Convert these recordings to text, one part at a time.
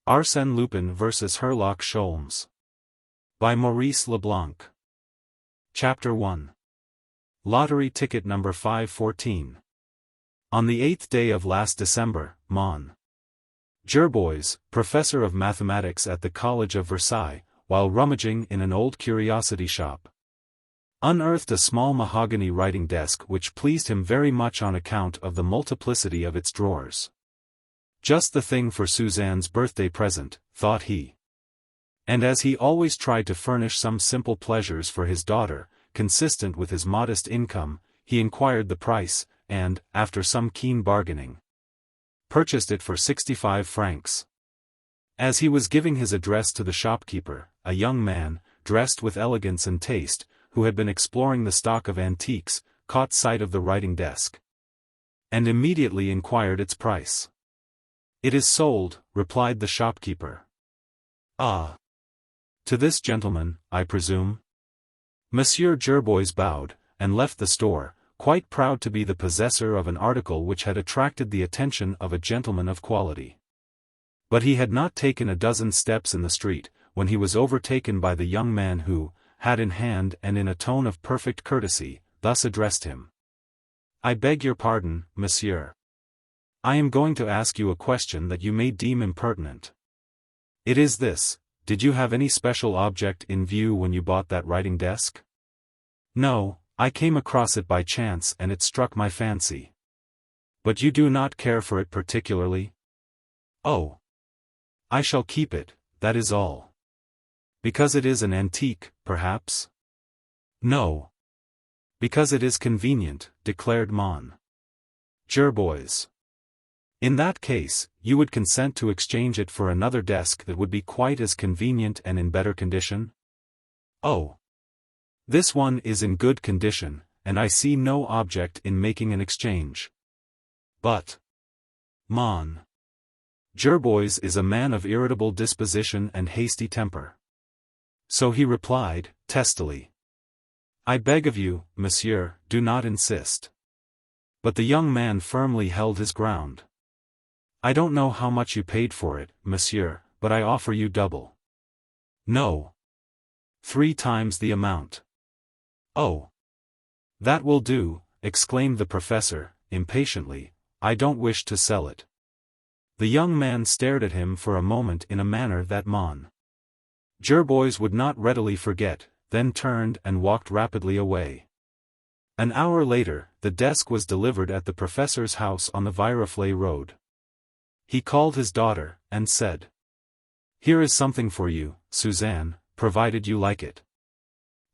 Arsène Lupin vs. Herlock Sholmes. By Maurice Leblanc. Chapter 1. Lottery Ticket Number 514. On the 8th day of last December, Mon. Gerbois, professor of mathematics at the College of Versailles, while rummaging in an old curiosity shop, unearthed a small mahogany writing desk which pleased him very much on account of the multiplicity of its drawers. Just the thing for Suzanne's birthday present, thought he. And as he always tried to furnish some simple pleasures for his daughter, consistent with his modest income, he inquired the price, and, after some keen bargaining, purchased it for 65 francs. As he was giving his address to the shopkeeper, a young man, dressed with elegance and taste, who had been exploring the stock of antiques, caught sight of the writing desk, and immediately inquired its price. "It is sold," replied the shopkeeper. "Ah. To this gentleman, I presume?" Monsieur Gerbois bowed, and left the store, quite proud to be the possessor of an article which had attracted the attention of a gentleman of quality. But he had not taken a dozen steps in the street, when he was overtaken by the young man who, hat in hand and in a tone of perfect courtesy, thus addressed him. "I beg your pardon, monsieur. I am going to ask you a question that you may deem impertinent. It is this: did you have any special object in view when you bought that writing desk?" "No, I came across it by chance and it struck my fancy." "But you do not care for it particularly?" "Oh. I shall keep it, that is all." "Because it is an antique, perhaps?" "No. Because it is convenient," declared Mon. Gerbois. "In that case, you would consent to exchange it for another desk that would be quite as convenient and in better condition?" "Oh. This one is in good condition, and I see no object in making an exchange." "But Mon. Gerbois is a man of irritable disposition and hasty temper. So he replied, testily, "I beg of you, monsieur, do not insist." But the young man firmly held his ground. "I don't know how much you paid for it, monsieur, but I offer you double." "No. 3 times the amount." "Oh. That will do," exclaimed the professor, impatiently. "I don't wish to sell it." The young man stared at him for a moment in a manner that Mon. Gerbois would not readily forget, then turned and walked rapidly away. An hour later, the desk was delivered at the professor's house on the Viroflay road. He called his daughter, and said, "Here is something for you, Suzanne, provided you like it."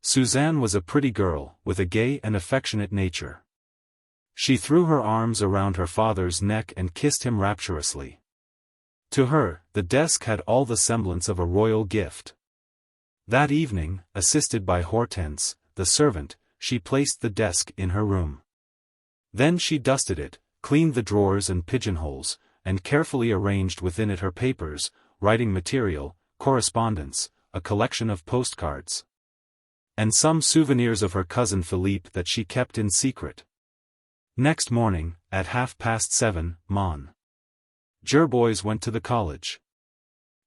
Suzanne was a pretty girl, with a gay and affectionate nature. She threw her arms around her father's neck and kissed him rapturously. To her, the desk had all the semblance of a royal gift. That evening, assisted by Hortense, the servant, she placed the desk in her room. Then she dusted it, cleaned the drawers and pigeonholes, and carefully arranged within it her papers, writing material, correspondence, a collection of postcards, and some souvenirs of her cousin Philippe that she kept in secret. Next morning, at 7:30, Mon. Gerbois went to the college.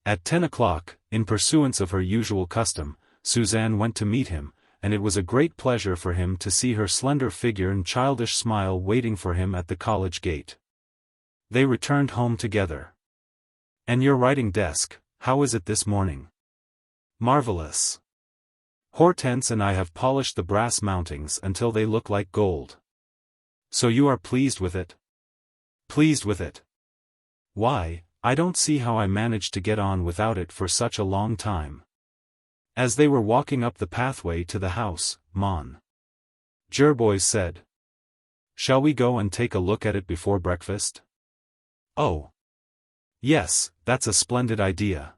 At 10 o'clock, in pursuance of her usual custom, Suzanne went to meet him, and it was a great pleasure for him to see her slender figure and childish smile waiting for him at the college gate. They returned home together. "And your writing desk, how is it this morning?" "Marvelous. Hortense and I have polished the brass mountings until they look like gold." "So you are pleased with it?" "Pleased with it? Why, I don't see how I managed to get on without it for such a long time." As they were walking up the pathway to the house, Mon. Gerbois said, "Shall we go and take a look at it before breakfast?" "Oh. Yes, that's a splendid idea."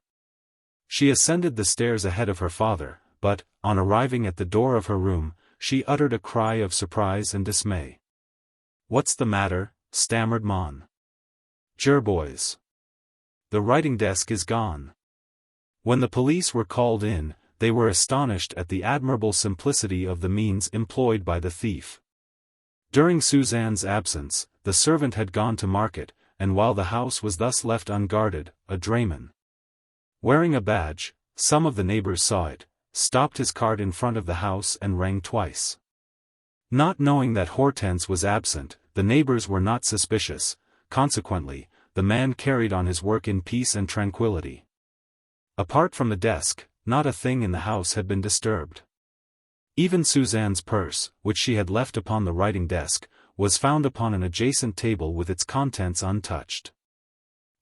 She ascended the stairs ahead of her father, but, on arriving at the door of her room, she uttered a cry of surprise and dismay. "What's the matter?" stammered Mon. Gerbois. "The writing desk is gone." When the police were called in, they were astonished at the admirable simplicity of the means employed by the thief. During Suzanne's absence, the servant had gone to market, and while the house was thus left unguarded, a drayman, Wearing a badge, some of the neighbors saw it, stopped his cart in front of the house and rang twice. Not knowing that Hortense was absent, the neighbors were not suspicious. Consequently, the man carried on his work in peace and tranquility. Apart from the desk, not a thing in the house had been disturbed. Even Suzanne's purse, which she had left upon the writing desk, was found upon an adjacent table with its contents untouched.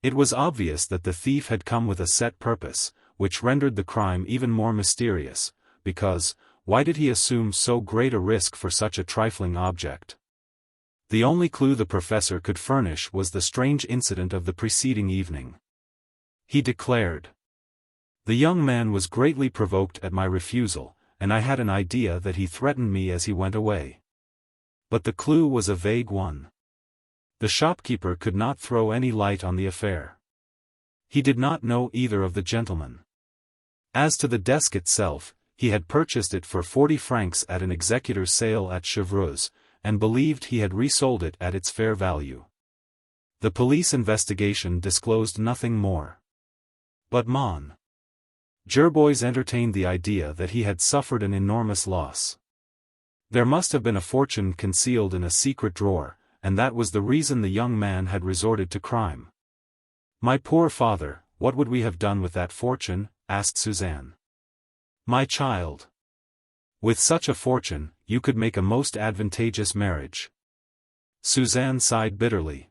It was obvious that the thief had come with a set purpose, which rendered the crime even more mysterious, because, why did he assume so great a risk for such a trifling object? The only clue the professor could furnish was the strange incident of the preceding evening. He declared, "The young man was greatly provoked at my refusal, and I had an idea that he threatened me as he went away." But the clue was a vague one. The shopkeeper could not throw any light on the affair. He did not know either of the gentlemen. As to the desk itself, he had purchased it for 40 francs at an executor's sale at Chevreuse, and believed he had resold it at its fair value. The police investigation disclosed nothing more. But Mon. Gerbois entertained the idea that he had suffered an enormous loss. There must have been a fortune concealed in a secret drawer, and that was the reason the young man had resorted to crime. "My poor father, what would we have done with that fortune?" asked Suzanne. "My child. With such a fortune, you could make a most advantageous marriage." Suzanne sighed bitterly.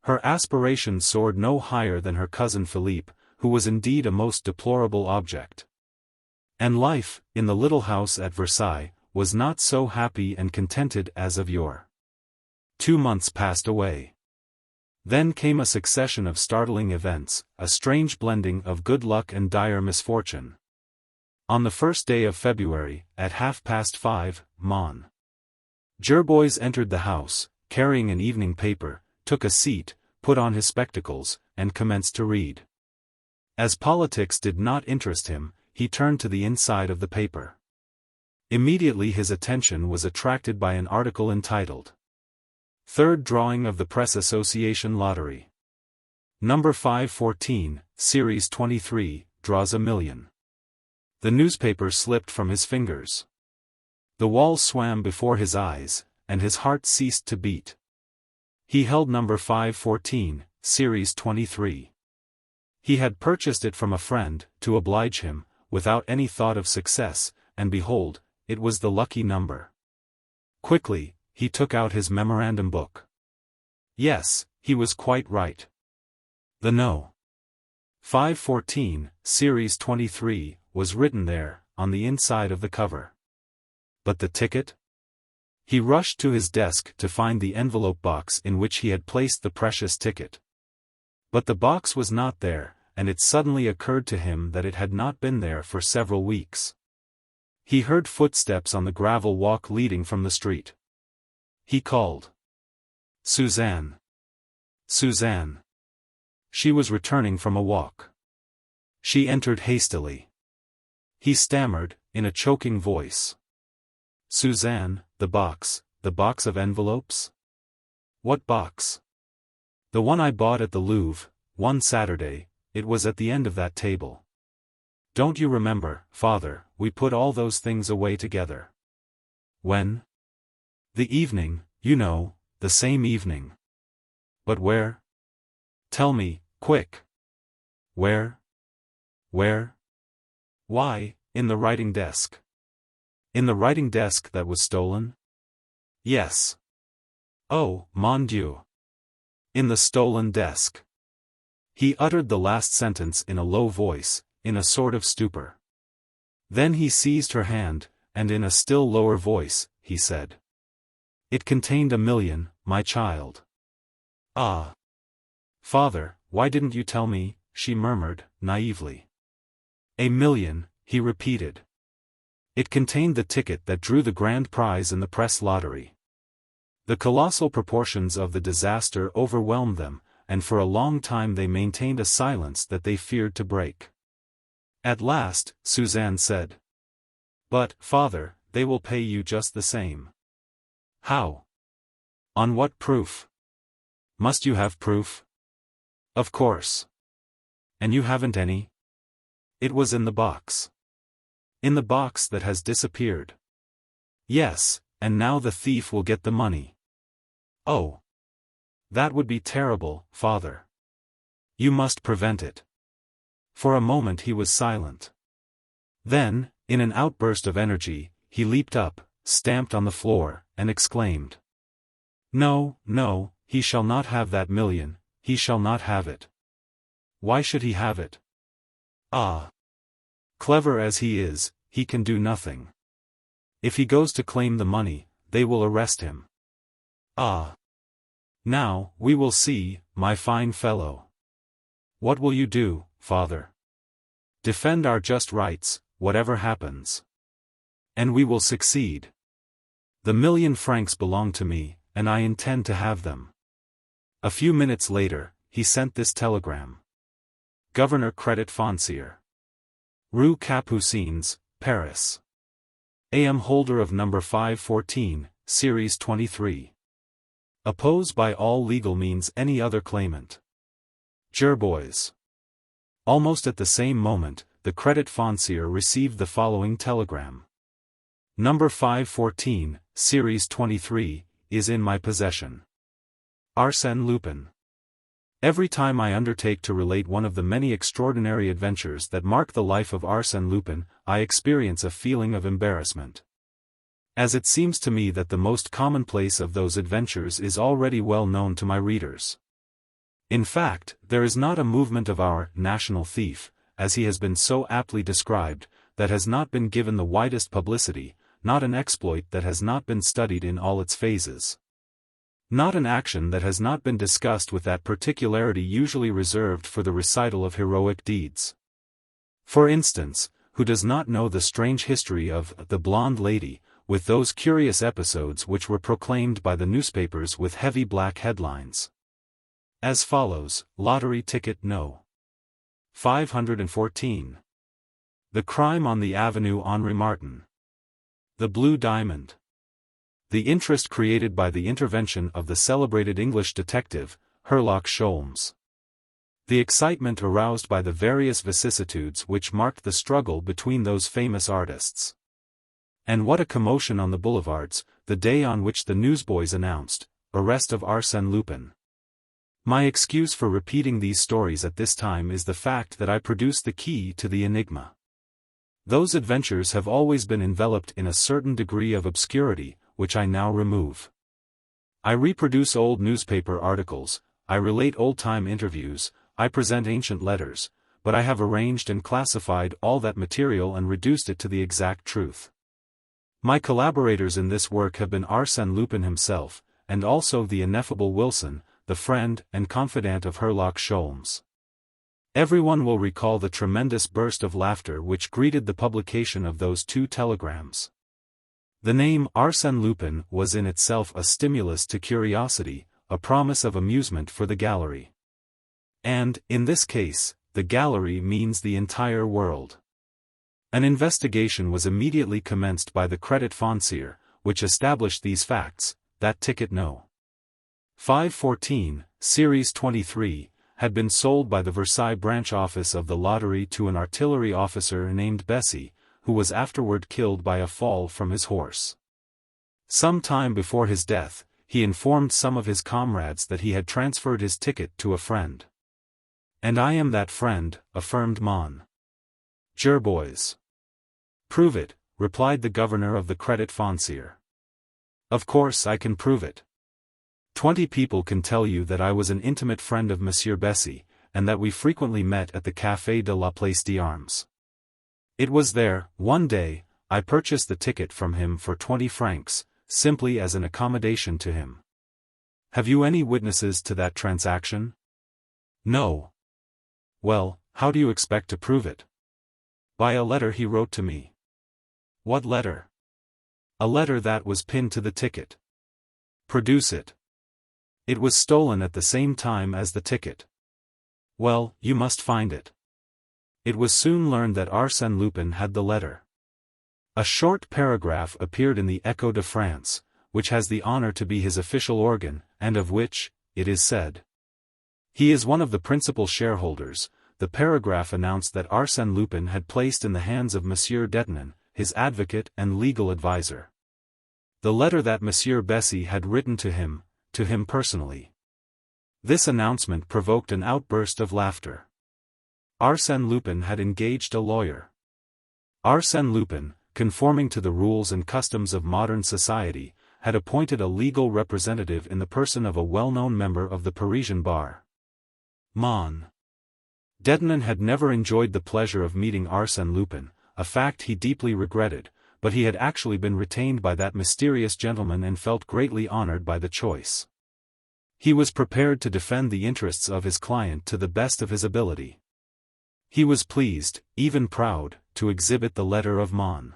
Her aspirations soared no higher than her cousin Philippe, who was indeed a most deplorable object. And life, in the little house at Versailles, was not so happy and contented as of yore. 2 months passed away. Then came a succession of startling events, a strange blending of good luck and dire misfortune. On the 1st day of February, at 5:30, Mon. Gerbois entered the house, carrying an evening paper, took a seat, put on his spectacles, and commenced to read. As politics did not interest him, he turned to the inside of the paper. Immediately his attention was attracted by an article entitled, "Third Drawing of the Press Association Lottery. Number 514, Series 23, draws $1 million." The newspaper slipped from his fingers. The wall swam before his eyes, and his heart ceased to beat. He held number 514, Series 23. He had purchased it from a friend, to oblige him, without any thought of success, and behold, it was the lucky number. Quickly, he took out his memorandum book. Yes, he was quite right. The No. 514, Series 23, was written there, on the inside of the cover. But the ticket? He rushed to his desk to find the envelope box in which he had placed the precious ticket. But the box was not there, and it suddenly occurred to him that it had not been there for several weeks. He heard footsteps on the gravel walk leading from the street. He called, "Suzanne! Suzanne!" She was returning from a walk. She entered hastily. He stammered, in a choking voice, "Suzanne, the box of envelopes?" "What box?" "The one I bought at the Louvre, one Saturday, it was at the end of that table. Don't you remember, father, we put all those things away together." "When?" "The evening, you know, the same evening." "But where? Tell me, quick." "Where? Where?" "Why, in the writing desk." "In the writing desk that was stolen?" "Yes." "Oh, mon Dieu! In the stolen desk." He uttered the last sentence in a low voice, in a sort of stupor. Then he seized her hand, and in a still lower voice, he said, "It contained $1 million, my child." "Ah! Father, why didn't you tell me?" she murmured, naively. $1 million, he repeated. It contained the ticket that drew the grand prize in the press lottery. The colossal proportions of the disaster overwhelmed them, and for a long time they maintained a silence that they feared to break. At last, Suzanne said, "But, father, they will pay you just the same." "How? On what proof?" "Must you have proof?" "Of course." "And you haven't any?" It was in the box. In the box that has disappeared. Yes, and now the thief will get the money. Oh. That would be terrible, father. You must prevent it. For a moment he was silent. Then, in an outburst of energy, he leaped up, stamped on the floor, and exclaimed. No, no, he shall not have that million, he shall not have it. Why should he have it? Ah! Clever as he is, he can do nothing. If he goes to claim the money, they will arrest him. Ah! Now, we will see, my fine fellow. What will you do, father? Defend our just rights, whatever happens. And we will succeed. The 1,000,000 francs belong to me, and I intend to have them. A few minutes later, he sent this telegram. Governor Credit Foncier. Rue Capucines, Paris. Am holder of number 514, Series 23. Oppose by all legal means any other claimant. Gerbois. Almost at the same moment, the Credit Foncier received the following telegram. Number 514, Series 23, is in my possession. Arsène Lupin. Every time I undertake to relate one of the many extraordinary adventures that mark the life of Arsène Lupin, I experience a feeling of embarrassment. As it seems to me that the most commonplace of those adventures is already well known to my readers. In fact, there is not a movement of our national thief, as he has been so aptly described, that has not been given the widest publicity, not an exploit that has not been studied in all its phases. Not an action that has not been discussed with that particularity usually reserved for the recital of heroic deeds. For instance, who does not know the strange history of the Blonde Lady, with those curious episodes which were proclaimed by the newspapers with heavy black headlines? As follows: Lottery Ticket No. 514. The Crime on the Avenue Henri Martin. The Blue Diamond. The interest created by the intervention of the celebrated English detective, Herlock Sholmes. The excitement aroused by the various vicissitudes which marked the struggle between those famous artists. And what a commotion on the boulevards, the day on which the newsboys announced, arrest of Arsène Lupin. My excuse for repeating these stories at this time is the fact that I produce the key to the enigma. Those adventures have always been enveloped in a certain degree of obscurity, which I now remove. I reproduce old newspaper articles, I relate old-time interviews, I present ancient letters, but I have arranged and classified all that material and reduced it to the exact truth. My collaborators in this work have been Arsène Lupin himself, and also the ineffable Wilson, the friend and confidant of Herlock Sholmes. Everyone will recall the tremendous burst of laughter which greeted the publication of those two telegrams. The name Arsène Lupin was in itself a stimulus to curiosity, a promise of amusement for the gallery. And, in this case, the gallery means the entire world. An investigation was immediately commenced by the Credit Foncier, which established these facts: that ticket No. 514, Series 23, had been sold by the Versailles branch office of the lottery to an artillery officer named Bessy, who was afterward killed by a fall from his horse. Some time before his death, he informed some of his comrades that he had transferred his ticket to a friend. And I am that friend, affirmed Mon. Gerbois. Prove it, replied the governor of the Credit Foncier. Of course I can prove it. 20 people can tell you that I was an intimate friend of Monsieur Bessy, and that we frequently met at the Café de la Place d'Armes. It was there, one day, I purchased the ticket from him for 20 francs, simply as an accommodation to him. Have you any witnesses to that transaction? No. Well, how do you expect to prove it? By a letter he wrote to me. What letter? A letter that was pinned to the ticket. Produce it. It was stolen at the same time as the ticket. Well, you must find it. It was soon learned that Arsène Lupin had the letter. A short paragraph appeared in the Echo de France, which has the honor to be his official organ, and of which, it is said, he is one of the principal shareholders, the paragraph announced that Arsène Lupin had placed in the hands of Monsieur Detinan, his advocate and legal advisor, the letter that Monsieur Bessy had written to him personally. This announcement provoked an outburst of laughter. Arsène Lupin had engaged a lawyer. Arsène Lupin, conforming to the rules and customs of modern society, had appointed a legal representative in the person of a well-known member of the Parisian bar. Mon. Detinan had never enjoyed the pleasure of meeting Arsène Lupin, a fact he deeply regretted, but he had actually been retained by that mysterious gentleman and felt greatly honored by the choice. He was prepared to defend the interests of his client to the best of his ability. He was pleased, even proud, to exhibit the letter of Mon.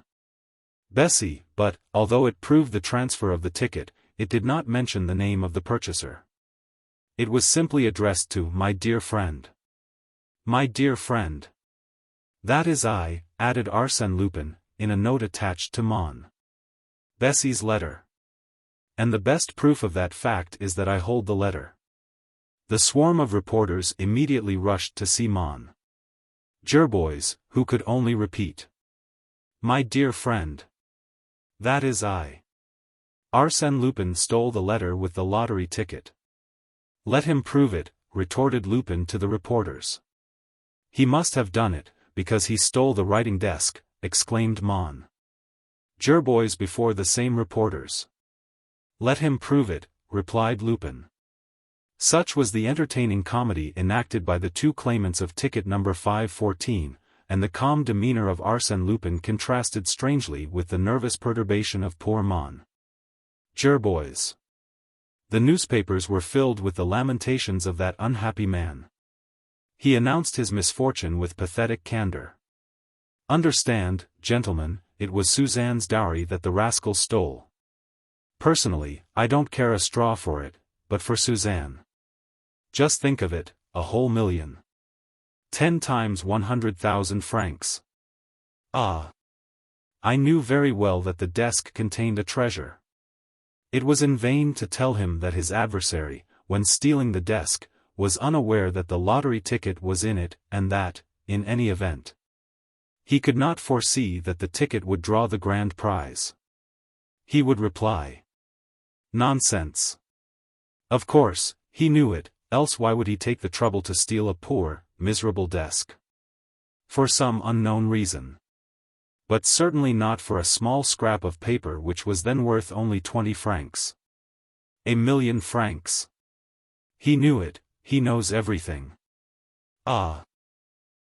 Bessy, but, although it proved the transfer of the ticket, it did not mention the name of the purchaser. It was simply addressed to "My dear friend." "My dear friend. That is I," added Arsène Lupin, in a note attached to Mon. Bessy's letter. "And the best proof of that fact is that I hold the letter." The swarm of reporters immediately rushed to see Mon. Jerbois, who could only repeat, "My dear friend. That is I." Arsène Lupin stole the letter with the lottery ticket. "Let him prove it," retorted Lupin to the reporters. "He must have done it, because he stole the writing desk," exclaimed Mon. Jerbois before the same reporters. "Let him prove it," replied Lupin. Such was the entertaining comedy enacted by the two claimants of ticket number 514, and the calm demeanor of Arsène Lupin contrasted strangely with the nervous perturbation of poor Mon. Jerbois. The newspapers were filled with the lamentations of that unhappy man. He announced his misfortune with pathetic candor. "Understand, gentlemen, it was Suzanne's dowry that the rascal stole. Personally, I don't care a straw for it, but for Suzanne. Just think of it, a whole million. 10 times 100,000 francs. Ah! I knew very well that the desk contained a treasure." It was in vain to tell him that his adversary, when stealing the desk, was unaware that the lottery ticket was in it, and that, in any event, he could not foresee that the ticket would draw the grand prize. He would reply, "Nonsense. Of course, he knew it, else why would he take the trouble to steal a poor, miserable desk? For some unknown reason. But certainly not for a small scrap of paper which was then worth only 20 francs. 1,000,000 francs. He knew it, he knows everything. Ah!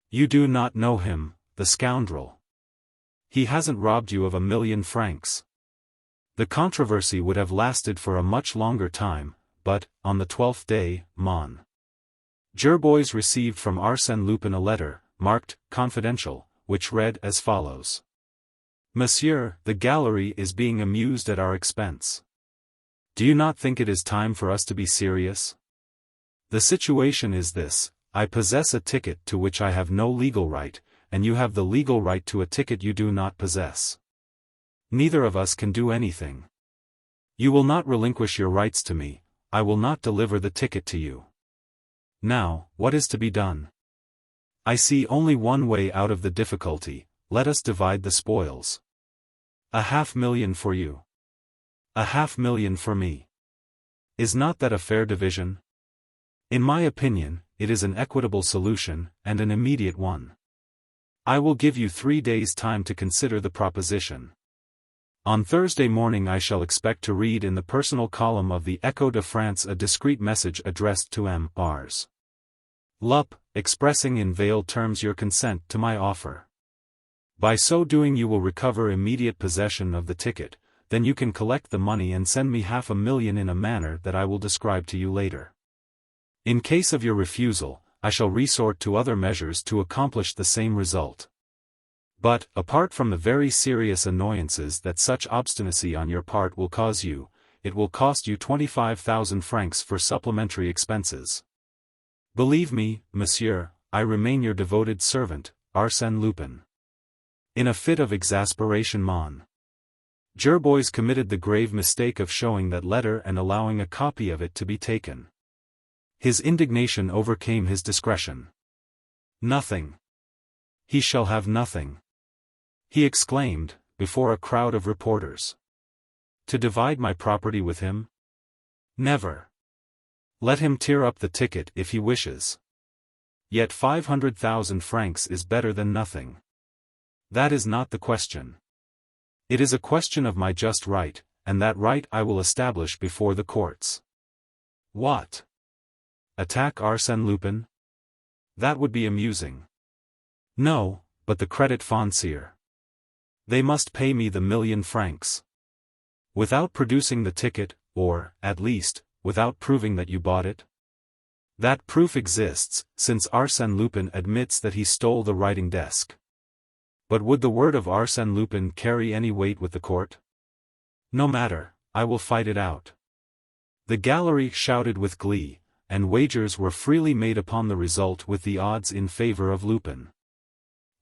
You do not know him, the scoundrel. He hasn't robbed you of 1,000,000 francs. The controversy would have lasted for a much longer time, but, on the 12th day, Mon. Jerbois received from Arsène Lupin a letter, marked, confidential, which read as follows. "Monsieur, the gallery is being amused at our expense. Do you not think it is time for us to be serious? The situation is this: I possess a ticket to which I have no legal right, and you have the legal right to a ticket you do not possess. Neither of us can do anything. You will not relinquish your rights to me, I will not deliver the ticket to you. Now, what is to be done? I see only one way out of the difficulty: let us divide the spoils. 500,000 for you. 500,000 for me. Is not that a fair division? In my opinion, it is an equitable solution, and an immediate one. I will give you 3 days' time to consider the proposition. On Thursday morning I shall expect to read in the personal column of the Echo de France a discreet message addressed to Rs. Lup, expressing in veiled terms your consent to my offer. By so doing you will recover immediate possession of the ticket, then you can collect the money and send me 500,000 in a manner that I will describe to you later. In case of your refusal, I shall resort to other measures to accomplish the same result. But, apart from the very serious annoyances that such obstinacy on your part will cause you, it will cost you 25,000 francs for supplementary expenses. Believe me, monsieur, I remain your devoted servant, Arsène Lupin." In a fit of exasperation Mon. Jerbois committed the grave mistake of showing that letter and allowing a copy of it to be taken. His indignation overcame his discretion. Nothing. He shall have nothing," he exclaimed, before a crowd of reporters. "To divide my property with him? Never. Let him tear up the ticket if he wishes. Yet 500,000 francs is better than nothing. That is not the question. It is a question of my just right, and that right I will establish before the courts." What? Attack Arsène Lupin? That would be amusing. No, but the credit foncier. They must pay me the 1,000,000 francs. Without producing the ticket, or, at least, without proving that you bought it? That proof exists, since Arsène Lupin admits that he stole the writing desk. But would the word of Arsène Lupin carry any weight with the court? No matter, I will fight it out. The gallery shouted with glee, and wagers were freely made upon the result with the odds in favor of Lupin.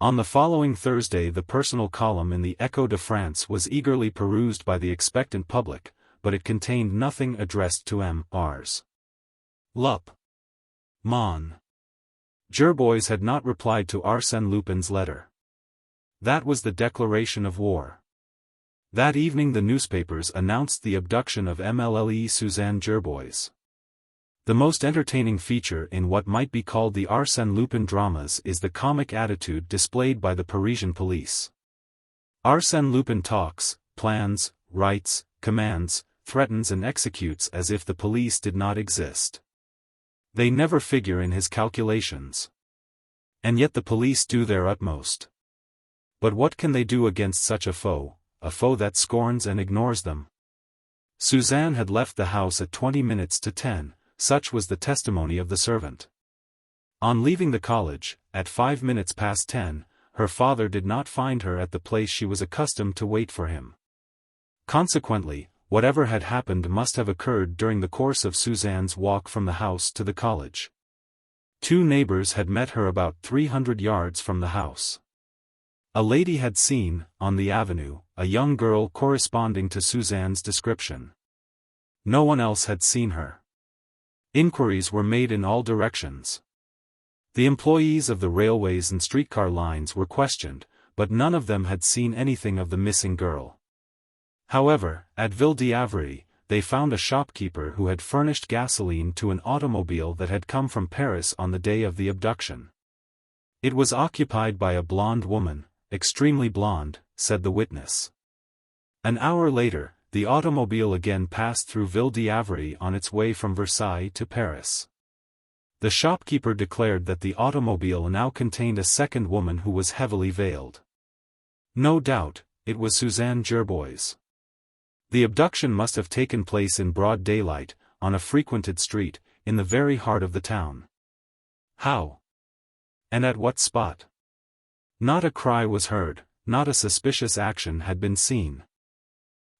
On the following Thursday the personal column in the Echo de France was eagerly perused by the expectant public, but it contained nothing addressed to M.Rs. Lup. Mon. Gerbois had not replied to Arsène Lupin's letter. That was the declaration of war. That evening the newspapers announced the abduction of MLLE Suzanne Gerbois. The most entertaining feature in what might be called the Arsène Lupin dramas is the comic attitude displayed by the Parisian police. Arsène Lupin talks, plans, writes, commands, threatens and executes as if the police did not exist. They never figure in his calculations. And yet the police do their utmost. But what can they do against such a foe that scorns and ignores them? Suzanne had left the house at 20 minutes to 10, such was the testimony of the servant. On leaving the college, at 5 minutes past 10, her father did not find her at the place she was accustomed to wait for him. Consequently, whatever had happened must have occurred during the course of Suzanne's walk from the house to the college. 2 neighbors had met her about 300 yards from the house. A lady had seen, on the avenue, a young girl corresponding to Suzanne's description. No one else had seen her. Inquiries were made in all directions. The employees of the railways and streetcar lines were questioned, but none of them had seen anything of the missing girl. However, at Ville d'Avray, they found a shopkeeper who had furnished gasoline to an automobile that had come from Paris on the day of the abduction. It was occupied by a blonde woman, extremely blonde, said the witness. An hour later, the automobile again passed through Ville d'Avray on its way from Versailles to Paris. The shopkeeper declared that the automobile now contained a second woman who was heavily veiled. No doubt, it was Suzanne Gerbois. The abduction must have taken place in broad daylight, on a frequented street, in the very heart of the town. How? And at what spot? Not a cry was heard, not a suspicious action had been seen.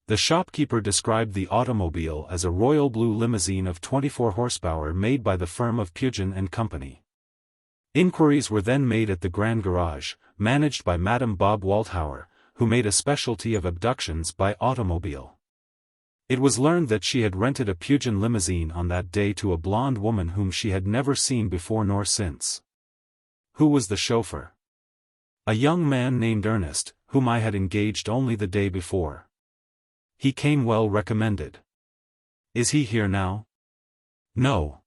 The shopkeeper described the automobile as a royal blue limousine of 24 horsepower made by the firm of Pugin and Company. Inquiries were then made at the Grand Garage, managed by Madame Bob Walthauer, who made a specialty of abductions by automobile. It was learned that she had rented a Pugin limousine on that day to a blonde woman whom she had never seen before nor since. Who was the chauffeur? A young man named Ernest, whom I had engaged only the day before. He came well recommended. Is he here now? No.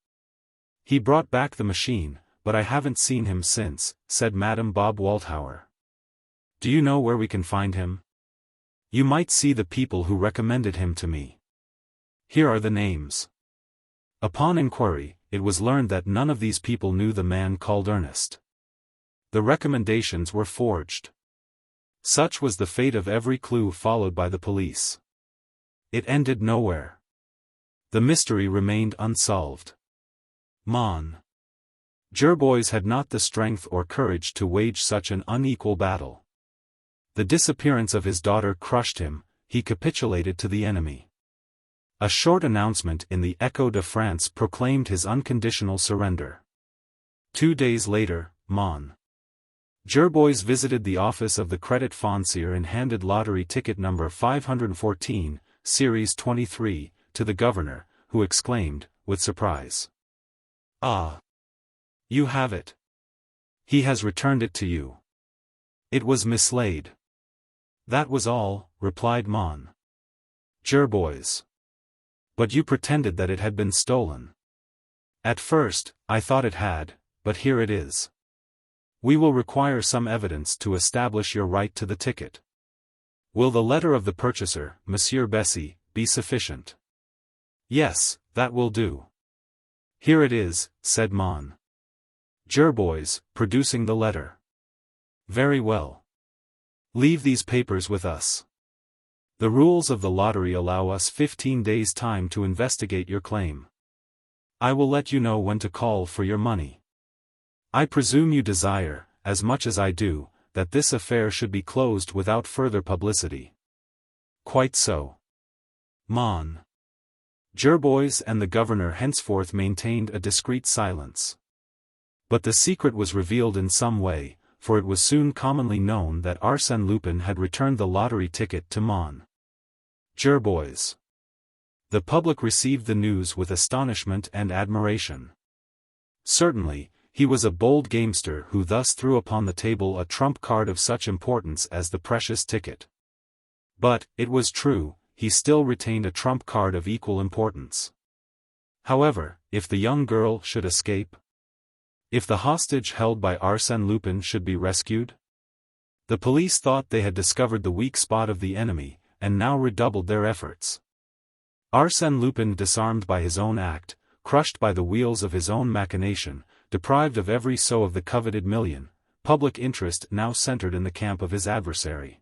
He brought back the machine, but I haven't seen him since, said Madame Bob Walthauer. Do you know where we can find him? You might see the people who recommended him to me. Here are the names. Upon inquiry, it was learned that none of these people knew the man called Ernest. The recommendations were forged. Such was the fate of every clue followed by the police. It ended nowhere. The mystery remained unsolved. Mon. Gerbois had not the strength or courage to wage such an unequal battle. The disappearance of his daughter crushed him, he capitulated to the enemy. A short announcement in the Echo de France proclaimed his unconditional surrender. 2 days later, Mon. Gerbois visited the office of the Credit Foncier and handed lottery ticket number 514, Series 23, to the governor, who exclaimed, with surprise. Ah! You have it. He has returned it to you. It was mislaid. That was all, replied Mon. Jerbois. But you pretended that it had been stolen. At first, I thought it had, but here it is. We will require some evidence to establish your right to the ticket. Will the letter of the purchaser, Monsieur Bessy, be sufficient? Yes, that will do. Here it is, said Mon. Jerbois, producing the letter. Very well. Leave these papers with us. The rules of the lottery allow us 15 days' time to investigate your claim. I will let you know when to call for your money. I presume you desire, as much as I do, that this affair should be closed without further publicity. Quite so. Mon. Jerbois and the governor henceforth maintained a discreet silence. But the secret was revealed in some way, for it was soon commonly known that Arsène Lupin had returned the lottery ticket to Mon. Jerbois. The public received the news with astonishment and admiration. Certainly, he was a bold gamester who thus threw upon the table a trump card of such importance as the precious ticket. But, it was true, he still retained a trump card of equal importance. However, if the young girl should escape? If the hostage held by Arsène Lupin should be rescued? The police thought they had discovered the weak spot of the enemy, and now redoubled their efforts. Arsène Lupin disarmed by his own act, crushed by the wheels of his own machination, deprived of every sou of the coveted million, public interest now centered in the camp of his adversary.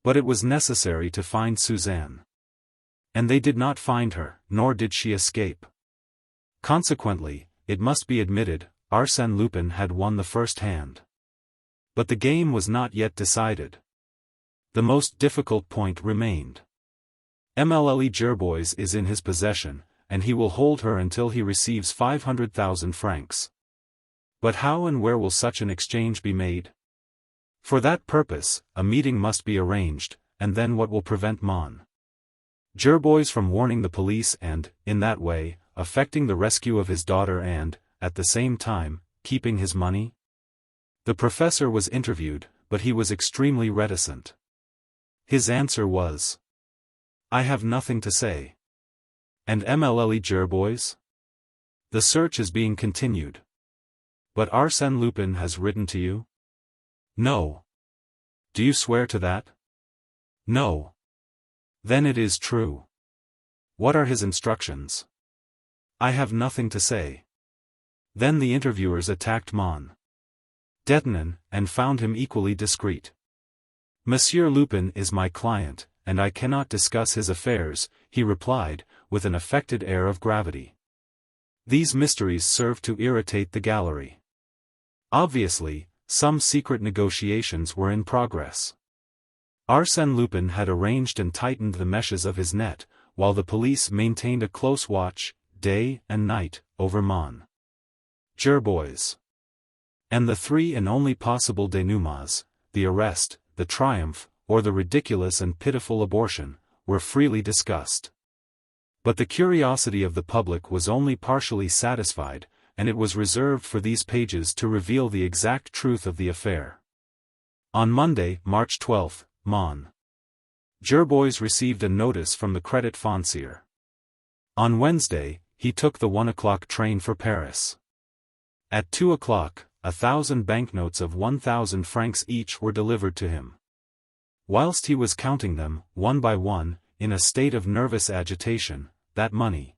But it was necessary to find Suzanne. And they did not find her, nor did she escape. Consequently, it must be admitted, Arsène Lupin had won the first hand. But the game was not yet decided. The most difficult point remained. Mlle Jerbois is in his possession, and he will hold her until he receives 500,000 francs. But how and where will such an exchange be made? For that purpose, a meeting must be arranged, and then what will prevent Mon Jerbois from warning the police and, in that way, effecting the rescue of his daughter and, at the same time, keeping his money? The professor was interviewed, but he was extremely reticent. His answer was, I have nothing to say. And Mlle Jerbois? The search is being continued. But Arsène Lupin has written to you? No. Do you swear to that? No. Then it is true. What are his instructions? I have nothing to say. Then the interviewers attacked Mon Detonin, and found him equally discreet. Monsieur Lupin is my client, and I cannot discuss his affairs, he replied, with an affected air of gravity. These mysteries serve to irritate the gallery. Obviously, some secret negotiations were in progress. Arsène Lupin had arranged and tightened the meshes of his net, while the police maintained a close watch, day and night, over Mon Jerbois. And the three and only possible denouements, the arrest, the triumph, or the ridiculous and pitiful abortion, were freely discussed. But the curiosity of the public was only partially satisfied, and it was reserved for these pages to reveal the exact truth of the affair. On Monday, March 12, Mon Jerbois received a notice from the Credit Foncier. On Wednesday, he took the 1 o'clock train for Paris. At 2 o'clock, 1,000 banknotes of 1,000 francs each were delivered to him. Whilst he was counting them, one by one, in a state of nervous agitation, that money,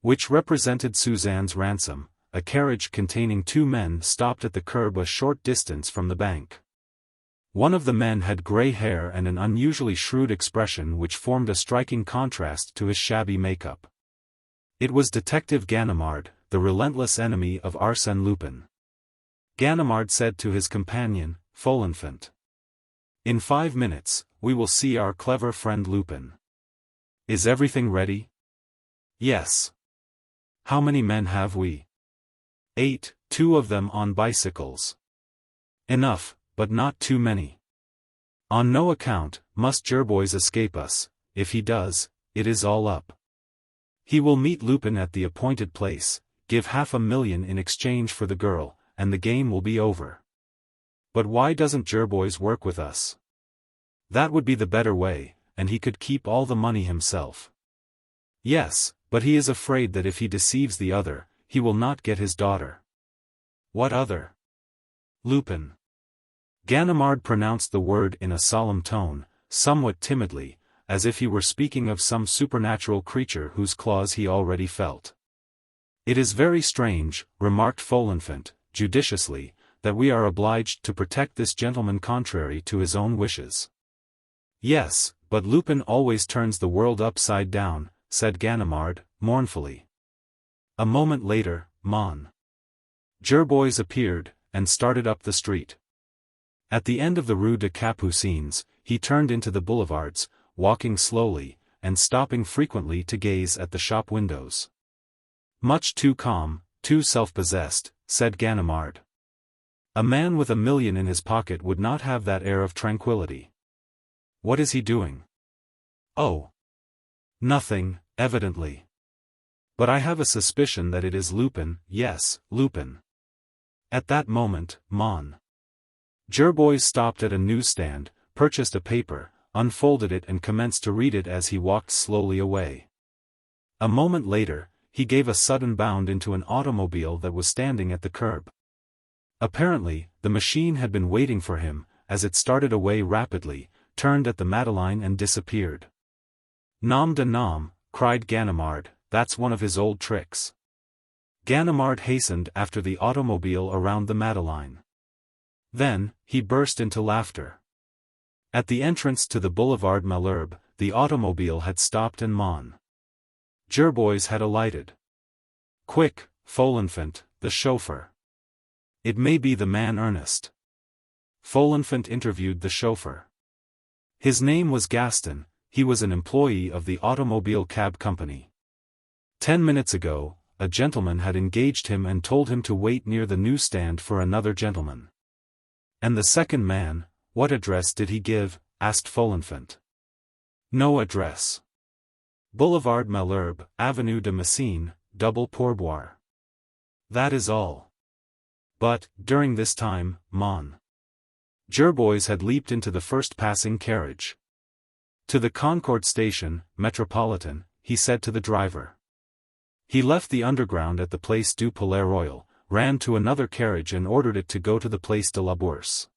which represented Suzanne's ransom, a carriage containing 2 men stopped at the curb a short distance from the bank. One of the men had grey hair and an unusually shrewd expression which formed a striking contrast to his shabby makeup. It was Detective Ganimard, the relentless enemy of Arsène Lupin. Ganimard said to his companion, Folenfant, "In 5 minutes, we will see our clever friend Lupin. Is everything ready?" "Yes." "How many men have we?" 8, 2 of them on bicycles." "Enough, but not too many. On no account must Jerbois escape us. If he does, it is all up. He will meet Lupin at the appointed place, give 500,000 in exchange for the girl, and the game will be over. But why doesn't Jerbois work with us? That would be the better way, and he could keep all the money himself. Yes, but he is afraid that if he deceives the other, he will not get his daughter. What other? Lupin. Ganimard pronounced the word in a solemn tone, somewhat timidly, as if he were speaking of some supernatural creature whose claws he already felt. It is very strange, remarked Folenfant, judiciously, that we are obliged to protect this gentleman contrary to his own wishes. Yes, but Lupin always turns the world upside down, said Ganimard, mournfully. A moment later, Jerbois appeared, and started up the street. At the end of the Rue des Capucines, he turned into the boulevards, walking slowly, and stopping frequently to gaze at the shop windows. Much too calm, too self-possessed, said Ganimard. A man with $1 million in his pocket would not have that air of tranquility. What is he doing? Oh. Nothing, evidently. But I have a suspicion that it is Lupin, yes, Lupin. At that moment, Jerbois stopped at a newsstand, purchased a paper, unfolded it and commenced to read it as he walked slowly away. A moment later, he gave a sudden bound into an automobile that was standing at the curb. Apparently, the machine had been waiting for him, as it started away rapidly, turned at the Madeleine and disappeared. Nom de nom, cried Ganimard, that's one of his old tricks. Ganimard hastened after the automobile around the Madeleine. Then, he burst into laughter. At the entrance to the Boulevard Malherbe, the automobile had stopped and Jerbois had alighted. Quick, Folenfant, the chauffeur. It may be the man Ernest. Folenfant interviewed the chauffeur. His name was Gaston, he was an employee of the automobile cab company. 10 minutes ago, a gentleman had engaged him and told him to wait near the newsstand for another gentleman. And the second man, what address did he give? Asked Folenfant. No address. Boulevard Malherbe, Avenue de Messine, double pourboire. That is all. But, during this time, Jerbois had leaped into the first passing carriage. To the Concorde station, Metropolitan, he said to the driver. He left the Underground at the Place du Palais Royal, ran to another carriage and ordered it to go to the Place de la Bourse.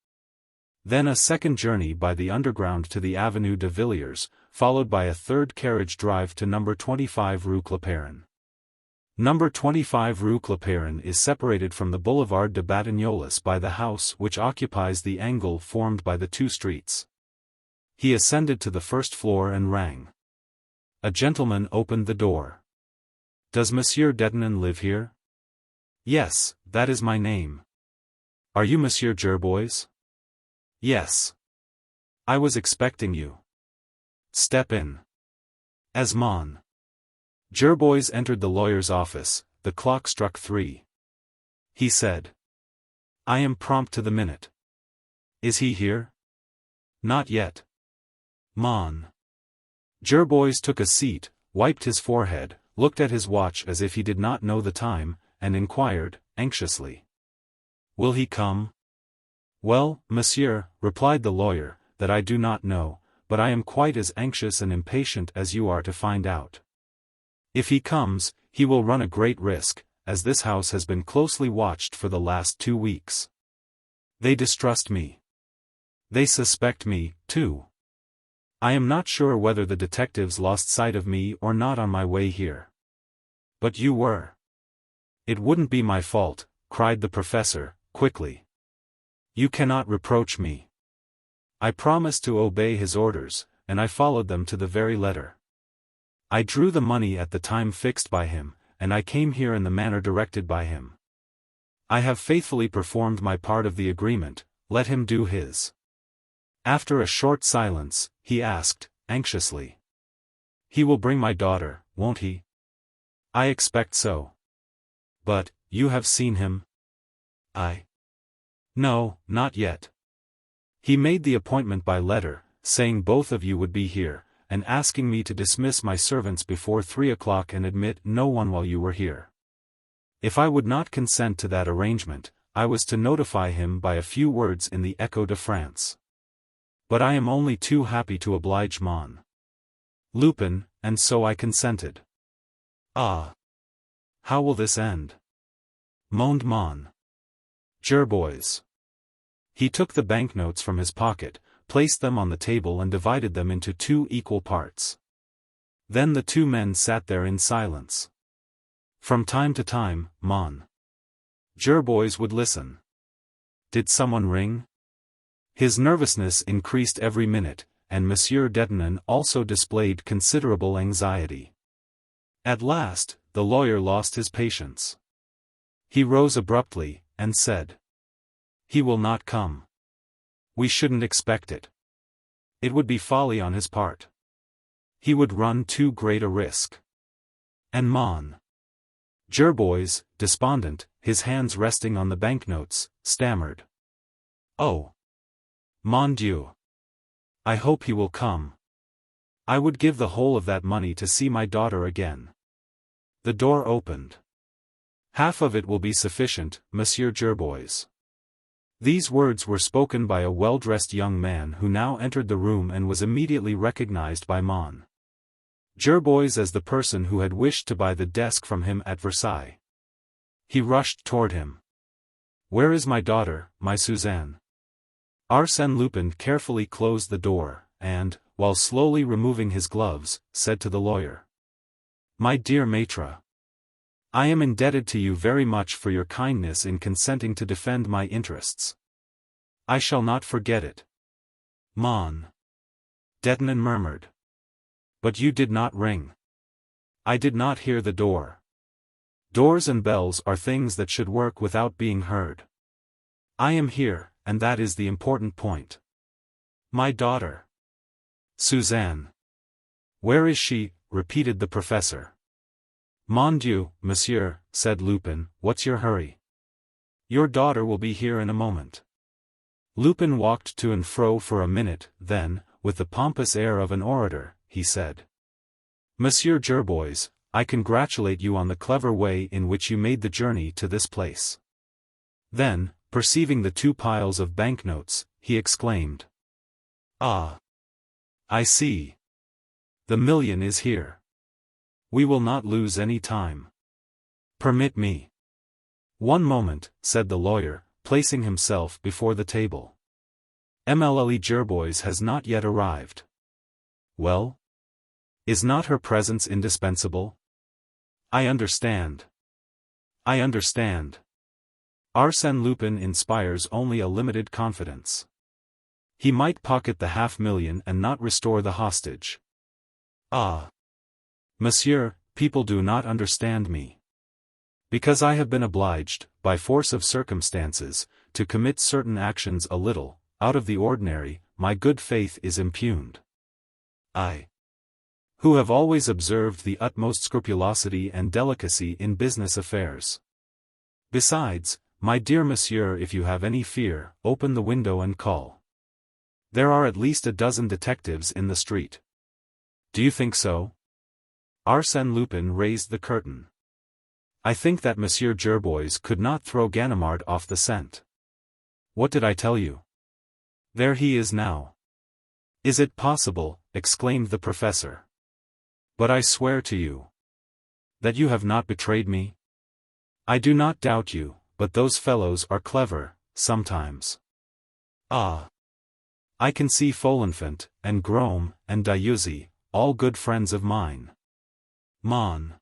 Then a second journey by the Underground to the Avenue de Villiers, followed by a third carriage drive to number 25 Rue Clapeyron. Number 25 Rue Clapeyron is separated from the Boulevard de Batignolles by the house which occupies the angle formed by the two streets. He ascended to the first floor and rang. A gentleman opened the door. Does Monsieur Detonan live here? Yes, that is my name. Are you Monsieur Jerbois? Yes. I was expecting you. Step in. As Jerbois entered the lawyer's office, the clock struck 3. He said. I am prompt to the minute. Is he here? Not yet. Jerbois took a seat, wiped his forehead, looked at his watch as if he did not know the time, and inquired, anxiously. Will he come? Well, monsieur, replied the lawyer, that I do not know, but I am quite as anxious and impatient as you are to find out. If he comes, he will run a great risk, as this house has been closely watched for the last 2 weeks. They distrust me. They suspect me, too. I am not sure whether the detectives lost sight of me or not on my way here. But you were. It wouldn't be my fault, cried the professor, quickly. You cannot reproach me. I promised to obey his orders, and I followed them to the very letter. I drew the money at the time fixed by him, and I came here in the manner directed by him. I have faithfully performed my part of the agreement, let him do his. After a short silence, he asked, anxiously. He will bring my daughter, won't he? I expect so. But, you have seen him? No, not yet. He made the appointment by letter, saying both of you would be here, and asking me to dismiss my servants before 3 o'clock and admit no one while you were here. If I would not consent to that arrangement, I was to notify him by a few words in the Echo de France. But I am only too happy to oblige Mon. Lupin, and so I consented. Ah! How will this end? Moaned Mon. Jerbois. He took the banknotes from his pocket, placed them on the table and divided them into 2 equal parts. Then the 2 men sat there in silence. From time to time, Mon. Jerbois would listen. Did someone ring? His nervousness increased every minute, and Monsieur Detonan also displayed considerable anxiety. At last, the lawyer lost his patience. He rose abruptly, and said, "He will not come. We shouldn't expect it. It would be folly on his part. He would run too great a risk." And Mon. Jerbois, despondent, his hands resting on the banknotes, stammered, "Oh! Mon Dieu! I hope he will come. I would give the whole of that money to see my daughter again." The door opened. "Half of it will be sufficient, Monsieur Jerbois." These words were spoken by a well-dressed young man who now entered the room and was immediately recognized by Mon. Jerbois as the person who had wished to buy the desk from him at Versailles. He rushed toward him. "Where is my daughter, my Suzanne?" Arsène Lupin carefully closed the door, and, while slowly removing his gloves, said to the lawyer, "My dear maître, I am indebted to you very much for your kindness in consenting to defend my interests. I shall not forget it." "Mon." Detonan murmured. "But you did not ring." "I did not hear the door. Doors and bells are things that should work without being heard. I am here, and that is the important point." "My daughter. Suzanne. Where is she?" repeated the professor. "Mon Dieu, monsieur," said Lupin, "what's your hurry? Your daughter will be here in a moment." Lupin walked to and fro for a minute, then, with the pompous air of an orator, he said, "Monsieur Jerbois, I congratulate you on the clever way in which you made the journey to this place." Then, perceiving the 2 piles of banknotes, he exclaimed, "Ah! I see. The million is here. We will not lose any time. Permit me." "One moment," said the lawyer, placing himself before the table. "Mlle Jerbois has not yet arrived." "Well? Is not her presence indispensable?" "I understand. I understand. Arsène Lupin inspires only a limited confidence. He might pocket the 500,000 and not restore the hostage." "Ah! Monsieur, people do not understand me. Because I have been obliged, by force of circumstances, to commit certain actions a little, out of the ordinary, my good faith is impugned. I, who have always observed the utmost scrupulosity and delicacy in business affairs. Besides, my dear monsieur, if you have any fear, open the window and call. There are at least a dozen detectives in the street." "Do you think so?" Arsène Lupin raised the curtain. "I think that Monsieur Jerbois could not throw Ganimard off the scent." "What did I tell you? There he is now." "Is it possible?" exclaimed the professor. "But I swear to you that you have not betrayed me." "I do not doubt you, but those fellows are clever, sometimes." "Ah! I can see Folenfant, and Grome, and Dieuzy, all good friends of mine." "Mon."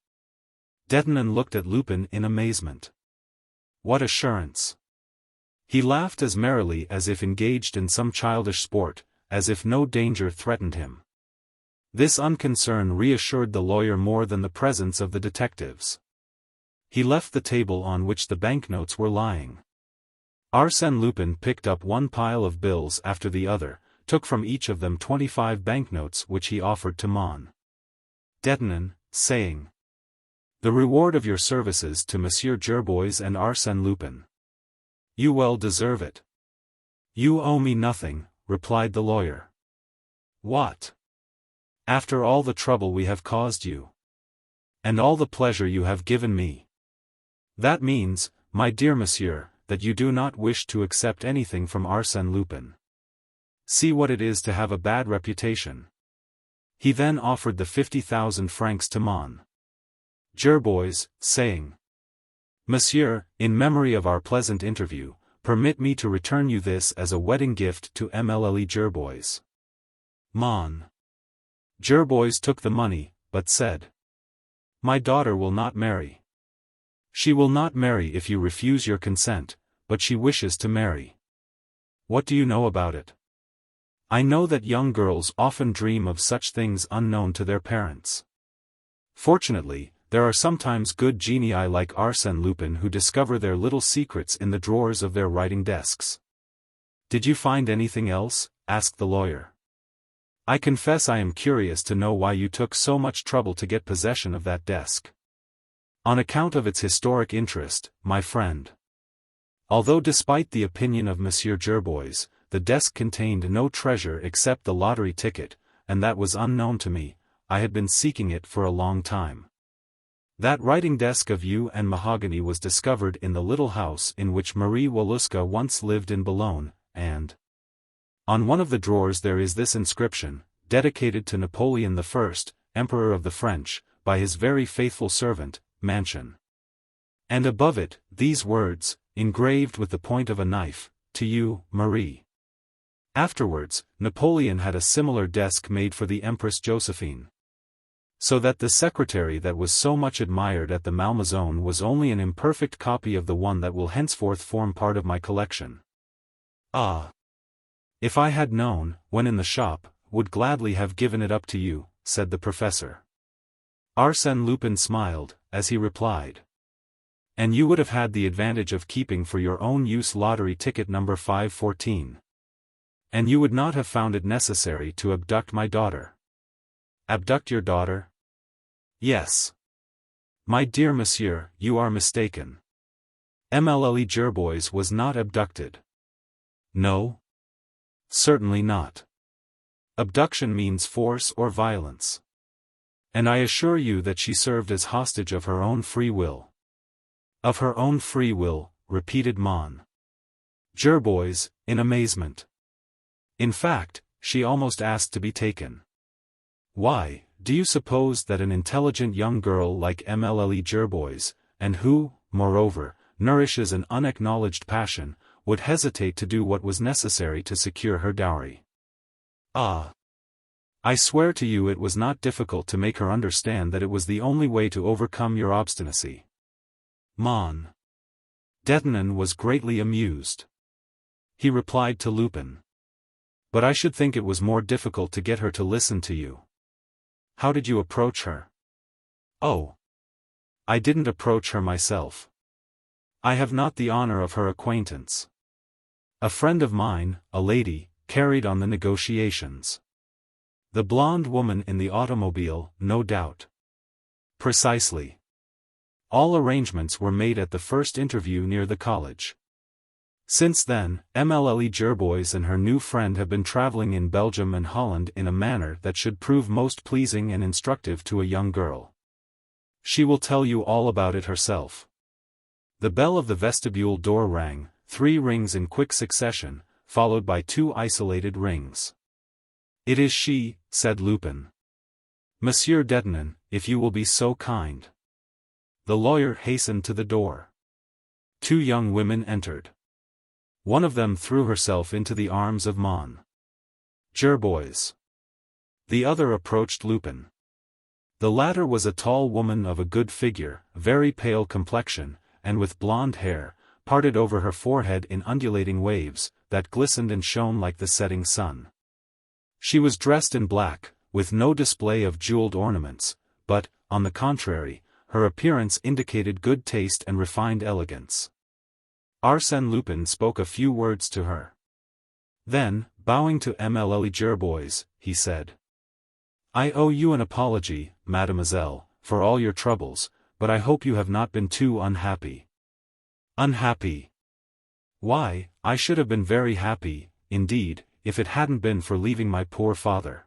Detonan looked at Lupin in amazement. What assurance! He laughed as merrily as if engaged in some childish sport, as if no danger threatened him. This unconcern reassured the lawyer more than the presence of the detectives. He left the table on which the banknotes were lying. Arsène Lupin picked up 1 pile of bills after the other, took from each of them 25 banknotes which he offered to Mon. Detonan, saying, "The reward of your services to Monsieur Jerbois and Arsène Lupin. You well deserve it." "You owe me nothing," replied the lawyer. "What? After all the trouble we have caused you? And all the pleasure you have given me? That means, my dear monsieur, that you do not wish to accept anything from Arsène Lupin. See what it is to have a bad reputation." He then offered the 50,000 francs to Mon. Gerbois, saying, "Monsieur, in memory of our pleasant interview, permit me to return you this as a wedding gift to Mlle Gerbois." Mon. Gerbois took the money, but said, "My daughter will not marry. She will not marry if you refuse your consent, but she wishes to marry." "What do you know about it?" "I know that young girls often dream of such things unknown to their parents. Fortunately, there are sometimes good genii like Arsène Lupin who discover their little secrets in the drawers of their writing desks." "Did you find anything else?" asked the lawyer. "I confess I am curious to know why you took so much trouble to get possession of that desk." "On account of its historic interest, my friend. Although despite the opinion of Monsieur Gerbois, the desk contained no treasure except the lottery ticket, and that was unknown to me, I had been seeking it for a long time. That writing desk of yew and mahogany was discovered in the little house in which Marie Walewska once lived in Boulogne, and on one of the drawers there is this inscription, dedicated to Napoleon I, Emperor of the French, by his very faithful servant, Mansion. And above it, these words, engraved with the point of a knife, to you, Marie." Afterwards, Napoleon had a similar desk made for the Empress Josephine. So that the secretary that was so much admired at the Malmaison was only an imperfect copy of the one that will henceforth form part of my collection. "Ah! If I had known, when in the shop, would gladly have given it up to you," said the professor. Arsène Lupin smiled, as he replied, "And you would have had the advantage of keeping for your own use lottery ticket number 514. And you would not have found it necessary to abduct my daughter." "Abduct your daughter?" "Yes. My dear monsieur, you are mistaken. Mlle Gerbois was not abducted." "No? Certainly not. Abduction means force or violence. And I assure you that she served as hostage of her own free will." "Of her own free will," repeated Mon. Gerbois, in amazement. "In fact, she almost asked to be taken." "Why, do you suppose that an intelligent young girl like Mlle Gerbois, and who, moreover, nourishes an unacknowledged passion, would hesitate to do what was necessary to secure her dowry?" "Ah! I swear to you it was not difficult to make her understand that it was the only way to overcome your obstinacy." Mon. Detonan was greatly amused. He replied to Lupin, "But I should think it was more difficult to get her to listen to you. How did you approach her?" "Oh! I didn't approach her myself. I have not the honor of her acquaintance. A friend of mine, a lady, carried on the negotiations." "The blonde woman in the automobile, no doubt." "Precisely. All arrangements were made at the first interview near the college. Since then, Mlle Gerbois and her new friend have been traveling in Belgium and Holland in a manner that should prove most pleasing and instructive to a young girl. She will tell you all about it herself." The bell of the vestibule door rang, 3 rings in quick succession, followed by 2 isolated rings. "It is she," said Lupin. "Monsieur Detonan, if you will be so kind." The lawyer hastened to the door. 2 young women entered. One of them threw herself into the arms of Mon. Gerbois. The other approached Lupin. The latter was a tall woman of a good figure, very pale complexion, and with blonde hair, parted over her forehead in undulating waves, that glistened and shone like the setting sun. She was dressed in black, with no display of jeweled ornaments, but, on the contrary, her appearance indicated good taste and refined elegance. Arsène Lupin spoke a few words to her. Then, bowing to Mlle Gerbois, he said, "I owe you an apology, mademoiselle, for all your troubles, but I hope you have not been too unhappy." "Unhappy? Why, I should have been very happy, indeed, if it hadn't been for leaving my poor father."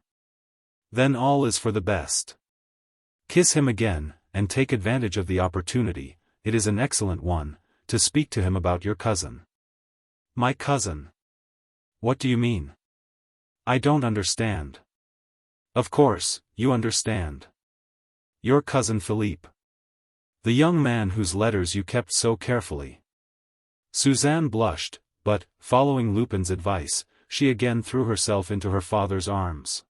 "Then all is for the best. Kiss him again, and take advantage of the opportunity, it is an excellent one, to speak to him about your cousin." "My cousin? What do you mean? I don't understand." "Of course, you understand. Your cousin Philippe. The young man whose letters you kept so carefully." Suzanne blushed, but, following Lupin's advice, she again threw herself into her father's arms.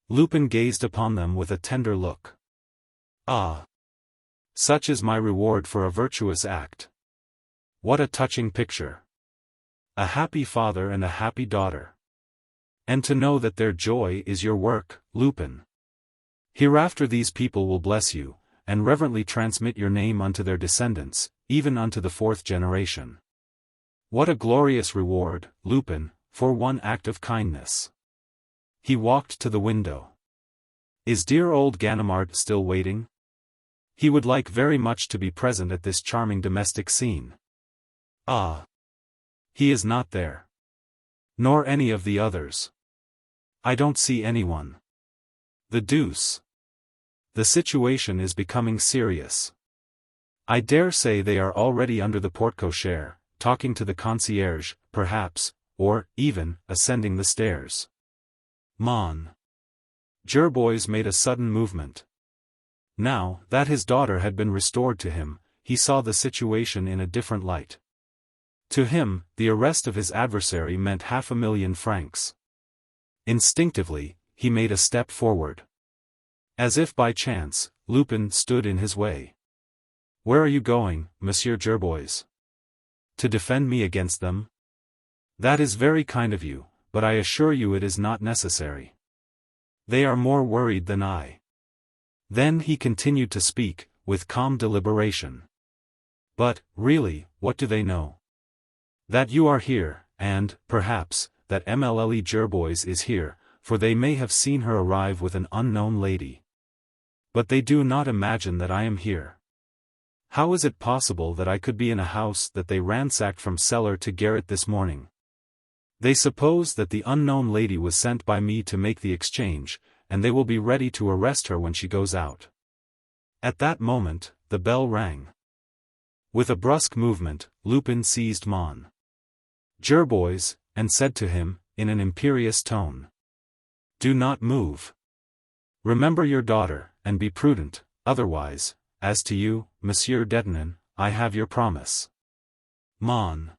Lupin gazed upon them with a tender look. "Ah! Such is my reward for a virtuous act. What a touching picture! A happy father and a happy daughter. And to know that their joy is your work, Lupin. Hereafter these people will bless you, and reverently transmit your name unto their descendants, even unto the 4th generation. What a glorious reward, Lupin, for one act of kindness." He walked to the window. "Is dear old Ganimard still waiting? He would like very much to be present at this charming domestic scene." "Ah! He is not there. Nor any of the others. I don't see anyone. The deuce! The situation is becoming serious. I dare say they are already under the porte-cochere, talking to the concierge, perhaps, or, even, ascending the stairs. Mon. Jerbois made a sudden movement. Now that his daughter had been restored to him, he saw the situation in a different light. To him, the arrest of his adversary meant 500,000 francs. Instinctively, he made a step forward. As if by chance, Lupin stood in his way. "Where are you going, Monsieur Jerbois? To defend me against them? That is very kind of you, but I assure you it is not necessary. They are more worried than I." Then he continued to speak, with calm deliberation. "But, really, what do they know? That you are here, and, perhaps, that Mlle Jerbois is here, for they may have seen her arrive with an unknown lady. But they do not imagine that I am here. How is it possible that I could be in a house that they ransacked from cellar to garret this morning? They suppose that the unknown lady was sent by me to make the exchange, and they will be ready to arrest her when she goes out." At that moment, the bell rang. With a brusque movement, Lupin seized Mon. Jerbois, and said to him, in an imperious tone, "Do not move. Remember your daughter, and be prudent, otherwise, as to you, Monsieur Detinan, I have your promise." Mon.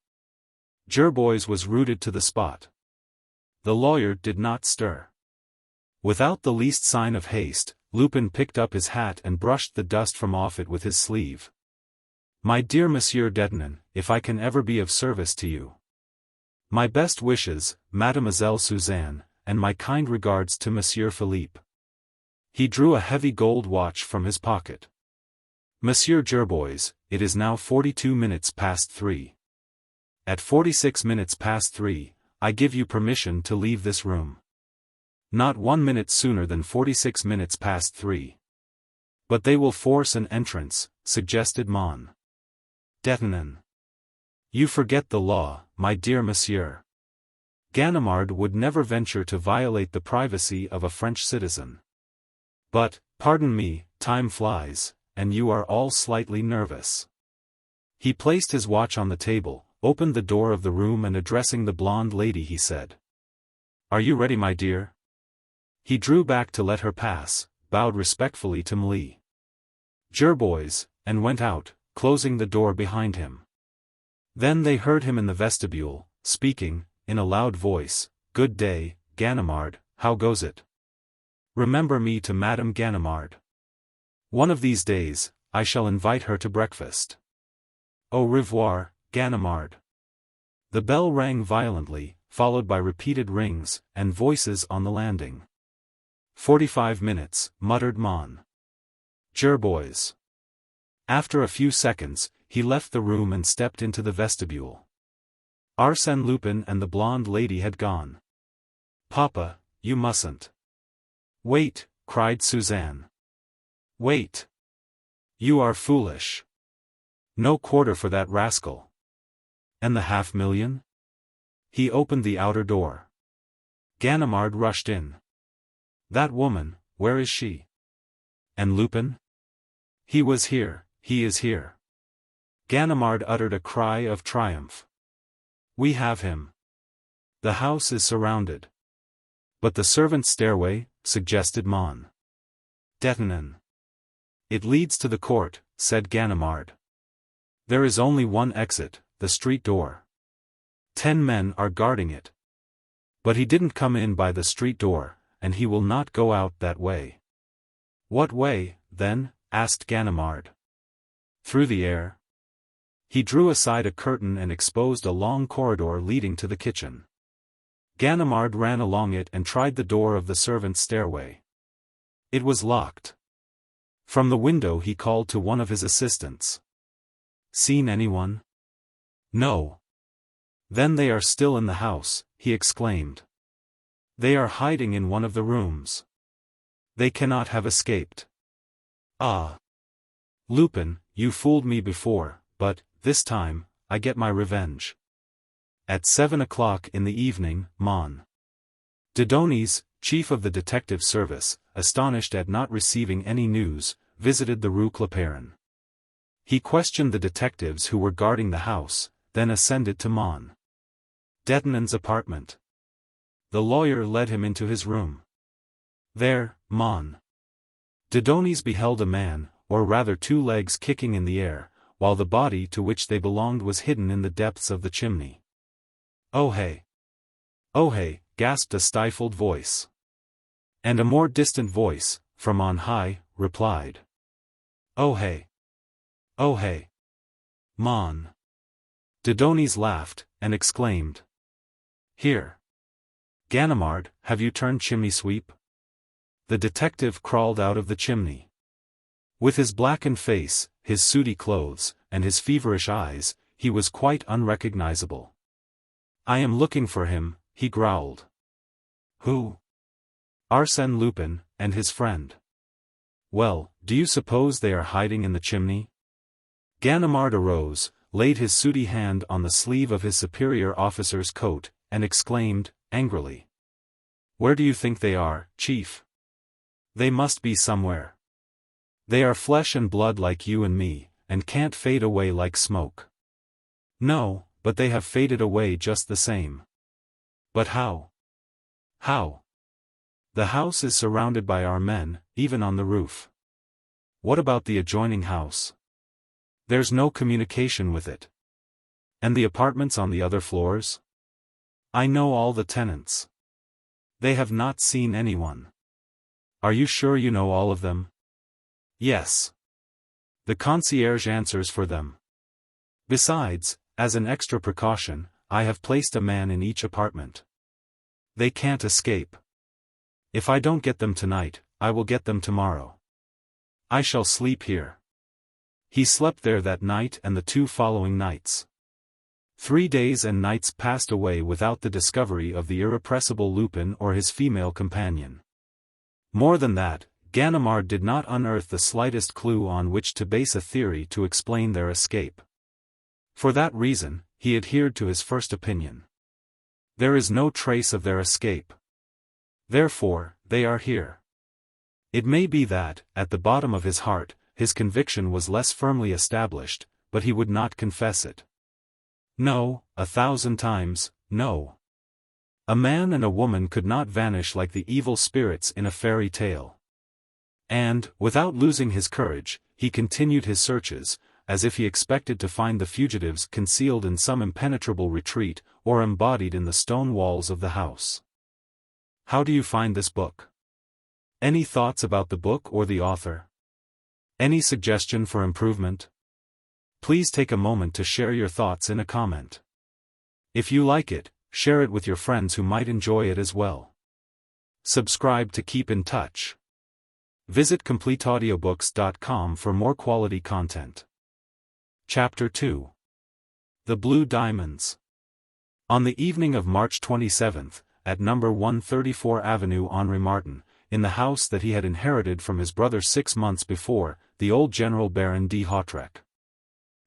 Jerbois was rooted to the spot. The lawyer did not stir. Without the least sign of haste, Lupin picked up his hat and brushed the dust from off it with his sleeve. "My dear Monsieur Detinan, if I can ever be of service to you. My best wishes, Mademoiselle Suzanne, and my kind regards to Monsieur Philippe." He drew a heavy gold watch from his pocket. "Monsieur Jerbois, it is now 42 minutes past 3. At 46 minutes past 3, I give you permission to leave this room. Not 1 minute sooner than 46 minutes past 3. "But they will force an entrance," suggested Mon. Detinan. "You forget the law, my dear monsieur. Ganimard would never venture to violate the privacy of a French citizen. But, pardon me, time flies, and you are all slightly nervous." He placed his watch on the table, opened the door of the room and addressing the blonde lady he said, "Are you ready, my dear?" He drew back to let her pass, bowed respectfully to Mlle. Jerbois, and went out, closing the door behind him. Then they heard him in the vestibule, speaking, in a loud voice, "Good day, Ganimard, how goes it? Remember me to Madame Ganimard. One of these days, I shall invite her to breakfast. Au revoir, Ganimard." The bell rang violently, followed by repeated rings, and voices on the landing. 45 minutes, muttered Mon. Jerbois. After a few seconds, he left the room and stepped into the vestibule. Arsène Lupin and the blonde lady had gone. "Papa, you mustn't." "Wait," cried Suzanne. "Wait. You are foolish. No quarter for that rascal. And the 500,000? He opened the outer door. Ganimard rushed in. "That woman, where is she? And Lupin? He was here, he is here." Ganimard uttered a cry of triumph. "We have him. The house is surrounded." "But the servants' stairway," suggested Mon. "Détonin." "It leads to the court," said Ganimard. "There is only one exit, the street door. 10 men are guarding it. But he didn't come in by the street door, and he will not go out that way." "What way, then?" asked Ganimard. "Through the air." He drew aside a curtain and exposed a long corridor leading to the kitchen. Ganimard ran along it and tried the door of the servants' stairway. It was locked. From the window he called to one of his assistants. "Seen anyone?" "No." "Then they are still in the house," he exclaimed. "They are hiding in one of the rooms. They cannot have escaped." "Ah! Lupin, you fooled me before, but, this time, I get my revenge." At 7 o'clock in the evening, Mon. Dieudonné, chief of the detective service, astonished at not receiving any news, visited the Rue Clapeyron. He questioned the detectives who were guarding the house, then ascended to Mon. Détonin's apartment. The lawyer led him into his room. There, Mon. Dieudonné beheld a man, or rather 2 legs kicking in the air, while the body to which they belonged was hidden in the depths of the chimney. "Oh hey! Oh hey!" gasped a stifled voice. And a more distant voice, from on high, replied. "Oh hey! Oh hey! Mon." Dieudonné laughed, and exclaimed. "Here! Ganimard, have you turned chimney sweep?" The detective crawled out of the chimney. With his blackened face, his sooty clothes, and his feverish eyes, he was quite unrecognizable. "I am looking for him," he growled. "Who?" "Arsène Lupin, and his friend." "Well, do you suppose they are hiding in the chimney?" Ganimard arose, laid his sooty hand on the sleeve of his superior officer's coat, and exclaimed, angrily. "Where do you think they are, Chief? They must be somewhere. They are flesh and blood like you and me, and can't fade away like smoke." "No, but they have faded away just the same." "But how? How?" "The house is surrounded by our men, even on the roof." "What about the adjoining house?" "There's no communication with it." "And the apartments on the other floors?" "I know all the tenants. They have not seen anyone." "Are you sure you know all of them?" "Yes. The concierge answers for them. Besides, as an extra precaution, I have placed a man in each apartment. They can't escape. If I don't get them tonight, I will get them tomorrow. I shall sleep here." He slept there that night and the 2 following nights. 3 days and nights passed away without the discovery of the irrepressible Lupin or his female companion. More than that, Ganimard did not unearth the slightest clue on which to base a theory to explain their escape. For that reason, he adhered to his first opinion. There is no trace of their escape. Therefore, they are here. It may be that, at the bottom of his heart, his conviction was less firmly established, but he would not confess it. No, 1,000 times, no. A man and a woman could not vanish like the evil spirits in a fairy tale. And, without losing his courage, he continued his searches, as if he expected to find the fugitives concealed in some impenetrable retreat, or embodied in the stone walls of the house. How do you find this book? Any thoughts about the book or the author? Any suggestion for improvement? Please take a moment to share your thoughts in a comment. If you like it, share it with your friends who might enjoy it as well. Subscribe to keep in touch. Visit CompleteAudiobooks.com for more quality content. Chapter 2. The Blue Diamonds. On the evening of March 27, at number 134 Avenue Henri Martin, in the house that he had inherited from his brother 6 months before, the old General Baron de Hautrec,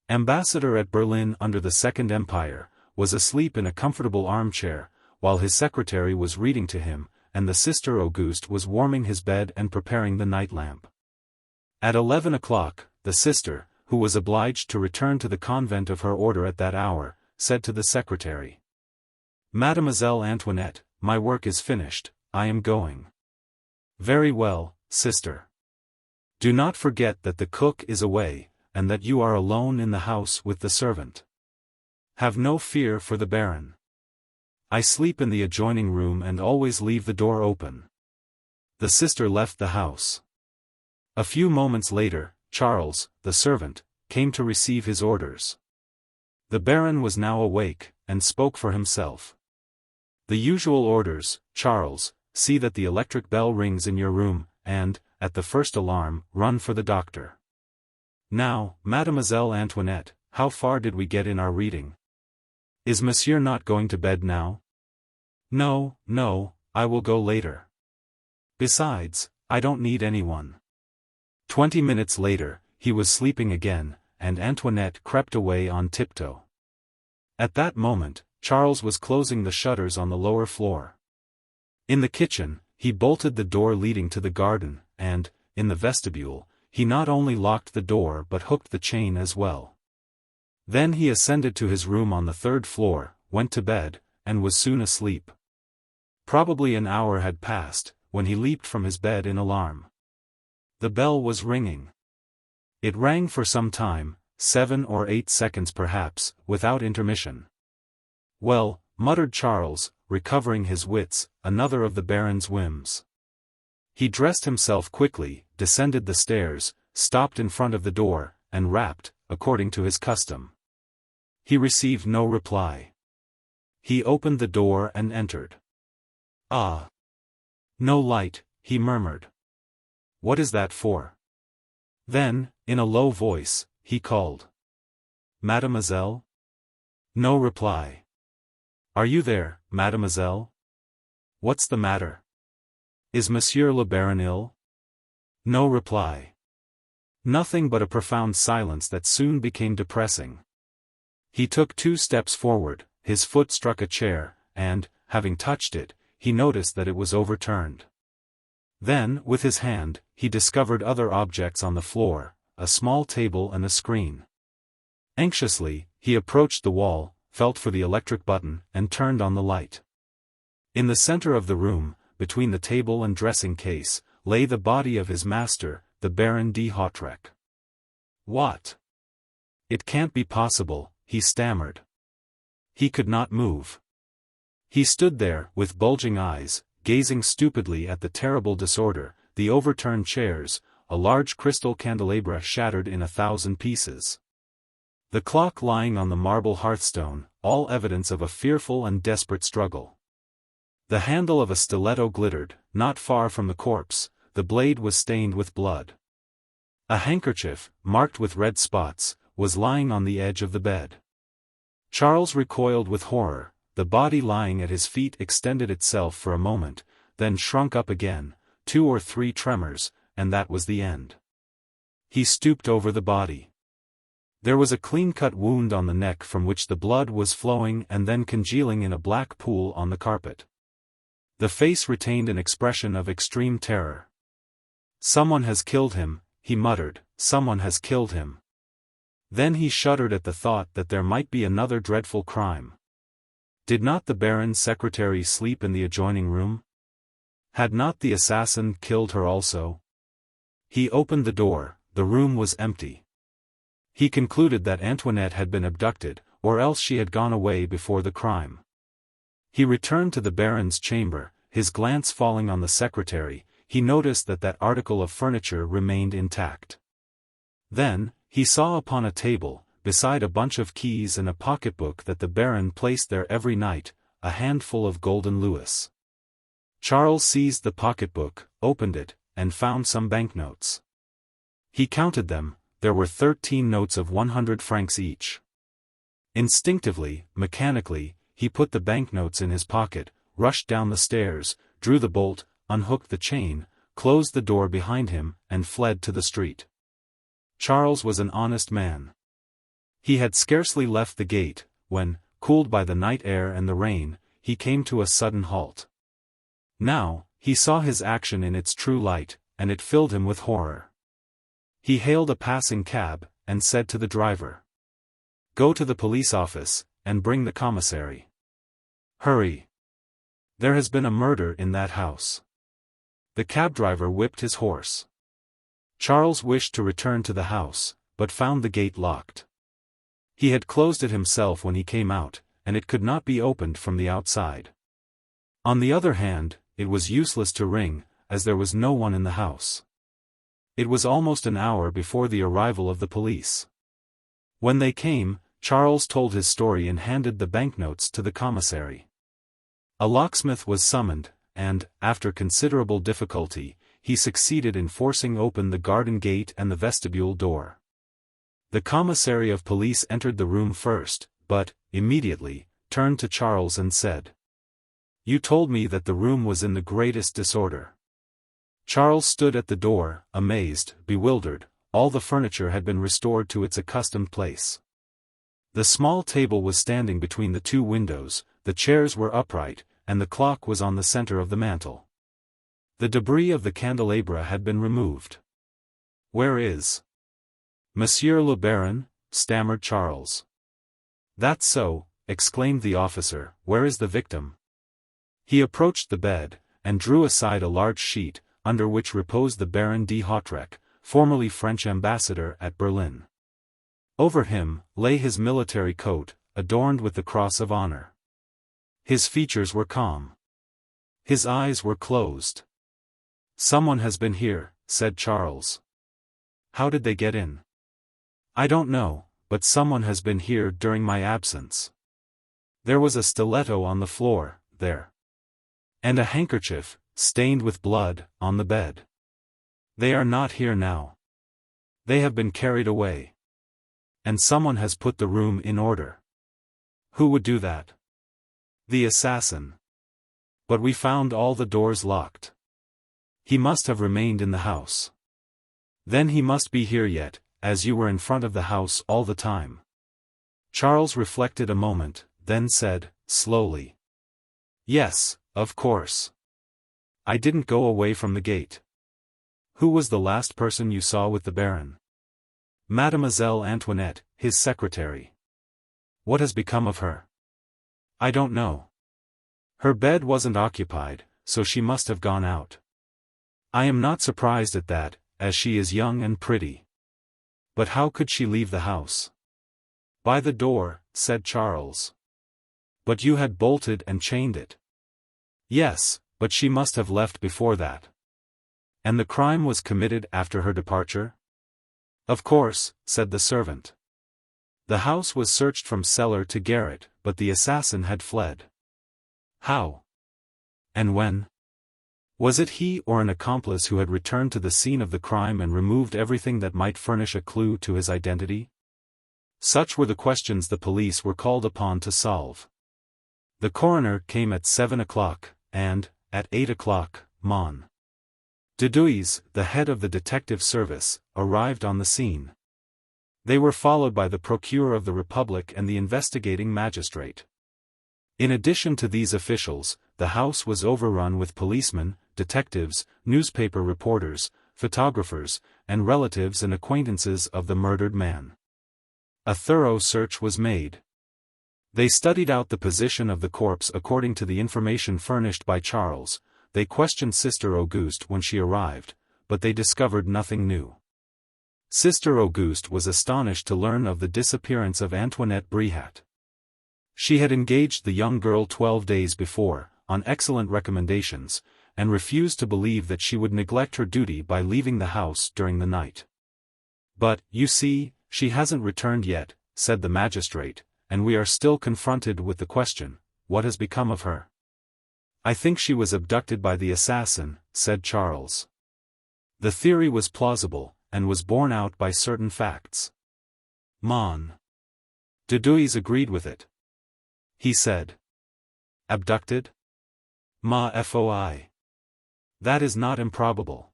ambassador at Berlin under the Second Empire, was asleep in a comfortable armchair, while his secretary was reading to him, and the sister Auguste was warming his bed and preparing the night lamp. At 11 o'clock, the sister, who was obliged to return to the convent of her order at that hour, said to the secretary. "Mademoiselle Antoinette, my work is finished, I am going." "Very well, sister. Do not forget that the cook is away, and that you are alone in the house with the servant. Have no fear for the Baron. I sleep in the adjoining room and always leave the door open." The sister left the house. A few moments later, Charles, the servant, came to receive his orders. The Baron was now awake, and spoke for himself. "The usual orders, Charles: see that the electric bell rings in your room, and, at the first alarm, run for the doctor. Now, Mademoiselle Antoinette, how far did we get in our reading? Is Monsieur not going to bed now?" "No, no, I will go later. Besides, I don't need anyone." 20 minutes later, he was sleeping again, and Antoinette crept away on tiptoe. At that moment, Charles was closing the shutters on the lower floor. In the kitchen, he bolted the door leading to the garden, and, in the vestibule, he not only locked the door but hooked the chain as well. Then he ascended to his room on the 3rd floor, went to bed, and was soon asleep. Probably an hour had passed, when he leaped from his bed in alarm. The bell was ringing. It rang for some time, 7 or 8 seconds perhaps, without intermission. "Well," muttered Charles, recovering his wits, "another of the Baron's whims." He dressed himself quickly, descended the stairs, stopped in front of the door, and rapped, according to his custom. He received no reply. He opened the door and entered. "Ah! No light," he murmured. "What is that for?" Then, in a low voice, he called. "Mademoiselle?" No reply. "Are you there, mademoiselle? What's the matter? Is Monsieur le Baron ill?" No reply. Nothing but a profound silence that soon became depressing. He took 2 steps forward, his foot struck a chair, and, having touched it, he noticed that it was overturned. Then, with his hand, he discovered other objects on the floor, a small table and a screen. Anxiously, he approached the wall, felt for the electric button, and turned on the light. In the center of the room, between the table and dressing case, lay the body of his master, the Baron de Hautrec. "What? It can't be possible," he stammered. He could not move. He stood there, with bulging eyes, gazing stupidly at the terrible disorder, the overturned chairs, a large crystal candelabra shattered in 1,000 pieces. The clock lying on the marble hearthstone, all evidence of a fearful and desperate struggle. The handle of a stiletto glittered, not far from the corpse, the blade was stained with blood. A handkerchief, marked with red spots, was lying on the edge of the bed. Charles recoiled with horror. The body lying at his feet extended itself for a moment, then shrunk up again, 2 or 3 tremors, and that was the end. He stooped over the body. There was a clean-cut wound on the neck from which the blood was flowing and then congealing in a black pool on the carpet. The face retained an expression of extreme terror. "Someone has killed him," he muttered, "someone has killed him." Then he shuddered at the thought that there might be another dreadful crime. Did not the Baron's secretary sleep in the adjoining room? Had not the assassin killed her also? He opened the door, the room was empty. He concluded that Antoinette had been abducted, or else she had gone away before the crime. He returned to the Baron's chamber, his glance falling on the secretary. He noticed that that article of furniture remained intact. Then, he saw upon a table, beside a bunch of keys and a pocketbook that the Baron placed there every night, a handful of golden louis. Charles seized the pocketbook, opened it, and found some banknotes. He counted them. There were 13 notes of 100 francs each. Instinctively, mechanically, he put the banknotes in his pocket, rushed down the stairs, drew the bolt, unhooked the chain, closed the door behind him, and fled to the street. Charles was an honest man. He had scarcely left the gate, when, cooled by the night air and the rain, he came to a sudden halt. Now, he saw his action in its true light, and it filled him with horror. He hailed a passing cab, and said to the driver, "Go to the police office, and bring the commissary. Hurry. There has been a murder in that house." The cab driver whipped his horse. Charles wished to return to the house, but found the gate locked. He had closed it himself when he came out, and it could not be opened from the outside. On the other hand, it was useless to ring, as there was no one in the house. It was almost an hour before the arrival of the police. When they came, Charles told his story and handed the banknotes to the commissary. A locksmith was summoned, and, after considerable difficulty, he succeeded in forcing open the garden gate and the vestibule door. The commissary of police entered the room first, but, immediately, turned to Charles and said, "You told me that the room was in the greatest disorder." Charles stood at the door, amazed, bewildered. All the furniture had been restored to its accustomed place. The small table was standing between the two windows, the chairs were upright, and the clock was on the center of the mantel. The debris of the candelabra had been removed. "Where is Monsieur le Baron?" stammered Charles. "That's so," exclaimed the officer. "Where is the victim?" He approached the bed, and drew aside a large sheet, under which reposed the Baron de Hautrec, formerly French ambassador at Berlin. Over him, lay his military coat, adorned with the Cross of Honor. His features were calm. His eyes were closed. "Someone has been here," said Charles. "How did they get in?" "I don't know, but someone has been here during my absence. There was a stiletto on the floor, there. And a handkerchief, stained with blood, on the bed. They are not here now. They have been carried away. And someone has put the room in order." "Who would do that?" "The assassin. But we found all the doors locked. He must have remained in the house. Then he must be here yet, as you were in front of the house all the time." Charles reflected a moment, then said, slowly, "Yes, of course. I didn't go away from the gate." "Who was the last person you saw with the Baron?" "Mademoiselle Antoinette, his secretary." "What has become of her?" "I don't know. Her bed wasn't occupied, so she must have gone out. I am not surprised at that, as she is young and pretty. But how could she leave the house?" "By the door," said Charles. "But you had bolted and chained it." "Yes, but she must have left before that." "And the crime was committed after her departure?" "Of course," said the servant. "The house was searched from cellar to garret, but the assassin had fled." "How? And when? Was it he or an accomplice who had returned to the scene of the crime and removed everything that might furnish a clue to his identity?" Such were the questions the police were called upon to solve. The coroner came at 7 o'clock, and, at 8 o'clock, Mon. Dudouis, the head of the detective service, arrived on the scene. They were followed by the procureur of the Republic and the investigating magistrate. In addition to these officials, the house was overrun with policemen, detectives, newspaper reporters, photographers, and relatives and acquaintances of the murdered man. A thorough search was made. They studied out the position of the corpse according to the information furnished by Charles. They questioned Sister Auguste when she arrived, but they discovered nothing new. Sister Auguste was astonished to learn of the disappearance of Antoinette Bréhat. She had engaged the young girl 12 days before, on excellent recommendations, and refused to believe that she would neglect her duty by leaving the house during the night. "But, you see, she hasn't returned yet," said the magistrate, "and we are still confronted with the question, what has become of her?" "I think she was abducted by the assassin," said Charles. The theory was plausible, and was borne out by certain facts. Mon. Dudouis agreed with it. He said, "Abducted? Ma foi. That is not improbable."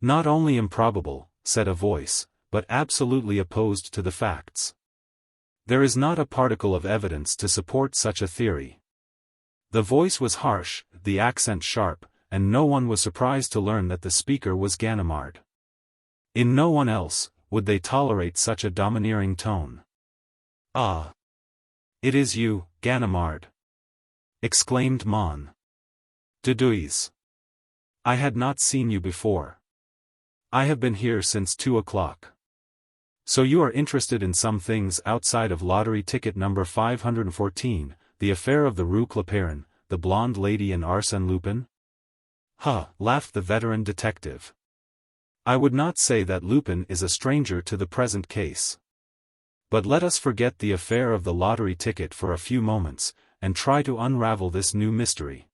"Not only improbable," said a voice, "but absolutely opposed to the facts. There is not a particle of evidence to support such a theory." The voice was harsh, the accent sharp, and no one was surprised to learn that the speaker was Ganimard. In no one else, would they tolerate such a domineering tone? "Ah! It is you, Ganimard!" exclaimed Mon. "De Duys. I had not seen you before. I have been here since 2 o'clock. So you are interested in some things outside of lottery ticket number 514, the affair of the Rue Cloperin, the blonde lady and Arsène Lupin?" "Huh," laughed the veteran detective. "I would not say that Lupin is a stranger to the present case. But let us forget the affair of the lottery ticket for a few moments, and try to unravel this new mystery.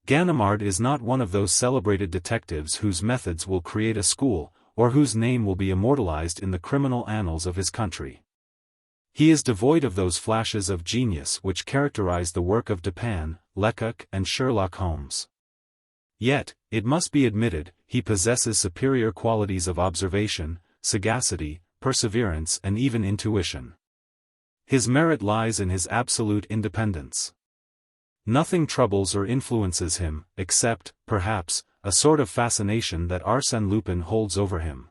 Ganimard is not one of those celebrated detectives whose methods will create a school, or whose name will be immortalized in the criminal annals of his country. He is devoid of those flashes of genius which characterize the work of Dupin, Lecoq and Sherlock Holmes. Yet, it must be admitted, he possesses superior qualities of observation, sagacity, perseverance and even intuition. His merit lies in his absolute independence. Nothing troubles or influences him, except, perhaps, a sort of fascination that Arsène Lupin holds over him.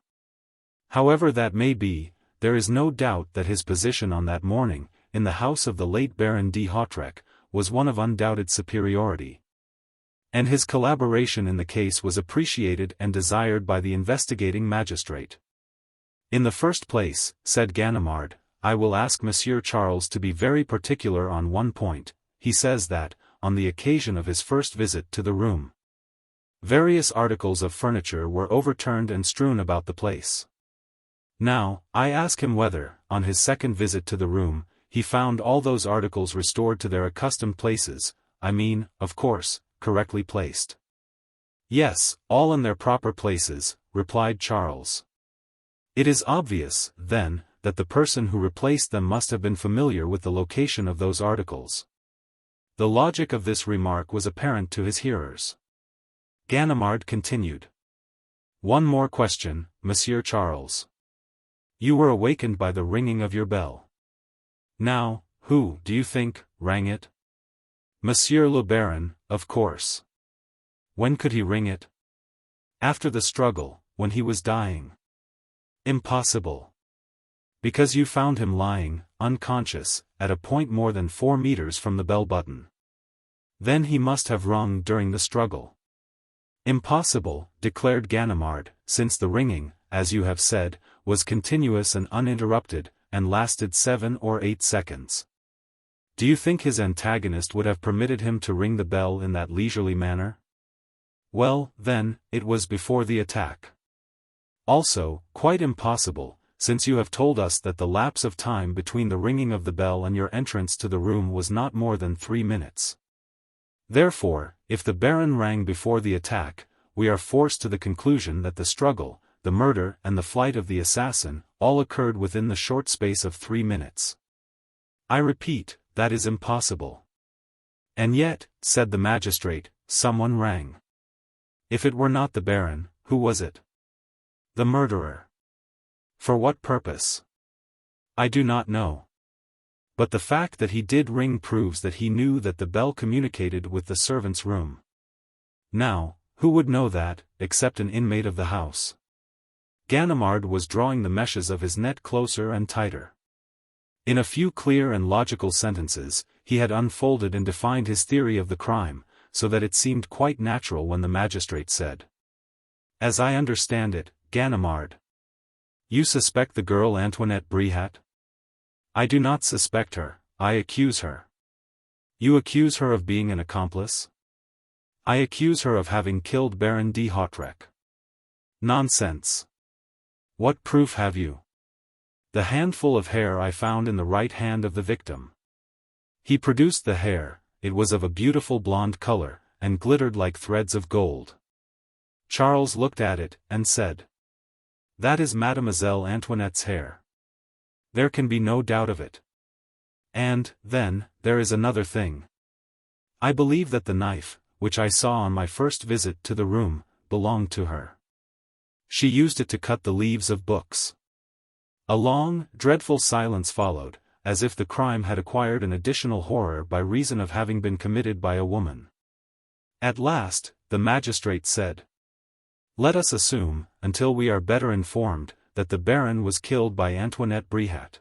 However that may be, there is no doubt that his position on that morning, in the house of the late Baron de Hautrec, was one of undoubted superiority. And his collaboration in the case was appreciated and desired by the investigating magistrate. "In the first place," said Ganimard, "I will ask Monsieur Charles to be very particular on one point. He says that, on the occasion of his first visit to the room, various articles of furniture were overturned and strewn about the place. Now, I ask him whether, on his second visit to the room, he found all those articles restored to their accustomed places, I mean, of course, correctly placed." "Yes, all in their proper places," replied Charles. "It is obvious, then, that the person who replaced them must have been familiar with the location of those articles." The logic of this remark was apparent to his hearers. Ganimard continued. "One more question, Monsieur Charles. You were awakened by the ringing of your bell. Now, who, do you think, rang it? Monsieur le Baron, of course. When could he ring it? After the struggle, when he was dying. Impossible. Because you found him lying, unconscious, at a point more than 4 meters from the bell button. Then he must have rung during the struggle." "Impossible," declared Ganimard, "since the ringing, as you have said, was continuous and uninterrupted, and lasted 7 or 8 seconds. Do you think his antagonist would have permitted him to ring the bell in that leisurely manner? Well, then, it was before the attack. Also, quite impossible, since you have told us that the lapse of time between the ringing of the bell and your entrance to the room was not more than 3 minutes. Therefore, if the Baron rang before the attack, we are forced to the conclusion that the struggle, the murder and the flight of the assassin, all occurred within the short space of 3 minutes. I repeat, that is impossible." "And yet," said the magistrate, "someone rang. If it were not the Baron, who was it?" "The murderer." "For what purpose?" "I do not know. But the fact that he did ring proves that he knew that the bell communicated with the servants' room. Now, who would know that, except an inmate of the house?" Ganimard was drawing the meshes of his net closer and tighter. In a few clear and logical sentences, he had unfolded and defined his theory of the crime, so that it seemed quite natural when the magistrate said, "As I understand it, Ganimard, you suspect the girl Antoinette Bréhat?" "I do not suspect her, I accuse her." "You accuse her of being an accomplice?" "I accuse her of having killed Baron de Hautrec." "Nonsense. What proof have you?" "The handful of hair I found in the right hand of the victim." He produced the hair. It was of a beautiful blonde color, and glittered like threads of gold. Charles looked at it, and said, "That is Mademoiselle Antoinette's hair. There can be no doubt of it. And, then, there is another thing. I believe that the knife, which I saw on my first visit to the room, belonged to her. She used it to cut the leaves of books." A long, dreadful silence followed, as if the crime had acquired an additional horror by reason of having been committed by a woman. At last, the magistrate said, "Let us assume, until we are better informed, that the Baron was killed by Antoinette Bréhat.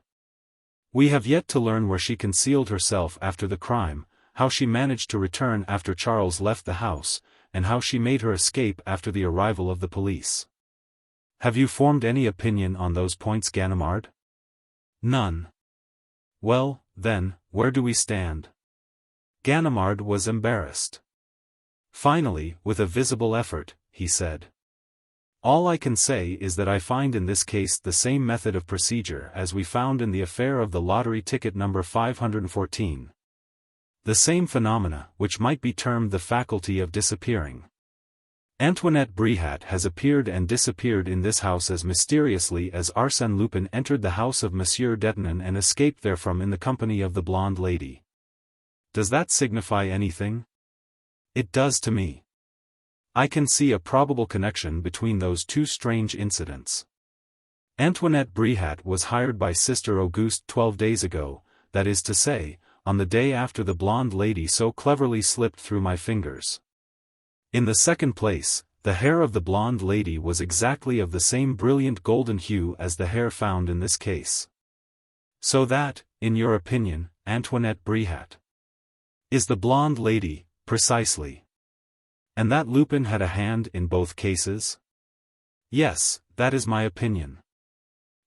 We have yet to learn where she concealed herself after the crime, how she managed to return after Charles left the house, and how she made her escape after the arrival of the police. Have you formed any opinion on those points, Ganimard? None. Well, then, where do we stand? Ganimard was embarrassed. Finally, with a visible effort, he said. All I can say is that I find in this case the same method of procedure as we found in the affair of the lottery ticket number 514. The same phenomena, which might be termed the faculty of disappearing. Antoinette Bréhat has appeared and disappeared in this house as mysteriously as Arsène Lupin entered the house of Monsieur Detinan and escaped therefrom in the company of the blonde lady. Does that signify anything? It does to me. I can see a probable connection between those two strange incidents. Antoinette Bréhat was hired by Sister Auguste 12 days ago, that is to say, on the day after the blonde lady so cleverly slipped through my fingers. In the second place, the hair of the blonde lady was exactly of the same brilliant golden hue as the hair found in this case. So that, in your opinion, Antoinette Bréhat is the blonde lady, precisely. And that Lupin had a hand in both cases? Yes, that is my opinion.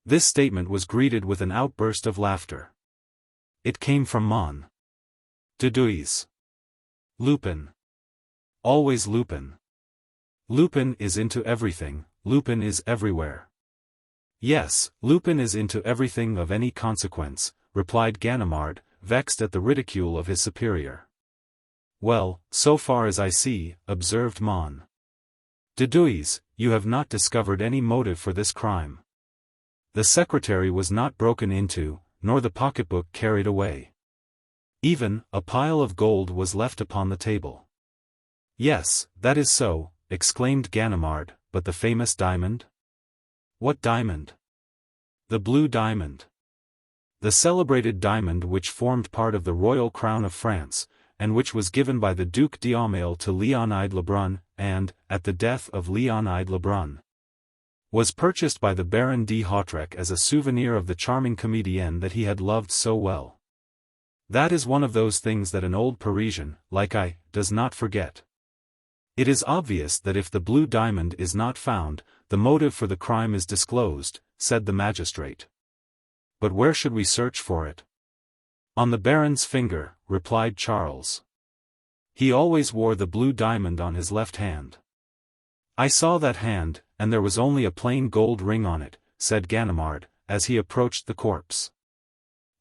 This statement was greeted with an outburst of laughter. It came from Mon. De Duis. Lupin. Always Lupin. Lupin is into everything, Lupin is everywhere. Yes, Lupin is into everything of any consequence, replied Ganimard, vexed at the ridicule of his superior. Well, so far as I see, observed Mon. De Duis, you have not discovered any motive for this crime. The secretary was not broken into, nor the pocketbook carried away. Even, a pile of gold was left upon the table. Yes, that is so, exclaimed Ganimard, but the famous diamond? What diamond? The blue diamond. The celebrated diamond which formed part of the royal crown of France, and which was given by the Duc d'Aumale to Léonide Lebrun, and, at the death of Léonide Lebrun, was purchased by the Baron de Hautrec as a souvenir of the charming comedienne that he had loved so well. That is one of those things that an old Parisian, like I, does not forget. It is obvious that if the blue diamond is not found, the motive for the crime is disclosed, said the magistrate. But where should we search for it? On the Baron's finger, replied Charles. He always wore the blue diamond on his left hand. I saw that hand, and there was only a plain gold ring on it, said Ganimard, as he approached the corpse.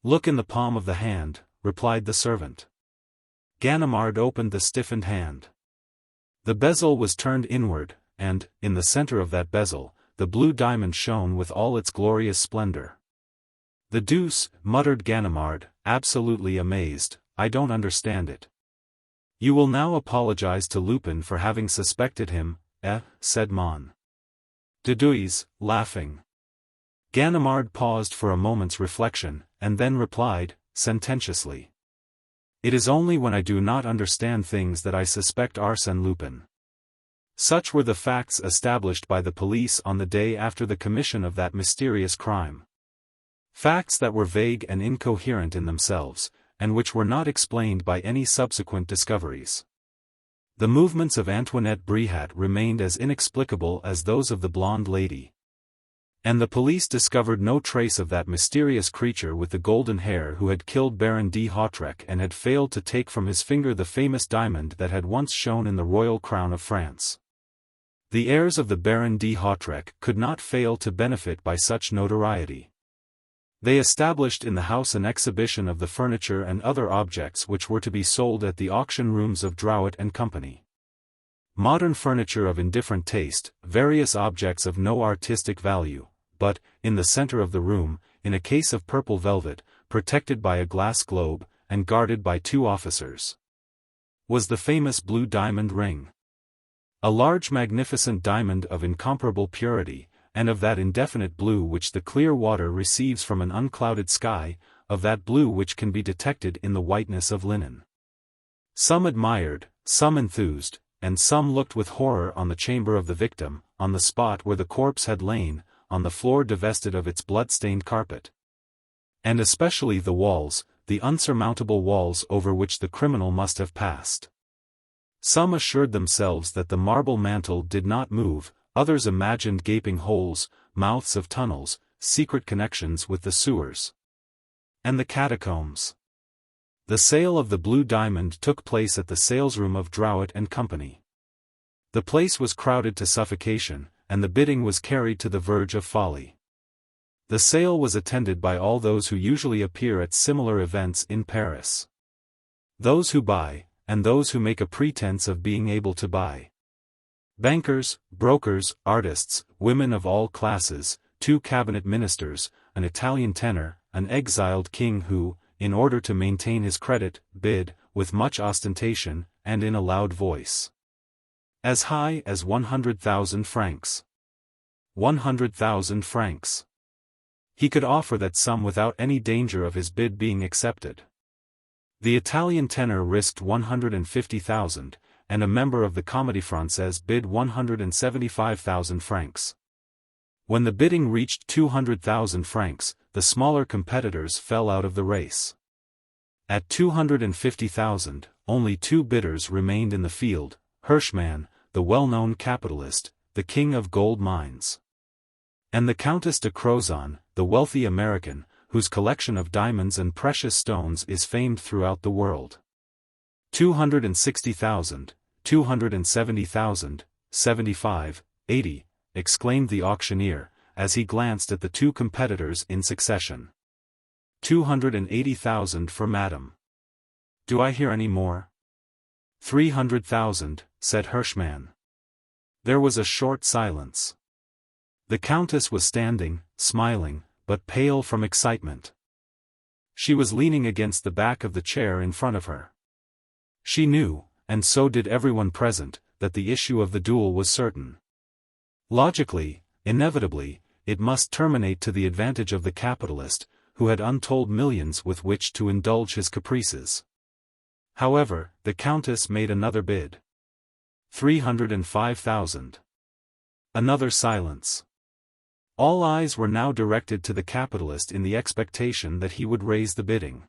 Look in the palm of the hand, replied the servant. Ganimard opened the stiffened hand. The bezel was turned inward, and, in the center of that bezel, the blue diamond shone with all its glorious splendor. The deuce, muttered Ganimard, absolutely amazed, I don't understand it. You will now apologize to Lupin for having suspected him, said Mon. De Duis, laughing. Ganimard paused for a moment's reflection, and then replied, sententiously. It is only when I do not understand things that I suspect Arsène Lupin. Such were the facts established by the police on the day after the commission of that mysterious crime. Facts that were vague and incoherent in themselves, and which were not explained by any subsequent discoveries. The movements of Antoinette Bréhat remained as inexplicable as those of the blonde lady. And the police discovered no trace of that mysterious creature with the golden hair who had killed Baron de Hautrec and had failed to take from his finger the famous diamond that had once shone in the royal crown of France. The heirs of the Baron de Hautrec could not fail to benefit by such notoriety. They established in the house an exhibition of the furniture and other objects which were to be sold at the auction rooms of Drouet and Company. Modern furniture of indifferent taste, various objects of no artistic value, but, in the center of the room, in a case of purple velvet, protected by a glass globe, and guarded by 2 officers, was the famous blue diamond ring. A large magnificent diamond of incomparable purity, and of that indefinite blue which the clear water receives from an unclouded sky, of that blue which can be detected in the whiteness of linen. Some admired, some enthused, and some looked with horror on the chamber of the victim, on the spot where the corpse had lain, on the floor divested of its blood-stained carpet. And especially the walls, the unsurmountable walls over which the criminal must have passed. Some assured themselves that the marble mantle did not move, others imagined gaping holes, mouths of tunnels, secret connections with the sewers and the catacombs. The sale of the blue diamond took place at the salesroom of Drowett and Company. The place was crowded to suffocation, and the bidding was carried to the verge of folly. The sale was attended by all those who usually appear at similar events in Paris. Those who buy, and those who make a pretense of being able to buy. Bankers, brokers, artists, women of all classes, 2 cabinet ministers, an Italian tenor, an exiled king who, in order to maintain his credit, bid, with much ostentation, and in a loud voice, as high as 100,000 francs. 100,000 francs. He could offer that sum without any danger of his bid being accepted. The Italian tenor risked 150,000, and a member of the Comédie Française bid 175,000 francs. When the bidding reached 200,000 francs, the smaller competitors fell out of the race. At 250,000, only 2 bidders remained in the field, Hirschman, the well-known capitalist, the king of gold mines, and the Countess de Crozon, the wealthy American, whose collection of diamonds and precious stones is famed throughout the world. 260,000, 270,000, 75, 80, exclaimed the auctioneer, as he glanced at the 2 competitors in succession. 280,000 for Madame. Do I hear any more? 300,000, said Hirschman. There was a short silence. The Countess was standing, smiling, but pale from excitement. She was leaning against the back of the chair in front of her. She knew, and so did everyone present, that the issue of the duel was certain. Logically, inevitably, it must terminate to the advantage of the capitalist, who had untold millions with which to indulge his caprices. However, the Countess made another bid. 305,000. Another silence. All eyes were now directed to the capitalist in the expectation that he would raise the bidding.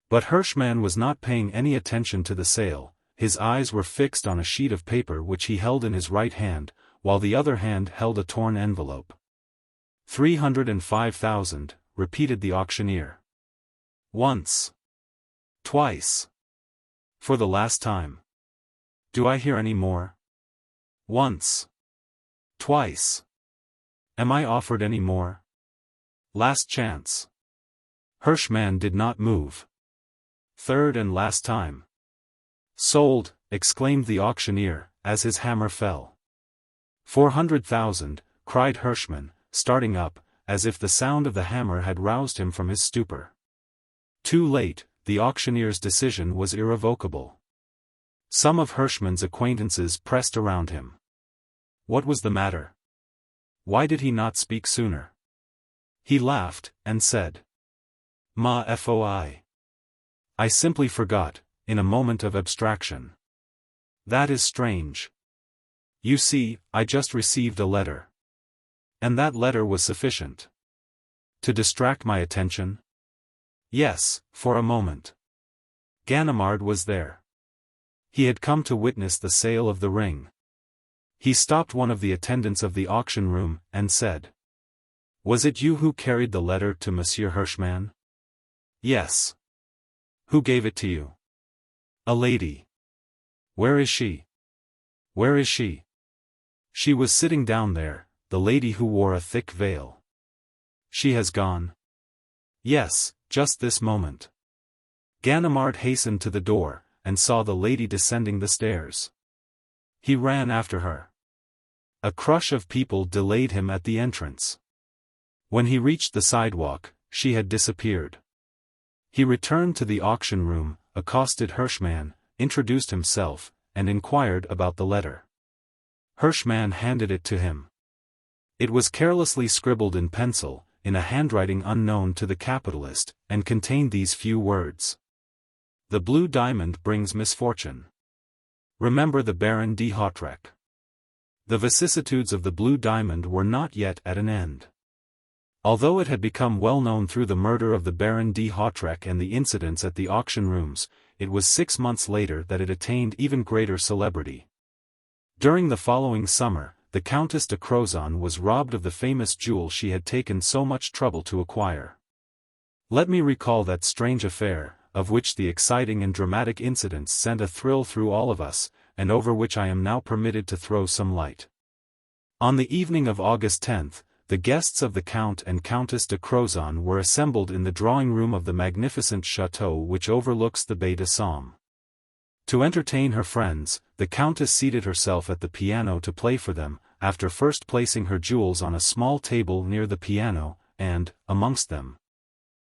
But Hirschman was not paying any attention to the sale, his eyes were fixed on a sheet of paper which he held in his right hand, while the other hand held a torn envelope. 305,000, repeated the auctioneer. Once. Twice. For the last time. Do I hear any more? Once. Twice. Am I offered any more? Last chance. Hirschman did not move. Third and last time. Sold, exclaimed the auctioneer, as his hammer fell. 400,000, cried Hirschman, starting up, as if the sound of the hammer had roused him from his stupor. Too late, the auctioneer's decision was irrevocable. Some of Hirschman's acquaintances pressed around him. What was the matter? Why did he not speak sooner? He laughed, and said, "Ma foi. I simply forgot, in a moment of abstraction. That is strange. You see, I just received a letter. And that letter was sufficient. To distract my attention? Yes, for a moment. Ganimard was there. He had come to witness the sale of the ring. He stopped one of the attendants of the auction room, and said, 'Was it you who carried the letter to Monsieur Hirschman?' 'Yes.' 'Who gave it to you?' 'A lady.' 'Where is she?' 'Where is she?' 'She was sitting down there, the lady who wore a thick veil.' 'She has gone?' 'Yes, just this moment.' Ganimard hastened to the door, and saw the lady descending the stairs. He ran after her. A crush of people delayed him at the entrance. When he reached the sidewalk, she had disappeared. He returned to the auction room, accosted Hirschman, introduced himself, and inquired about the letter. Hirschman handed it to him. It was carelessly scribbled in pencil, in a handwriting unknown to the capitalist, and contained these few words. "The blue diamond brings misfortune. Remember the Baron de Hautrec." The vicissitudes of the Blue Diamond were not yet at an end. Although it had become well known through the murder of the Baron de Hautrec and the incidents at the auction rooms, it was 6 months later that it attained even greater celebrity. During the following summer, the Countess de Crozon was robbed of the famous jewel she had taken so much trouble to acquire. Let me recall that strange affair, of which the exciting and dramatic incidents sent a thrill through all of us, and over which I am now permitted to throw some light. On the evening of August 10, the guests of the Count and Countess de Crozon were assembled in the drawing-room of the magnificent château which overlooks the Baie de Somme. To entertain her friends, the Countess seated herself at the piano to play for them, after first placing her jewels on a small table near the piano, and, amongst them,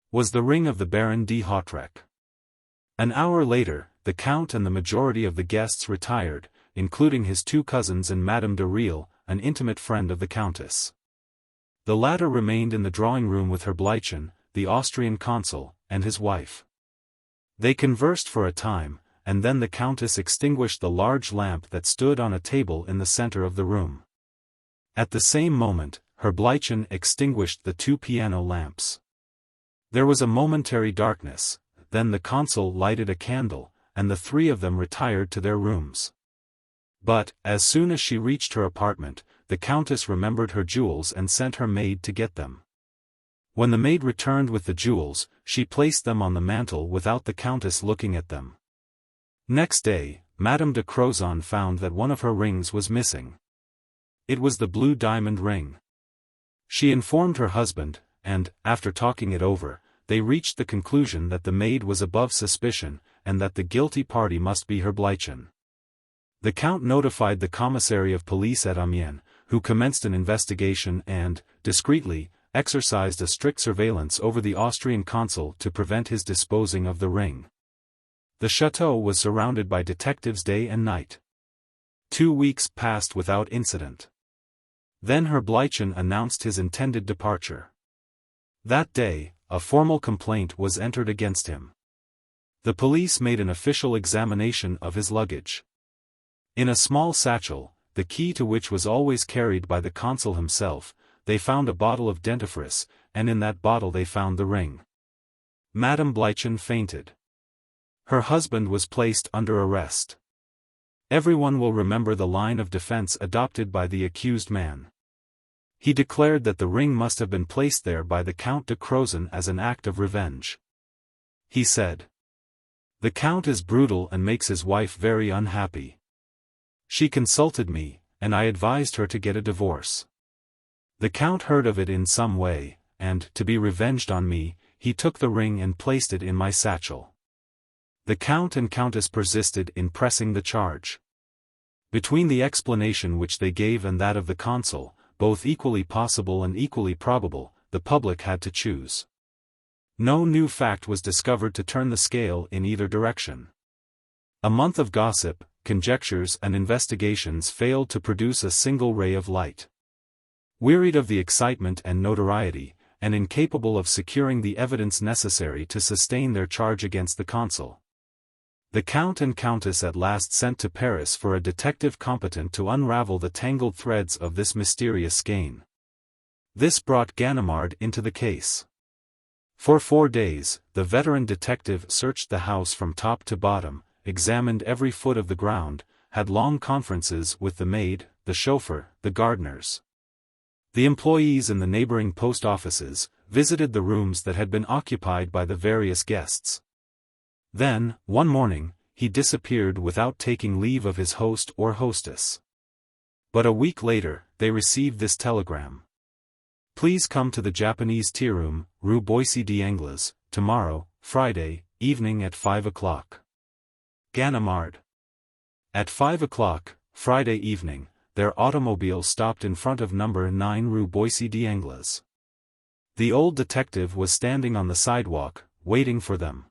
was the ring of the Baron de Hautrec. An hour later, the Count and the majority of the guests retired, including his 2 cousins and Madame de Riel, an intimate friend of the Countess. The latter remained in the drawing-room with Herbleichen, the Austrian consul, and his wife. They conversed for a time, and then the Countess extinguished the large lamp that stood on a table in the center of the room. At the same moment, Herbleichen extinguished the 2 piano lamps. There was a momentary darkness, then the consul lighted a candle, and the 3 of them retired to their rooms. But, as soon as she reached her apartment, the Countess remembered her jewels and sent her maid to get them. When the maid returned with the jewels, she placed them on the mantel without the Countess looking at them. Next day, Madame de Crozon found that one of her rings was missing. It was the Blue Diamond ring. She informed her husband, and, after talking it over, they reached the conclusion that the maid was above suspicion, and that the guilty party must be Herbleichen. The Count notified the commissary of police at Amiens, who commenced an investigation and, discreetly, exercised a strict surveillance over the Austrian consul to prevent his disposing of the ring. The chateau was surrounded by detectives day and night. 2 weeks passed without incident. Then Herbleichen announced his intended departure. That day, a formal complaint was entered against him. The police made an official examination of his luggage. In a small satchel, the key to which was always carried by the consul himself, they found a bottle of dentifrice, and in that bottle they found the ring. Madame Bleichen fainted. Her husband was placed under arrest. Everyone will remember the line of defense adopted by the accused man. He declared that the ring must have been placed there by the Count de Crozon as an act of revenge. He said, "The Count is brutal and makes his wife very unhappy. She consulted me, and I advised her to get a divorce. The Count heard of it in some way, and, to be revenged on me, he took the ring and placed it in my satchel." The Count and Countess persisted in pressing the charge. Between the explanation which they gave and that of the consul, both equally possible and equally probable, the public had to choose. No new fact was discovered to turn the scale in either direction. A month of gossip, conjectures and investigations failed to produce a single ray of light. Wearied of the excitement and notoriety, and incapable of securing the evidence necessary to sustain their charge against the consul, the Count and Countess at last sent to Paris for a detective competent to unravel the tangled threads of this mysterious skein. This brought Ganimard into the case. For 4 days, the veteran detective searched the house from top to bottom, examined every foot of the ground, had long conferences with the maid, the chauffeur, the gardeners, the employees in the neighboring post offices, visited the rooms that had been occupied by the various guests. Then, one morning, he disappeared without taking leave of his host or hostess. But a week later, they received this telegram: "Please come to the Japanese tea room, Rue Boissy d'Angles, tomorrow, Friday, evening at 5 o'clock. Ganimard." At 5 o'clock, Friday evening, their automobile stopped in front of number 9 Rue Boissy d'Angles. The old detective was standing on the sidewalk, waiting for them.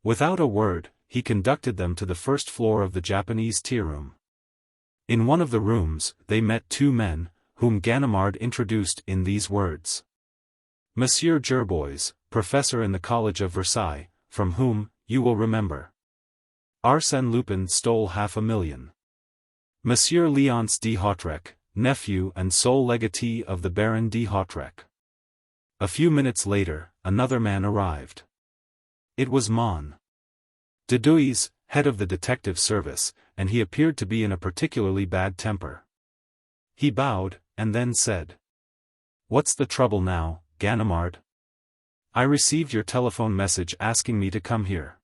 Without a word, he conducted them to the first floor of the Japanese tea room. In one of the rooms, they met 2 men, whom Ganimard introduced in these words: "Monsieur Gerbois, professor in the College of Versailles, from whom, you will remember, Arsène Lupin stole 500,000. Monsieur Léonce de Hautrec, nephew and sole legatee of the Baron de Hautrec. A few minutes later, another man arrived. It was Mon de Douys, head of the detective service, and he appeared to be in a particularly bad temper. He bowed, and then said, "What's the trouble now, Ganimard? I received your telephone message asking me to come here.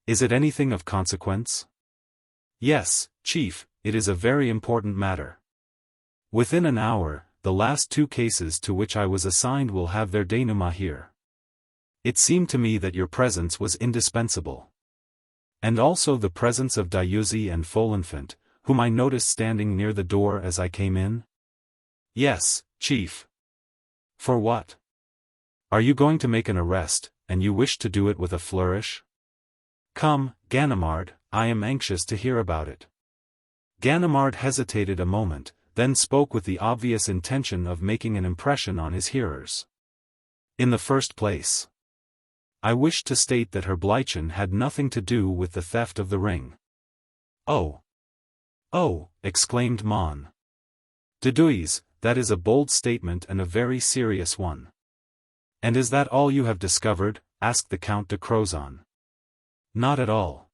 Is it anything of consequence?" "Yes, Chief, it is a very important matter. Within an hour, the last two cases to which I was assigned will have their denouement here. It seemed to me that your presence was indispensable. And also the presence of Dieuzy and Folenfant, whom I noticed standing near the door as I came in?" "Yes, Chief." "For what? Are you going to make an arrest, and you wish to do it with a flourish? Come, Ganimard, I am anxious to hear about it." Ganimard hesitated a moment, then spoke with the obvious intention of making an impression on his hearers. "In the first place, I wish to state that Herr Bleichen had nothing to do with the theft of the ring." "Oh! Oh!" exclaimed Mon de Douys, "that is a bold statement and a very serious one." "And is that all you have discovered?" asked the Count de Crozon. "Not at all.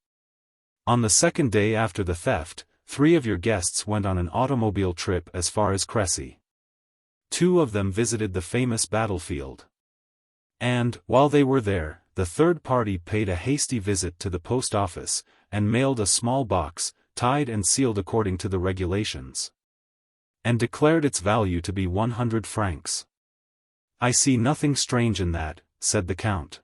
On the second day after the theft, 3 of your guests went on an automobile trip as far as Crécy. 2 of them visited the famous battlefield. And, while they were there, the third party paid a hasty visit to the post office, and mailed a small box, tied and sealed according to the regulations. And declared its value to be 100 francs. "I see nothing strange in that," said the Count.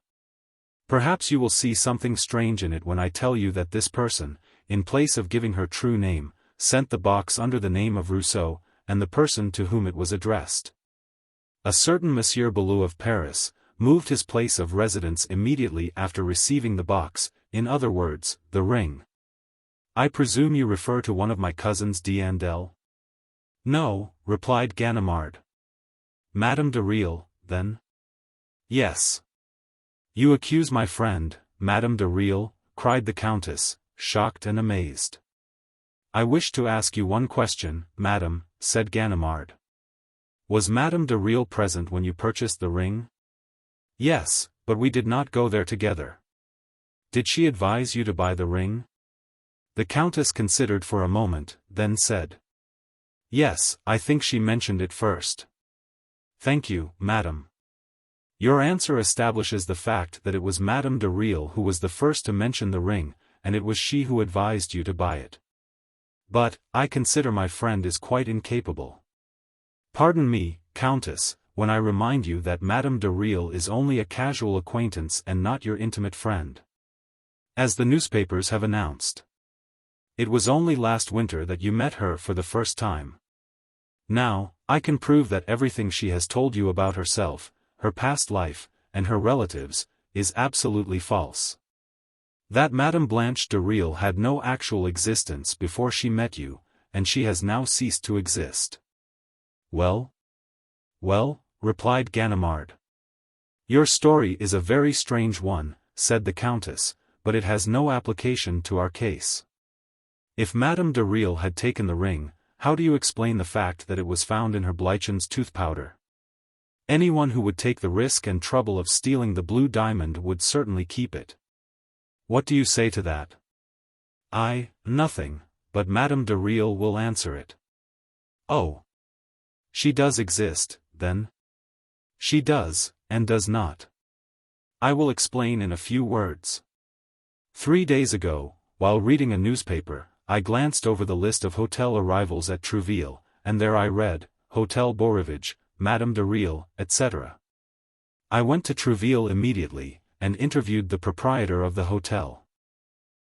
"Perhaps you will see something strange in it when I tell you that this person, in place of giving her true name, sent the box under the name of Rousseau, and the person to whom it was addressed. A certain Monsieur Belleau of Paris, moved his place of residence immediately after receiving the box, in other words, the ring. I presume you refer to one of my cousins D'Andel?" "No," replied Ganimard. "Madame de Riel, then?" "Yes." "You accuse my friend, Madame de Riel?" cried the Countess, shocked and amazed. "I wish to ask you one question, madame," said Ganimard. "Was Madame de Riel present when you purchased the ring?" "Yes, but we did not go there together." "Did she advise you to buy the ring?" The Countess considered for a moment, then said, "Yes, I think she mentioned it first." "Thank you, madame. Your answer establishes the fact that it was Madame de Riel who was the first to mention the ring, and it was she who advised you to buy it. But, I consider my friend is quite incapable. Pardon me, Countess, when I remind you that Madame de Riel is only a casual acquaintance and not your intimate friend. As the newspapers have announced. It was only last winter that you met her for the first time. Now, I can prove that everything she has told you about herself, her past life, and her relatives, is absolutely false. That Madame Blanche de Riel had no actual existence before she met you, and she has now ceased to exist." "Well?" "Well," replied Ganimard. "Your story is a very strange one," said the Countess, "but it has no application to our case. If Madame de Riel had taken the ring, how do you explain the fact that it was found in her Bleichen's tooth powder? Anyone who would take the risk and trouble of stealing the blue diamond would certainly keep it. What do you say to that?" "Nothing, but Madame de Riel will answer it." "Oh. She does exist, then?" "She does, and does not. I will explain in a few words. 3 days ago, while reading a newspaper, I glanced over the list of hotel arrivals at Trouville, and there I read, Hotel Beaurivage, Madame de Riel, etc. I went to Trouville immediately, and interviewed the proprietor of the hotel.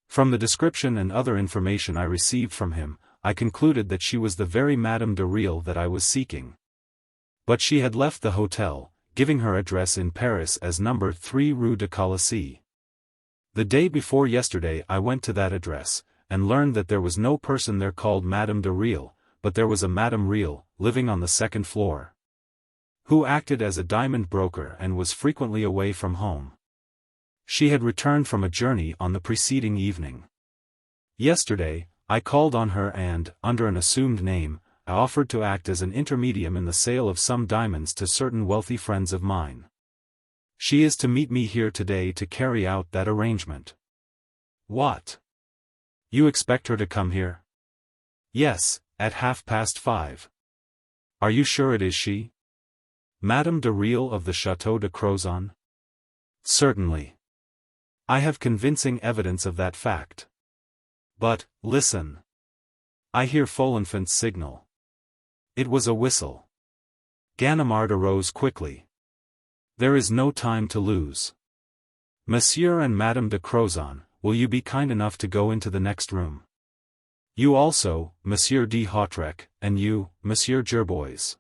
From the description and other information I received from him, I concluded that she was the very Madame de Riel that I was seeking. But she had left the hotel, giving her address in Paris as number 3 Rue de Colisée. The day before yesterday I went to that address, and learned that there was no person there called Madame de Riel, but there was a Madame Riel, living on the 2nd floor. Who acted as a diamond broker and was frequently away from home. She had returned from a journey on the preceding evening. Yesterday, I called on her and, under an assumed name, I offered to act as an intermedium in the sale of some diamonds to certain wealthy friends of mine. She is to meet me here today to carry out that arrangement. What? You expect her to come here? Yes, at 5:30. Are you sure it is she? Madame de Real of the Château de Crozon? Certainly. I have convincing evidence of that fact. But, listen. I hear Folenfant's signal. It was a whistle. Ganimard arose quickly. There is no time to lose. Monsieur and Madame de Crozon, will you be kind enough to go into the next room? You also, Monsieur de Hautrec, and you, Monsieur Gerbois.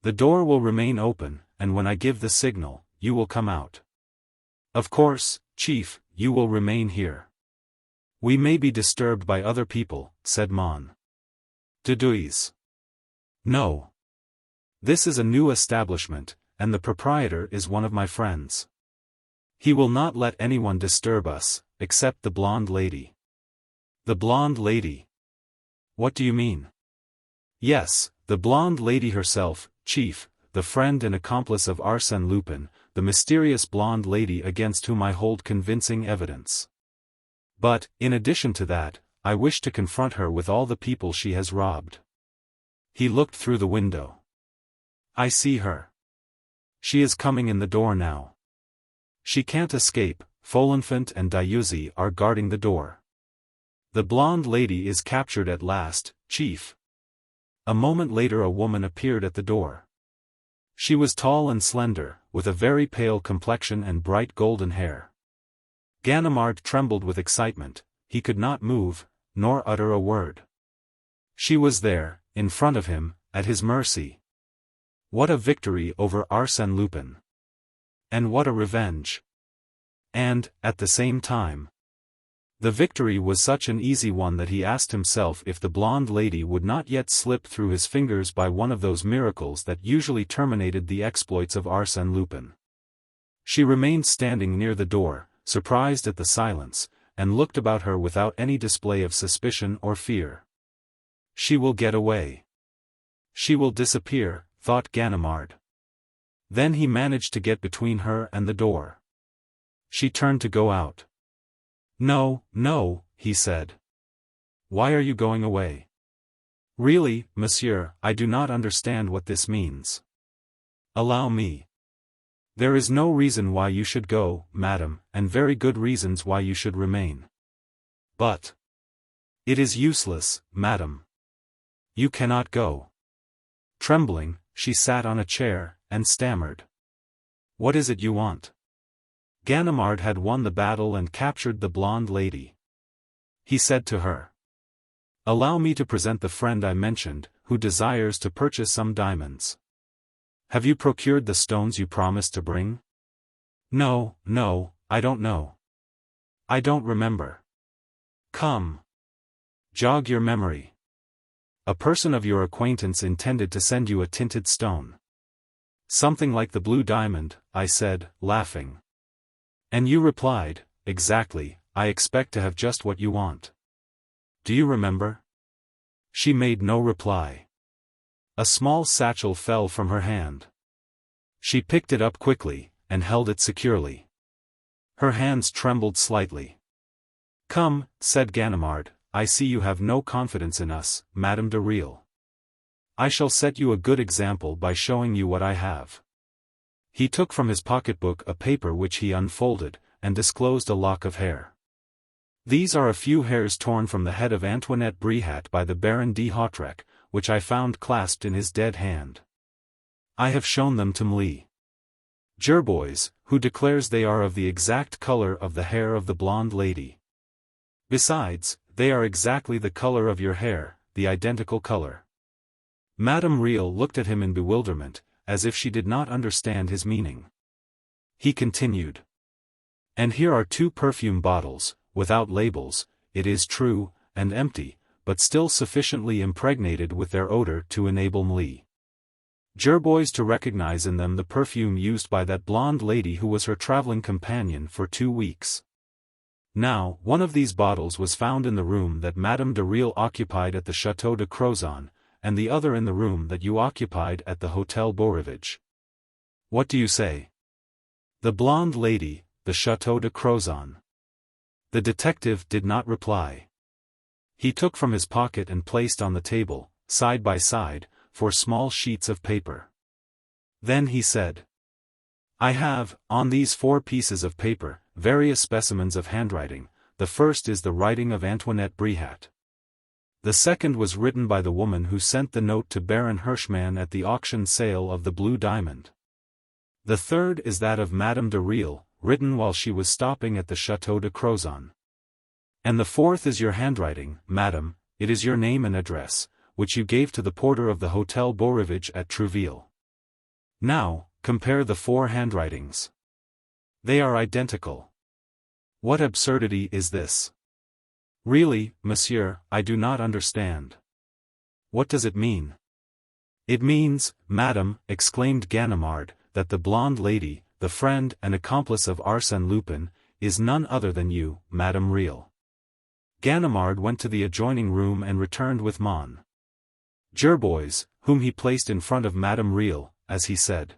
The door will remain open, and when I give the signal, you will come out. Of course, Chief, you will remain here. We may be disturbed by other people, said Mon. De Duis. No. This is a new establishment, and the proprietor is one of my friends. He will not let anyone disturb us, except the blonde lady. The blonde lady? What do you mean? Yes, the blonde lady herself, Chief, the friend and accomplice of Arsène Lupin, the mysterious blonde lady against whom I hold convincing evidence. But, in addition to that, I wish to confront her with all the people she has robbed. He looked through the window. I see her. She is coming in the door now. She can't escape, Folenfant and Dieuzy are guarding the door. The blonde lady is captured at last, Chief. A moment later a woman appeared at the door. She was tall and slender, with a very pale complexion and bright golden hair. Ganimard trembled with excitement, he could not move, nor utter a word. She was there, in front of him, at his mercy. What a victory over Arsène Lupin! And what a revenge! And, at the same time, the victory was such an easy one that he asked himself if the blonde lady would not yet slip through his fingers by one of those miracles that usually terminated the exploits of Arsène Lupin. She remained standing near the door, surprised at the silence, and looked about her without any display of suspicion or fear. She will get away. She will disappear, thought Ganimard. Then he managed to get between her and the door. She turned to go out. No, no, he said. Why are you going away? Really, monsieur, I do not understand what this means. Allow me. There is no reason why you should go, madam, and very good reasons why you should remain. But it is useless, madam. You cannot go. Trembling, she sat on a chair, and stammered. What is it you want? Ganimard had won the battle and captured the blonde lady. He said to her, allow me to present the friend I mentioned, who desires to purchase some diamonds. Have you procured the stones you promised to bring? No, no, I don't know. I don't remember. Come. Jog your memory. A person of your acquaintance intended to send you a tinted stone. Something like the blue diamond, I said, laughing. And you replied, exactly, I expect to have just what you want. Do you remember? She made no reply. A small satchel fell from her hand. She picked it up quickly, and held it securely. Her hands trembled slightly. Come, said Ganimard, I see you have no confidence in us, Madame de Real. I shall set you a good example by showing you what I have. He took from his pocketbook a paper which he unfolded, and disclosed a lock of hair. These are a few hairs torn from the head of Antoinette Bréhat by the Baron de Hautrec, which I found clasped in his dead hand. I have shown them to Mlle. Gerbois, who declares they are of the exact color of the hair of the blonde lady. Besides, they are exactly the color of your hair, the identical color. Madame Real looked at him in bewilderment, as if she did not understand his meaning. He continued. And here are 2 perfume bottles, without labels, it is true, and empty, but still sufficiently impregnated with their odor to enable Mlle. Gerbois to recognize in them the perfume used by that blonde lady who was her traveling companion for 2 weeks. Now, one of these bottles was found in the room that Madame de Real occupied at the Château de Crozon, and the other in the room that you occupied at the Hôtel Beaurivage. What do you say? The blonde lady, the Château de Crozon. The detective did not reply. He took from his pocket and placed on the table, side by side, 4 small sheets of paper. Then he said, I have, on these 4 pieces of paper, various specimens of handwriting. The first is the writing of Antoinette Bréhat. The second was written by the woman who sent the note to Baron Hirschman at the auction sale of the Blue Diamond. The third is that of Madame de Real, written while she was stopping at the Château de Crozon. And the fourth is your handwriting, madam. It is your name and address, which you gave to the porter of the Hôtel Beaurivage at Trouville. Now, compare the 4 handwritings. They are identical. What absurdity is this? Really, monsieur, I do not understand. What does it mean? It means, madam, exclaimed Ganimard, that the blonde lady, the friend and accomplice of Arsène Lupin, is none other than you, Madame Real. Ganimard went to the adjoining room and returned with Mon Gerbois, whom he placed in front of Madame Real, as he said,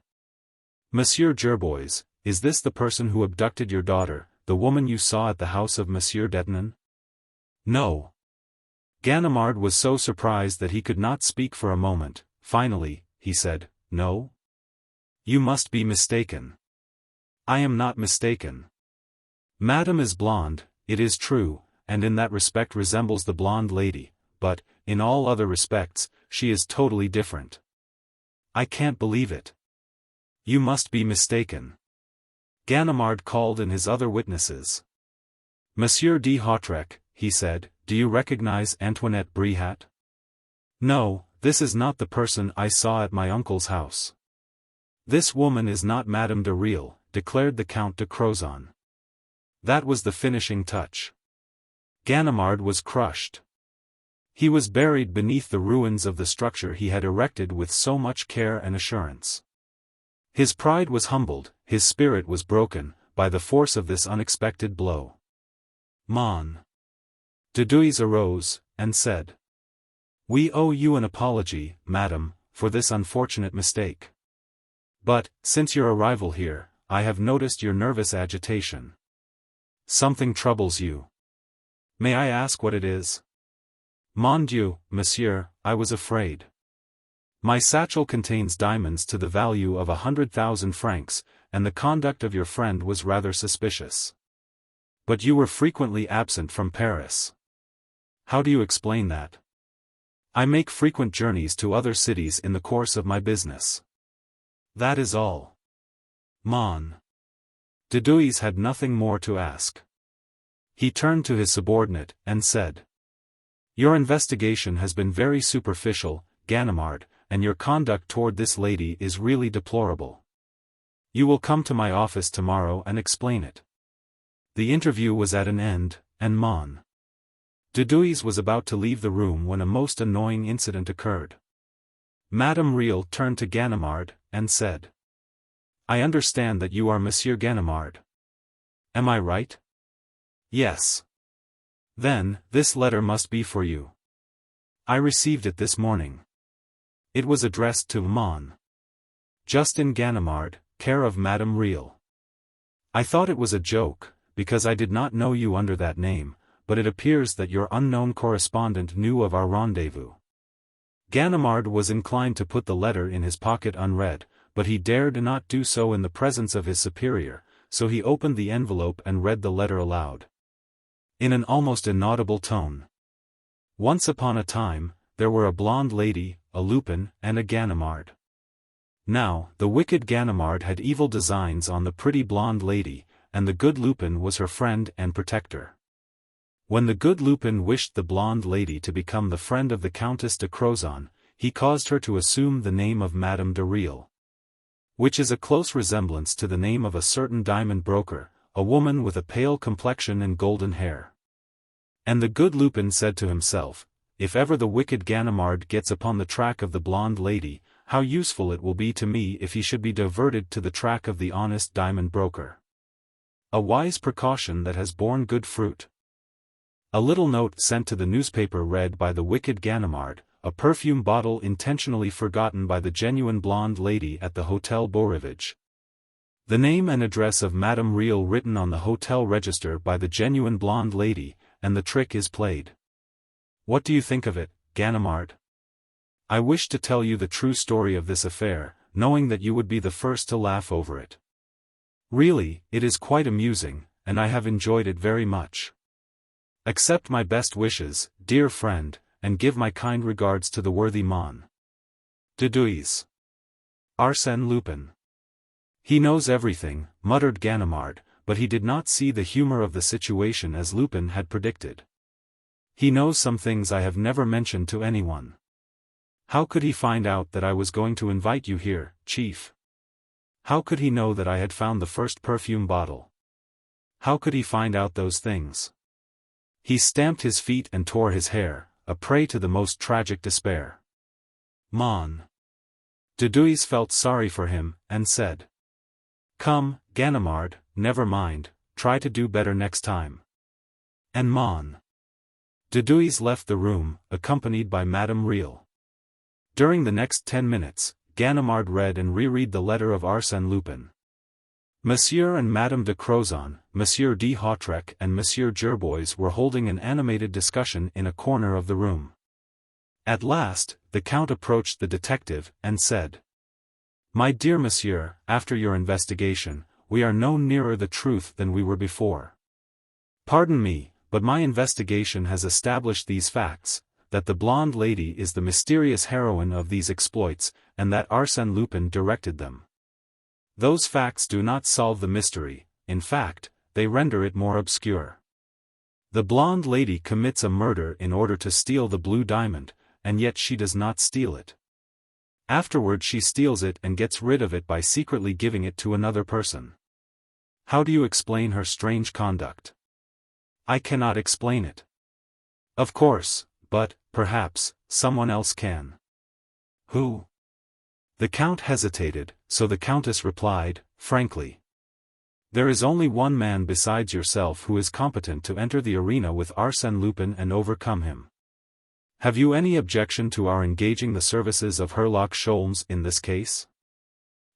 Monsieur Gerbois, is this the person who abducted your daughter, the woman you saw at the house of Monsieur Detinan? No. Ganimard was so surprised that he could not speak for a moment. Finally, he said, No? You must be mistaken. I am not mistaken. Madame is blonde, it is true, and in that respect resembles the blonde lady, but, in all other respects, she is totally different. I can't believe it. You must be mistaken. Ganimard called in his other witnesses. Monsieur de Hautrec, he said, do you recognize Antoinette Bréhat? No, this is not the person I saw at my uncle's house. This woman is not Madame de Real, declared the Count de Crozon. That was the finishing touch. Ganimard was crushed. He was buried beneath the ruins of the structure he had erected with so much care and assurance. His pride was humbled, his spirit was broken, by the force of this unexpected blow. Mon Dedouis arose, and said, We owe you an apology, madam, for this unfortunate mistake. But, since your arrival here, I have noticed your nervous agitation. Something troubles you. May I ask what it is? Mon Dieu, monsieur, I was afraid. My satchel contains diamonds to the value of 100,000 francs, and the conduct of your friend was rather suspicious. But you were frequently absent from Paris. How do you explain that? I make frequent journeys to other cities in the course of my business. That is all. Mon Dedouis had nothing more to ask. He turned to his subordinate, and said, Your investigation has been very superficial, Ganimard, and your conduct toward this lady is really deplorable. You will come to my office tomorrow and explain it. The interview was at an end, and Mon Dedouis was about to leave the room when a most annoying incident occurred. Madame Real turned to Ganimard, and said, I understand that you are Monsieur Ganimard. Am I right? Yes. Then, this letter must be for you. I received it this morning. It was addressed to Mon Justin Ganimard, care of Madame Real. I thought it was a joke, because I did not know you under that name, but it appears that your unknown correspondent knew of our rendezvous. Ganimard was inclined to put the letter in his pocket unread, but he dared not do so in the presence of his superior, so he opened the envelope and read the letter aloud. In an almost inaudible tone. Once upon a time, there were a blonde lady, a Lupin, and a Ganimard. Now, the wicked Ganimard had evil designs on the pretty blonde lady, and the good Lupin was her friend and protector. When the good Lupin wished the blonde lady to become the friend of the Countess de Crozon, he caused her to assume the name of Madame de Real, which is a close resemblance to the name of a certain diamond broker, a woman with a pale complexion and golden hair. And the good Lupin said to himself, if ever the wicked Ganimard gets upon the track of the blonde lady, how useful it will be to me if he should be diverted to the track of the honest diamond broker. A wise precaution that has borne good fruit. A little note sent to the newspaper read by the wicked Ganimard, a perfume bottle intentionally forgotten by the genuine blonde lady at the Hotel Beaurivage. The name and address of Madame Real written on the hotel register by the genuine blonde lady, and the trick is played. What do you think of it, Ganimard? I wish to tell you the true story of this affair, knowing that you would be the first to laugh over it. Really, it is quite amusing, and I have enjoyed it very much. Accept my best wishes, dear friend, and give my kind regards to the worthy Mon. de Duis. Arsène Lupin. He knows everything, muttered Ganimard, but he did not see the humor of the situation as Lupin had predicted. He knows some things I have never mentioned to anyone. How could he find out that I was going to invite you here, Chief? How could he know that I had found the first perfume bottle? How could he find out those things? He stamped his feet and tore his hair, a prey to the most tragic despair. Mon. de Duis felt sorry for him, and said, "Come, Ganimard, never mind, try to do better next time." And Mon. de Duis left the room, accompanied by Madame Real. During the next 10 minutes, Ganimard read and reread the letter of Arsène Lupin. Monsieur and Madame de Crozon, Monsieur de Hautrec and Monsieur Gerbois were holding an animated discussion in a corner of the room. At last, the Count approached the detective, and said, "My dear monsieur, after your investigation, we are no nearer the truth than we were before. Pardon me, but my investigation has established these facts, that the blonde lady is the mysterious heroine of these exploits, and that Arsène Lupin directed them. Those facts do not solve the mystery, in fact, they render it more obscure. The blonde lady commits a murder in order to steal the blue diamond, and yet she does not steal it. Afterward she steals it and gets rid of it by secretly giving it to another person. How do you explain her strange conduct? I cannot explain it. Of course, but, perhaps, someone else can. Who? The Count hesitated, so the Countess replied, frankly. There is only one man besides yourself who is competent to enter the arena with Arsène Lupin and overcome him. Have you any objection to our engaging the services of Herlock Sholmes in this case?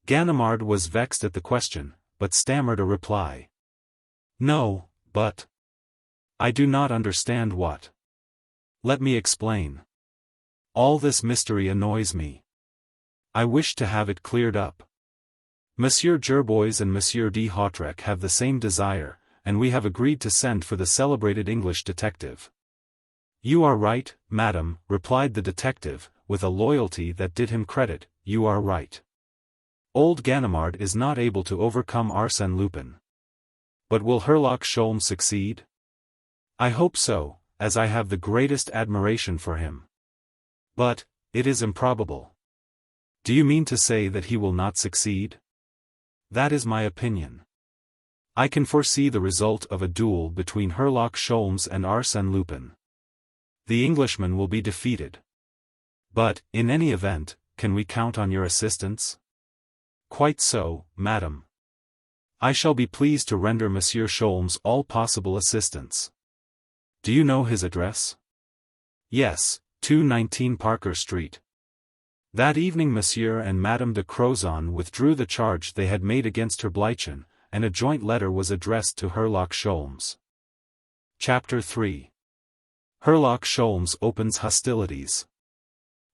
Ganimard was vexed at the question, but stammered a reply. No, but... I do not understand what. Let me explain. All this mystery annoys me. I wish to have it cleared up. Monsieur Gerbois and Monsieur de Hautrec have the same desire, and we have agreed to send for the celebrated English detective. You are right, madam, replied the detective, with a loyalty that did him credit, you are right. Old Ganimard is not able to overcome Arsène Lupin. But will Herlock Sholmes succeed? I hope so, as I have the greatest admiration for him. But, it is improbable. Do you mean to say that he will not succeed? That is my opinion. I can foresee the result of a duel between Herlock Sholmes and Arsène Lupin. The Englishman will be defeated. But, in any event, can we count on your assistance? Quite so, madam. I shall be pleased to render Monsieur Sholmes all possible assistance. Do you know his address? Yes, 219 Parker Street. That evening Monsieur and Madame de Crozon withdrew the charge they had made against Herlock, and a joint letter was addressed to Herlock Sholmes. Chapter 3. Herlock Sholmes opens hostilities.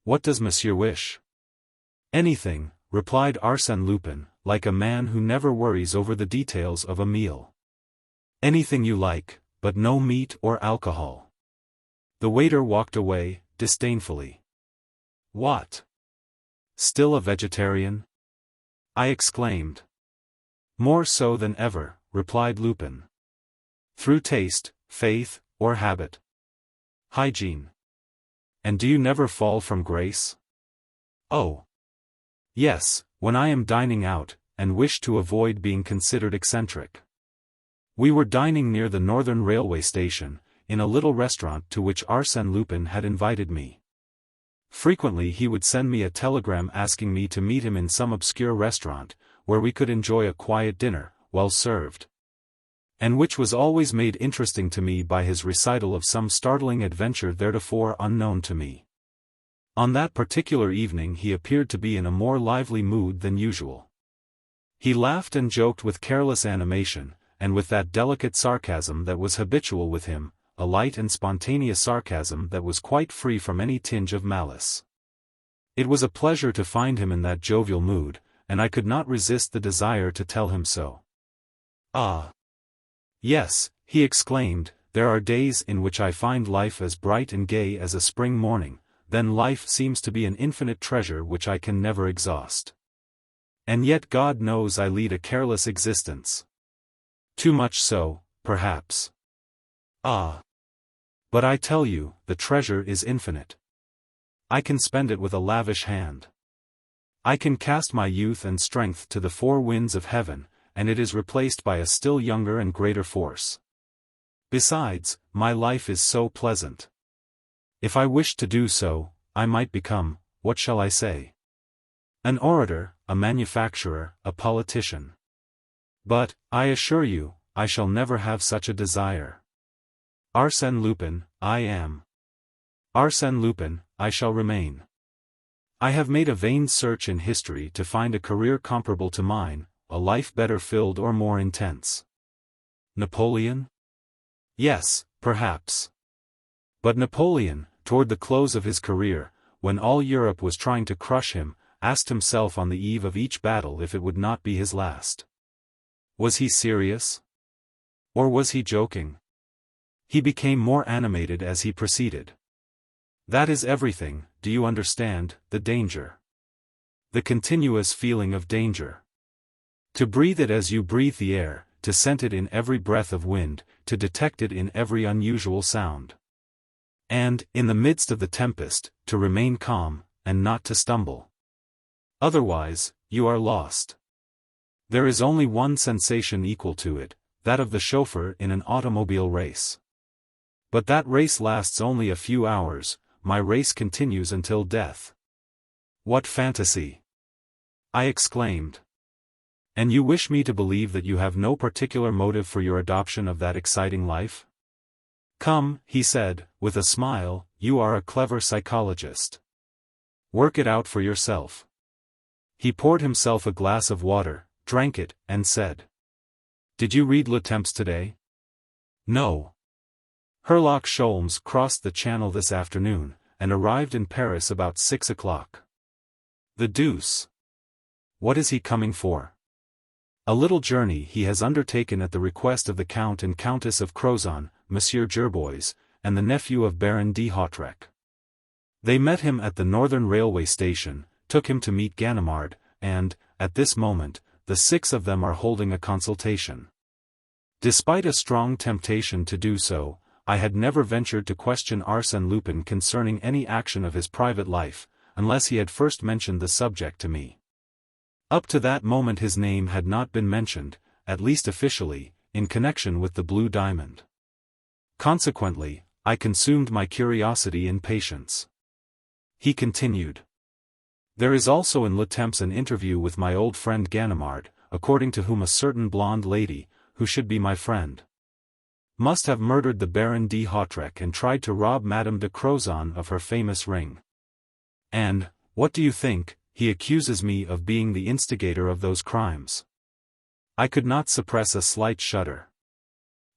What does Monsieur wish? Anything, replied Arsène Lupin, like a man who never worries over the details of a meal. Anything you like, but no meat or alcohol. The waiter walked away, disdainfully. What? Still a vegetarian? I exclaimed. More so than ever, replied Lupin. Through taste, faith, or habit. Hygiene. And do you never fall from grace? Oh. Yes, when I am dining out, and wish to avoid being considered eccentric. We were dining near the Northern Railway Station, in a little restaurant to which Arsène Lupin had invited me. Frequently he would send me a telegram asking me to meet him in some obscure restaurant, where we could enjoy a quiet dinner, well served. and which was always made interesting to me by his recital of some startling adventure theretofore unknown to me. On that particular evening he appeared to be in a more lively mood than usual. He laughed and joked with careless animation, and with that delicate sarcasm that was habitual with him, a light and spontaneous sarcasm that was quite free from any tinge of malice. It was a pleasure to find him in that jovial mood, and I could not resist the desire to tell him so. "Ah! Yes," he exclaimed, "there are days in which I find life as bright and gay as a spring morning, then life seems to be an infinite treasure which I can never exhaust. And yet God knows I lead a careless existence. Too much so, perhaps. Ah! But I tell you, the treasure is infinite. I can spend it with a lavish hand. I can cast my youth and strength to the four winds of heaven, and it is replaced by a still younger and greater force. Besides, my life is so pleasant. If I wished to do so, I might become, what shall I say? An orator, a manufacturer, a politician. But, I assure you, I shall never have such a desire. Arsène Lupin, I am. Arsène Lupin, I shall remain. I have made a vain search in history to find a career comparable to mine, a life better filled or more intense. Napoleon? Yes, perhaps. But Napoleon, toward the close of his career, when all Europe was trying to crush him, asked himself on the eve of each battle if it would not be his last. Was he serious? Or was he joking? He became more animated as he proceeded. That is everything, do you understand, the danger. The continuous feeling of danger. To breathe it as you breathe the air, to scent it in every breath of wind, to detect it in every unusual sound. And, in the midst of the tempest, to remain calm, and not to stumble. Otherwise, you are lost. There is only one sensation equal to it, that of the chauffeur in an automobile race. But that race lasts only a few hours, my race continues until death. What fantasy! I exclaimed. And you wish me to believe that you have no particular motive for your adoption of that exciting life? Come, he said, with a smile, you are a clever psychologist. Work it out for yourself. He poured himself a glass of water, drank it, and said. Did you read Le Temps today? No. Herlock Sholmes crossed the Channel this afternoon, and arrived in Paris about 6 o'clock. The deuce! What is he coming for? A little journey he has undertaken at the request of the Count and Countess of Crozon, Monsieur Gerbois, and the nephew of Baron de Hautrec. They met him at the Northern Railway Station, took him to meet Ganimard, and, at this moment, the six of them are holding a consultation. Despite a strong temptation to do so, I had never ventured to question Arsène Lupin concerning any action of his private life, unless he had first mentioned the subject to me. Up to that moment his name had not been mentioned, at least officially, in connection with the Blue Diamond. Consequently, I consumed my curiosity in patience. He continued. There is also in Le Temps an interview with my old friend Ganimard, according to whom a certain blonde lady, who should be my friend, must have murdered the Baron de Hautrec and tried to rob Madame de Crozon of her famous ring. And, what do you think, he accuses me of being the instigator of those crimes. I could not suppress a slight shudder.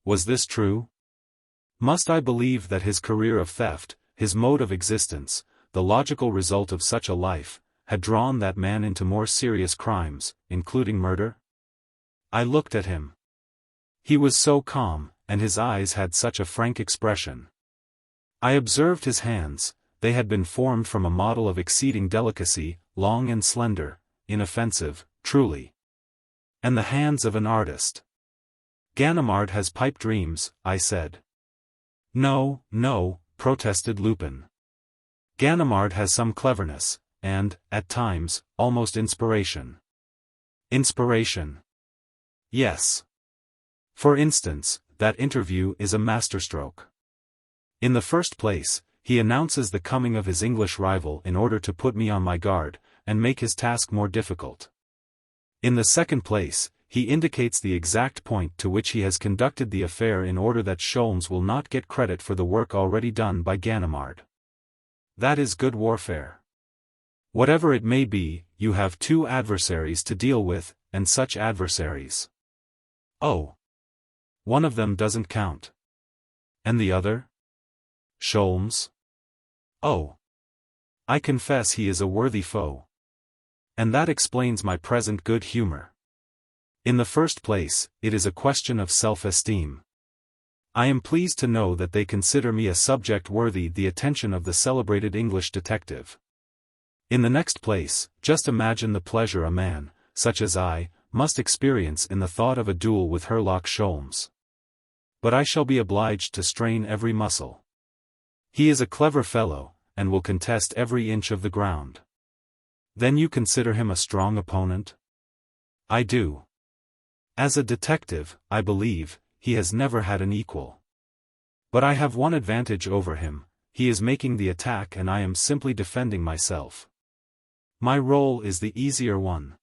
Was this true? Must I believe that his career of theft, his mode of existence, the logical result of such a life, had drawn that man into more serious crimes, including murder? I looked at him. He was so calm, and his eyes had such a frank expression. I observed his hands, they had been formed from a model of exceeding delicacy, long and slender, inoffensive, truly. And the hands of an artist. Ganimard has pipe dreams, I said. No, no, protested Lupin. Ganimard has some cleverness, and, at times, almost inspiration. Inspiration. Yes. For instance, that interview is a masterstroke. In the first place, he announces the coming of his English rival in order to put me on my guard, and make his task more difficult. In the second place, he indicates the exact point to which he has conducted the affair in order that Sholmes will not get credit for the work already done by Ganimard. That is good warfare. Whatever it may be, you have two adversaries to deal with, and such adversaries. Oh. One of them doesn't count. And the other? Sholmes? Oh. I confess he is a worthy foe. And that explains my present good humor. In the first place, it is a question of self-esteem. I am pleased to know that they consider me a subject worthy the attention of the celebrated English detective. In the next place, just imagine the pleasure a man, such as I, must experience in the thought of a duel with Herlock Sholmes. But I shall be obliged to strain every muscle. He is a clever fellow, and will contest every inch of the ground. Then you consider him a strong opponent? I do. As a detective, I believe, he has never had an equal. But I have one advantage over him: he is making the attack and I am simply defending myself. My role is the easier one.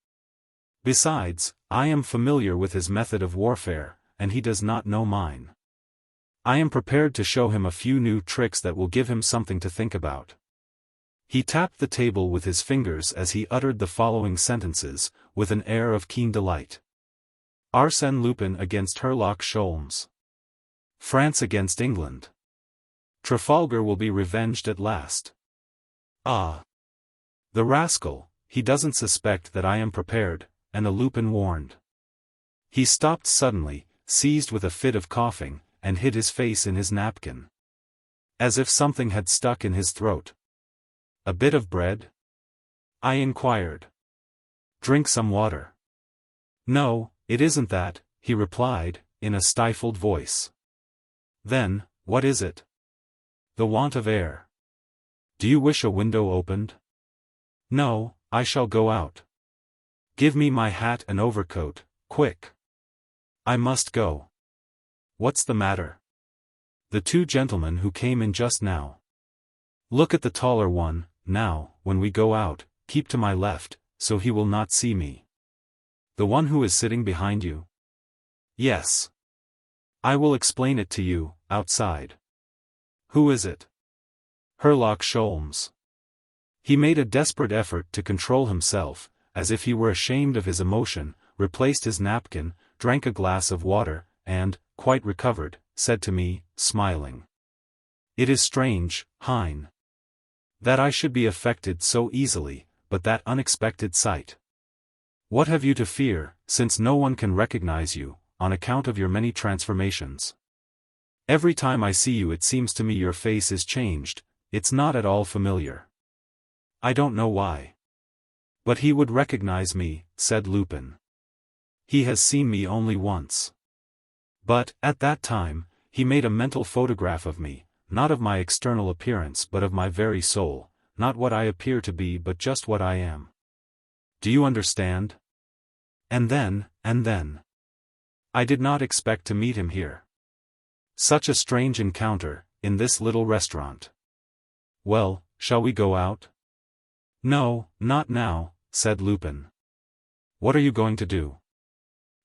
Besides, I am familiar with his method of warfare, and he does not know mine. I am prepared to show him a few new tricks that will give him something to think about. He tapped the table with his fingers as he uttered the following sentences, with an air of keen delight. Arsène Lupin against Herlock Sholmes. France against England. Trafalgar will be revenged at last. Ah! The rascal, he doesn't suspect that I am prepared, and a Lupin warned. He stopped suddenly, seized with a fit of coughing, and hid his face in his napkin. As if something had stuck in his throat. A bit of bread? I inquired. Drink some water. No, it isn't that, he replied, in a stifled voice. Then, what is it? The want of air. Do you wish a window opened? No, I shall go out. Give me my hat and overcoat, quick. I must go. What's the matter? The two gentlemen who came in just now. Look at the taller one. Now, when we go out, keep to my left, so he will not see me. The one who is sitting behind you? Yes. I will explain it to you, outside. Who is it? Herlock Sholmes. He made a desperate effort to control himself, as if he were ashamed of his emotion, replaced his napkin, drank a glass of water, and, quite recovered, said to me, smiling. It is strange, Hein, that I should be affected so easily, but that unexpected sight. What have you to fear, since no one can recognize you, on account of your many transformations? Every time I see you it seems to me your face is changed, it's not at all familiar. I don't know why. But he would recognize me, said Lupin. He has seen me only once. But, at that time, he made a mental photograph of me, not of my external appearance but of my very soul, not what I appear to be but just what I am. Do you understand? And then, I did not expect to meet him here. Such a strange encounter, in this little restaurant. Well, shall we go out? No, not now, said Lupin. What are you going to do?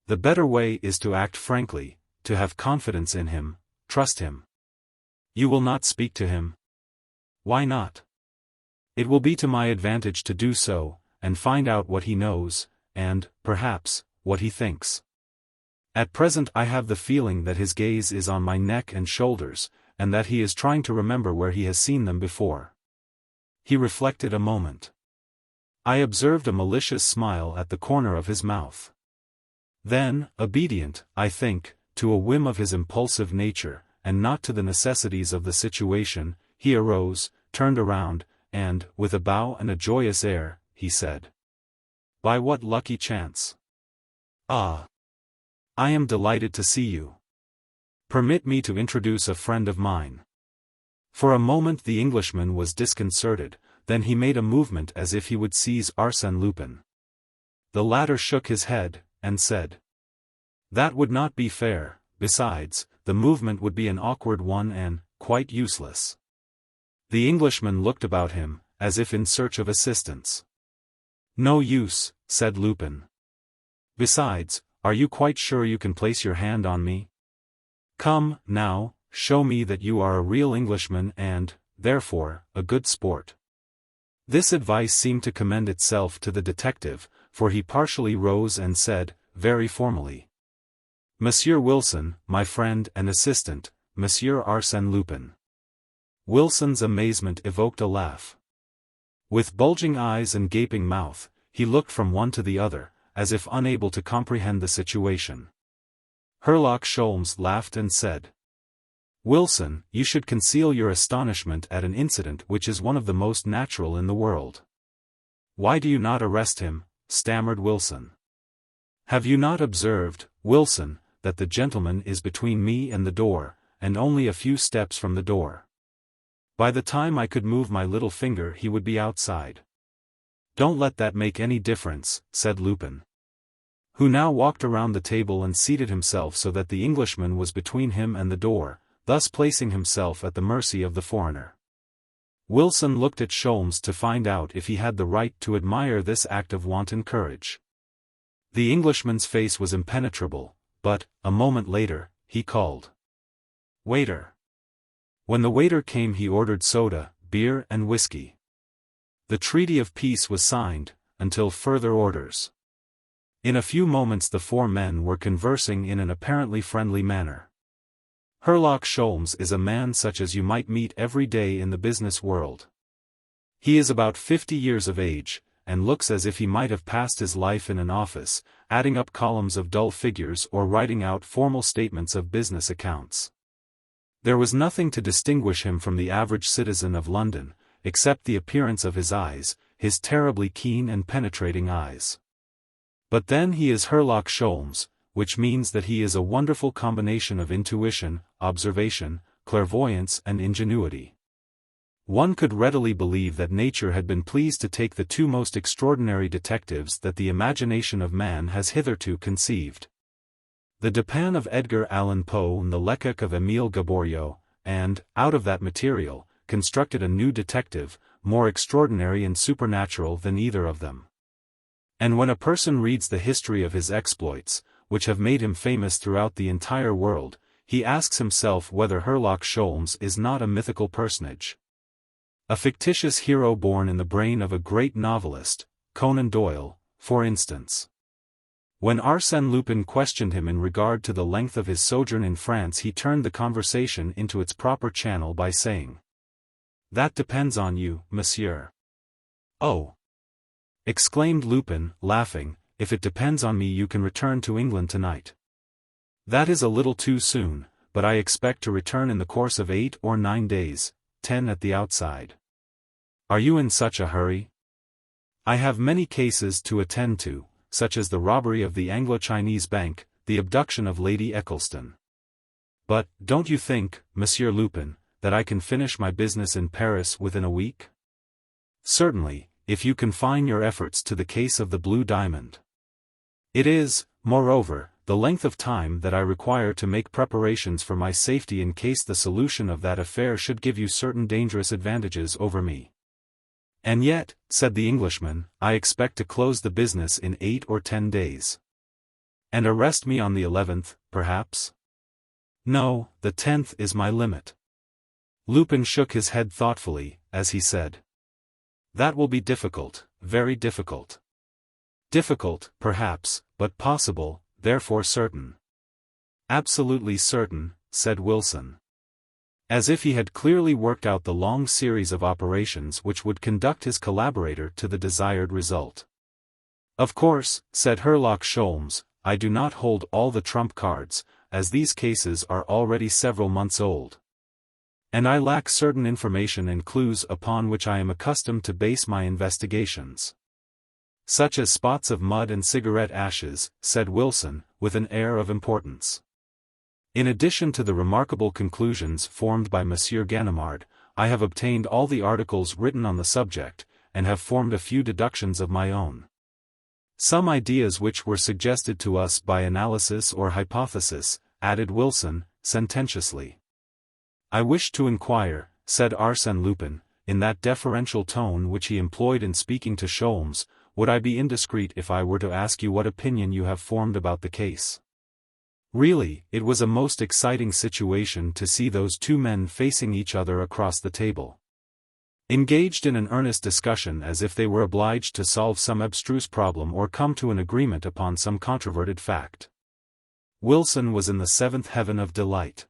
The better way is to act frankly, to have confidence in him, trust him. You will not speak to him? Why not? It will be to my advantage to do so, and find out what he knows, and, perhaps, what he thinks. At present I have the feeling that his gaze is on my neck and shoulders, and that he is trying to remember where he has seen them before. He reflected a moment. I observed a malicious smile at the corner of his mouth. Then, obedient, I think, to a whim of his impulsive nature, and not to the necessities of the situation, he arose, turned around, and, with a bow and a joyous air, he said, "By what lucky chance? Ah! I am delighted to see you. Permit me to introduce a friend of mine." For a moment the Englishman was disconcerted, then he made a movement as if he would seize Arsène Lupin. The latter shook his head, and said, "That would not be fair, besides, the movement would be an awkward one and, quite useless." The Englishman looked about him, as if in search of assistance. "No use," said Lupin. "Besides, Are you quite sure you can place your hand on me? Come, now, show me that you are a real Englishman and, therefore, a good sport. This advice seemed to commend itself to the detective, for he partially rose and said, very formally, Monsieur Wilson, my friend and assistant, Monsieur Arsène Lupin. Wilson's amazement evoked a laugh. With bulging eyes and gaping mouth, he looked from one to the other, as if unable to comprehend the situation. Herlock Sholmes laughed and said, Wilson, you should conceal your astonishment at an incident which is one of the most natural in the world. Why do you not arrest him? Stammered Wilson. Have you not observed, Wilson, that the gentleman is between me and the door, and only a few steps from the door? By the time I could move my little finger he would be outside. Don't let that make any difference, said Lupin, who now walked around the table and seated himself so that the Englishman was between him and the door, thus placing himself at the mercy of the foreigner. Wilson looked at Sholmes to find out if he had the right to admire this act of wanton courage. The Englishman's face was impenetrable, but, a moment later, he called, Waiter. When the waiter came he ordered soda, beer and whiskey. The treaty of peace was signed, until further orders. In a few moments the four men were conversing in an apparently friendly manner. Herlock Sholmes is a man such as you might meet every day in the business world. He is about 50 years of age, and looks as if he might have passed his life in an office, adding up columns of dull figures or writing out formal statements of business accounts. There was nothing to distinguish him from the average citizen of London, except the appearance of his eyes, his terribly keen and penetrating eyes. But then he is Herlock Sholmes, which means that he is a wonderful combination of intuition, observation, clairvoyance and ingenuity. One could readily believe that nature had been pleased to take the two most extraordinary detectives that the imagination of man has hitherto conceived. The Dupin of Edgar Allan Poe and the Lecoq of Émile Gaboriau, and, out of that material, constructed a new detective, more extraordinary and supernatural than either of them. And when a person reads the history of his exploits, which have made him famous throughout the entire world, he asks himself whether Herlock Sholmes is not a mythical personage. A fictitious hero born in the brain of a great novelist, Conan Doyle, for instance. When Arsène Lupin questioned him in regard to the length of his sojourn in France he turned the conversation into its proper channel by saying, That depends on you, monsieur. Oh! Exclaimed Lupin, laughing, if it depends on me you can return to England tonight. That is a little too soon, but I expect to return in the course of 8 or 9 days, 10 at the outside. Are you in such a hurry? I have many cases to attend to, such as the robbery of the Anglo-Chinese bank, the abduction of Lady Eccleston. But, don't you think, Monsieur Lupin, that I can finish my business in Paris within a week? Certainly, if you confine your efforts to the case of the Blue Diamond. It is, moreover, the length of time that I require to make preparations for my safety in case the solution of that affair should give you certain dangerous advantages over me. And yet, said the Englishman, I expect to close the business in 8 or 10 days. And arrest me on the 11th, perhaps? No, the 10th is my limit. Lupin shook his head thoughtfully, as he said, That will be difficult, very difficult. Difficult, perhaps, but possible, therefore certain. Absolutely certain, said Wilson. As if he had clearly worked out the long series of operations which would conduct his collaborator to the desired result. Of course, said Herlock Sholmes, I do not hold all the trump cards, as these cases are already several months old. And I lack certain information and clues upon which I am accustomed to base my investigations. Such as spots of mud and cigarette ashes, said Wilson, with an air of importance. In addition to the remarkable conclusions formed by Monsieur Ganimard, I have obtained all the articles written on the subject, and have formed a few deductions of my own. Some ideas which were suggested to us by analysis or hypothesis, added Wilson, sententiously. I wish to inquire, said Arsène Lupin, in that deferential tone which he employed in speaking to Sholmes, would I be indiscreet if I were to ask you what opinion you have formed about the case? Really, it was a most exciting situation to see those two men facing each other across the table, engaged in an earnest discussion as if they were obliged to solve some abstruse problem or come to an agreement upon some controverted fact. Wilson was in the seventh heaven of delight.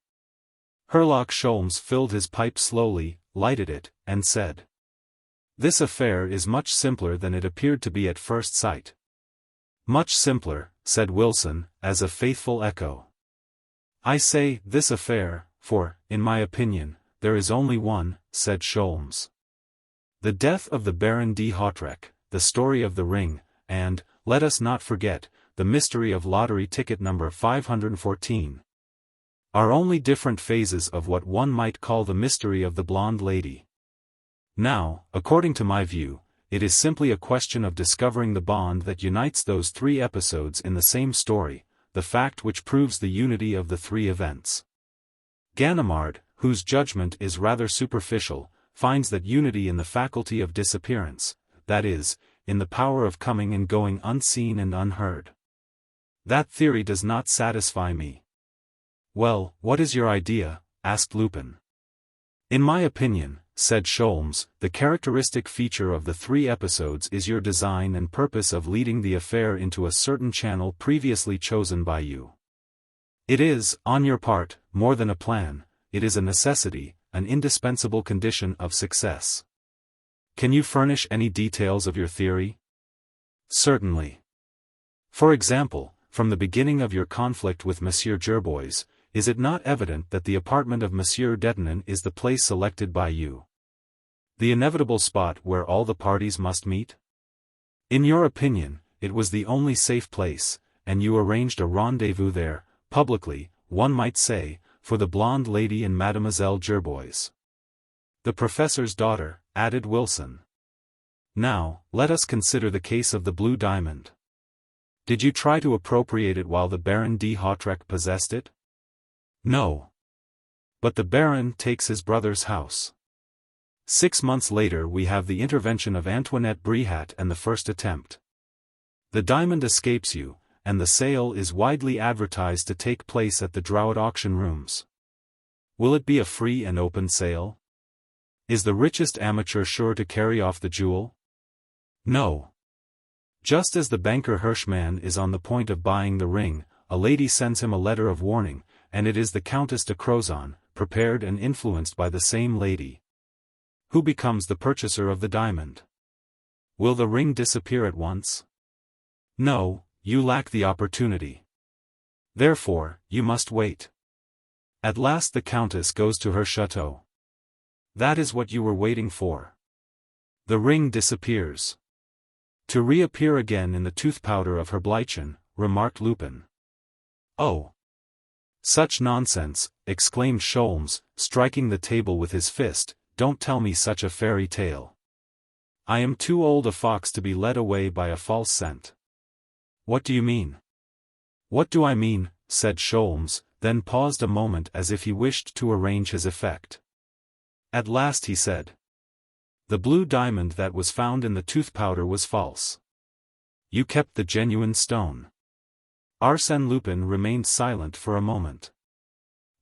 Herlock Sholmes filled his pipe slowly, lighted it, and said, "This affair is much simpler than it appeared to be at first sight." "Much simpler," said Wilson, as a faithful echo. "I say, this affair, for, in my opinion, there is only one," said Sholmes. "The death of the Baron de Hautrec, the story of the ring, and, let us not forget, the mystery of lottery ticket number 514. Are only different phases of what one might call the mystery of the blonde lady. Now, according to my view, it is simply a question of discovering the bond that unites those three episodes in the same story, the fact which proves the unity of the three events. Ganimard, whose judgment is rather superficial, finds that unity in the faculty of disappearance, that is, in the power of coming and going unseen and unheard. That theory does not satisfy me." "Well, what is your idea?" asked Lupin. "In my opinion," said Sholmes, "the characteristic feature of the three episodes is your design and purpose of leading the affair into a certain channel previously chosen by you. It is, on your part, more than a plan, it is a necessity, an indispensable condition of success. Can you furnish any details of your theory?" "Certainly. For example, from the beginning of your conflict with Monsieur Gerbois, is it not evident that the apartment of Monsieur Detonin is the place selected by you? The inevitable spot where all the parties must meet? In your opinion, it was the only safe place, and you arranged a rendezvous there, publicly, one might say, for the blonde lady and Mademoiselle Gerbois. The professor's daughter," added Wilson. "Now, let us consider the case of the blue diamond. Did you try to appropriate it while the Baron de Hautrec possessed it?" "No. But the Baron takes his brother's house. 6 months later we have the intervention of Antoinette Bréhat and the first attempt. The diamond escapes you, and the sale is widely advertised to take place at the Drouot auction rooms. Will it be a free and open sale? Is the richest amateur sure to carry off the jewel? No. Just as the banker Hirschman is on the point of buying the ring, a lady sends him a letter of warning, and it is the Countess de Crozon, prepared and influenced by the same lady, who becomes the purchaser of the diamond. Will the ring disappear at once? No, you lack the opportunity. Therefore, you must wait. At last the Countess goes to her chateau. That is what you were waiting for. The ring disappears, to reappear again in the tooth powder of her Bleichen," remarked Lupin. "Oh! Such nonsense," exclaimed Sholmes, striking the table with his fist, "don't tell me such a fairy tale. I am too old a fox to be led away by a false scent." "What do you mean?" "What do I mean?" said Sholmes, then paused a moment as if he wished to arrange his effect. At last he said, "The blue diamond that was found in the tooth powder was false. You kept the genuine stone." Arsène Lupin remained silent for a moment.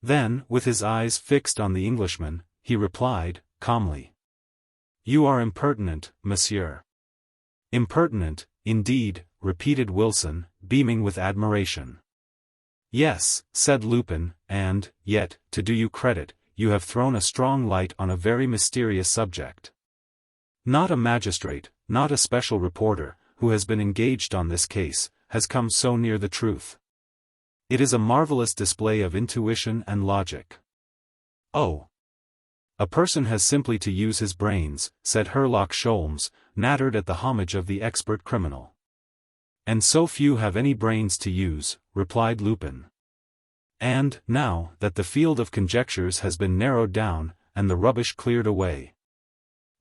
Then, with his eyes fixed on the Englishman, he replied, calmly, "You are impertinent, monsieur." "Impertinent, indeed," repeated Wilson, beaming with admiration. "Yes," said Lupin, "and, yet, to do you credit, you have thrown a strong light on a very mysterious subject. Not a magistrate, not a special reporter, who has been engaged on this case, has come so near the truth. It is a marvelous display of intuition and logic." "Oh! A person has simply to use his brains," said Herlock Sholmes, nattered at the homage of the expert criminal. "And so few have any brains to use," replied Lupin. "And, now that the field of conjectures has been narrowed down, and the rubbish cleared away.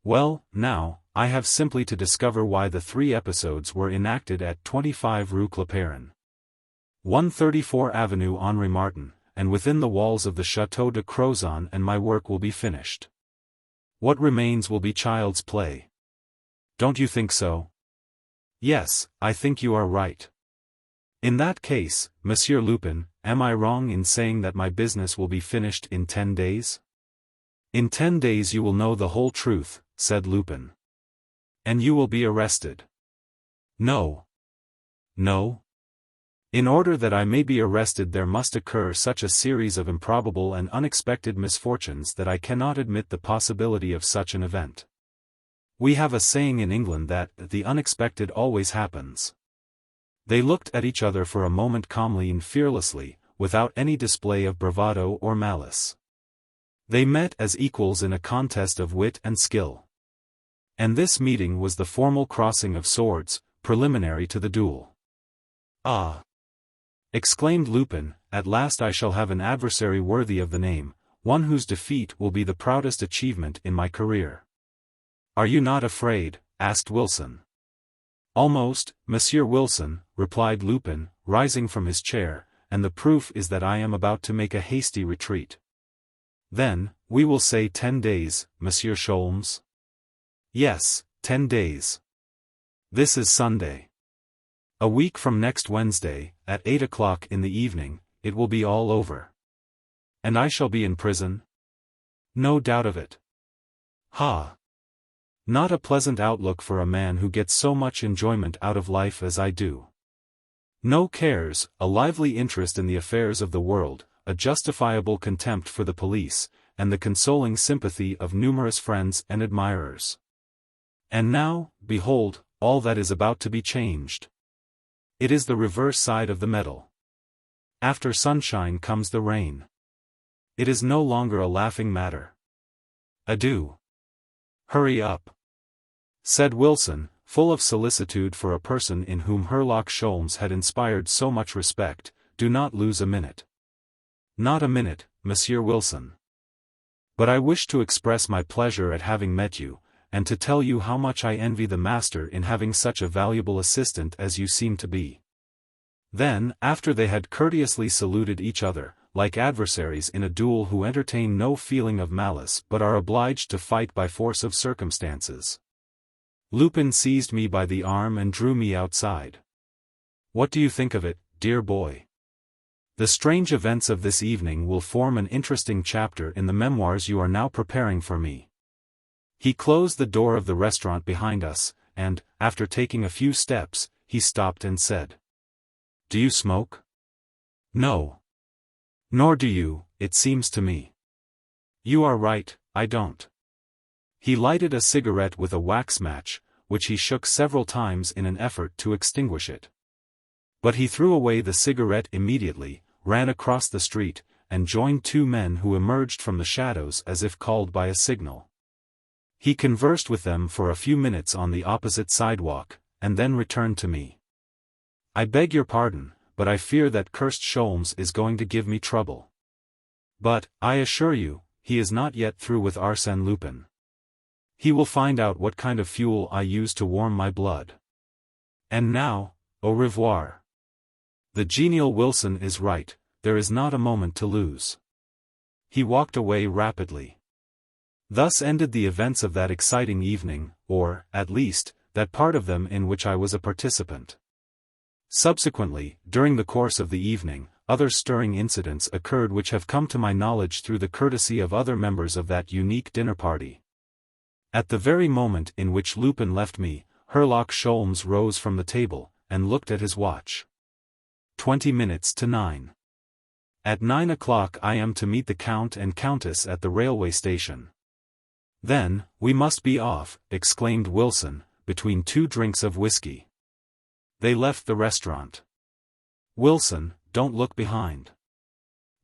Well, now, I have simply to discover why the three episodes were enacted at 25 Rue Clapeyron, 134 Avenue Henri Martin, and within the walls of the Château de Crozon, and my work will be finished. What remains will be child's play. Don't you think so?" Yes, I think you are right. In that case, Monsieur Lupin, am I wrong in saying that my business will be finished in 10 days? In 10 days you will know the whole truth, said Lupin. And you will be arrested. No. No? In order that I may be arrested there must occur such a series of improbable and unexpected misfortunes that I cannot admit the possibility of such an event. We have a saying in England that the unexpected always happens. They looked at each other for a moment calmly and fearlessly, without any display of bravado or malice. They met as equals in a contest of wit and skill. And this meeting was the formal crossing of swords, preliminary to the duel. Ah! Exclaimed Lupin, at last I shall have an adversary worthy of the name, one whose defeat will be the proudest achievement in my career. Are you not afraid? Asked Wilson. Almost, Monsieur Wilson, replied Lupin, rising from his chair, and the proof is that I am about to make a hasty retreat. Then, we will say 10 days, Monsieur Sholmes? Yes, 10 days. This is Sunday. A week from next Wednesday, at 8 o'clock in the evening, it will be all over. And I shall be in prison? No doubt of it. Ha! Not a pleasant outlook for a man who gets so much enjoyment out of life as I do. No cares, a lively interest in the affairs of the world, a justifiable contempt for the police, and the consoling sympathy of numerous friends and admirers. And now, behold, all that is about to be changed. It is the reverse side of the medal. After sunshine comes the rain. It is no longer a laughing matter. Adieu. Hurry up, said Wilson, full of solicitude for a person in whom Herlock Sholmes had inspired so much respect. Do not lose a minute. Not a minute, Monsieur Wilson. But I wish to express my pleasure at having met you, and to tell you how much I envy the master in having such a valuable assistant as you seem to be. Then, after they had courteously saluted each other, like adversaries in a duel who entertain no feeling of malice but are obliged to fight by force of circumstances, Lupin seized me by the arm and drew me outside. What do you think of it, dear boy? The strange events of this evening will form an interesting chapter in the memoirs you are now preparing for me. He closed the door of the restaurant behind us, and, after taking a few steps, he stopped and said, Do you smoke? No. Nor do you, it seems to me. You are right, I don't. He lighted a cigarette with a wax match, which he shook several times in an effort to extinguish it. But he threw away the cigarette immediately, ran across the street, and joined two men who emerged from the shadows as if called by a signal. He conversed with them for a few minutes on the opposite sidewalk, and then returned to me. I beg your pardon, but I fear that cursed Sholmes is going to give me trouble. But, I assure you, he is not yet through with Arsène Lupin. He will find out what kind of fuel I use to warm my blood. And now, au revoir. The genial Wilson is right, there is not a moment to lose. He walked away rapidly. Thus ended the events of that exciting evening, or, at least, that part of them in which I was a participant. Subsequently, during the course of the evening, other stirring incidents occurred which have come to my knowledge through the courtesy of other members of that unique dinner party. At the very moment in which Lupin left me, Herlock Sholmes rose from the table, and looked at his watch. 20 minutes to 9. At 9 o'clock I am to meet the Count and Countess at the railway station. Then, we must be off, exclaimed Wilson, between two drinks of whiskey. They left the restaurant. Wilson, don't look behind.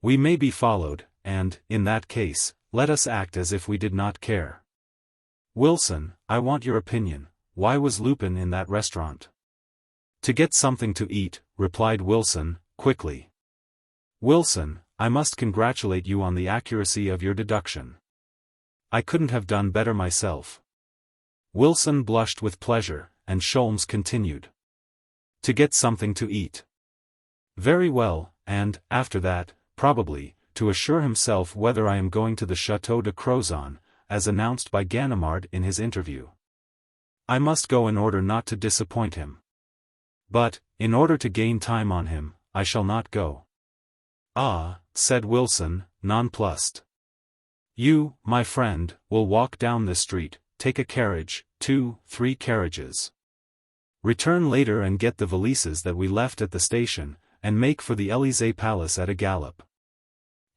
We may be followed, and, in that case, let us act as if we did not care. Wilson, I want your opinion, why was Lupin in that restaurant? To get something to eat, replied Wilson, quickly. Wilson, I must congratulate you on the accuracy of your deduction. I couldn't have done better myself. Wilson blushed with pleasure, and Sholmes continued. To get something to eat. Very well, and, after that, probably, to assure himself whether I am going to the Château de Crozon, as announced by Ganimard in his interview. I must go in order not to disappoint him. But, in order to gain time on him, I shall not go. Ah, said Wilson, nonplussed. You, my friend, will walk down this street, take a carriage, 2, 3 carriages. Return later and get the valises that we left at the station, and make for the Élysée Palace at a gallop.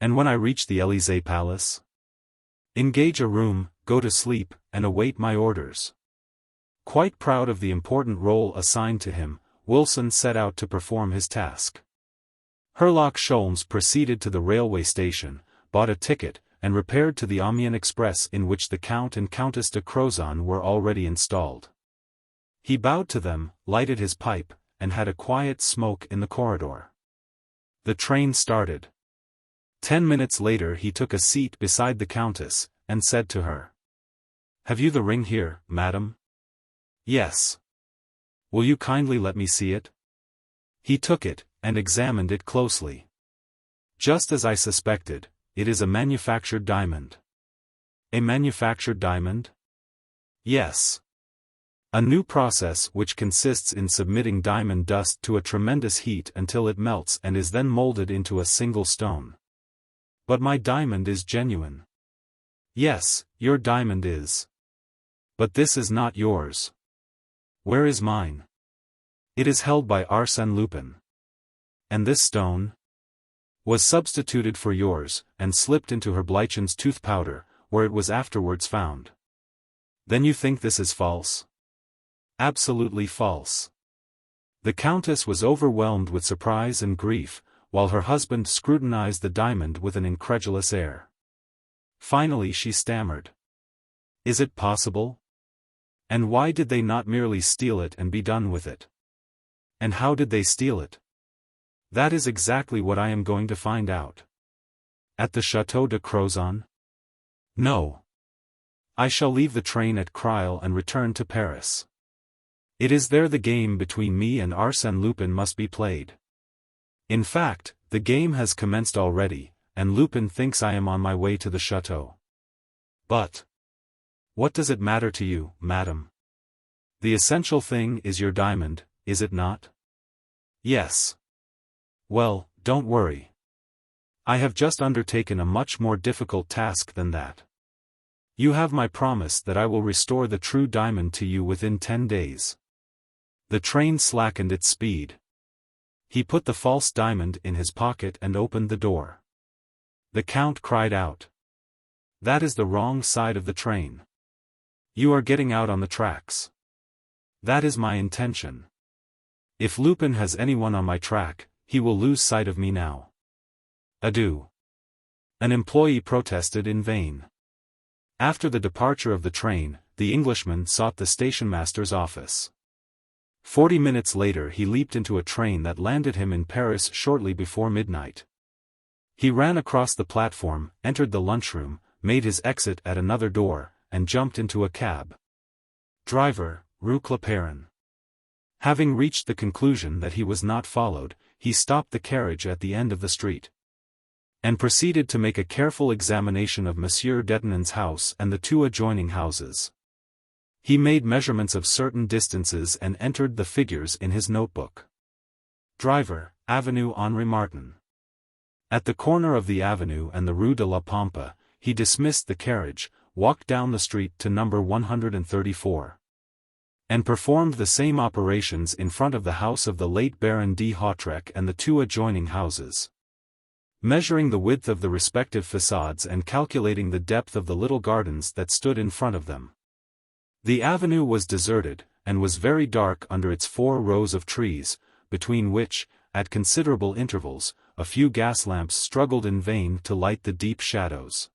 And when I reach the Élysée Palace? Engage a room, go to sleep, and await my orders. Quite proud of the important role assigned to him, Wilson set out to perform his task. Herlock Sholmes proceeded to the railway station, bought a ticket, and repaired to the Amiens Express in which the Count and Countess de Crozon were already installed. He bowed to them, lighted his pipe, and had a quiet smoke in the corridor. The train started. 10 minutes later he took a seat beside the Countess, and said to her, "Have you the ring here, madam?" "Yes." "Will you kindly let me see it?" He took it, and examined it closely. "Just as I suspected, it is a manufactured diamond." "A manufactured diamond?" "Yes. A new process which consists in submitting diamond dust to a tremendous heat until it melts and is then molded into a single stone." "But my diamond is genuine." "Yes, your diamond is. But this is not yours." "Where is mine?" "It is held by Arsène Lupin." "And this stone?" "Was substituted for yours, and slipped into her Bleichens tooth powder, where it was afterwards found." "Then you think this is false?" "Absolutely false." The Countess was overwhelmed with surprise and grief, while her husband scrutinized the diamond with an incredulous air. Finally she stammered. "Is it possible? And why did they not merely steal it and be done with it? And how did they steal it?" "That is exactly what I am going to find out." "At the Château de Crozon?" "No. I shall leave the train at Creil and return to Paris. It is there the game between me and Arsène Lupin must be played. In fact, the game has commenced already, and Lupin thinks I am on my way to the château." "But what does it matter to you, madam? The essential thing is your diamond, is it not?" "Yes." "Well, don't worry. I have just undertaken a much more difficult task than that. You have my promise that I will restore the true diamond to you within 10 days. The train slackened its speed. He put the false diamond in his pocket and opened the door. The Count cried out. "That is the wrong side of the train. You are getting out on the tracks." "That is my intention. If Lupin has anyone on my track, he will lose sight of me now. Adieu." An employee protested in vain. After the departure of the train, the Englishman sought the stationmaster's office. 40 minutes later he leaped into a train that landed him in Paris shortly before midnight. He ran across the platform, entered the lunchroom, made his exit at another door, and jumped into a cab. Driver, Rue Clapeyron. Having reached the conclusion that he was not followed, he stopped the carriage at the end of the street, and proceeded to make a careful examination of Monsieur Detenon's house and the 2 adjoining houses. He made measurements of certain distances and entered the figures in his notebook. Driver, Avenue Henri Martin. At the corner of the avenue and the Rue de la Pampa, he dismissed the carriage, walked down the street to number 134. And performed the same operations in front of the house of the late Baron de Hautrec and the 2 adjoining houses. Measuring the width of the respective facades and calculating the depth of the little gardens that stood in front of them. The avenue was deserted, and was very dark under its 4 rows of trees, between which, at considerable intervals, a few gas lamps struggled in vain to light the deep shadows.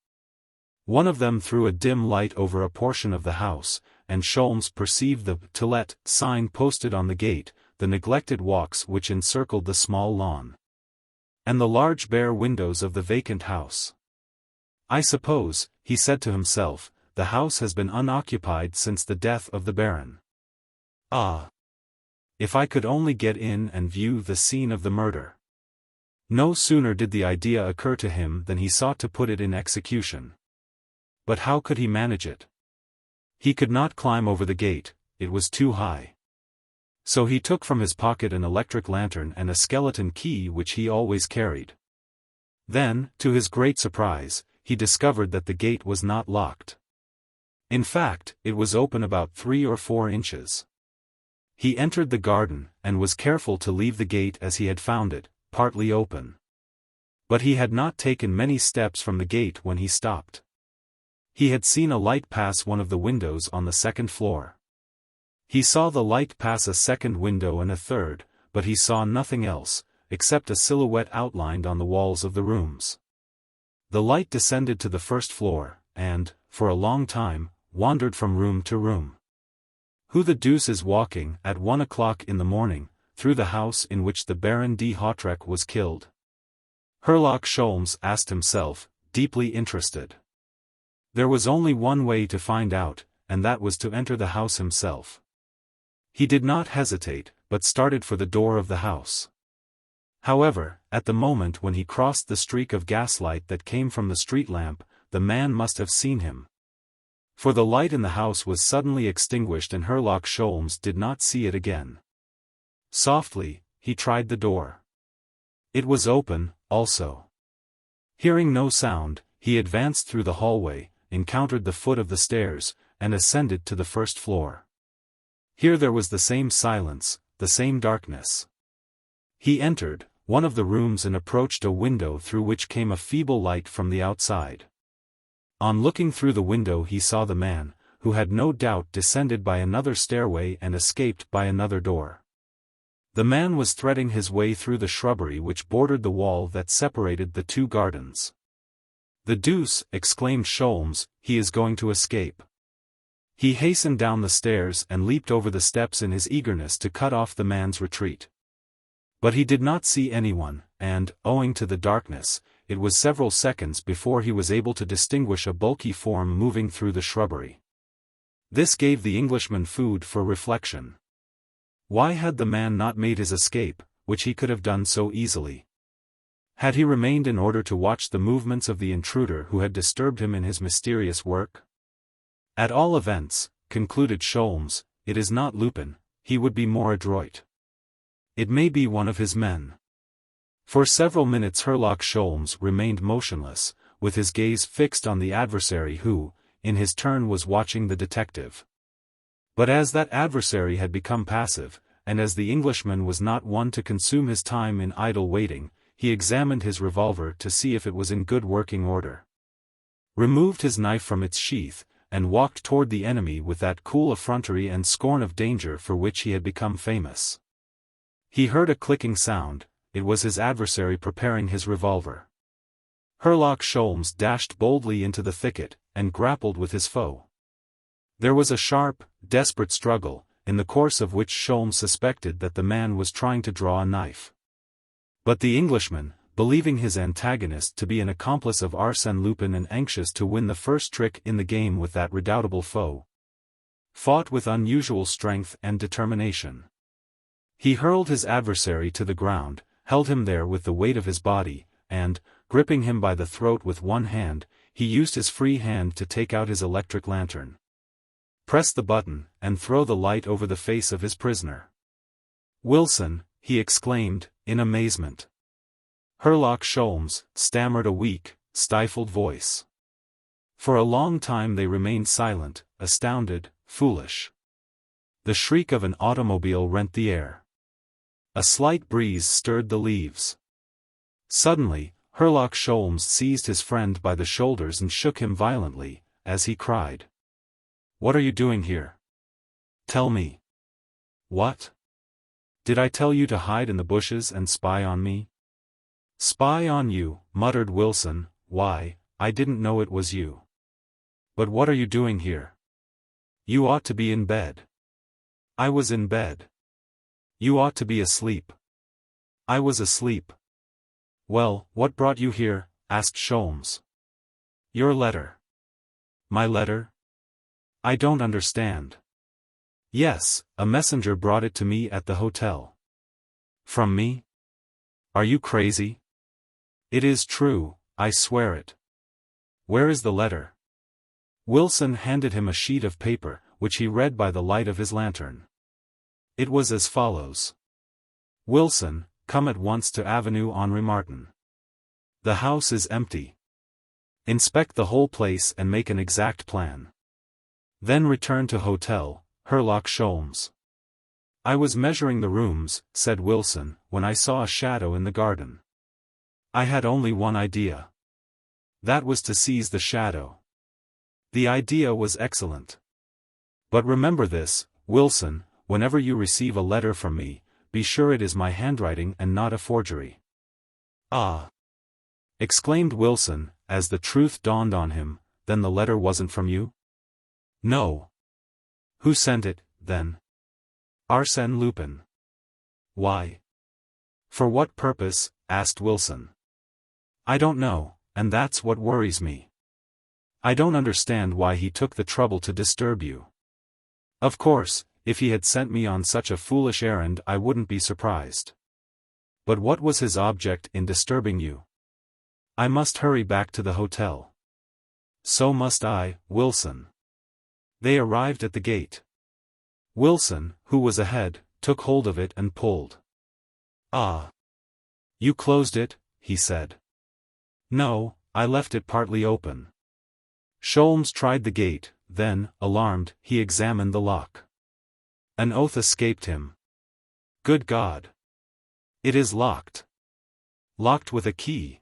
One of them threw a dim light over a portion of the house, and Sholmes perceived the "To Let" sign posted on the gate, the neglected walks which encircled the small lawn, and the large bare windows of the vacant house. "I suppose," he said to himself, "the house has been unoccupied since the death of the Baron. Ah! If I could only get in and view the scene of the murder." No sooner did the idea occur to him than he sought to put it in execution. But how could he manage it? He could not climb over the gate, it was too high. So he took from his pocket an electric lantern and a skeleton key which he always carried. Then, to his great surprise, he discovered that the gate was not locked. In fact, it was open about 3 or 4 inches. He entered the garden, and was careful to leave the gate as he had found it, partly open. But he had not taken many steps from the gate when he stopped. He had seen a light pass one of the windows on the 2nd floor. He saw the light pass a 2nd window and a 3rd, but he saw nothing else, except a silhouette outlined on the walls of the rooms. The light descended to the 1st floor, and, for a long time, wandered from room to room. Who the deuce is walking, at 1 o'clock in the morning, through the house in which the Baron de Hautrec was killed? Herlock Sholmes asked himself, deeply interested. There was only one way to find out, and that was to enter the house himself. He did not hesitate, but started for the door of the house. However, at the moment when he crossed the streak of gaslight that came from the street lamp, the man must have seen him. For the light in the house was suddenly extinguished and Herlock Sholmes did not see it again. Softly, he tried the door. It was open, also. Hearing no sound, he advanced through the hallway, encountered the foot of the stairs, and ascended to the 1st floor. Here there was the same silence, the same darkness. He entered one of the rooms and approached a window through which came a feeble light from the outside. On looking through the window he saw the man, who had no doubt descended by another stairway and escaped by another door. The man was threading his way through the shrubbery which bordered the wall that separated the 2 gardens. "The deuce!" exclaimed Sholmes, "he is going to escape." He hastened down the stairs and leaped over the steps in his eagerness to cut off the man's retreat. But he did not see anyone, and, owing to the darkness, it was several seconds before he was able to distinguish a bulky form moving through the shrubbery. This gave the Englishman food for reflection. Why had the man not made his escape, which he could have done so easily? Had he remained in order to watch the movements of the intruder who had disturbed him in his mysterious work? At all events, concluded Sholmes, it is not Lupin, he would be more adroit. It may be one of his men. For several minutes Herlock Sholmes remained motionless, with his gaze fixed on the adversary who, in his turn was watching the detective. But as that adversary had become passive, and as the Englishman was not one to consume his time in idle waiting, he examined his revolver to see if it was in good working order. Removed his knife from its sheath, and walked toward the enemy with that cool effrontery and scorn of danger for which he had become famous. He heard a clicking sound. It was his adversary preparing his revolver. Herlock Sholmes dashed boldly into the thicket, and grappled with his foe. There was a sharp, desperate struggle, in the course of which Sholmes suspected that the man was trying to draw a knife. But the Englishman, believing his antagonist to be an accomplice of Arsène Lupin and anxious to win the first trick in the game with that redoubtable foe, fought with unusual strength and determination. He hurled his adversary to the ground, held him there with the weight of his body, and, gripping him by the throat with one hand, he used his free hand to take out his electric lantern, press the button, and throw the light over the face of his prisoner. "Wilson," he exclaimed, in amazement. Herlock Sholmes stammered a weak, stifled voice. For a long time they remained silent, astounded, foolish. The shriek of an automobile rent the air. A slight breeze stirred the leaves. Suddenly, Herlock Sholmes seized his friend by the shoulders and shook him violently, as he cried, "What are you doing here? Tell me." "What? Did I tell you to hide in the bushes and spy on me?" "Spy on you," muttered Wilson, "why, I didn't know it was you. But what are you doing here? You ought to be in bed." "I was in bed." "You ought to be asleep." "I was asleep." "Well, what brought you here?" asked Sholmes. "Your letter." "My letter? I don't understand." "Yes, a messenger brought it to me at the hotel." "From me? Are you crazy?" "It is true, I swear it." "Where is the letter?" Wilson handed him a sheet of paper, which he read by the light of his lantern. It was as follows. Wilson, come at once to Avenue Henri Martin. The house is empty. Inspect the whole place and make an exact plan. Then return to Hotel, Herlock Sholmes. I was measuring the rooms, said Wilson, when I saw a shadow in the garden. I had only one idea. That was to seize the shadow. The idea was excellent. But remember this, Wilson, whenever you receive a letter from me, be sure it is my handwriting and not a forgery. Ah! Exclaimed Wilson, as the truth dawned on him, then the letter wasn't from you? No. Who sent it, then? Arsène Lupin. Why? For what purpose? Asked Wilson. I don't know, and that's what worries me. I don't understand why he took the trouble to disturb you. Of course, if he had sent me on such a foolish errand I wouldn't be surprised. But what was his object in disturbing you? I must hurry back to the hotel. So must I, Wilson. They arrived at the gate. Wilson, who was ahead, took hold of it and pulled. Ah! You closed it, he said. No, I left it partly open. Sholmes tried the gate, then, alarmed, he examined the lock. An oath escaped him. Good God! It is locked. Locked with a key.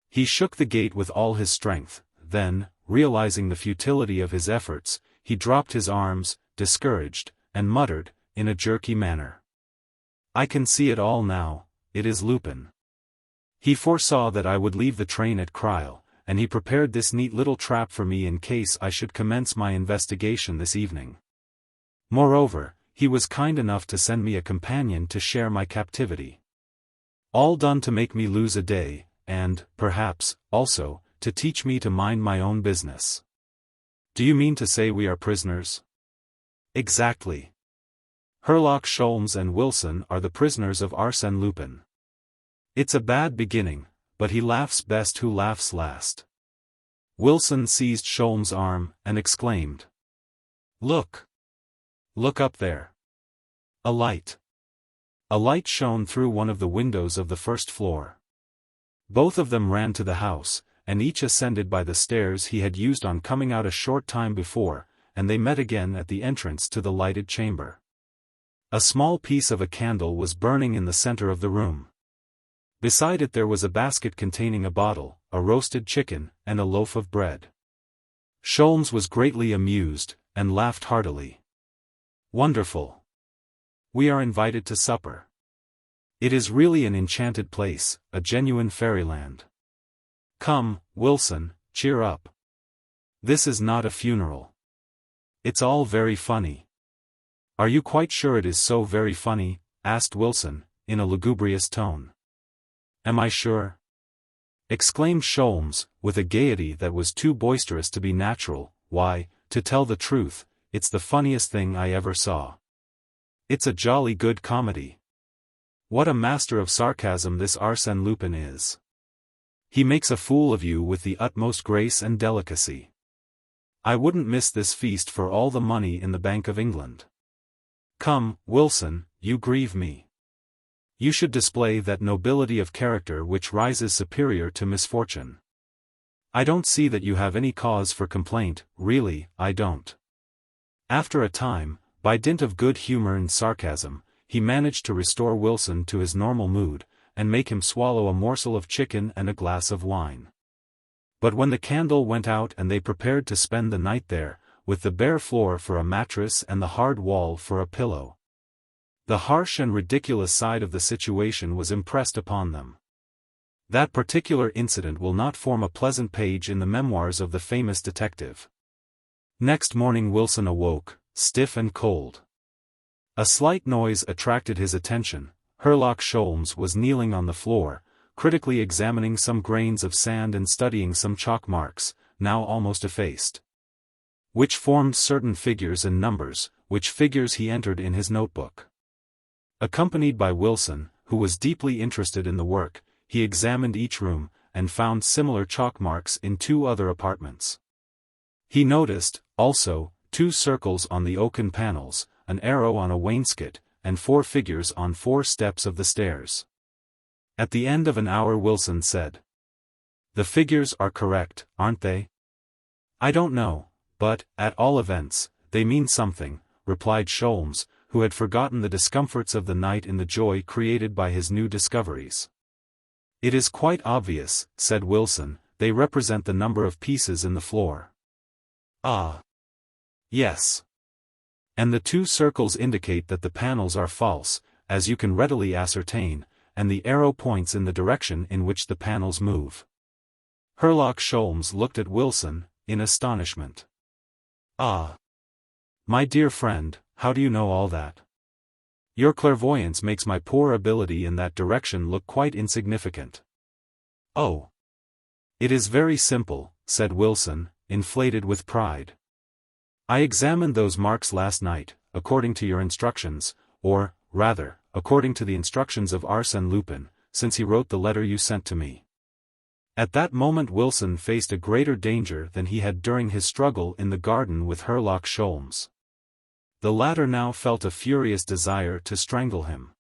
He shook the gate with all his strength, then, realizing the futility of his efforts, he dropped his arms, discouraged, and muttered, in a jerky manner. I can see it all now, it is Lupin. He foresaw that I would leave the train at Crile, and he prepared this neat little trap for me in case I should commence my investigation this evening. Moreover, he was kind enough to send me a companion to share my captivity. All done to make me lose a day, and, perhaps, also, to teach me to mind my own business. Do you mean to say we are prisoners? Exactly. Herlock Sholmes and Wilson are the prisoners of Arsène Lupin. It's a bad beginning, but he laughs best who laughs last. Wilson seized Sholmes' arm, and exclaimed. Look! Look up there. A light. A light shone through one of the windows of the first floor. Both of them ran to the house, and each ascended by the stairs he had used on coming out a short time before, and they met again at the entrance to the lighted chamber. A small piece of a candle was burning in the center of the room. Beside it there was a basket containing a bottle, a roasted chicken, and a loaf of bread. Sholmes was greatly amused, and laughed heartily. Wonderful! We are invited to supper. It is really an enchanted place, a genuine fairyland. Come, Wilson, cheer up. This is not a funeral. It's all very funny. Are you quite sure it is so very funny? Asked Wilson, in a lugubrious tone. Am I sure? Exclaimed Sholmes, with a gaiety that was too boisterous to be natural. Why, to tell the truth, it's the funniest thing I ever saw. It's a jolly good comedy. What a master of sarcasm this Arsène Lupin is. He makes a fool of you with the utmost grace and delicacy. I wouldn't miss this feast for all the money in the Bank of England. Come, Wilson, you grieve me. You should display that nobility of character which rises superior to misfortune. I don't see that you have any cause for complaint, really, I don't. After a time, by dint of good humor and sarcasm, he managed to restore Wilson to his normal mood, and make him swallow a morsel of chicken and a glass of wine. But when the candle went out and they prepared to spend the night there, with the bare floor for a mattress and the hard wall for a pillow, the harsh and ridiculous side of the situation was impressed upon them. That particular incident will not form a pleasant page in the memoirs of the famous detective. Next morning Wilson awoke, stiff and cold. A slight noise attracted his attention. Herlock Sholmes was kneeling on the floor, critically examining some grains of sand and studying some chalk marks, now almost effaced, which formed certain figures and numbers, which figures he entered in his notebook. Accompanied by Wilson, who was deeply interested in the work, he examined each room, and found similar chalk marks in 2 other apartments. He noticed, also, 2 circles on the oaken panels, an arrow on a wainscot, and 4 figures on 4 steps of the stairs. At the end of an hour Wilson said, "The figures are correct, aren't they?" "I don't know, but, at all events, they mean something," replied Sholmes, who had forgotten the discomforts of the night in the joy created by his new discoveries. "It is quite obvious," said Wilson, "they represent the number of pieces in the floor." "Ah. Yes. And the 2 circles indicate that the panels are false, as you can readily ascertain, and the arrow points in the direction in which the panels move." Herlock Sholmes looked at Wilson, in astonishment. "Ah. My dear friend, how do you know all that? Your clairvoyance makes my poor ability in that direction look quite insignificant." "Oh. It is very simple," said Wilson, inflated with pride. "I examined those marks last night, according to your instructions, or, rather, according to the instructions of Arsène Lupin, since he wrote the letter you sent to me." At that moment Wilson faced a greater danger than he had during his struggle in the garden with Herlock Sholmes. The latter now felt a furious desire to strangle him.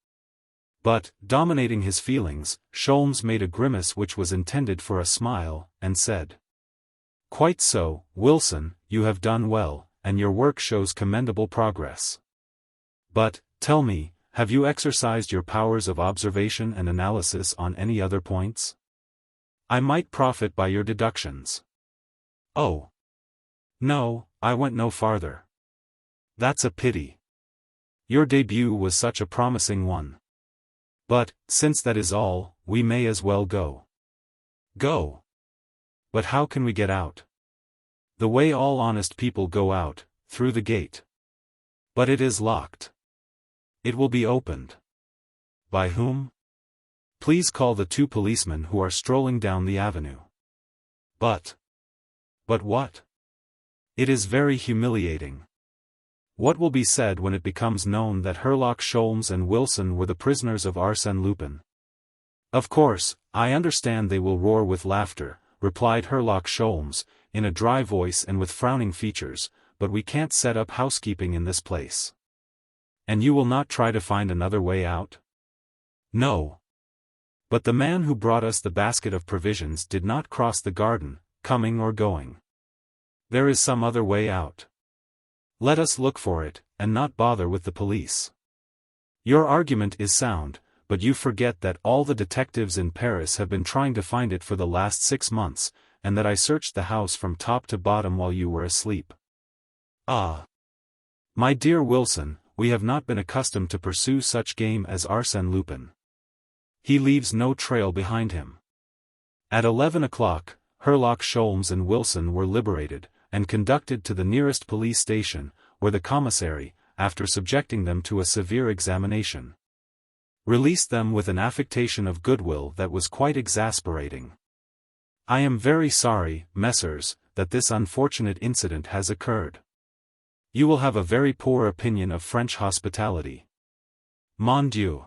But, dominating his feelings, Sholmes made a grimace which was intended for a smile, and said, "Quite so, Wilson, you have done well, and your work shows commendable progress. But, tell me, have you exercised your powers of observation and analysis on any other points? I might profit by your deductions." "Oh. No, I went no farther." "That's a pity. Your debut was such a promising one. But, since that is all, we may as well go." "Go? But how can we get out?" "The way all honest people go out, through the gate." "But it is locked." "It will be opened." "By whom?" "Please call the 2 policemen who are strolling down the avenue." But what?" "It is very humiliating. What will be said when it becomes known that Herlock Sholmes and Wilson were the prisoners of Arsène Lupin?" "Of course, I understand they will roar with laughter," replied Herlock Sholmes, in a dry voice and with frowning features, "but we can't set up housekeeping in this place." "And you will not try to find another way out?" "No. But the man who brought us the basket of provisions did not cross the garden, coming or going. There is some other way out. Let us look for it, and not bother with the police." "Your argument is sound, but you forget that all the detectives in Paris have been trying to find it for the last 6 months, and that I searched the house from top to bottom while you were asleep." "Ah. My dear Wilson, we have not been accustomed to pursue such game as Arsène Lupin. He leaves no trail behind him." At 11 o'clock, Herlock Sholmes and Wilson were liberated, and conducted to the nearest police station, where the commissary, after subjecting them to a severe examination, released them with an affectation of goodwill that was quite exasperating. "I am very sorry, messieurs, that this unfortunate incident has occurred. You will have a very poor opinion of French hospitality. Mon Dieu!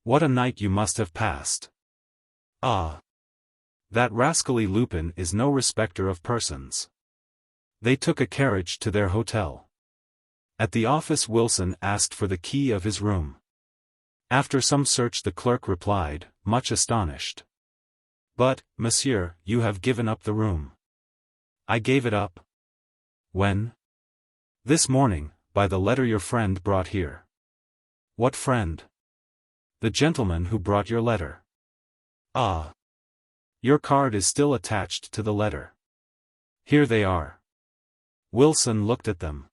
What a night you must have passed! Ah! That rascally Lupin is no respecter of persons." They took a carriage to their hotel. At the office Wilson asked for the key of his room. After some search the clerk replied, much astonished, "But, monsieur, you have given up the room." "I gave it up." "When?" "This morning, by the letter your friend brought here." "What friend?" "The gentleman who brought your letter." "Ah. Your card is still attached to the letter." "Here they are." Wilson looked at them.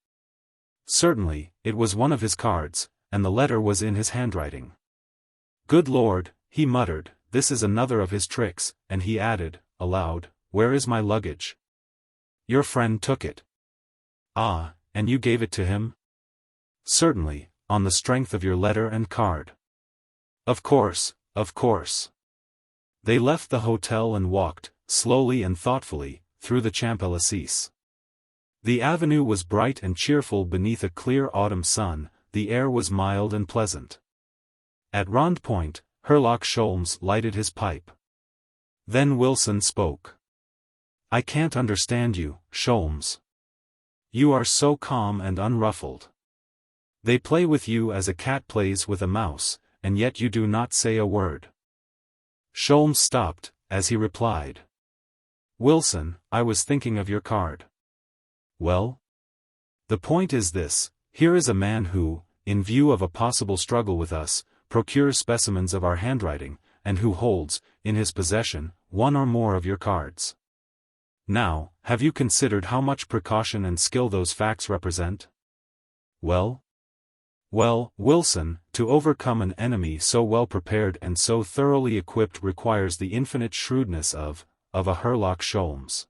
Certainly, it was one of his cards, and the letter was in his handwriting. "Good Lord," he muttered, "this is another of his tricks," and he added, aloud, "Where is my luggage?" "Your friend took it." "Ah, and you gave it to him?" "Certainly, on the strength of your letter and card." Of course, of course." They left the hotel and walked, slowly and thoughtfully, through the Champs-Élysées. The avenue was bright and cheerful beneath a clear autumn sun, the air was mild and pleasant. At Rond Point, Herlock Sholmes lighted his pipe. Then Wilson spoke. "I can't understand you, Sholmes. You are so calm and unruffled. They play with you as a cat plays with a mouse, and yet you do not say a word. Sholmes stopped, as he replied. Wilson, I was thinking of your card. Well? The point is this, here is a man who, in view of a possible struggle with us, procures specimens of our handwriting, and who holds, in his possession, one or more of your cards. Now, have you considered how much precaution and skill those facts represent? Well? Well, Wilson, to overcome an enemy so well prepared and so thoroughly equipped requires the infinite shrewdness of a Herlock Sholmes.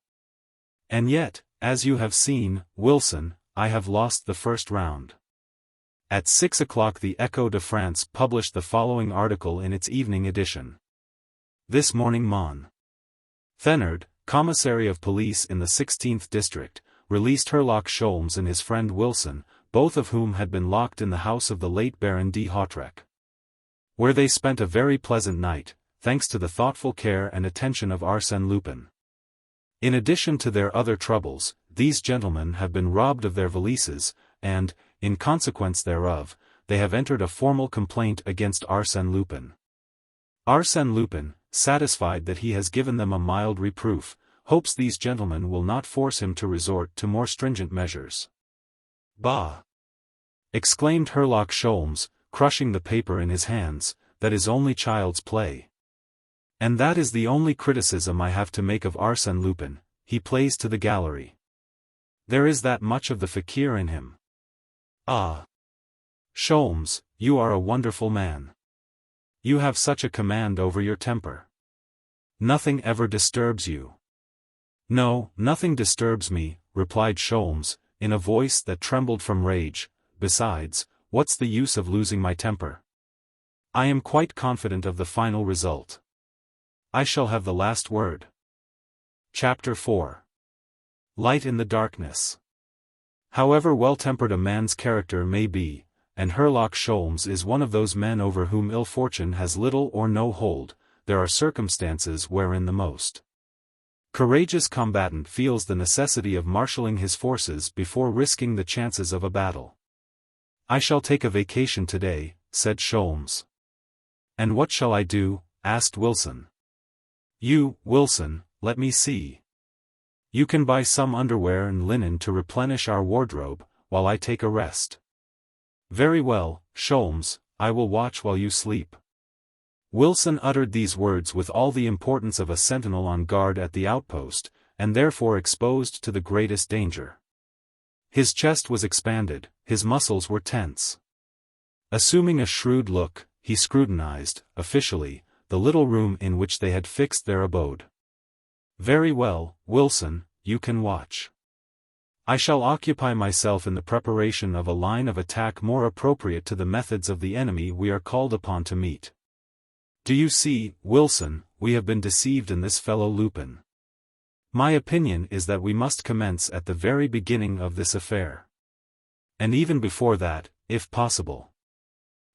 And yet, as you have seen, Wilson, I have lost the first round. At 6 o'clock the Echo de France published the following article in its evening edition. This morning Mon. Thenard, Commissary of Police in the 16th District, released Herlock Sholmes and his friend Wilson, both of whom had been locked in the house of the late Baron de Hautrec, where they spent a very pleasant night, thanks to the thoughtful care and attention of Arsène Lupin. In addition to their other troubles, these gentlemen have been robbed of their valises, and, in consequence thereof, they have entered a formal complaint against Arsène Lupin. Arsène Lupin, satisfied that he has given them a mild reproof, hopes these gentlemen will not force him to resort to more stringent measures. Bah! Exclaimed Herlock Sholmes, crushing the paper in his hands, that is only child's play. And that is the only criticism I have to make of Arsène Lupin, he plays to the gallery. There is that much of the fakir in him. Ah! Sholmes, you are a wonderful man. You have such a command over your temper. Nothing ever disturbs you. No, nothing disturbs me, replied Sholmes, in a voice that trembled from rage. Besides, what's the use of losing my temper? I am quite confident of the final result. I shall have the last word. Chapter 4. Light in the darkness. However well-tempered a man's character may be, and Herlock Sholmes is one of those men over whom ill fortune has little or no hold, there are circumstances wherein the most courageous combatant feels the necessity of marshalling his forces before risking the chances of a battle. I shall take a vacation today, said Sholmes. And what shall I do? Asked Wilson. You, Wilson, let me see. You can buy some underwear and linen to replenish our wardrobe, while I take a rest. Very well, Sholmes, I will watch while you sleep. Wilson uttered these words with all the importance of a sentinel on guard at the outpost, and therefore exposed to the greatest danger. His chest was expanded, his muscles were tense. Assuming a shrewd look, he scrutinized, officially, the little room in which they had fixed their abode. Very well, Wilson, you can watch. I shall occupy myself in the preparation of a line of attack more appropriate to the methods of the enemy we are called upon to meet. Do you see, Wilson, we have been deceived in this fellow Lupin. My opinion is that we must commence at the very beginning of this affair. And even before that, if possible.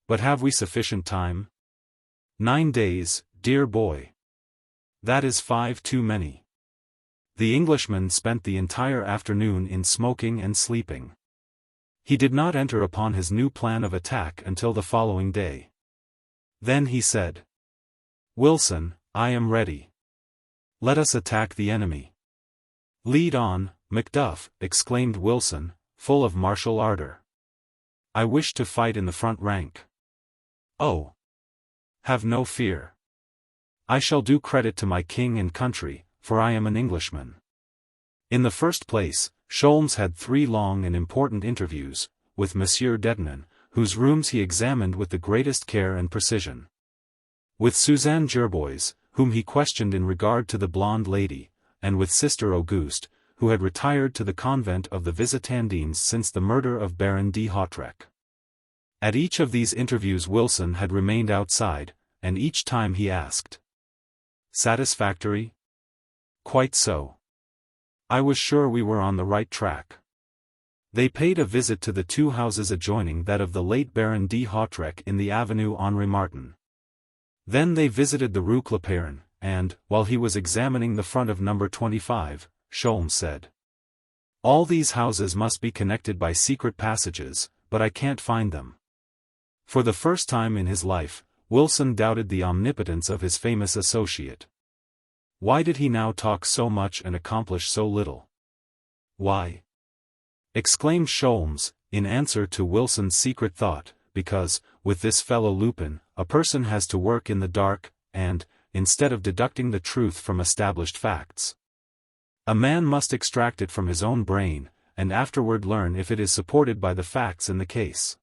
But have we sufficient time? 9 days, dear boy. That is 5 too many. The Englishman spent the entire afternoon in smoking and sleeping. He did not enter upon his new plan of attack until the following day. Then he said, Wilson, I am ready. Let us attack the enemy. Lead on, Macduff, exclaimed Wilson, full of martial ardor. I wish to fight in the front rank. Oh! Have no fear. I shall do credit to my king and country, for I am an Englishman. In the first place, Sholmes had 3 long and important interviews, with Monsieur Detinan, whose rooms he examined with the greatest care and precision. With Suzanne Gerbois, whom he questioned in regard to the blonde lady, and with Sister Auguste, who had retired to the convent of the Visitandines since the murder of Baron de Hautrec. At each of these interviews Wilson had remained outside, and each time he asked, Satisfactory? Quite so. I was sure we were on the right track. They paid a visit to the 2 houses adjoining that of the late Baron de Hautrec in the Avenue Henri Martin. Then they visited the Rue Clapeyron, and, while he was examining the front of number 25, Sholmes said, All these houses must be connected by secret passages, but I can't find them." For the first time in his life, Wilson doubted the omnipotence of his famous associate. Why did he now talk so much and accomplish so little? "Why?" exclaimed Sholmes, in answer to Wilson's secret thought, "because, with this fellow Lupin, a person has to work in the dark, and, instead of deducting the truth from established facts, a man must extract it from his own brain, and afterward learn if it is supported by the facts in the case.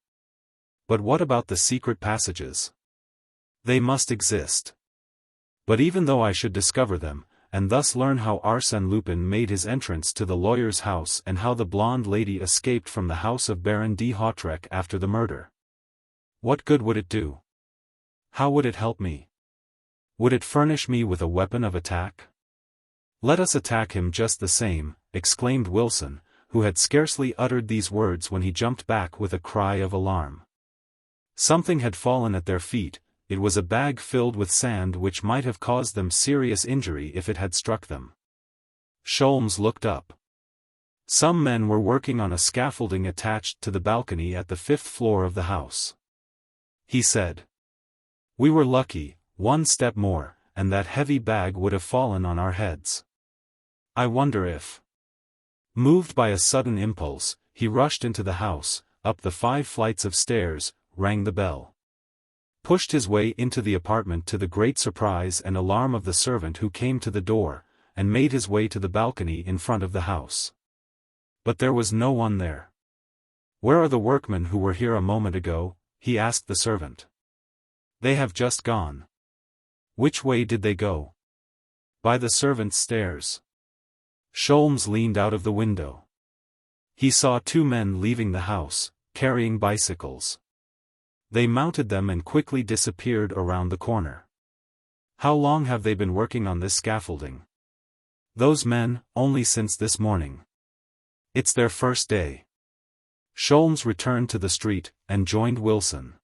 But what about the secret passages? They must exist. But even though I should discover them, and thus learn how Arsène Lupin made his entrance to the lawyer's house and how the blonde lady escaped from the house of Baron de Hautrec after the murder, what good would it do? How would it help me? Would it furnish me with a weapon of attack?" "Let us attack him just the same," exclaimed Wilson, who had scarcely uttered these words when he jumped back with a cry of alarm. Something had fallen at their feet. It was a bag filled with sand which might have caused them serious injury if it had struck them. Sholmes looked up. Some men were working on a scaffolding attached to the balcony at the 5th floor of the house. He said, "We were lucky, one step more, and that heavy bag would have fallen on our heads. I wonder if—" Moved by a sudden impulse, he rushed into the house, up the 5 flights of stairs, rang the bell, pushed his way into the apartment to the great surprise and alarm of the servant who came to the door, and made his way to the balcony in front of the house. But there was no one there. "Where are the workmen who were here a moment ago?" he asked the servant. "They have just gone." "Which way did they go?" "By the servants' stairs." Sholmes leaned out of the window. He saw 2 men leaving the house, carrying bicycles. They mounted them and quickly disappeared around the corner. "How long have they been working on this scaffolding?" "Those men, only since this morning. It's their first day." Sholmes returned to the street, and joined Wilson.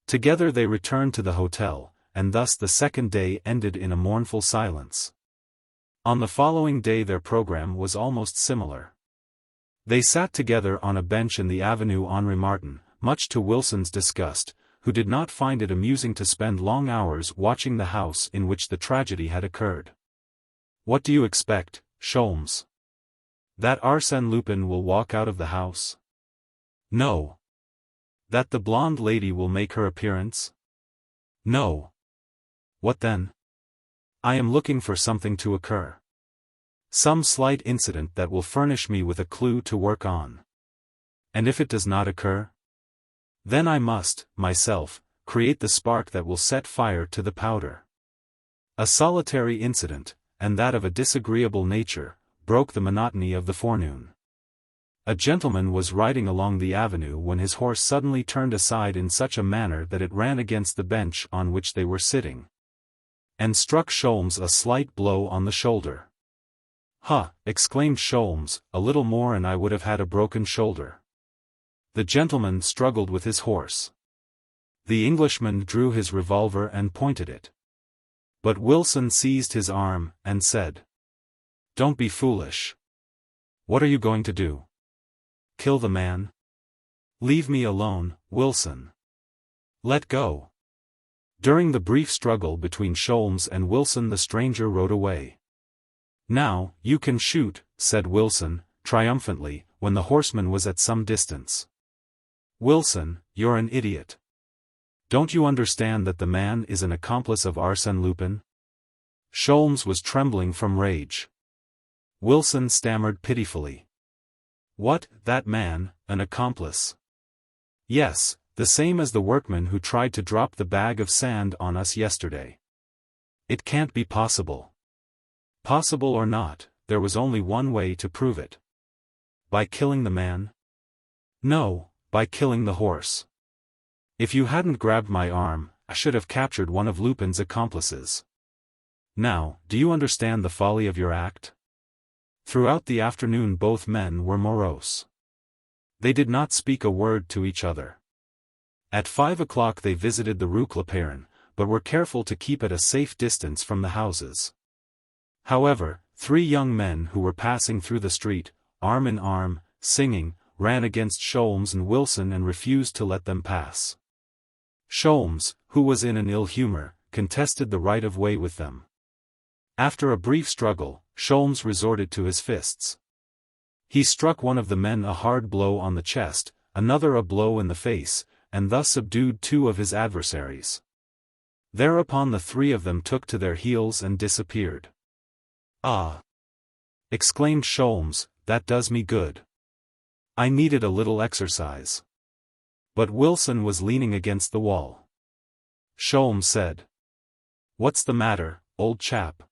Together they returned to the hotel, and thus the second day ended in a mournful silence. On the following day their program was almost similar. They sat together on a bench in the Avenue Henri Martin, much to Wilson's disgust, who did not find it amusing to spend long hours watching the house in which the tragedy had occurred. "What do you expect, Sholmes? That Arsène Lupin will walk out of the house?" "No." "That the blonde lady will make her appearance?" "No." "What then?" "I am looking for something to occur. Some slight incident that will furnish me with a clue to work on. And if it does not occur? Then I must, myself, create the spark that will set fire to the powder." A solitary incident, and that of a disagreeable nature, broke the monotony of the forenoon. A gentleman was riding along the avenue when his horse suddenly turned aside in such a manner that it ran against the bench on which they were sitting, and struck Sholmes a slight blow on the shoulder. "Huh!" exclaimed Sholmes, "a little more and I would have had a broken shoulder." The gentleman struggled with his horse. The Englishman drew his revolver and pointed it. But Wilson seized his arm, and said, "Don't be foolish. What are you going to do? Kill the man? Leave me alone, Wilson. Let go." During the brief struggle between Sholmes and Wilson the stranger rode away. "Now, you can shoot," said Wilson, triumphantly, when the horseman was at some distance. "Wilson, you're an idiot. Don't you understand that the man is an accomplice of Arsène Lupin?" Sholmes was trembling from rage. Wilson stammered pitifully. "What, that man, an accomplice?" "Yes, the same as the workman who tried to drop the bag of sand on us yesterday." "It can't be possible." "Possible or not, there was only one way to prove it." "By killing the man?" "No, by killing the horse. If you hadn't grabbed my arm, I should have captured one of Lupin's accomplices. Now, do you understand the folly of your act?" Throughout the afternoon both men were morose. They did not speak a word to each other. At 5 o'clock they visited the Rue Clopin, but were careful to keep at a safe distance from the houses. However, 3 young men who were passing through the street, arm in arm, singing, ran against Sholmes and Wilson and refused to let them pass. Sholmes, who was in an ill humor, contested the right of way with them. After a brief struggle, Sholmes resorted to his fists. He struck one of the men a hard blow on the chest, another a blow in the face, and thus subdued two of his adversaries. Thereupon the three of them took to their heels and disappeared. "Ah!" exclaimed Sholmes, "that does me good. I needed a little exercise." But Wilson was leaning against the wall. Sholmes said, "What's the matter, old chap?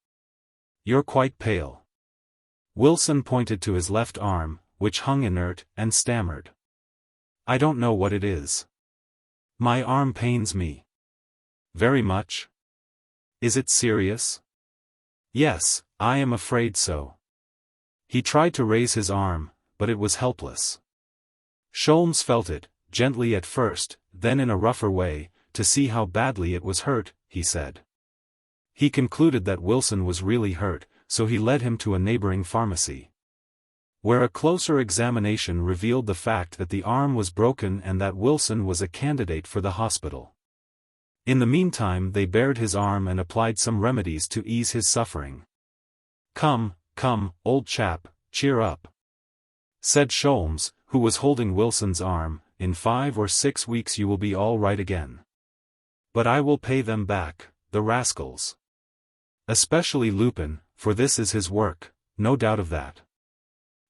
You're quite pale." Wilson pointed to his left arm, which hung inert, and stammered, "I don't know what it is. My arm pains me. Very much. Is it serious?" "Yes, I am afraid so." He tried to raise his arm, but it was helpless. Sholmes felt it, gently at first, then in a rougher way, to see how badly it was hurt, he said. He concluded that Wilson was really hurt, so he led him to a neighboring pharmacy, where a closer examination revealed the fact that the arm was broken and that Wilson was a candidate for the hospital. In the meantime they bared his arm and applied some remedies to ease his suffering. "Come, come, old chap, cheer up," said Sholmes, who was holding Wilson's arm. "In 5 or 6 weeks you will be all right again. But I will pay them back, the rascals. Especially Lupin, for this is his work, no doubt of that.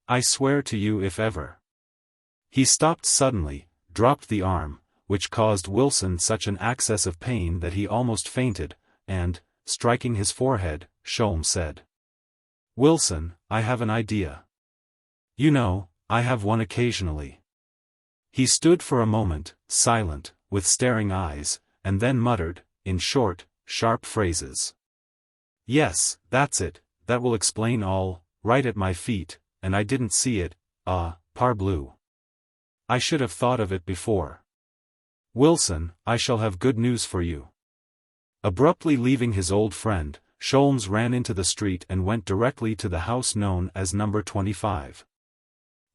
I swear to you if ever." He stopped suddenly, dropped the arm, which caused Wilson such an access of pain that he almost fainted, and, striking his forehead, Sholmes said, "Wilson, I have an idea. You know, I have one occasionally." He stood for a moment, silent, with staring eyes, and then muttered, in short, sharp phrases. "Yes, that's it, that will explain all, right at my feet, and I didn't see it, parbleu. I should have thought of it before. Wilson, I shall have good news for you." Abruptly leaving his old friend, Sholmes ran into the street and went directly to the house known as number 25.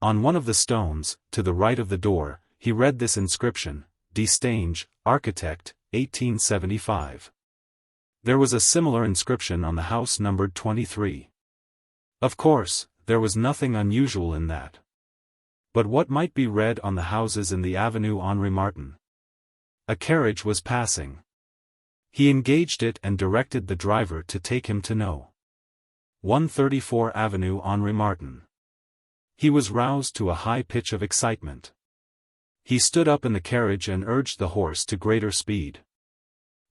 On one of the stones, to the right of the door, he read this inscription, "Destange, Architect, 1875. There was a similar inscription on the house numbered 23. Of course, there was nothing unusual in that. But what might be read on the houses in the avenue Henri Martin? A carriage was passing. He engaged it and directed the driver to take him to No. 134 Avenue Henri Martin. He was roused to a high pitch of excitement. He stood up in the carriage and urged the horse to greater speed.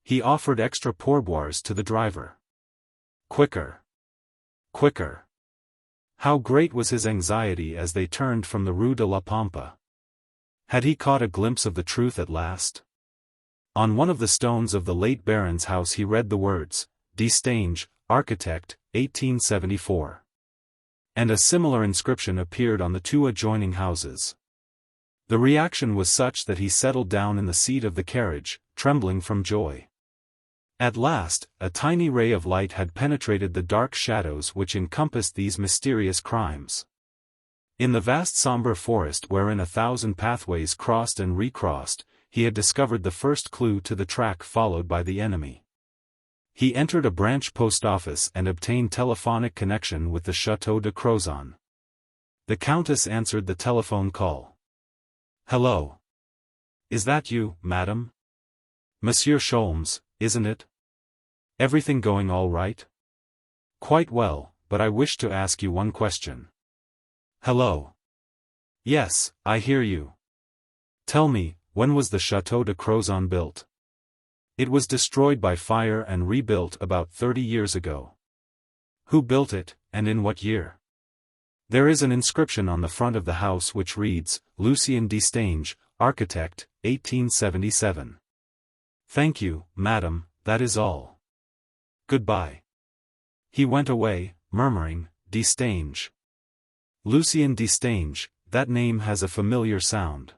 He offered extra pourboires to the driver. Quicker! Quicker! How great was his anxiety as they turned from the Rue de la Pampa. Had he caught a glimpse of the truth at last? On one of the stones of the late Baron's house he read the words, "Destange, Architect, 1874. And a similar inscription appeared on the 2 adjoining houses. The reaction was such that he settled down in the seat of the carriage, trembling from joy. At last, a tiny ray of light had penetrated the dark shadows which encompassed these mysterious crimes. In the vast sombre forest wherein 1,000 pathways crossed and recrossed, he had discovered the first clue to the track followed by the enemy. He entered a branch post office and obtained telephonic connection with the Château de Crozon. The Countess answered the telephone call. "Hello. Is that you, madam? Monsieur Sholmes, isn't it? Everything going all right?" "Quite well, but I wish to ask you one question." "Hello. Yes, I hear you. Tell me, when was the Château de Crozon built?" "It was destroyed by fire and rebuilt about 30 years ago." "Who built it, and in what year?" "There is an inscription on the front of the house which reads, Lucien Destange, Architect, 1877. "Thank you, madam, that is all. Goodbye." He went away, murmuring, "Destange. Lucien Destange, that name has a familiar sound."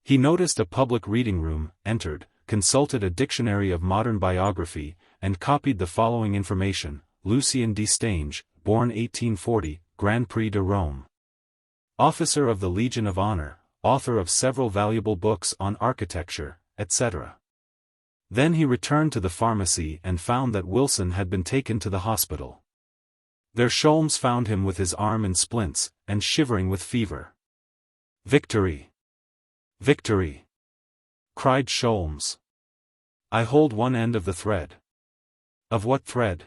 He noticed a public reading room, entered, consulted a dictionary of modern biography, and copied the following information: Lucien Destange, born 1840, Grand Prix de Rome. Officer of the Legion of Honor, author of several valuable books on architecture, etc. Then he returned to the pharmacy and found that Wilson had been taken to the hospital. There Sholmes found him with his arm in splints, and shivering with fever. "Victory! Victory!" cried Sholmes. "I hold one end of the thread." "Of what thread?"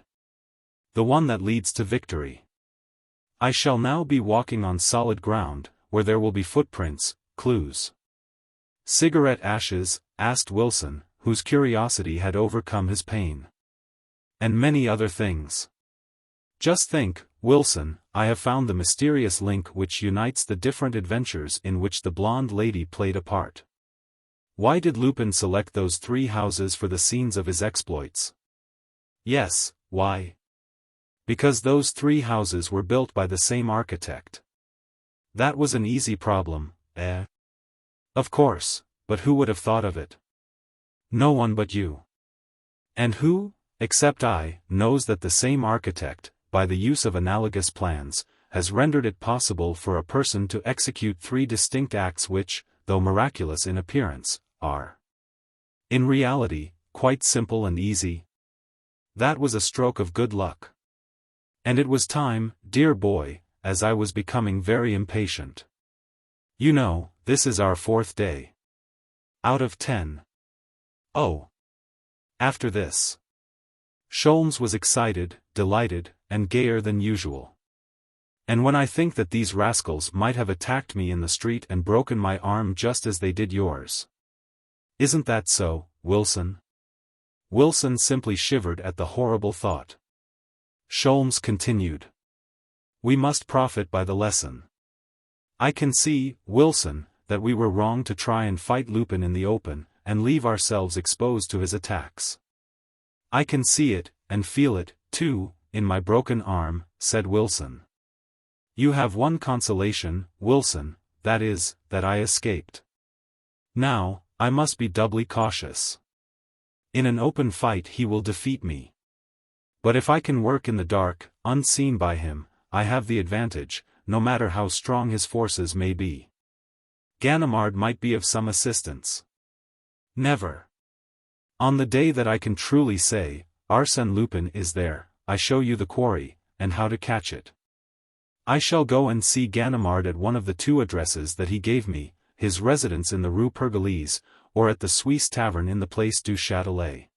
"The one that leads to victory. I shall now be walking on solid ground, where there will be footprints, clues." "Cigarette ashes?" asked Wilson, whose curiosity had overcome his pain. "And many other things. Just think, Wilson, I have found the mysterious link which unites the different adventures in which the blonde lady played a part. Why did Lupin select those 3 houses for the scenes of his exploits? Yes, why? Because those 3 houses were built by the same architect. That was an easy problem, eh? Of course, but who would have thought of it? No one but you. And who, except I, knows that the same architect, by the use of analogous plans, has rendered it possible for a person to execute 3 distinct acts which, though miraculous in appearance, are, in reality, quite simple and easy? That was a stroke of good luck. And it was time, dear boy, as I was becoming very impatient. You know, this is our 4th day. Out of 10. Oh. After this. Sholmes was excited, delighted, and gayer than usual. And when I think that these rascals might have attacked me in the street and broken my arm just as they did yours. Isn't that so, Wilson? Wilson simply shivered at the horrible thought. Sholmes continued. We must profit by the lesson. I can see, Wilson, that we were wrong to try and fight Lupin in the open, and leave ourselves exposed to his attacks. I can see it, and feel it, too, in my broken arm, said Wilson. You have one consolation, Wilson, that is, that I escaped. Now, I must be doubly cautious. In an open fight he will defeat me. But if I can work in the dark, unseen by him, I have the advantage, no matter how strong his forces may be. Ganimard might be of some assistance. Never. On the day that I can truly say, Arsène Lupin is there, I show you the quarry, and how to catch it. I shall go and see Ganimard at one of the 2 addresses that he gave me, his residence in the Rue Pergolese, or at the Suisse Tavern in the Place du Châtelet.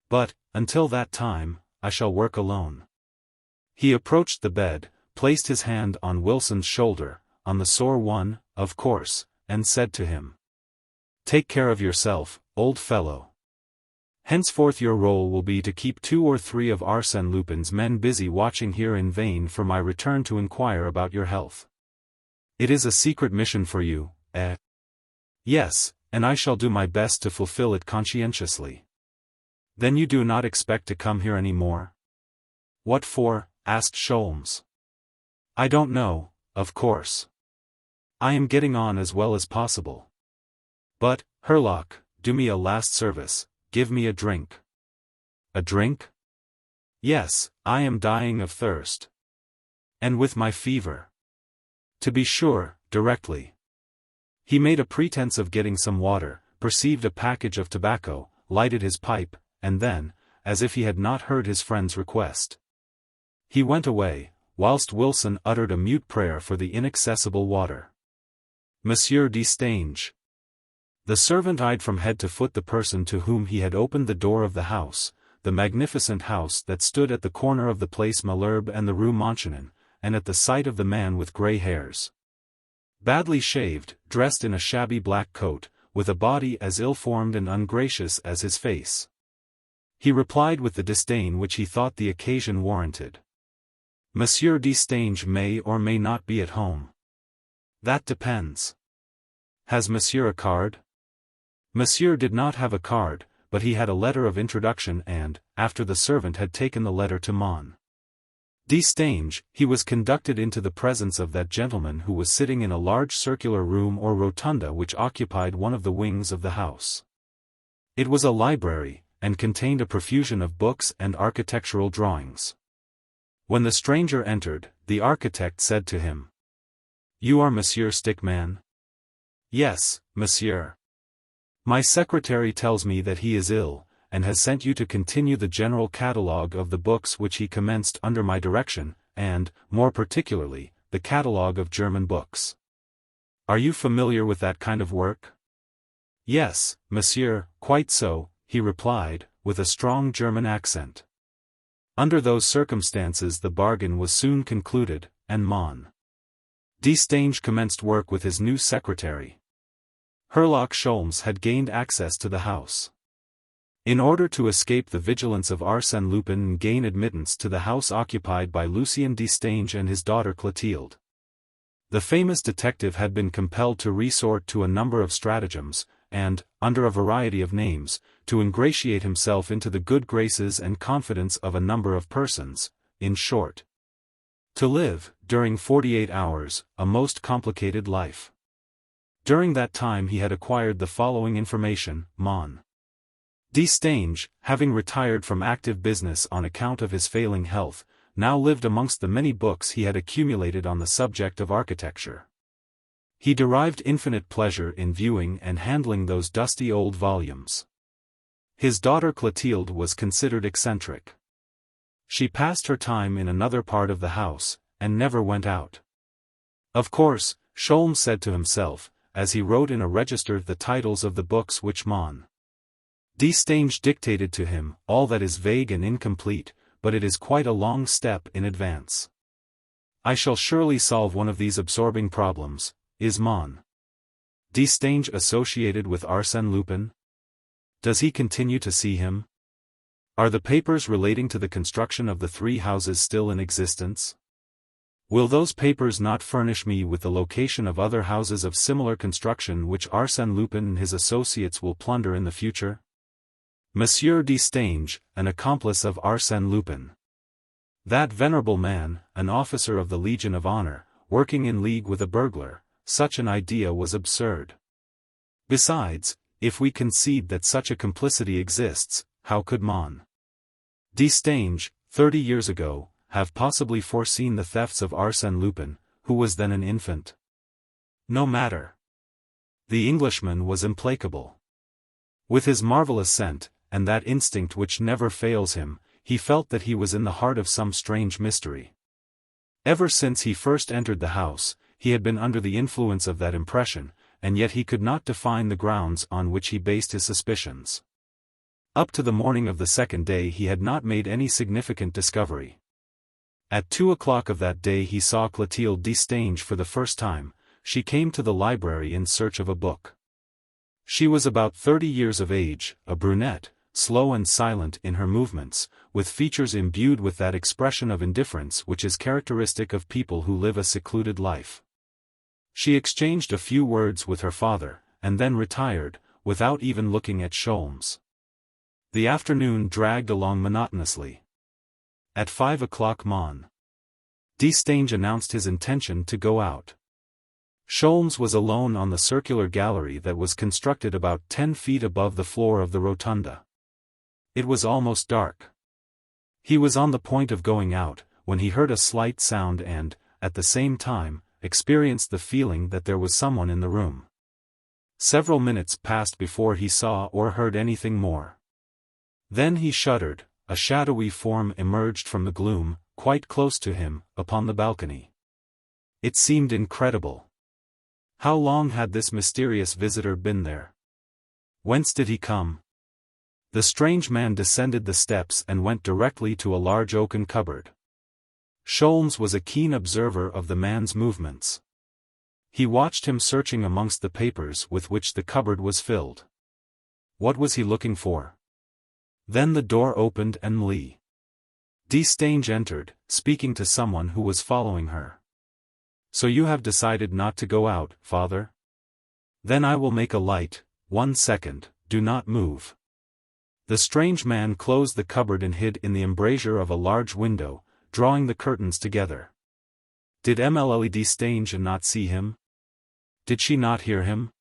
But, until that time, I shall work alone. He approached the bed, placed his hand on Wilson's shoulder, on the sore one, of course, and said to him. Take care of yourself, old fellow. Henceforth your role will be to keep 2 or 3 of Arsène Lupin's men busy watching here in vain for my return to inquire about your health. It is a secret mission for you, eh? Yes, and I shall do my best to fulfill it conscientiously. Then you do not expect to come here any more? What for? Asked Sholmes. I don't know, of course. I am getting on as well as possible. But, Herlock, do me a last service. Give me a drink. A drink? Yes, I am dying of thirst. And with my fever. To be sure, directly. He made a pretense of getting some water, perceived a package of tobacco, lighted his pipe, and then, as if he had not heard his friend's request, he went away, whilst Wilson uttered a mute prayer for the inaccessible water. Monsieur Destange. The servant eyed from head to foot the person to whom he had opened the door of the house, the magnificent house that stood at the corner of the Place Malherbe and the Rue Montchanin, and at the sight of the man with grey hairs. Badly shaved, dressed in a shabby black coat, with a body as ill-formed and ungracious as his face. He replied with the disdain which he thought the occasion warranted. Monsieur Destange may or may not be at home. That depends. Has Monsieur a card? Monsieur did not have a card, but he had a letter of introduction and, after the servant had taken the letter to Mon. Destange, he was conducted into the presence of that gentleman who was sitting in a large circular room or rotunda which occupied one of the wings of the house. It was a library, and contained a profusion of books and architectural drawings. When the stranger entered, the architect said to him, You are Monsieur Stickman? Yes, monsieur. My secretary tells me that he is ill, and has sent you to continue the general catalogue of the books which he commenced under my direction, and, more particularly, the catalogue of German books. Are you familiar with that kind of work? Yes, monsieur, quite so, he replied, with a strong German accent. Under those circumstances the bargain was soon concluded, and Mon. Destange commenced work with his new secretary. Herlock Sholmes had gained access to the house. In order to escape the vigilance of Arsène Lupin and gain admittance to the house occupied by Lucien Destange and his daughter Clotilde, the famous detective had been compelled to resort to a number of stratagems, and, under a variety of names, to ingratiate himself into the good graces and confidence of a number of persons, in short, to live, during 48 hours, a most complicated life. During that time he had acquired the following information: Mon. Destange, having retired from active business on account of his failing health, now lived amongst the many books he had accumulated on the subject of architecture. He derived infinite pleasure in viewing and handling those dusty old volumes. His daughter Clotilde was considered eccentric. She passed her time in another part of the house, and never went out. Of course, Sholmes said to himself, as he wrote in a register the titles of the books which Mon. Destange dictated to him, all that is vague and incomplete, but it is quite a long step in advance. I shall surely solve one of these absorbing problems. Is Mon. Destange associated with Arsène Lupin? Does he continue to see him? Are the papers relating to the construction of the three houses still in existence? Will those papers not furnish me with the location of other houses of similar construction which Arsène Lupin and his associates will plunder in the future? Monsieur Destange, an accomplice of Arsène Lupin. That venerable man, an officer of the Legion of Honor, working in league with a burglar, such an idea was absurd. Besides, if we concede that such a complicity exists, how could Mon. Destange, 30 years ago, have possibly foreseen the thefts of Arsène Lupin, who was then an infant? No matter. The Englishman was implacable. With his marvelous scent, and that instinct which never fails him, he felt that he was in the heart of some strange mystery. Ever since he first entered the house, he had been under the influence of that impression, and yet he could not define the grounds on which he based his suspicions. Up to the morning of the second day he had not made any significant discovery. At 2 o'clock of that day he saw Clotilde Destange for the first time. She came to the library in search of a book. She was about 30 years of age, a brunette, slow and silent in her movements, with features imbued with that expression of indifference which is characteristic of people who live a secluded life. She exchanged a few words with her father, and then retired, without even looking at Sholmes. The afternoon dragged along monotonously. At 5 o'clock Mon. Destange announced his intention to go out. Sholmes was alone on the circular gallery that was constructed about 10 feet above the floor of the rotunda. It was almost dark. He was on the point of going out, when he heard a slight sound and, at the same time, experienced the feeling that there was someone in the room. Several minutes passed before he saw or heard anything more. Then he shuddered. A shadowy form emerged from the gloom, quite close to him, upon the balcony. It seemed incredible. How long had this mysterious visitor been there? Whence did he come? The strange man descended the steps and went directly to a large oaken cupboard. Sholmes was a keen observer of the man's movements. He watched him searching amongst the papers with which the cupboard was filled. What was he looking for? Then the door opened and Lee Destange entered, speaking to someone who was following her. So you have decided not to go out, father? Then I will make a light. 1 second, do not move. The strange man closed the cupboard and hid in the embrasure of a large window, drawing the curtains together. Did Mlle Destange not see him? Did she not hear him?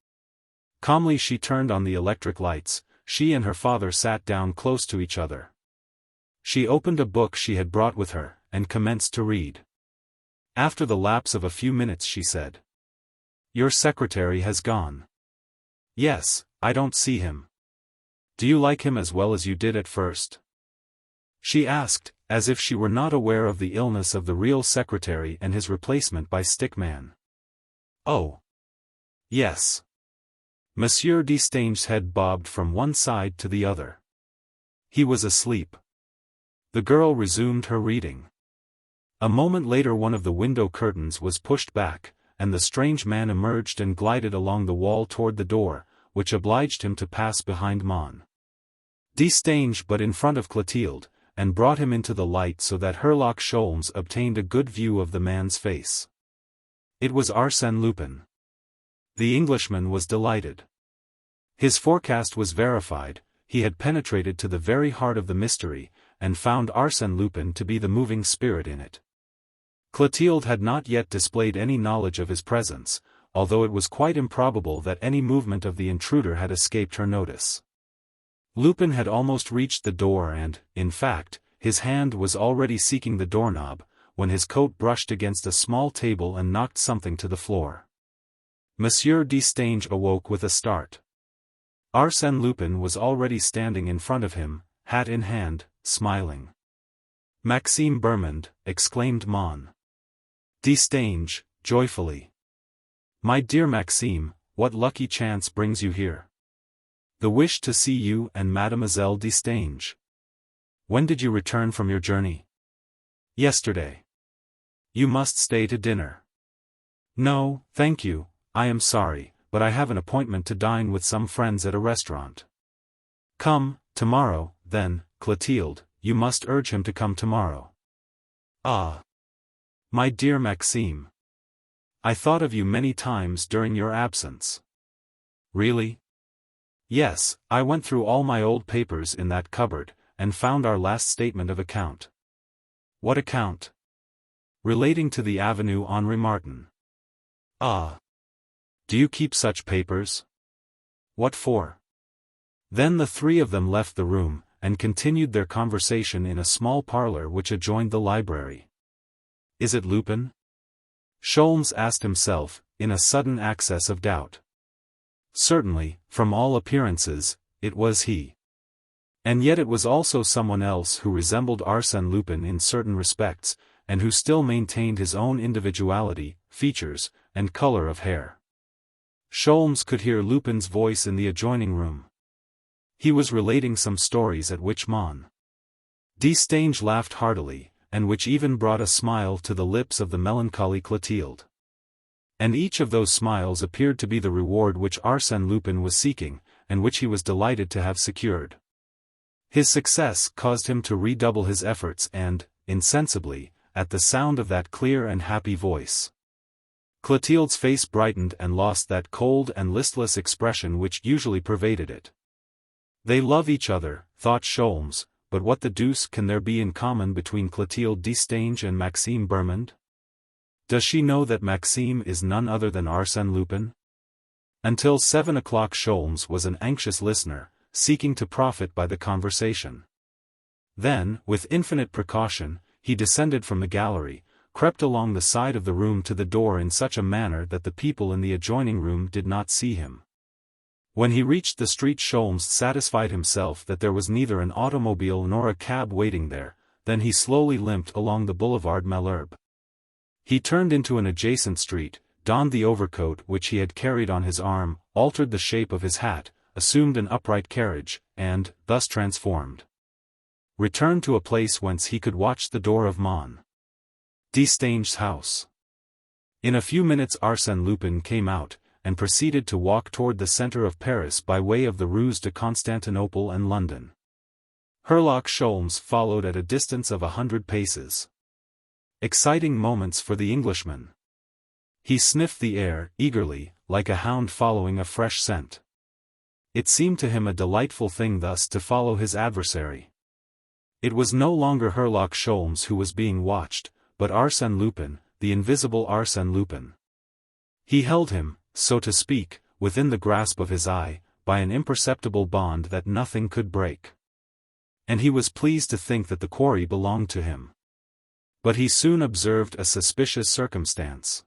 Calmly she turned on the electric lights. She and her father sat down close to each other. She opened a book she had brought with her, and commenced to read. After the lapse of a few minutes she said, Your secretary has gone. Yes, I don't see him. Do you like him as well as you did at first? She asked, as if she were not aware of the illness of the real secretary and his replacement by Stickman. Oh. Yes. Monsieur Destange's head bobbed from one side to the other. He was asleep. The girl resumed her reading. A moment later one of the window curtains was pushed back, and the strange man emerged and glided along the wall toward the door, which obliged him to pass behind Destange but in front of Clotilde, and brought him into the light so that Herlock Sholmes obtained a good view of the man's face. It was Arsène Lupin. The Englishman was delighted. His forecast was verified, he had penetrated to the very heart of the mystery, and found Arsène Lupin to be the moving spirit in it. Clotilde had not yet displayed any knowledge of his presence, although it was quite improbable that any movement of the intruder had escaped her notice. Lupin had almost reached the door and, in fact, his hand was already seeking the doorknob, when his coat brushed against a small table and knocked something to the floor. Monsieur Destange awoke with a start. Arsène Lupin was already standing in front of him, hat in hand, smiling. "Maxime Bermond," exclaimed Destange, joyfully. "My dear Maxime, what lucky chance brings you here?" "The wish to see you and Mademoiselle Destange." "When did you return from your journey?" "Yesterday." "You must stay to dinner." "No, thank you, I am sorry, but I have an appointment to dine with some friends at a restaurant." "Come, tomorrow, then, Clotilde, you must urge him to come tomorrow." "Ah. My dear Maxime. I thought of you many times during your absence." "Really?" "Yes, I went through all my old papers in that cupboard, and found our last statement of account." "What account?" "Relating to the Avenue Henri Martin." "Ah. Do you keep such papers?" "What for?" Then the three of them left the room, and continued their conversation in a small parlor which adjoined the library. "Is it Lupin?" Sholmes asked himself, in a sudden access of doubt. Certainly, from all appearances, it was he. And yet it was also someone else who resembled Arsène Lupin in certain respects, and who still maintained his own individuality, features, and color of hair. Sholmes could hear Lupin's voice in the adjoining room. He was relating some stories at which Destange laughed heartily, and which even brought a smile to the lips of the melancholy Clotilde. And each of those smiles appeared to be the reward which Arsène Lupin was seeking, and which he was delighted to have secured. His success caused him to redouble his efforts and, insensibly, at the sound of that clear and happy voice, Clotilde's face brightened and lost that cold and listless expression which usually pervaded it. They love each other, thought Sholmes, but what the deuce can there be in common between Clotilde Destange and Maxime Bermond? Does she know that Maxime is none other than Arsène Lupin? Until 7 o'clock Sholmes was an anxious listener, seeking to profit by the conversation. Then, with infinite precaution, he descended from the gallery, crept along the side of the room to the door in such a manner that the people in the adjoining room did not see him. When he reached the street Sholmes satisfied himself that there was neither an automobile nor a cab waiting there, then he slowly limped along the boulevard Malherbe. He turned into an adjacent street, donned the overcoat which he had carried on his arm, altered the shape of his hat, assumed an upright carriage, and, thus transformed, returned to a place whence he could watch the door of Destange's house. In a few minutes Arsène Lupin came out, and proceeded to walk toward the center of Paris by way of the Rues de Constantinople and London. Herlock Sholmes followed at a distance of 100 paces. Exciting moments for the Englishman. He sniffed the air, eagerly, like a hound following a fresh scent. It seemed to him a delightful thing thus to follow his adversary. It was no longer Herlock Sholmes who was being watched, but Arsène Lupin, the invisible Arsène Lupin. He held him, so to speak, within the grasp of his eye, by an imperceptible bond that nothing could break. And he was pleased to think that the quarry belonged to him. But he soon observed a suspicious circumstance.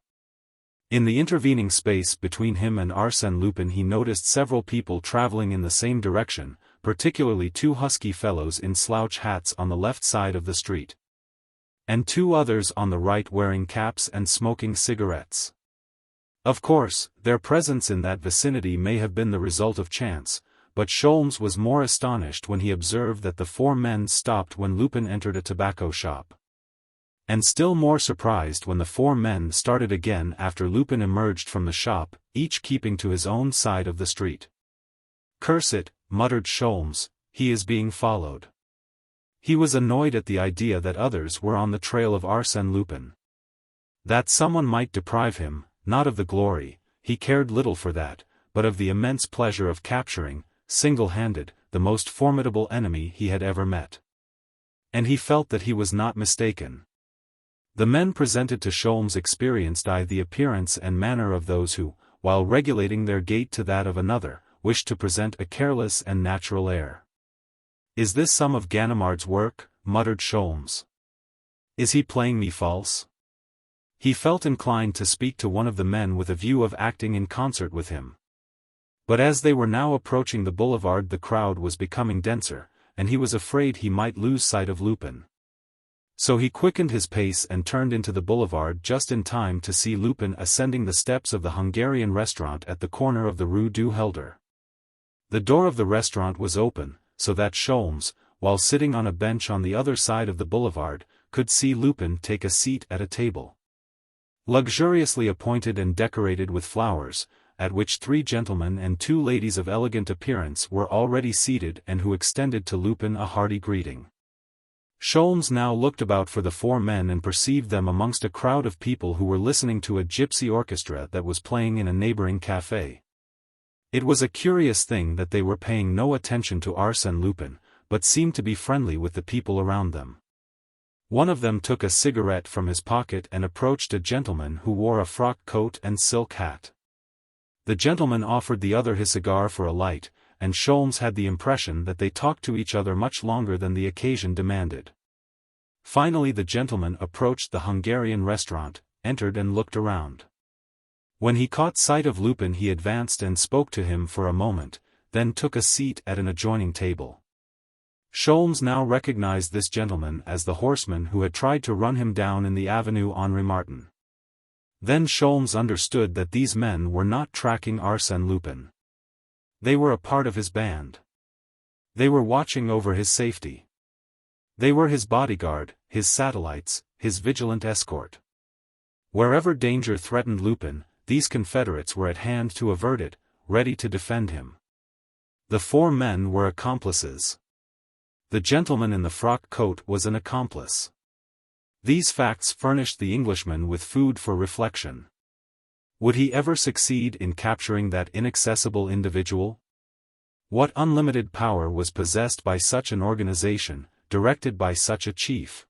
In the intervening space between him and Arsène Lupin he noticed several people traveling in the same direction, particularly two husky fellows in slouch hats on the left side of the street. And two others on the right wearing caps and smoking cigarettes. Of course, their presence in that vicinity may have been the result of chance, but Sholmes was more astonished when he observed that the four men stopped when Lupin entered a tobacco shop. And still more surprised when the four men started again after Lupin emerged from the shop, each keeping to his own side of the street. "Curse it," muttered Sholmes, "he is being followed." He was annoyed at the idea that others were on the trail of Arsène Lupin. That someone might deprive him, not of the glory, he cared little for that, but of the immense pleasure of capturing, single-handed, the most formidable enemy he had ever met. And he felt that he was not mistaken. The men presented to Sholmes' experienced eye the appearance and manner of those who, while regulating their gait to that of another, wished to present a careless and natural air. "Is this some of Ganimard's work?" muttered Sholmes. "Is he playing me false?" He felt inclined to speak to one of the men with a view of acting in concert with him. But as they were now approaching the boulevard the crowd was becoming denser, and he was afraid he might lose sight of Lupin. So he quickened his pace and turned into the boulevard just in time to see Lupin ascending the steps of the Hungarian restaurant at the corner of the Rue du Helder. The door of the restaurant was open, so that Sholmes, while sitting on a bench on the other side of the boulevard, could see Lupin take a seat at a table luxuriously appointed and decorated with flowers, at which three gentlemen and two ladies of elegant appearance were already seated and who extended to Lupin a hearty greeting. Sholmes now looked about for the four men and perceived them amongst a crowd of people who were listening to a gypsy orchestra that was playing in a neighboring café. It was a curious thing that they were paying no attention to Arsène Lupin, but seemed to be friendly with the people around them. One of them took a cigarette from his pocket and approached a gentleman who wore a frock coat and silk hat. The gentleman offered the other his cigar for a light, and Sholmes had the impression that they talked to each other much longer than the occasion demanded. Finally the gentleman approached the Hungarian restaurant, entered and looked around. When he caught sight of Lupin he advanced and spoke to him for a moment, then took a seat at an adjoining table. Sholmes now recognized this gentleman as the horseman who had tried to run him down in the Avenue Henri Martin. Then Sholmes understood that these men were not tracking Arsène Lupin. They were a part of his band. They were watching over his safety. They were his bodyguard, his satellites, his vigilant escort. Wherever danger threatened Lupin, these confederates were at hand to avert it, ready to defend him. The four men were accomplices. The gentleman in the frock coat was an accomplice. These facts furnished the Englishman with food for reflection. Would he ever succeed in capturing that inaccessible individual? What unlimited power was possessed by such an organization, directed by such a chief?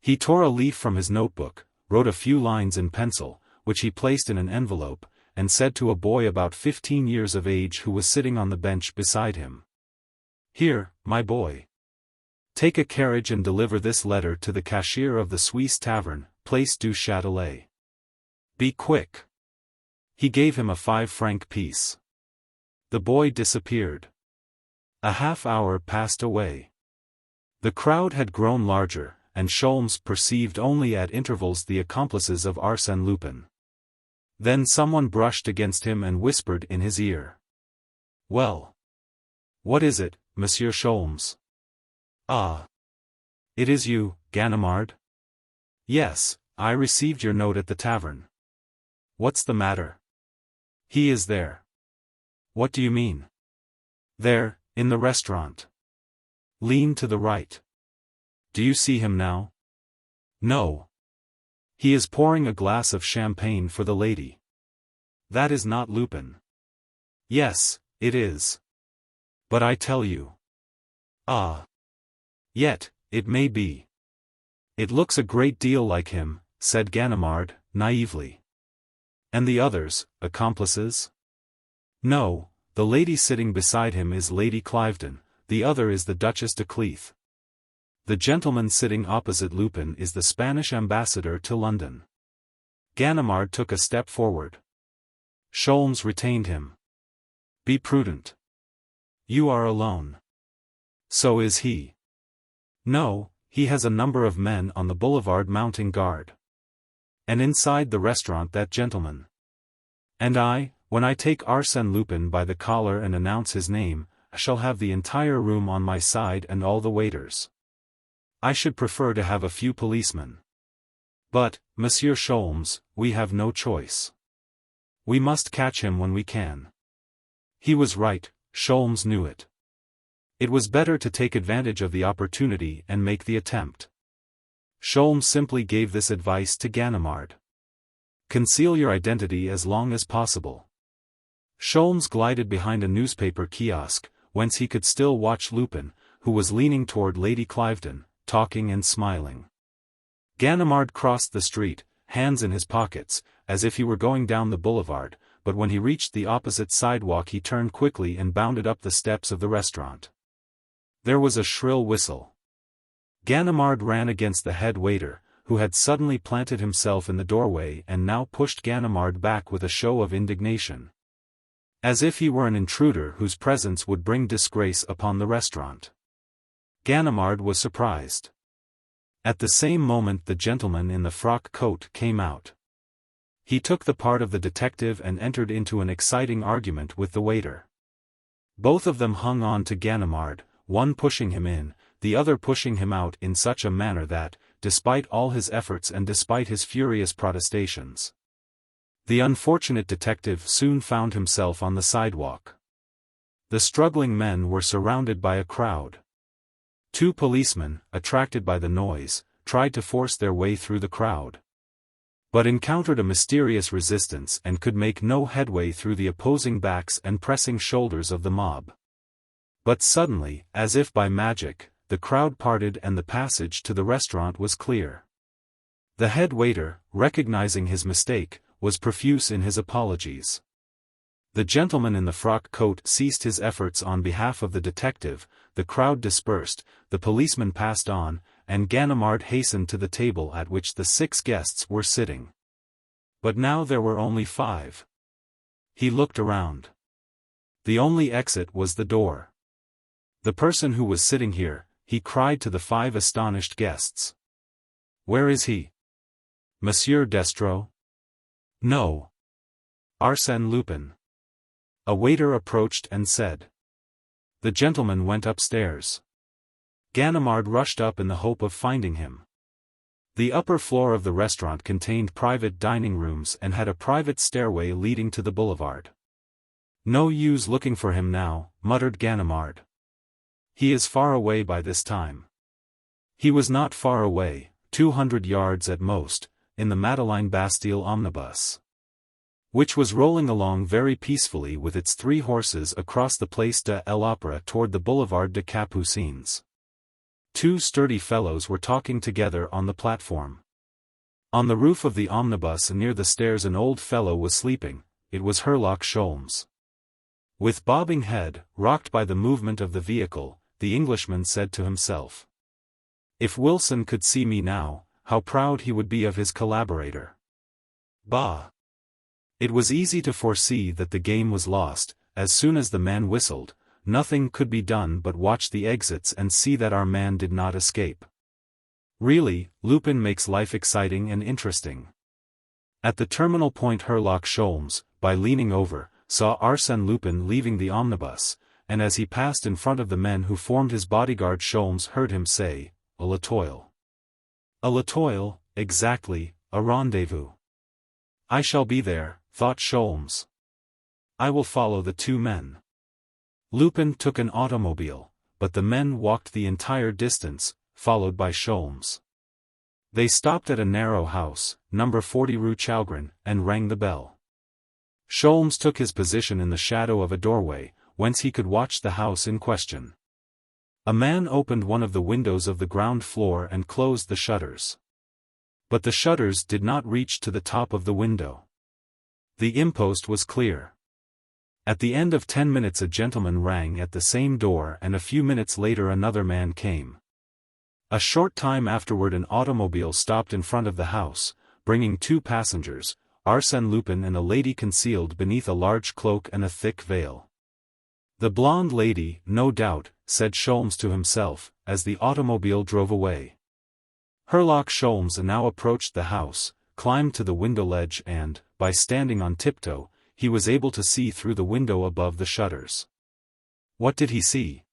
He tore a leaf from his notebook, wrote a few lines in pencil, which he placed in an envelope, and said to a boy about 15 years of age who was sitting on the bench beside him. "Here, my boy. Take a carriage and deliver this letter to the cashier of the Suisse Tavern, Place du Châtelet. Be quick." He gave him a 5-franc piece. The boy disappeared. A half-hour passed away. The crowd had grown larger, and Sholmes perceived only at intervals the accomplices of Arsène Lupin. Then someone brushed against him and whispered in his ear. "Well. What is it, Monsieur Sholmes?" "Ah. It is you, Ganimard?" "Yes, I received your note at the tavern." "What's the matter?" "He is there." "What do you mean?" "There, in the restaurant. Lean to the right." "Do you see him now?" "No. He is pouring a glass of champagne for the lady." "That is not Lupin." "Yes, it is. But I tell you." "Ah. Yet, it may be." "It looks a great deal like him," said Ganimard, naively. "And the others, accomplices?" "No, the lady sitting beside him is Lady Cliveden, the other is the Duchess de Cleath. The gentleman sitting opposite Lupin is the Spanish ambassador to London." Ganimard took a step forward. Sholmes retained him. "Be prudent. You are alone." "So is he." "No, he has a number of men on the boulevard mounting guard. And inside the restaurant that gentleman. And when I take Arsène Lupin by the collar and announce his name, I shall have the entire room on my side and all the waiters. I should prefer to have a few policemen. But, Monsieur Sholmes, we have no choice. We must catch him when we can." He was right, Sholmes knew it. It was better to take advantage of the opportunity and make the attempt. Sholmes simply gave this advice to Ganimard. "Conceal your identity as long as possible." Sholmes glided behind a newspaper kiosk, whence he could still watch Lupin, who was leaning toward Lady Cliveden, talking and smiling. Ganimard crossed the street, hands in his pockets, as if he were going down the boulevard, but when he reached the opposite sidewalk he turned quickly and bounded up the steps of the restaurant. There was a shrill whistle. Ganimard ran against the head waiter, who had suddenly planted himself in the doorway and now pushed Ganimard back with a show of indignation. As if he were an intruder whose presence would bring disgrace upon the restaurant. Ganimard was surprised. At the same moment the gentleman in the frock coat came out. He took the part of the detective and entered into an exciting argument with the waiter. Both of them hung on to Ganimard, one pushing him in, the other pushing him out in such a manner that, despite all his efforts and despite his furious protestations, the unfortunate detective soon found himself on the sidewalk. The struggling men were surrounded by a crowd. Two policemen, attracted by the noise, tried to force their way through the crowd, but encountered a mysterious resistance and could make no headway through the opposing backs and pressing shoulders of the mob. But suddenly, as if by magic, the crowd parted and the passage to the restaurant was clear. The head waiter, recognizing his mistake, was profuse in his apologies. The gentleman in the frock coat ceased his efforts on behalf of the detective, the crowd dispersed, the policeman passed on, and Ganimard hastened to the table at which the 6 guests were sitting. But now there were only 5. He looked around. The only exit was the door. "The person who was sitting here," he cried to the 5 astonished guests. "Where is he? Monsieur Destro?" "No. Arsène Lupin." A waiter approached and said. The gentleman went upstairs. Ganimard rushed up in the hope of finding him. The upper floor of the restaurant contained private dining rooms and had a private stairway leading to the boulevard. "No use looking for him now," muttered Ganimard. "He is far away by this time." He was not far away, 200 yards at most, in the Madeleine Bastille omnibus, which was rolling along very peacefully with its 3 horses across the Place de l'Opéra toward the Boulevard de Capucines. 2 sturdy fellows were talking together on the platform. On the roof of the omnibus near the stairs an old fellow was sleeping. It was Herlock Sholmes. With bobbing head, rocked by the movement of the vehicle, the Englishman said to himself, "If Wilson could see me now, how proud he would be of his collaborator." Bah! It was easy to foresee that the game was lost. As soon as the man whistled, nothing could be done but watch the exits and see that our man did not escape. Really, Lupin makes life exciting and interesting. At the terminal point Herlock Sholmes, by leaning over, saw Arsène Lupin leaving the omnibus, and as he passed in front of the men who formed his bodyguard Sholmes heard him say, "A l'etoile." A l'etoile, exactly, a rendezvous. "I shall be there," thought Sholmes. "I will follow the 2 men." Lupin took an automobile, but the men walked the entire distance, followed by Sholmes. They stopped at a narrow house, number 40 Rue Chalgrin, and rang the bell. Sholmes took his position in the shadow of a doorway, whence he could watch the house in question. A man opened one of the windows of the ground floor and closed the shutters. But the shutters did not reach to the top of the window. The impost was clear. At the end of 10 minutes a gentleman rang at the same door and a few minutes later another man came. A short time afterward an automobile stopped in front of the house, bringing 2 passengers, Arsène Lupin and a lady concealed beneath a large cloak and a thick veil. "The blonde lady, no doubt," said Sholmes to himself, as the automobile drove away. Herlock Sholmes now approached the house, climbed to the window ledge and, by standing on tiptoe, he was able to see through the window above the shutters. What did he see?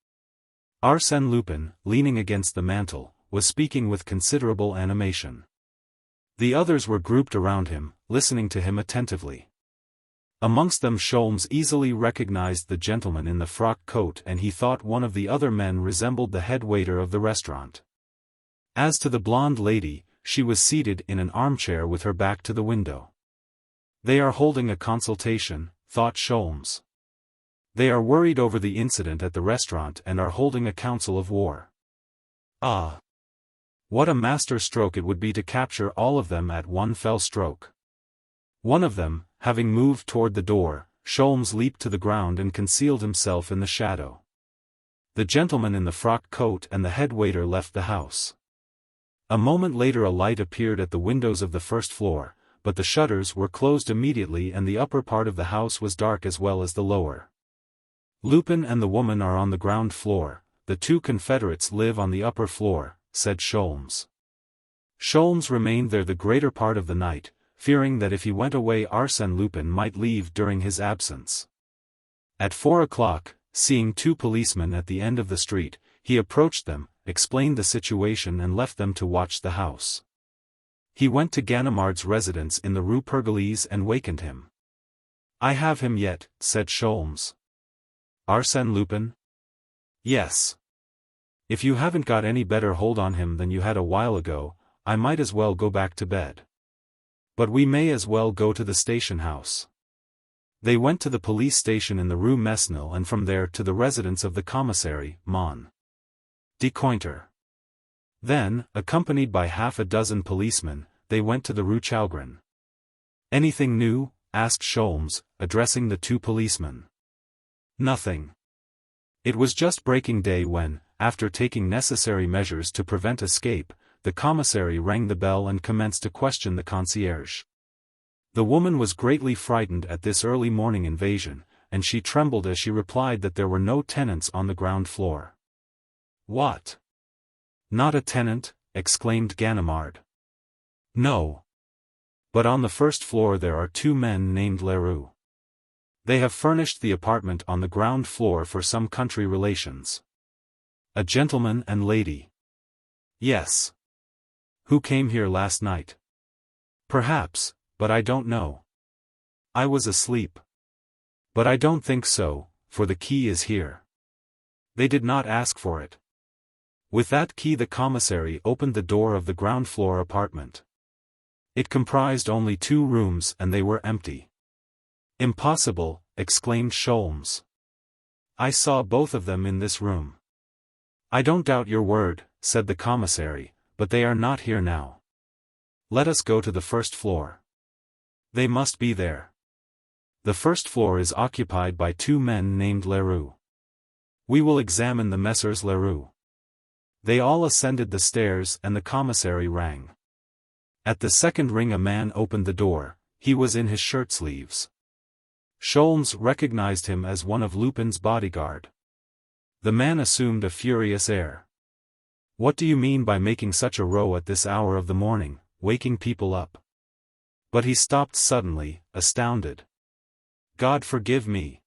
Arsène Lupin, leaning against the mantel, was speaking with considerable animation. The others were grouped around him, listening to him attentively. Amongst them Sholmes easily recognized the gentleman in the frock coat, and he thought one of the other men resembled the head waiter of the restaurant. As to the blonde lady, she was seated in an armchair with her back to the window. "They are holding a consultation," thought Sholmes. "They are worried over the incident at the restaurant and are holding a council of war. Ah! What a master stroke it would be to capture all of them at one fell stroke." One of them, having moved toward the door, Sholmes leaped to the ground and concealed himself in the shadow. The gentleman in the frock coat and the head waiter left the house. A moment later a light appeared at the windows of the first floor, but the shutters were closed immediately and the upper part of the house was dark as well as the lower. "Lupin and the woman are on the ground floor, the 2 confederates live on the upper floor," said Sholmes. Sholmes remained there the greater part of the night, fearing that if he went away Arsène Lupin might leave during his absence. At 4 o'clock, seeing 2 policemen at the end of the street, he approached them, explained the situation and left them to watch the house. He went to Ganimard's residence in the Rue Pergolese and wakened him. "I have him yet," said Sholmes. "Arsène Lupin?" "Yes. If you haven't got any better hold on him than you had a while ago, I might as well go back to bed. But we may as well go to the station house." They went to the police station in the Rue Mesnil and from there to the residence of the commissary, Mon. de Cointer. Then, accompanied by half a dozen policemen, they went to the Rue Chalgrin. "Anything new?" asked Sholmes, addressing the 2 policemen. "Nothing. It was just breaking day when, after taking necessary measures to prevent escape, the commissary rang the bell and commenced to question the concierge. The woman was greatly frightened at this early morning invasion, and she trembled as she replied that there were no tenants on the ground floor." "What? Not a tenant?" exclaimed Ganimard. "No. But on the first floor there are 2 men named Leroux. They have furnished the apartment on the ground floor for some country relations." "A gentleman and lady?" "Yes." "Who came here last night?" "Perhaps, but I don't know. I was asleep. But I don't think so, for the key is here." "They did not ask for it." With that key the commissary opened the door of the ground floor apartment. It comprised only 2 rooms and they were empty. "Impossible," exclaimed Sholmes. "I saw both of them in this room." "I don't doubt your word," said the commissary, "but they are not here now. Let us go to the first floor. They must be there. The first floor is occupied by 2 men named Leroux. We will examine the Messrs. Leroux." They all ascended the stairs and the commissary rang. At the second ring a man opened the door. He was in his shirt sleeves. Sholmes recognized him as one of Lupin's bodyguard. The man assumed a furious air. "What do you mean by making such a row at this hour of the morning, waking people up?" But he stopped suddenly, astounded. "God forgive me.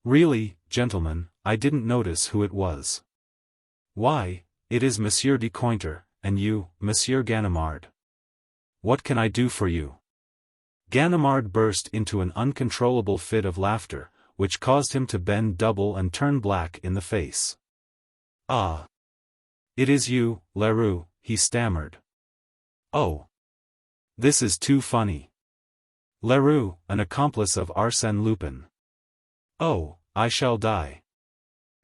Really, gentlemen, I didn't notice who it was. Why, it is Monsieur de Cointer, and you, Monsieur Ganimard. What can I do for you?" Ganimard burst into an uncontrollable fit of laughter, which caused him to bend double and turn black in the face. "Ah! It is you, Leroux," he stammered. "Oh! This is too funny. Leroux, an accomplice of Arsène Lupin. Oh, I shall die.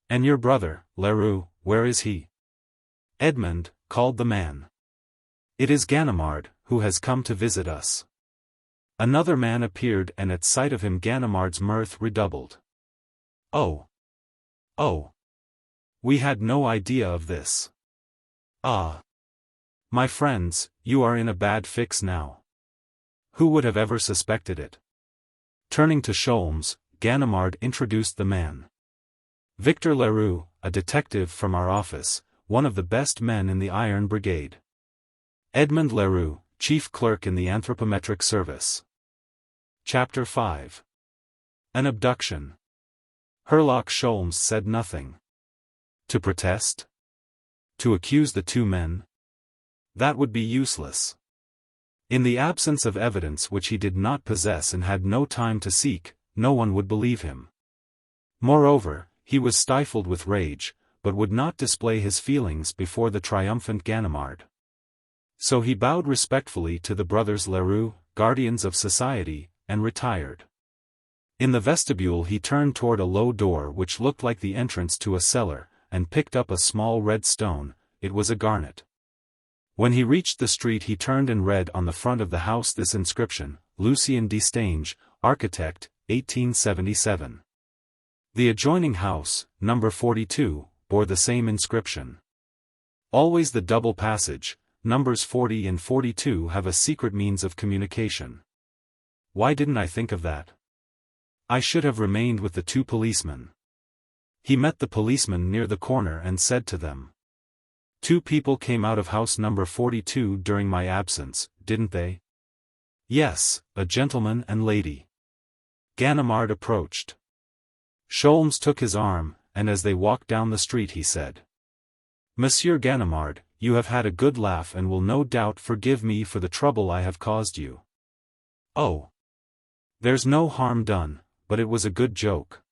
And your brother, Leroux, where is he?" "Edmond," called the man. "It is Ganimard, who has come to visit us." Another man appeared and at sight of him Ganimard's mirth redoubled. "Oh! Oh! We had no idea of this. Ah! My friends, you are in a bad fix now. Who would have ever suspected it? Turning to Sholmes, Ganimard introduced the man. Victor Leroux, a detective from our office, one of the best men in the Iron Brigade. Edmond Leroux, chief clerk in the anthropometric service. Chapter 5. An abduction. Herlock Sholmes said nothing. To protest? To accuse the two men? That would be useless. In the absence of evidence which he did not possess and had no time to seek, no one would believe him. Moreover, he was stifled with rage, but would not display his feelings before the triumphant Ganimard. So he bowed respectfully to the brothers Leroux, guardians of society, and retired. In the vestibule he turned toward a low door which looked like the entrance to a cellar, and picked up a small red stone. It was a garnet. When he reached the street he turned and read on the front of the house this inscription: Lucien Destange, architect, 1877. The adjoining house, number 42, bore the same inscription. Always the double passage, numbers 40 and 42 have a secret means of communication. Why didn't I think of that? I should have remained with the two policemen. He met the policemen near the corner and said to them, "Two people came out of house number 42 during my absence, didn't they?" "Yes, a gentleman and lady." Ganimard approached. Sholmes took his arm, and as they walked down the street he said, "Monsieur Ganimard, you have had a good laugh and will no doubt forgive me for the trouble I have caused you." "Oh. There's no harm done, but it was a good joke."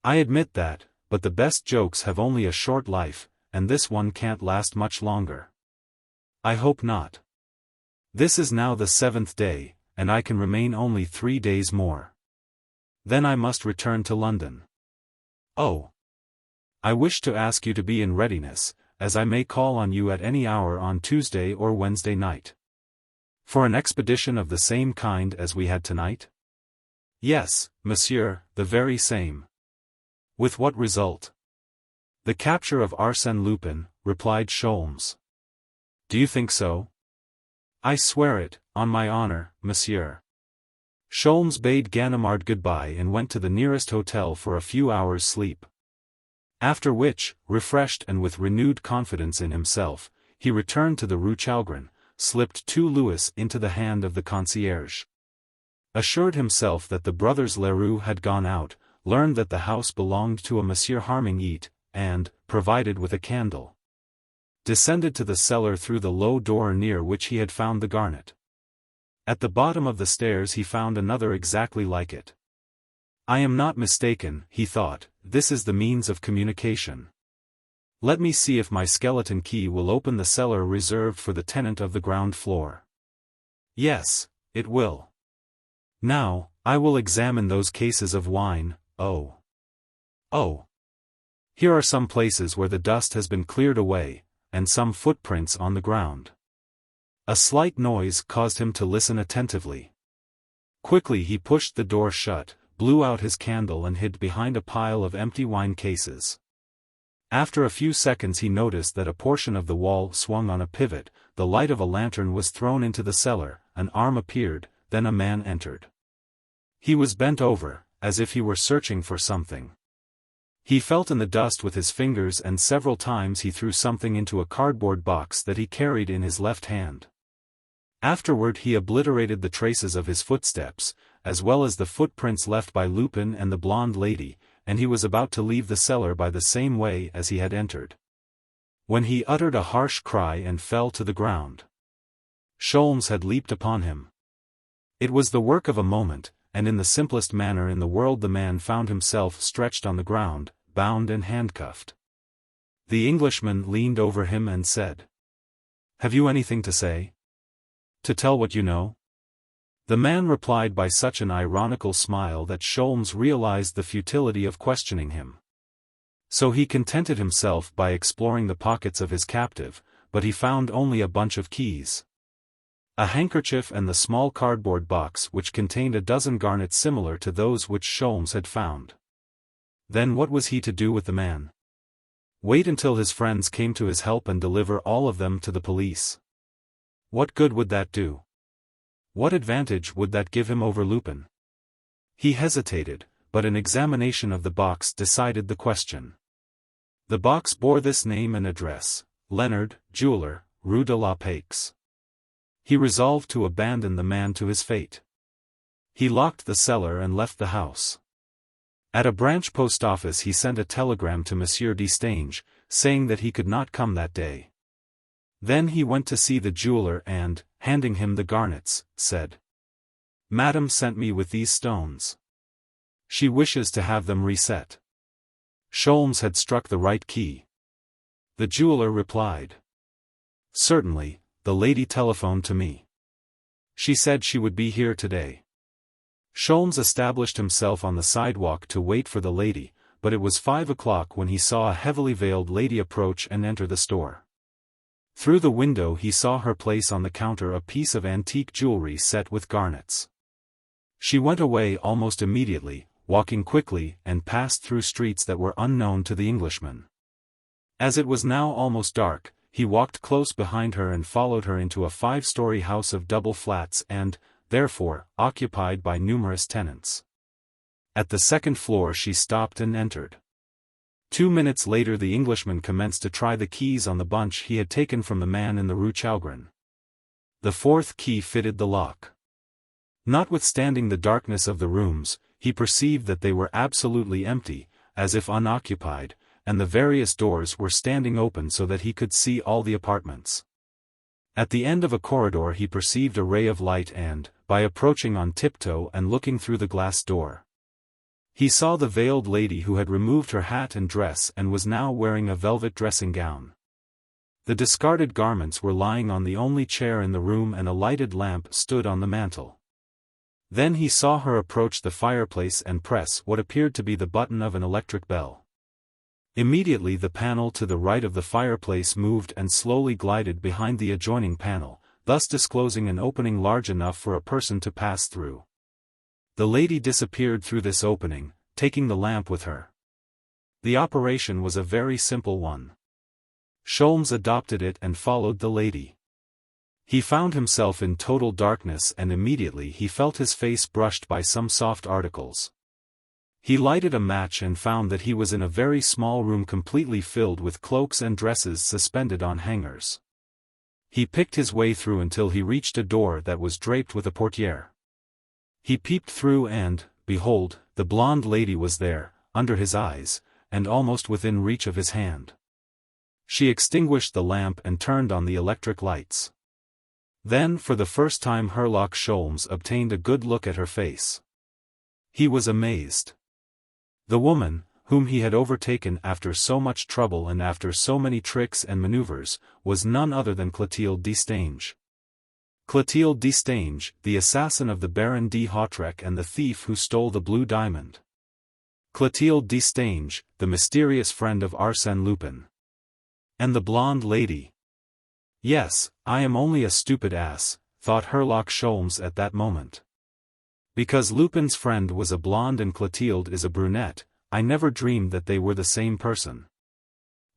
"I admit that, but the best jokes have only a short life, and this one can't last much longer." "I hope not. This is now the 7th day, and I can remain only 3 days more. Then I must return to London." "Oh. I wish to ask you to be in readiness, as I may call on you at any hour on Tuesday or Wednesday night." "For an expedition of the same kind as we had tonight?" "Yes, monsieur, the very same." "With what result?" "The capture of Arsène Lupin," replied Sholmes. "Do you think so?" "I swear it, on my honor, monsieur." Sholmes bade Ganimard goodbye and went to the nearest hotel for a few hours' sleep. After which, refreshed and with renewed confidence in himself, he returned to the Rue Chalgrin, slipped 2 louis into the hand of the concierge. Assured himself that the brothers Leroux had gone out, learned that the house belonged to a Monsieur Harmingit, and, provided with a candle, descended to the cellar through the low door near which he had found the garnet. At the bottom of the stairs he found another exactly like it. "I am not mistaken," he thought, "this is the means of communication. Let me see if my skeleton key will open the cellar reserved for the tenant of the ground floor. Yes, it will. Now, I will examine those cases of wine. Oh! Here are some places where the dust has been cleared away, and some footprints on the ground." A slight noise caused him to listen attentively. Quickly he pushed the door shut, blew out his candle and hid behind a pile of empty wine cases. After a few seconds he noticed that a portion of the wall swung on a pivot, the light of a lantern was thrown into the cellar, an arm appeared, then a man entered. He was bent over, as if he were searching for something. He felt in the dust with his fingers and several times he threw something into a cardboard box that he carried in his left hand. Afterward he obliterated the traces of his footsteps, as well as the footprints left by Lupin and the blonde lady, and he was about to leave the cellar by the same way as he had entered, when he uttered a harsh cry and fell to the ground. Sholmes had leaped upon him. It was the work of a moment, and in the simplest manner in the world the man found himself stretched on the ground, bound and handcuffed. The Englishman leaned over him and said, "Have you anything to say? To tell what you know?" The man replied by such an ironical smile that Sholmes realized the futility of questioning him. So he contented himself by exploring the pockets of his captive, but he found only a bunch of keys, a handkerchief and the small cardboard box which contained a dozen garnets similar to those which Sholmes had found. Then what was he to do with the man? Wait until his friends came to his help and deliver all of them to the police? What good would that do? What advantage would that give him over Lupin? He hesitated, but an examination of the box decided the question. The box bore this name and address: Leonard, jeweler, Rue de la Paix. He resolved to abandon the man to his fate. He locked the cellar and left the house. At a branch post office he sent a telegram to Monsieur Destange, saying that he could not come that day. Then he went to see the jeweler and, handing him the garnets, said, "Madame sent me with these stones. She wishes to have them reset." Sholmes had struck the right key. The jeweler replied, "Certainly, the lady telephoned to me. She said she would be here today." Sholmes established himself on the sidewalk to wait for the lady, but it was 5 o'clock when he saw a heavily veiled lady approach and enter the store. Through the window he saw her place on the counter a piece of antique jewelry set with garnets. She went away almost immediately, walking quickly, and passed through streets that were unknown to the Englishman. As it was now almost dark, he walked close behind her and followed her into a 5-story house of double flats and, therefore, occupied by numerous tenants. At the second floor she stopped and entered. 2 minutes later the Englishman commenced to try the keys on the bunch he had taken from the man in the Rue Chagrin. The 4th key fitted the lock. Notwithstanding the darkness of the rooms, he perceived that they were absolutely empty, as if unoccupied, and the various doors were standing open so that he could see all the apartments. At the end of a corridor he perceived a ray of light and, by approaching on tiptoe and looking through the glass door, he saw the veiled lady who had removed her hat and dress and was now wearing a velvet dressing gown. The discarded garments were lying on the only chair in the room and a lighted lamp stood on the mantel. Then he saw her approach the fireplace and press what appeared to be the button of an electric bell. Immediately the panel to the right of the fireplace moved and slowly glided behind the adjoining panel, thus disclosing an opening large enough for a person to pass through. The lady disappeared through this opening, taking the lamp with her. The operation was a very simple one. Sholmes adopted it and followed the lady. He found himself in total darkness and immediately he felt his face brushed by some soft articles. He lighted a match and found that he was in a very small room completely filled with cloaks and dresses suspended on hangers. He picked his way through until he reached a door that was draped with a portière. He peeped through and, behold, the blonde lady was there, under his eyes, and almost within reach of his hand. She extinguished the lamp and turned on the electric lights. Then for the first time Herlock Sholmes obtained a good look at her face. He was amazed. The woman, whom he had overtaken after so much trouble and after so many tricks and maneuvers, was none other than Clotilde Destange. Clotilde Destange, the assassin of the Baron de Hautrec and the thief who stole the blue diamond. Clotilde Destange, the mysterious friend of Arsène Lupin. And the blonde lady. Yes, I am only a stupid ass, thought Herlock Sholmes at that moment. Because Lupin's friend was a blonde and Clotilde is a brunette, I never dreamed that they were the same person.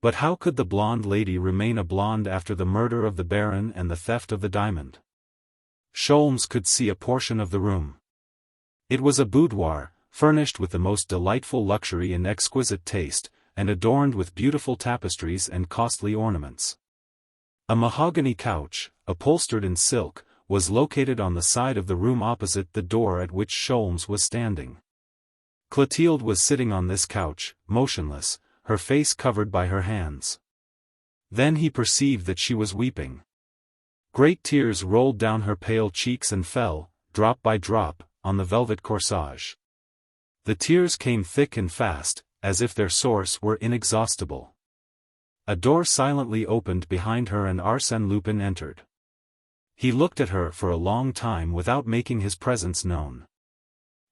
But how could the blonde lady remain a blonde after the murder of the Baron and the theft of the diamond? Sholmes could see a portion of the room. It was a boudoir, furnished with the most delightful luxury and exquisite taste, and adorned with beautiful tapestries and costly ornaments. A mahogany couch, upholstered in silk, was located on the side of the room opposite the door at which Sholmes was standing. Clotilde was sitting on this couch, motionless, her face covered by her hands. Then he perceived that she was weeping. Great tears rolled down her pale cheeks and fell, drop by drop, on the velvet corsage. The tears came thick and fast, as if their source were inexhaustible. A door silently opened behind her and Arsène Lupin entered. He looked at her for a long time without making his presence known.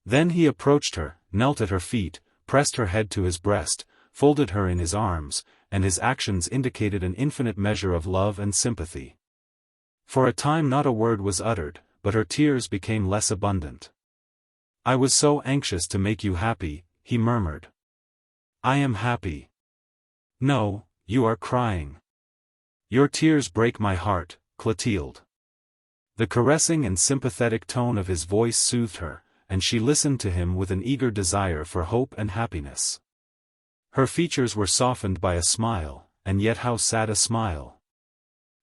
Then he approached her, knelt at her feet, pressed her head to his breast, folded her in his arms, and his actions indicated an infinite measure of love and sympathy. For a time not a word was uttered, but her tears became less abundant. "I was so anxious to make you happy," he murmured. "I am happy." "No, you are crying. Your tears break my heart, Clotilde." The caressing and sympathetic tone of his voice soothed her, and she listened to him with an eager desire for hope and happiness. Her features were softened by a smile, and yet how sad a smile.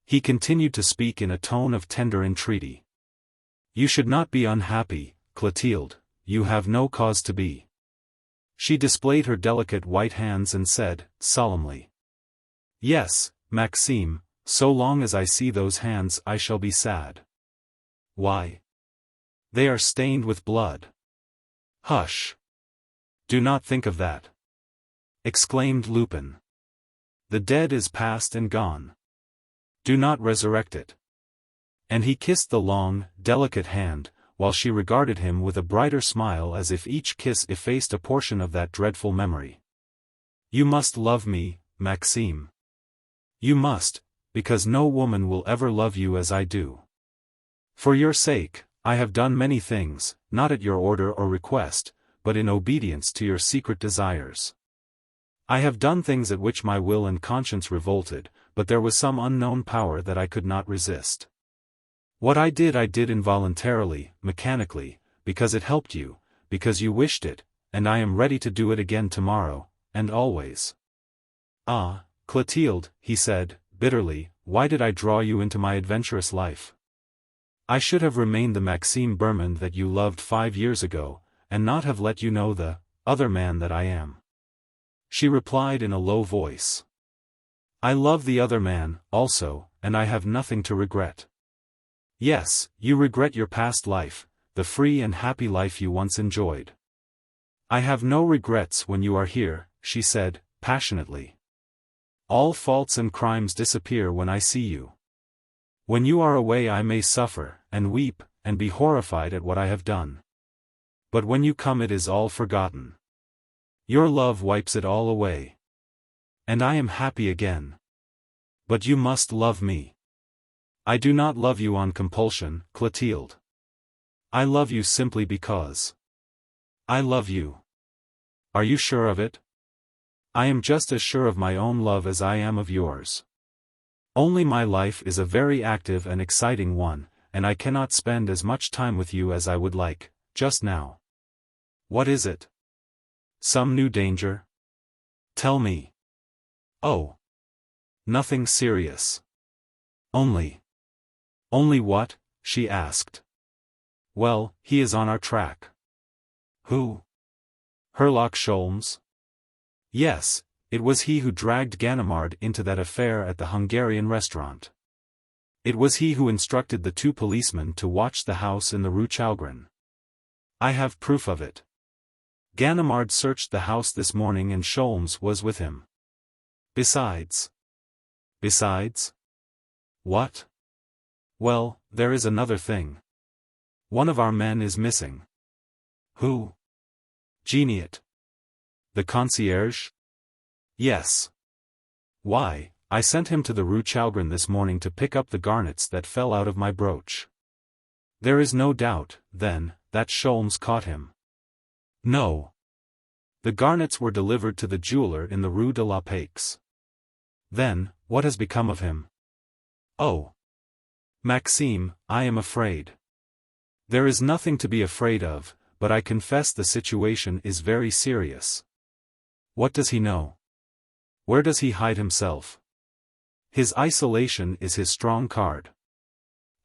He continued to speak in a tone of tender entreaty. "You should not be unhappy, Clotilde, you have no cause to be." She displayed her delicate white hands and said, solemnly, "Yes, Maxime, so long as I see those hands I shall be sad." "Why? They are stained with blood." "Hush! Do not think of that," exclaimed Lupin. "The dead is past and gone. Do not resurrect it." And he kissed the long, delicate hand, while she regarded him with a brighter smile as if each kiss effaced a portion of that dreadful memory. "You must love me, Maxime. You must, because no woman will ever love you as I do. For your sake, I have done many things, not at your order or request, but in obedience to your secret desires. I have done things at which my will and conscience revolted, but there was some unknown power that I could not resist. What I did involuntarily, mechanically, because it helped you, because you wished it, and I am ready to do it again tomorrow, and always." "Ah, Clotilde," he said, bitterly, "why did I draw you into my adventurous life? I should have remained the Maxime Berman that you loved 5 years ago, and not have let you know the other man that I am." She replied in a low voice, "I love the other man, also, and I have nothing to regret." "Yes, you regret your past life, the free and happy life you once enjoyed." "I have no regrets when you are here," she said, passionately. "All faults and crimes disappear when I see you. When you are away I may suffer, and weep, and be horrified at what I have done. But when you come it is all forgotten. Your love wipes it all away. And I am happy again. But you must love me. I do not love you on compulsion, Clotilde. I love you simply because I love you. Are you sure of it? I am just as sure of my own love as I am of yours. Only my life is a very active and exciting one, and I cannot spend as much time with you as I would like, just now." "What is it? Some new danger? Tell me." "Oh. Nothing serious. Only what?" she asked. "Well, he is on our track." "Who? Herlock Sholmes?" "Yes, it was he who dragged Ganimard into that affair at the Hungarian restaurant. It was he who instructed the 2 policemen to watch the house in the Rue Chalgrin. I have proof of it. Ganimard searched the house this morning and Sholmes was with him. Besides. Besides? What? Well, there is another thing. One of our men is missing." "Who?" "Geniet." "The concierge?" "Yes." "Why, I sent him to the Rue Chalgrin this morning to pick up the garnets that fell out of my brooch." "There is no doubt, then, that Sholmes caught him." "No. The garnets were delivered to the jeweler in the Rue de la Paix." "Then, what has become of him?" "Oh. Maxime, I am afraid." "There is nothing to be afraid of, but I confess the situation is very serious." "What does he know? Where does he hide himself?" "His isolation is his strong card.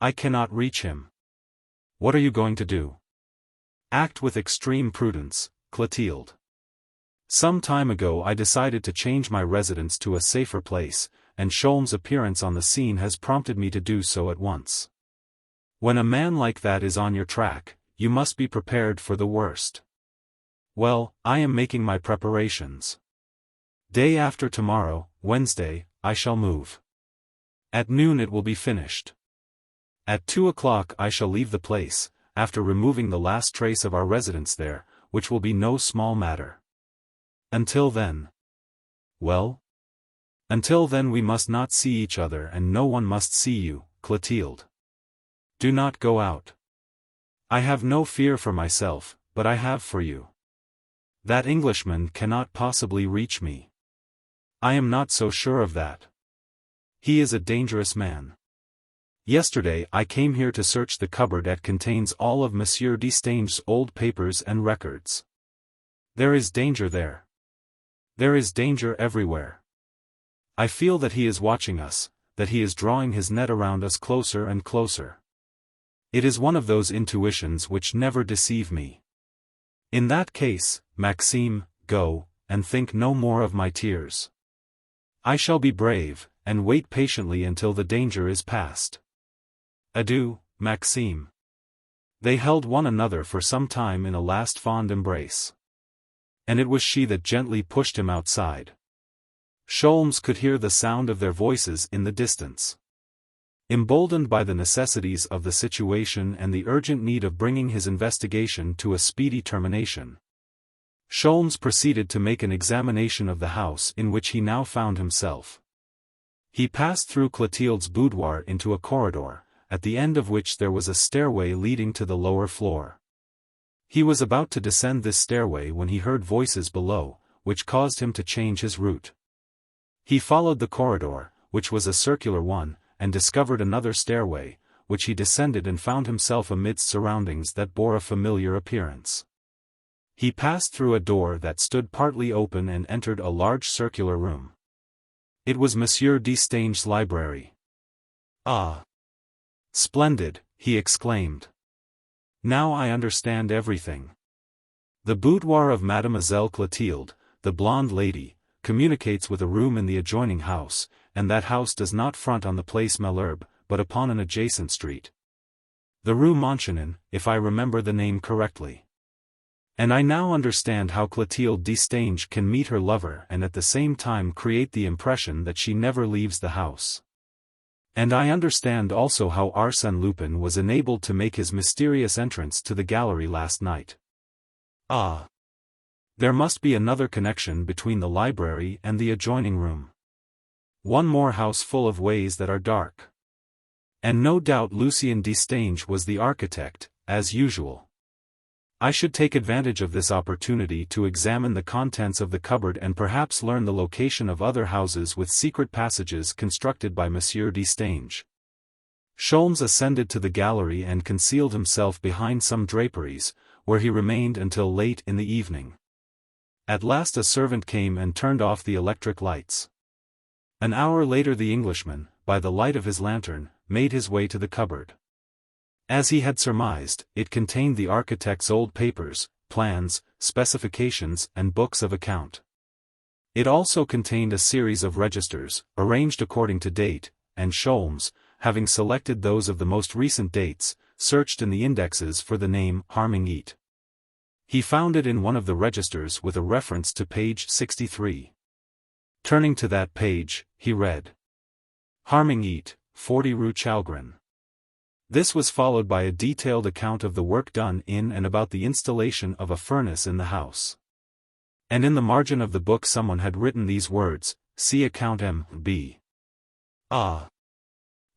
I cannot reach him." "What are you going to do?" "Act with extreme prudence, Clotilde. Some time ago I decided to change my residence to a safer place, and Sholmes' appearance on the scene has prompted me to do so at once. When a man like that is on your track, you must be prepared for the worst. Well, I am making my preparations. Day after tomorrow, Wednesday, I shall move. At noon it will be finished. At 2 o'clock I shall leave the place, after removing the last trace of our residence there, which will be no small matter. Until then. Well? Until then we must not see each other and no one must see you, Clotilde. Do not go out. I have no fear for myself, but I have for you. That Englishman cannot possibly reach me. I am not so sure of that. He is a dangerous man. Yesterday I came here to search the cupboard that contains all of Monsieur Destange's old papers and records. There is danger there. There is danger everywhere. I feel that he is watching us, that he is drawing his net around us closer and closer. It is one of those intuitions which never deceive me. In that case, Maxime, go, and think no more of my tears. I shall be brave, and wait patiently until the danger is past. Adieu, Maxime. They held one another for some time in a last fond embrace. And it was she that gently pushed him outside. Sholmes could hear the sound of their voices in the distance. Emboldened by the necessities of the situation and the urgent need of bringing his investigation to a speedy termination, Sholmes proceeded to make an examination of the house in which he now found himself. He passed through Clotilde's boudoir into a corridor, at the end of which there was a stairway leading to the lower floor. He was about to descend this stairway when he heard voices below, which caused him to change his route. He followed the corridor, which was a circular one, and discovered another stairway, which he descended and found himself amidst surroundings that bore a familiar appearance. He passed through a door that stood partly open and entered a large circular room. It was Monsieur Destange's library. Ah! Splendid, he exclaimed. Now I understand everything. The boudoir of Mademoiselle Clotilde, the blonde lady, communicates with a room in the adjoining house, and that house does not front on the Place Malherbe, but upon an adjacent street. The Rue Montchanin, if I remember the name correctly. And I now understand how Clotilde Destange can meet her lover and at the same time create the impression that she never leaves the house. And I understand also how Arsène Lupin was enabled to make his mysterious entrance to the gallery last night. Ah! There must be another connection between the library and the adjoining room. One more house full of ways that are dark. And no doubt Lucien Destange was the architect, as usual. I should take advantage of this opportunity to examine the contents of the cupboard and perhaps learn the location of other houses with secret passages constructed by Monsieur Destange. Sholmes ascended to the gallery and concealed himself behind some draperies, where he remained until late in the evening. At last a servant came and turned off the electric lights. An hour later the Englishman, by the light of his lantern, made his way to the cupboard. As he had surmised, it contained the architect's old papers, plans, specifications and books of account. It also contained a series of registers, arranged according to date, and Sholmes, having selected those of the most recent dates, searched in the indexes for the name Harmingeat. He found it in one of the registers with a reference to page 63. Turning to that page, he read: Harmingeat, 40 Rue Chalgrin. This was followed by a detailed account of the work done in and about the installation of a furnace in the house. And in the margin of the book someone had written these words, "See account M.B." Ah!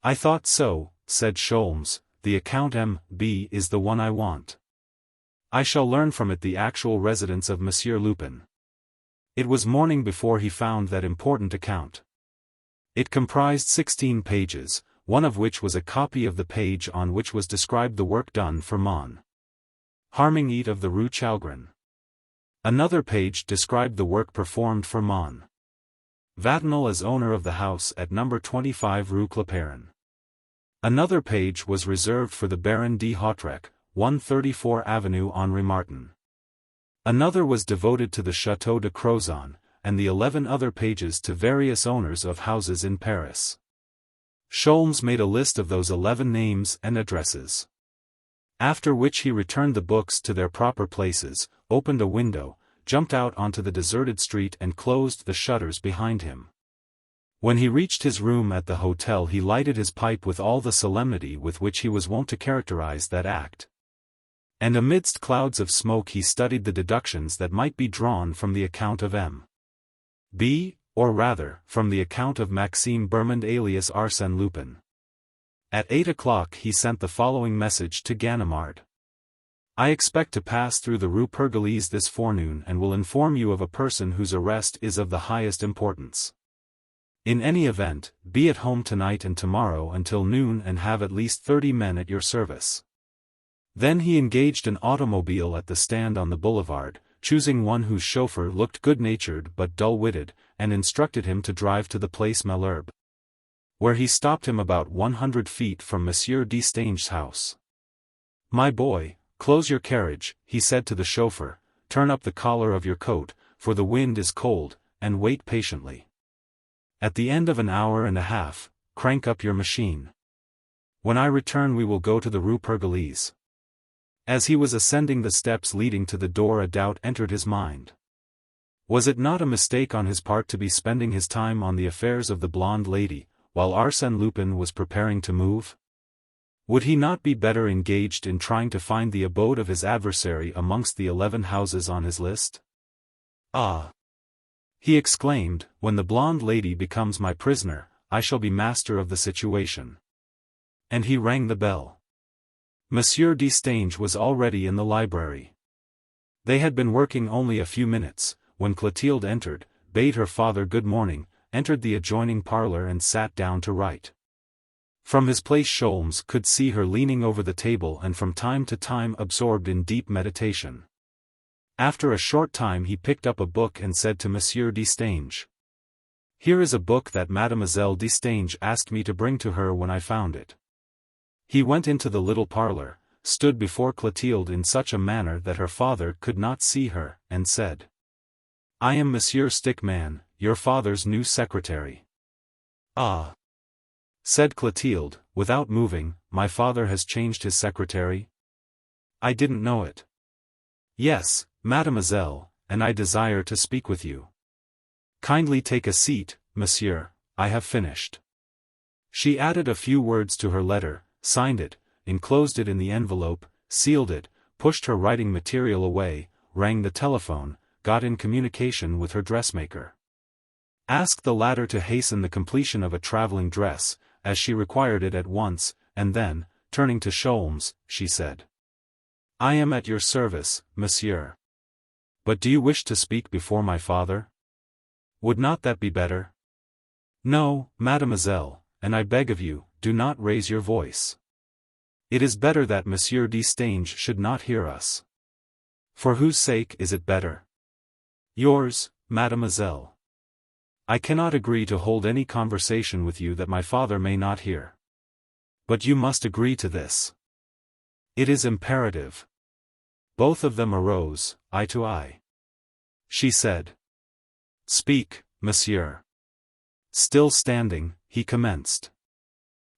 I thought so, said Sholmes, the account M.B. is the one I want. I shall learn from it the actual residence of Monsieur Lupin. It was morning before he found that important account. It comprised 16 pages, one of which was a copy of the page on which was described the work done for Mon Harmingeat of the Rue Chalgrin. Another page described the work performed for Mon Vatinel as owner of the house at number 25 Rue Clapeyron. Another page was reserved for the Baron de Hautrec, 134 Avenue Henri Martin. Another was devoted to the Château de Crozon, and the 11 other pages to various owners of houses in Paris. Sholmes made a list of those 11 names and addresses. After which he returned the books to their proper places, opened a window, jumped out onto the deserted street and closed the shutters behind him. When he reached his room at the hotel he lighted his pipe with all the solemnity with which he was wont to characterize that act. And amidst clouds of smoke he studied the deductions that might be drawn from the account of M.B., or rather, from the account of Maxime Bermond alias Arsène Lupin. At 8 o'clock he sent the following message to Ganimard. I expect to pass through the Rue Pergolese this forenoon and will inform you of a person whose arrest is of the highest importance. In any event, be at home tonight and tomorrow until noon and have at least 30 men at your service. Then he engaged an automobile at the stand on the boulevard, choosing one whose chauffeur looked good-natured but dull-witted, and instructed him to drive to the Place Malherbe, where he stopped him about 100 feet from Monsieur Destange's house. "My boy, close your carriage," he said to the chauffeur, "turn up the collar of your coat, for the wind is cold, and wait patiently. At the end of an hour and a half, crank up your machine. When I return we will go to the Rue Pergolese." As he was ascending the steps leading to the door, a doubt entered his mind. Was it not a mistake on his part to be spending his time on the affairs of the blonde lady, while Arsène Lupin was preparing to move? Would he not be better engaged in trying to find the abode of his adversary amongst the 11 houses on his list? "Ah!" he exclaimed, "when the blonde lady becomes my prisoner, I shall be master of the situation." And he rang the bell. Monsieur Destange was already in the library. They had been working only a few minutes, when Clotilde entered, bade her father good morning, entered the adjoining parlor and sat down to write. From his place Sholmes could see her leaning over the table and from time to time absorbed in deep meditation. After a short time he picked up a book and said to Monsieur Destange, "Here is a book that Mademoiselle Destange asked me to bring to her when I found it." He went into the little parlor, stood before Clotilde in such a manner that her father could not see her, and said, "I am Monsieur Stickman, your father's new secretary." "Ah," said Clotilde, without moving, "my father has changed his secretary? I didn't know it." "Yes, mademoiselle, and I desire to speak with you." "Kindly take a seat, monsieur, I have finished." She added a few words to her letter, signed it, enclosed it in the envelope, sealed it, pushed her writing material away, rang the telephone, got in communication with her dressmaker. Asked the latter to hasten the completion of a traveling dress, as she required it at once, and then, turning to Sholmes, she said, "I am at your service, monsieur. But do you wish to speak before my father? Would not that be better?" "No, mademoiselle, and I beg of you, do not raise your voice. It is better that Monsieur Destange should not hear us." "For whose sake is it better?" "Yours, mademoiselle. I cannot agree to hold any conversation with you that my father may not hear. But you must agree to this. It is imperative." Both of them arose, eye to eye. She said, "Speak, monsieur." Still standing, he commenced.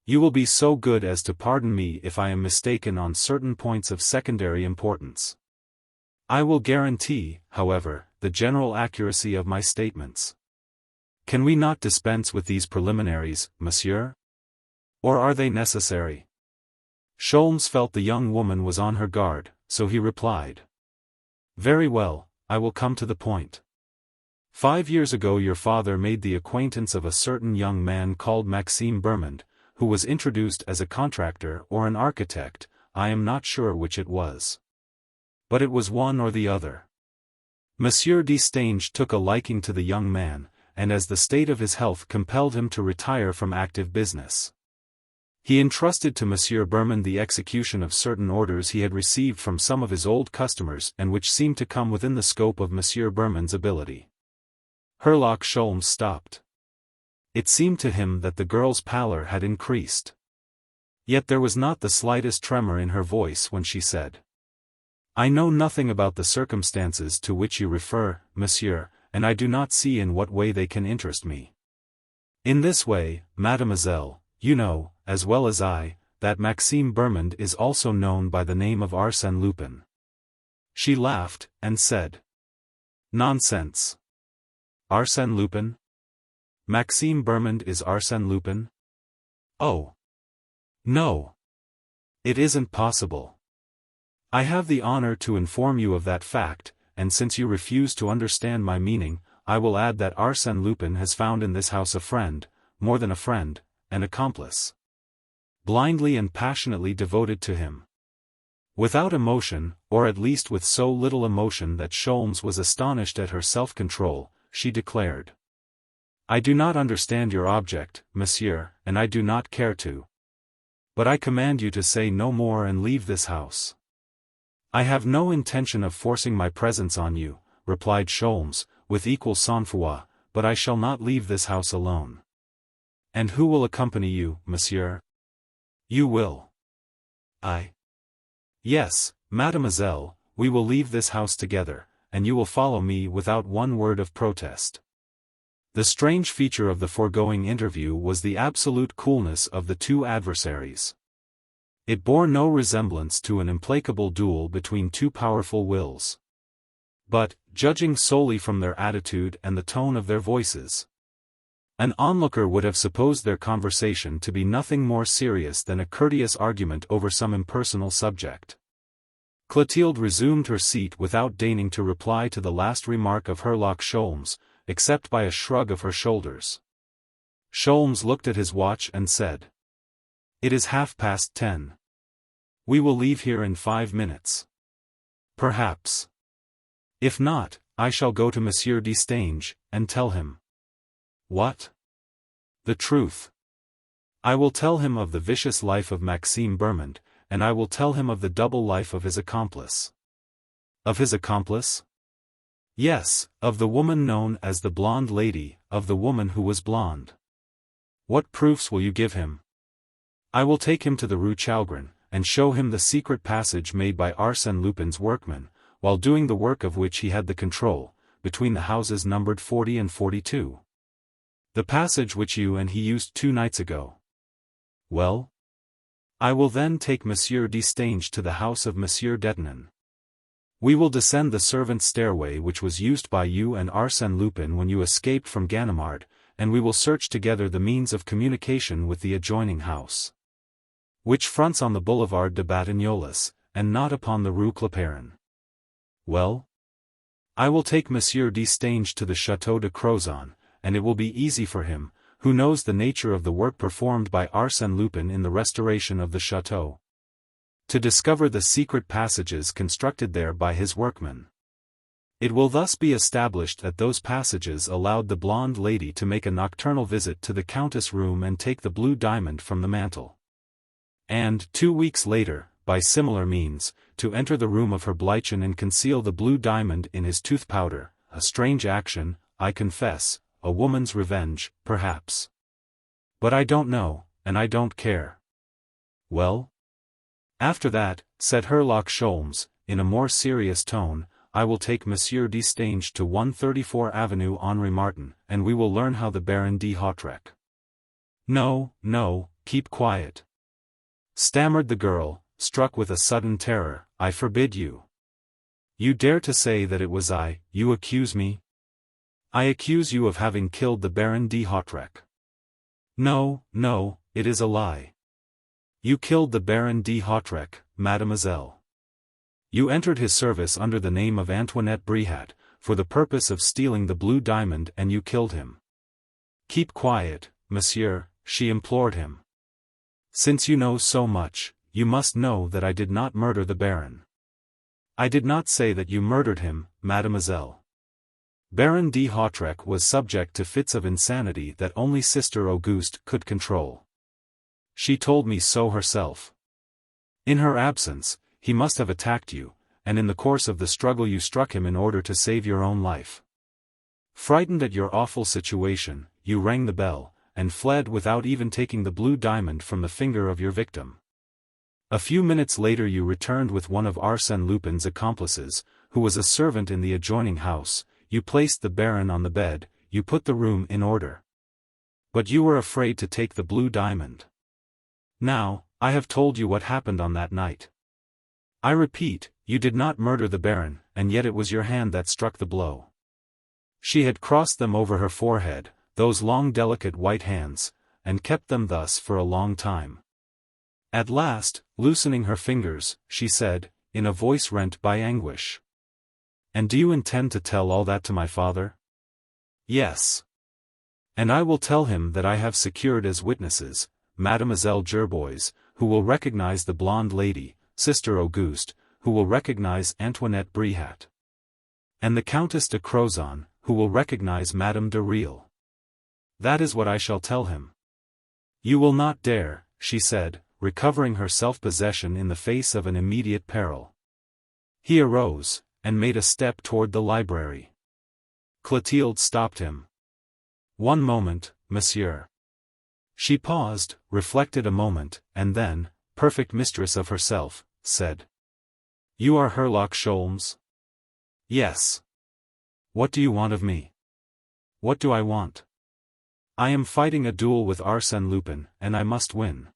"You will be so good as to pardon me if I am mistaken on certain points of secondary importance. I will guarantee, however, the general accuracy of my statements. Can we not dispense with these preliminaries, monsieur? Or are they necessary?" Sholmes felt the young woman was on her guard, so he replied, "Very well, I will come to the point. 5 years ago your father made the acquaintance of a certain young man called Maxime Bermond, who was introduced as a contractor or an architect, I am not sure which it was. But it was one or the other. Monsieur Destange took a liking to the young man, and as the state of his health compelled him to retire from active business, he entrusted to Monsieur Bermond the execution of certain orders he had received from some of his old customers and which seemed to come within the scope of Monsieur Bermond's ability." Herlock Sholmes stopped. It seemed to him that the girl's pallor had increased. Yet there was not the slightest tremor in her voice when she said, "I know nothing about the circumstances to which you refer, monsieur, and I do not see in what way they can interest me. In this way, mademoiselle, you know, as well as I, that Maxime Bermond is also known by the name of Arsène Lupin." She laughed, and said, "Nonsense. Arsène Lupin? Maxime Bermond is Arsène Lupin? Oh. No. It isn't possible. I have the honor to inform you of that fact, and since you refuse to understand my meaning, I will add that Arsène Lupin has found in this house a friend, more than a friend, an accomplice. Blindly and passionately devoted to him." Without emotion, or at least with so little emotion that Sholmes was astonished at her self-control, she declared, I do not understand your object, monsieur, and I do not care to. But I command you to say no more and leave this house. I have no intention of forcing my presence on you, replied Sholmes, with equal sang-froid, but I shall not leave this house alone. And who will accompany you, monsieur? You will. I. Yes, mademoiselle, we will leave this house together, and you will follow me without one word of protest. The strange feature of the foregoing interview was the absolute coolness of the two adversaries. It bore no resemblance to an implacable duel between two powerful wills. But, judging solely from their attitude and the tone of their voices, an onlooker would have supposed their conversation to be nothing more serious than a courteous argument over some impersonal subject. Clotilde resumed her seat without deigning to reply to the last remark of Herlock Sholmes, except by a shrug of her shoulders. Sholmes looked at his watch and said, "It is 10:30. We will leave here in 5 minutes. Perhaps. If not, I shall go to Monsieur Destange, and tell him." "What?" "The truth. I will tell him of the vicious life of Maxime Bermond, and I will tell him of the double life of his accomplice." "Of his accomplice?" "Yes, of the woman known as the blonde lady, of the woman who was blonde." "What proofs will you give him?" "I will take him to the Rue Chalgrin, and show him the secret passage made by Arsène Lupin's workmen, while doing the work of which he had the control, between the houses numbered 40 and 42. The passage which you and he used 2 nights ago." "Well?" "I will then take Monsieur Destange to the house of Monsieur Detinan. We will descend the servants' stairway which was used by you and Arsène Lupin when you escaped from Ganimard, and we will search together the means of communication with the adjoining house, which fronts on the Boulevard de Batignolles, and not upon the Rue Clapeyron." "Well?" "I will take Monsieur Destange to the Château de Crozon, and it will be easy for him, who knows the nature of the work performed by Arsène Lupin in the restoration of the château, to discover the secret passages constructed there by his workmen. It will thus be established that those passages allowed the blonde lady to make a nocturnal visit to the Countess' room and take the blue diamond from the mantel, and, 2 weeks later, by similar means, to enter the room of her Bleichen and conceal the blue diamond in his tooth powder. A strange action, I confess, a woman's revenge, perhaps. But I don't know, and I don't care." "Well?" "After that," said Herlock Sholmes, in a more serious tone, "I will take Monsieur Destange to 134 Avenue Henri Martin, and we will learn how the Baron de Hautrec—" "No, no, keep quiet," stammered the girl, struck with a sudden terror. "I forbid you. You dare to say that it was I, you accuse me?" "I accuse you of having killed the Baron de Hautrec." "No, no, it is a lie. You killed the Baron de Hautrec, mademoiselle. You entered his service under the name of Antoinette Bréhat, for the purpose of stealing the blue diamond, and you killed him." "Keep quiet, monsieur," she implored him. "Since you know so much, you must know that I did not murder the Baron." "I did not say that you murdered him, mademoiselle. Baron de Hautrec was subject to fits of insanity that only Sister Auguste could control. She told me so herself. In her absence, he must have attacked you, and in the course of the struggle you struck him in order to save your own life. Frightened at your awful situation, you rang the bell, and fled without even taking the blue diamond from the finger of your victim. A few minutes later you returned with one of Arsène Lupin's accomplices, who was a servant in the adjoining house. You placed the Baron on the bed, you put the room in order. But you were afraid to take the blue diamond. Now, I have told you what happened on that night. I repeat, you did not murder the Baron, and yet it was your hand that struck the blow." She had crossed them over her forehead, those long delicate white hands, and kept them thus for a long time. At last, loosening her fingers, she said, in a voice rent by anguish, "And do you intend to tell all that to my father?" "Yes. And I will tell him that I have secured as witnesses, Mademoiselle Gerboise, who will recognize the blonde lady, Sister Auguste, who will recognize Antoinette Bréhat, and the Countess de Crozon, who will recognize Madame de Riel." That is what I shall tell him. You will not dare, she said, recovering her self-possession in the face of an immediate peril. He arose, and made a step toward the library. Clotilde stopped him. One moment, monsieur. She paused, reflected a moment, and then, perfect mistress of herself, said. You are Herlock Sholmes? Yes. What do you want of me? What do I want? I am fighting a duel with Arsène Lupin, and I must win.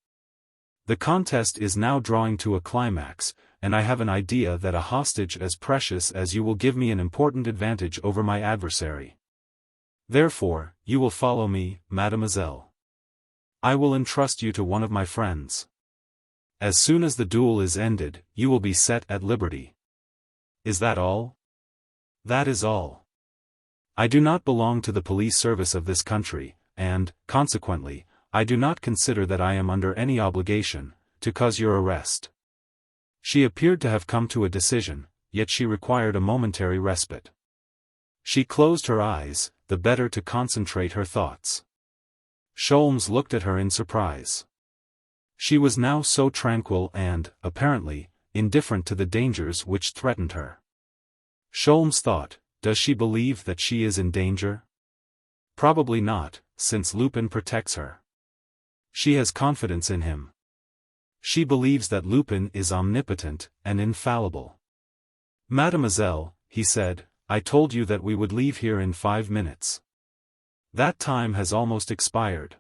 The contest is now drawing to a climax, and I have an idea that a hostage as precious as you will give me an important advantage over my adversary. Therefore, you will follow me, mademoiselle. I will entrust you to one of my friends. As soon as the duel is ended, you will be set at liberty. Is that all? That is all. I do not belong to the police service of this country, and, consequently, I do not consider that I am under any obligation to cause your arrest. She appeared to have come to a decision, yet she required a momentary respite. She closed her eyes, the better to concentrate her thoughts. Sholmes looked at her in surprise. She was now so tranquil and, apparently, indifferent to the dangers which threatened her. Sholmes thought, does she believe that she is in danger? Probably not, since Lupin protects her. She has confidence in him. She believes that Lupin is omnipotent and infallible. Mademoiselle, he said, I told you that we would leave here in 5 minutes. That time has almost expired.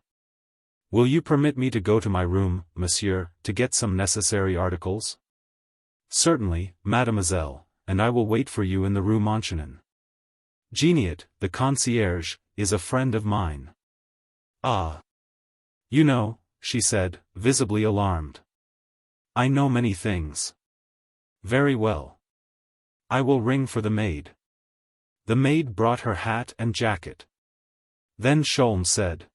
Will you permit me to go to my room, monsieur, to get some necessary articles? Certainly, mademoiselle, and I will wait for you in the Rue Montchanin. Geniat, the concierge, is a friend of mine. Ah. You know, she said, visibly alarmed. I know many things. Very well. I will ring for the maid. The maid brought her hat and jacket. Then Sholmes said.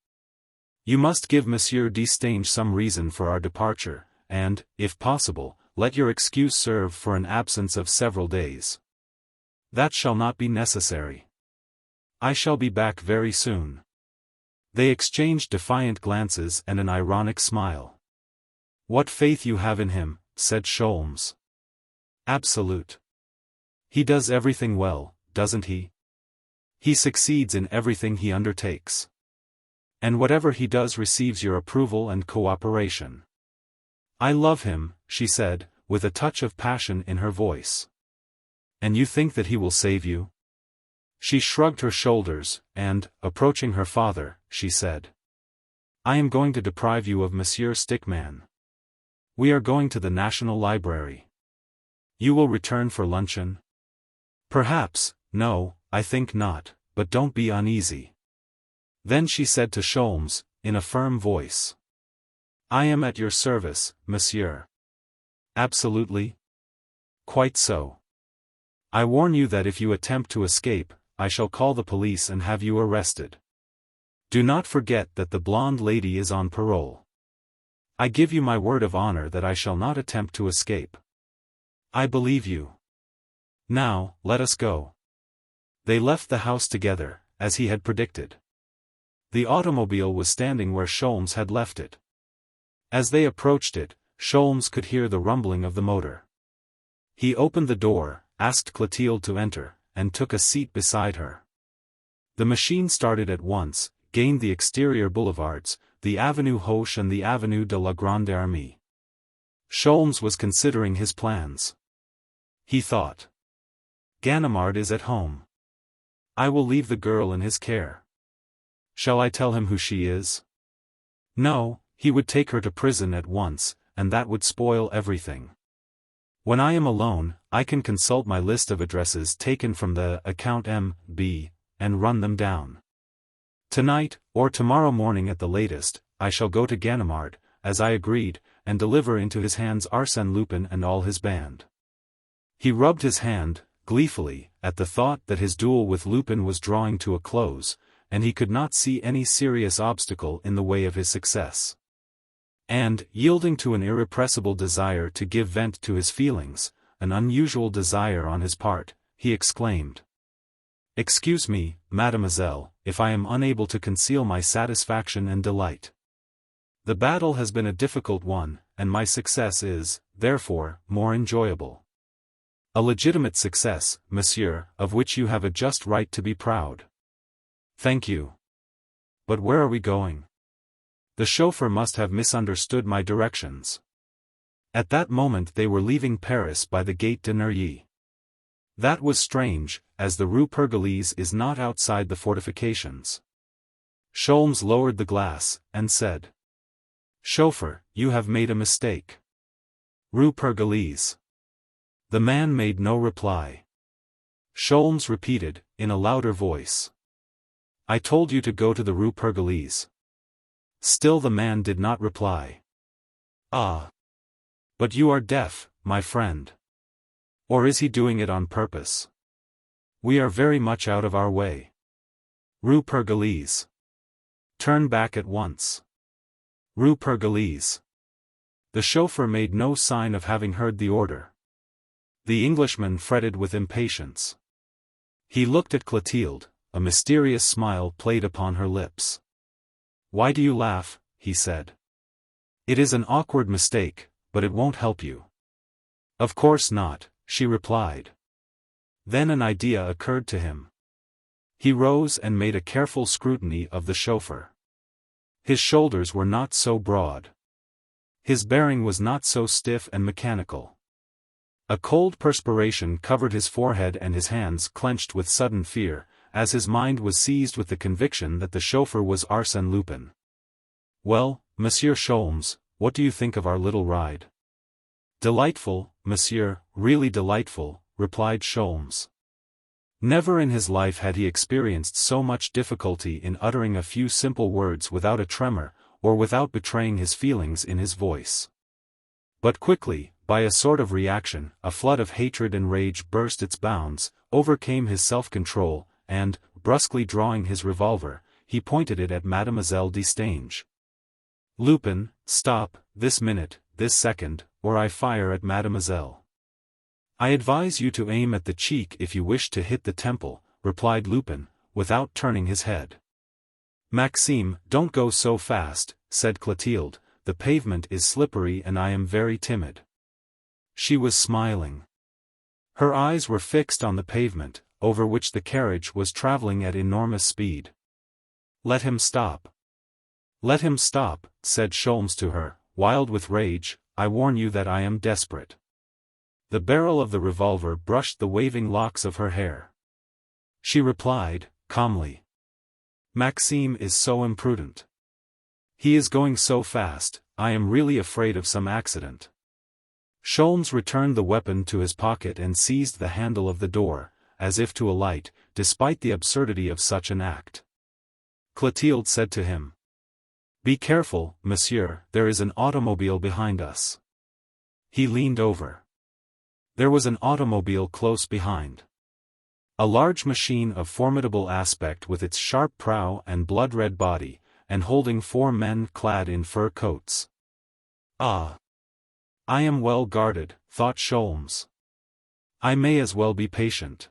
You must give Monsieur Destange some reason for our departure, and, if possible, let your excuse serve for an absence of several days. That shall not be necessary. I shall be back very soon. They exchanged defiant glances and an ironic smile. What faith you have in him, said Sholmes. Absolute. He does everything well, doesn't he? He succeeds in everything he undertakes. And whatever he does receives your approval and cooperation. I love him, she said, with a touch of passion in her voice. And you think that he will save you? She shrugged her shoulders, and, approaching her father, she said. I am going to deprive you of Monsieur Stickman. We are going to the National Library. You will return for luncheon? Perhaps, no, I think not, but don't be uneasy. Then she said to Sholmes, in a firm voice. I am at your service, monsieur. Absolutely? Quite so. I warn you that if you attempt to escape, I shall call the police and have you arrested. Do not forget that the blonde lady is on parole. I give you my word of honor that I shall not attempt to escape. I believe you. Now, let us go. They left the house together, as he had predicted. The automobile was standing where Sholmes had left it. As they approached it, Sholmes could hear the rumbling of the motor. He opened the door, asked Clotilde to enter, and took a seat beside her. The machine started at once, gained the exterior boulevards, the Avenue Hoche and the Avenue de la Grande Armée. Sholmes was considering his plans. He thought. Ganimard is at home. I will leave the girl in his care. Shall I tell him who she is? No, he would take her to prison at once, and that would spoil everything. When I am alone, I can consult my list of addresses taken from the account M.B., and run them down. Tonight, or tomorrow morning at the latest, I shall go to Ganimard, as I agreed, and deliver into his hands Arsène Lupin and all his band. He rubbed his hand, gleefully, at the thought that his duel with Lupin was drawing to a close, and he could not see any serious obstacle in the way of his success. And, yielding to an irrepressible desire to give vent to his feelings, an unusual desire on his part, he exclaimed. Excuse me, mademoiselle, if I am unable to conceal my satisfaction and delight. The battle has been a difficult one, and my success is, therefore, more enjoyable. A legitimate success, monsieur, of which you have a just right to be proud. Thank you. But where are we going? The chauffeur must have misunderstood my directions. At that moment they were leaving Paris by the Gate de Neuilly. That was strange, as the Rue Pergolese is not outside the fortifications. Sholmes lowered the glass, and said, "Chauffeur, you have made a mistake. Rue Pergolese." The man made no reply. Sholmes repeated, in a louder voice, "I told you to go to the Rue Pergolese." Still the man did not reply. "Ah! But you are deaf, my friend. Or is he doing it on purpose? We are very much out of our way. Rue Pergolese. Turn back at once. Rue Pergolese." The chauffeur made no sign of having heard the order. The Englishman fretted with impatience. He looked at Clotilde, a mysterious smile played upon her lips. "Why do you laugh?" he said. "It is an awkward mistake, but it won't help you." "Of course not," she replied. Then an idea occurred to him. He rose and made a careful scrutiny of the chauffeur. His shoulders were not so broad. His bearing was not so stiff and mechanical. A cold perspiration covered his forehead and his hands clenched with sudden fear, as his mind was seized with the conviction that the chauffeur was Arsène Lupin. "Well, Monsieur Sholmes, what do you think of our little ride?" "Delightful, monsieur, really delightful," replied Sholmes. Never in his life had he experienced so much difficulty in uttering a few simple words without a tremor, or without betraying his feelings in his voice. But quickly, by a sort of reaction, a flood of hatred and rage burst its bounds, overcame his self-control, and, brusquely drawing his revolver, he pointed it at Mademoiselle Destange. "Lupin, stop, this minute, this second, or I fire at Mademoiselle." "I advise you to aim at the cheek if you wish to hit the temple," replied Lupin, without turning his head. "Maxime, don't go so fast," said Clotilde, "the pavement is slippery and I am very timid." She was smiling. Her eyes were fixed on the pavement, over which the carriage was traveling at enormous speed. "Let him stop. Let him stop," said Sholmes to her, wild with rage. "I warn you that I am desperate." The barrel of the revolver brushed the waving locks of her hair. She replied, calmly, "Maxime is so imprudent. He is going so fast, I am really afraid of some accident." Sholmes returned the weapon to his pocket and seized the handle of the door, as if to alight, despite the absurdity of such an act. Clotilde said to him, "Be careful, monsieur, there is an automobile behind us." He leaned over. There was an automobile close behind. A large machine of formidable aspect with its sharp prow and blood-red body, and holding 4 men clad in fur coats. "Ah! I am well guarded," thought Sholmes. "I may as well be patient."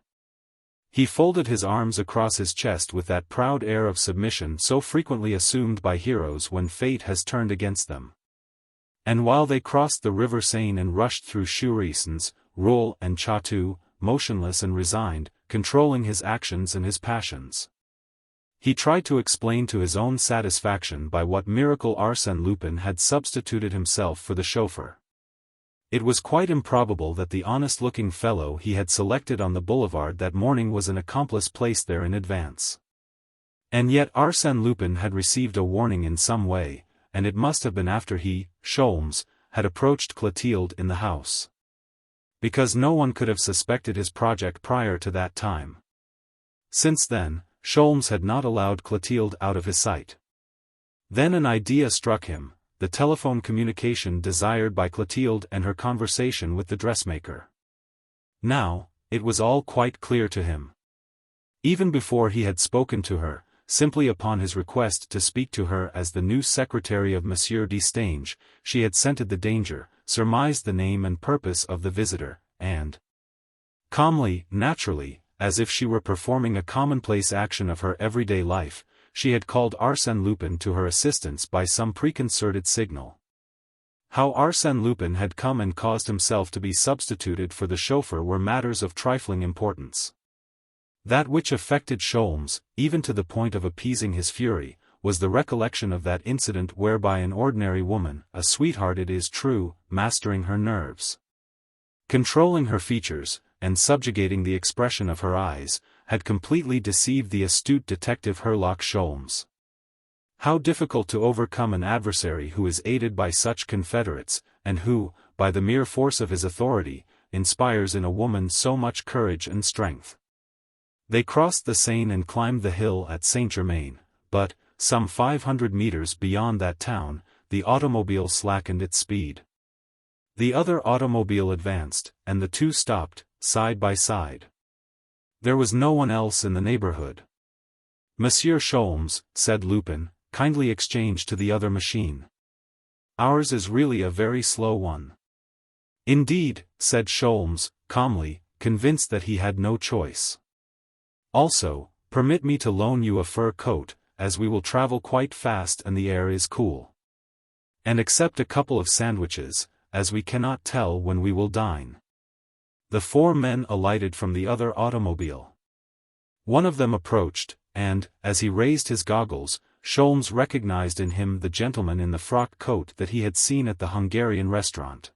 He folded his arms across his chest with that proud air of submission so frequently assumed by heroes when fate has turned against them. And while they crossed the river Seine and rushed through Chourisons, Roule and Chatou, motionless and resigned, controlling his actions and his passions, he tried to explain to his own satisfaction by what miracle Arsène Lupin had substituted himself for the chauffeur. It was quite improbable that the honest-looking fellow he had selected on the boulevard that morning was an accomplice placed there in advance. And yet Arsène Lupin had received a warning in some way, and it must have been after he, Sholmes, had approached Clotilde in the house. Because no one could have suspected his project prior to that time. Since then, Sholmes had not allowed Clotilde out of his sight. Then an idea struck him, the telephone communication desired by Clotilde and her conversation with the dressmaker. Now, it was all quite clear to him. Even before he had spoken to her, simply upon his request to speak to her as the new secretary of Monsieur Destange, she had scented the danger, surmised the name and purpose of the visitor, and calmly, naturally, as if she were performing a commonplace action of her everyday life, she had called Arsène Lupin to her assistance by some preconcerted signal. How Arsène Lupin had come and caused himself to be substituted for the chauffeur were matters of trifling importance. That which affected Sholmes, even to the point of appeasing his fury, was the recollection of that incident whereby an ordinary woman, a sweetheart it is true, mastering her nerves, controlling her features, and subjugating the expression of her eyes, had completely deceived the astute detective Herlock Sholmes. How difficult to overcome an adversary who is aided by such confederates, and who, by the mere force of his authority, inspires in a woman so much courage and strength. They crossed the Seine and climbed the hill at Saint-Germain, but, some 500 meters beyond that town, the automobile slackened its speed. The other automobile advanced, and the two stopped, side by side. There was no one else in the neighborhood. "Monsieur Sholmes," said Lupin, "kindly exchange to the other machine. Ours is really a very slow one." "Indeed," said Sholmes, calmly, convinced that he had no choice. "Also, permit me to loan you a fur coat, as we will travel quite fast and the air is cool. And accept a couple of sandwiches, as we cannot tell when we will dine." The four men alighted from the other automobile. One of them approached, and, as he raised his goggles, Sholmes recognized in him the gentleman in the frock coat that he had seen at the Hungarian restaurant.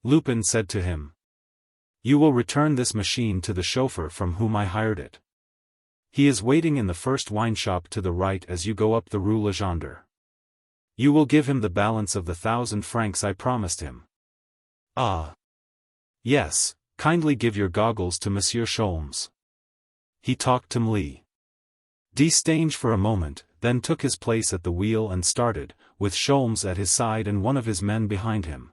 Lupin said to him, "You will return this machine to the chauffeur from whom I hired it. He is waiting in the first wine shop to the right as you go up the Rue Legendre. You will give him the balance of the 1,000 francs I promised him." "Ah. Yes, kindly give your goggles to Monsieur Sholmes." He talked to Mlee. Destange for a moment, then took his place at the wheel and started, with Sholmes at his side and one of his men behind him.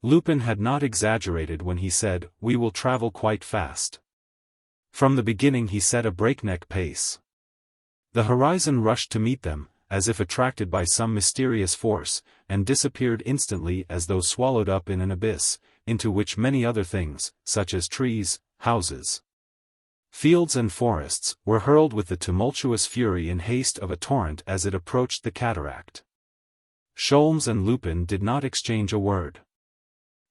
Lupin had not exaggerated when he said, "We will travel quite fast." From the beginning he set a breakneck pace. The horizon rushed to meet them, as if attracted by some mysterious force, and disappeared instantly as though swallowed up in an abyss, into which many other things, such as trees, houses, fields and forests, were hurled with the tumultuous fury and haste of a torrent as it approached the cataract. Sholmes and Lupin did not exchange a word.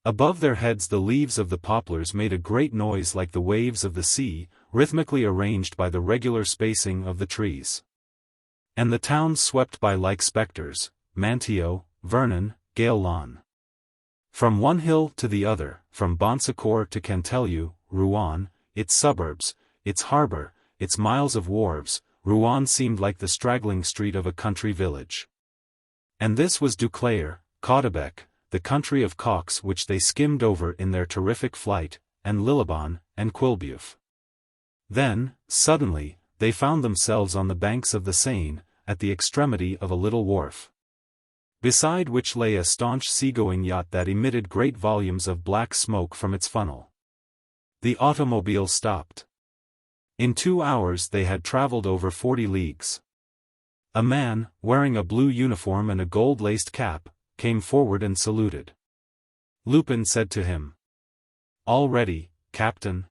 Above their heads the leaves of the poplars made a great noise like the waves of the sea, rhythmically arranged by the regular spacing of the trees. And the towns swept by like spectres, Manteo, Vernon, Gaillon. From one hill to the other, from Bonsecourt to Canteleu, Rouen, its suburbs, its harbor, its miles of wharves, Rouen seemed like the straggling street of a country village. And this was Duclair, Caudebec, the country of cocks which they skimmed over in their terrific flight, and Lillebonne, and Quillebeuf. Then, suddenly, they found themselves on the banks of the Seine, at the extremity of a little wharf, beside which lay a staunch seagoing yacht that emitted great volumes of black smoke from its funnel. The automobile stopped. In 2 hours they had traveled over 40 leagues. A man, wearing a blue uniform and a gold-laced cap, came forward and saluted. Lupin said to him, "All ready, Captain?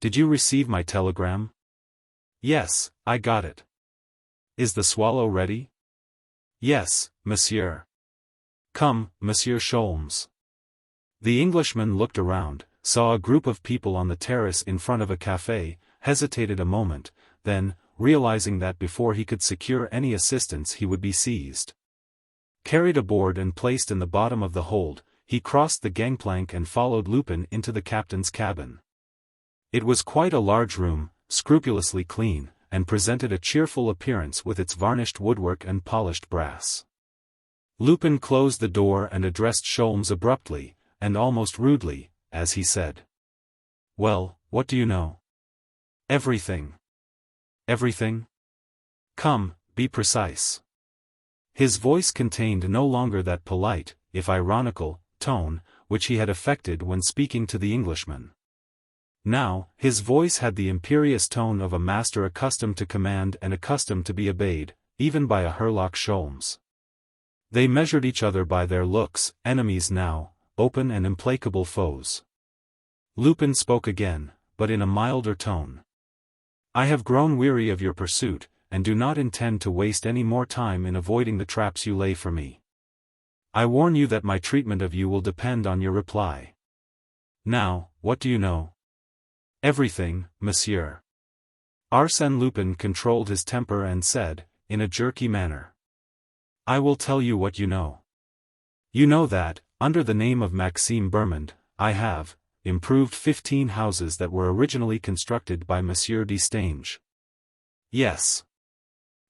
Did you receive my telegram?" "Yes, I got it." "Is the Swallow ready?" "Yes, monsieur." "Come, Monsieur Sholmes." The Englishman looked around, saw a group of people on the terrace in front of a café, hesitated a moment, then, realizing that before he could secure any assistance he would be seized, carried aboard and placed in the bottom of the hold, he crossed the gangplank and followed Lupin into the captain's cabin. It was quite a large room, scrupulously clean, and presented a cheerful appearance with its varnished woodwork and polished brass. Lupin closed the door and addressed Sholmes abruptly, and almost rudely, as he said, "Well, what do you know?" "Everything." "Everything? Come, be precise." His voice contained no longer that polite, if ironical, tone, which he had affected when speaking to the Englishman. Now, his voice had the imperious tone of a master accustomed to command and accustomed to be obeyed, even by a Herlock Sholmes. They measured each other by their looks, enemies now, open and implacable foes. Lupin spoke again, but in a milder tone. "I have grown weary of your pursuit, and do not intend to waste any more time in avoiding the traps you lay for me. I warn you that my treatment of you will depend on your reply. Now, what do you know?" "Everything, monsieur." Arsène Lupin controlled his temper and said, in a jerky manner, "I will tell you what you know. You know that, under the name of Maxime Bermond, I have improved 15 houses that were originally constructed by Monsieur Destange." "Yes."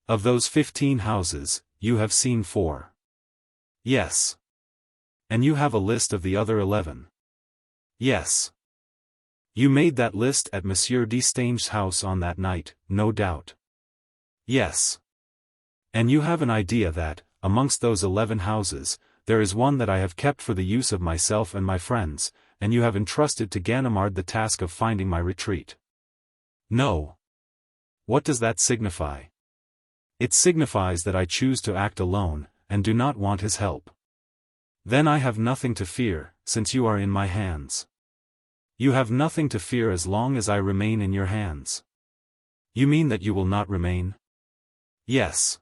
"Of those 15 houses, you have seen 4. "Yes." "And you have a list of the other 11. "Yes." "You made that list at Monsieur Destange's house on that night, no doubt." "Yes." "And you have an idea that, amongst those 11 houses, there is one that I have kept for the use of myself and my friends, and you have entrusted to Ganimard the task of finding my retreat." "No." "What does that signify?" "It signifies that I choose to act alone, and do not want his help." "Then I have nothing to fear, since you are in my hands." "You have nothing to fear as long as I remain in your hands." "You mean that you will not remain?" "Yes."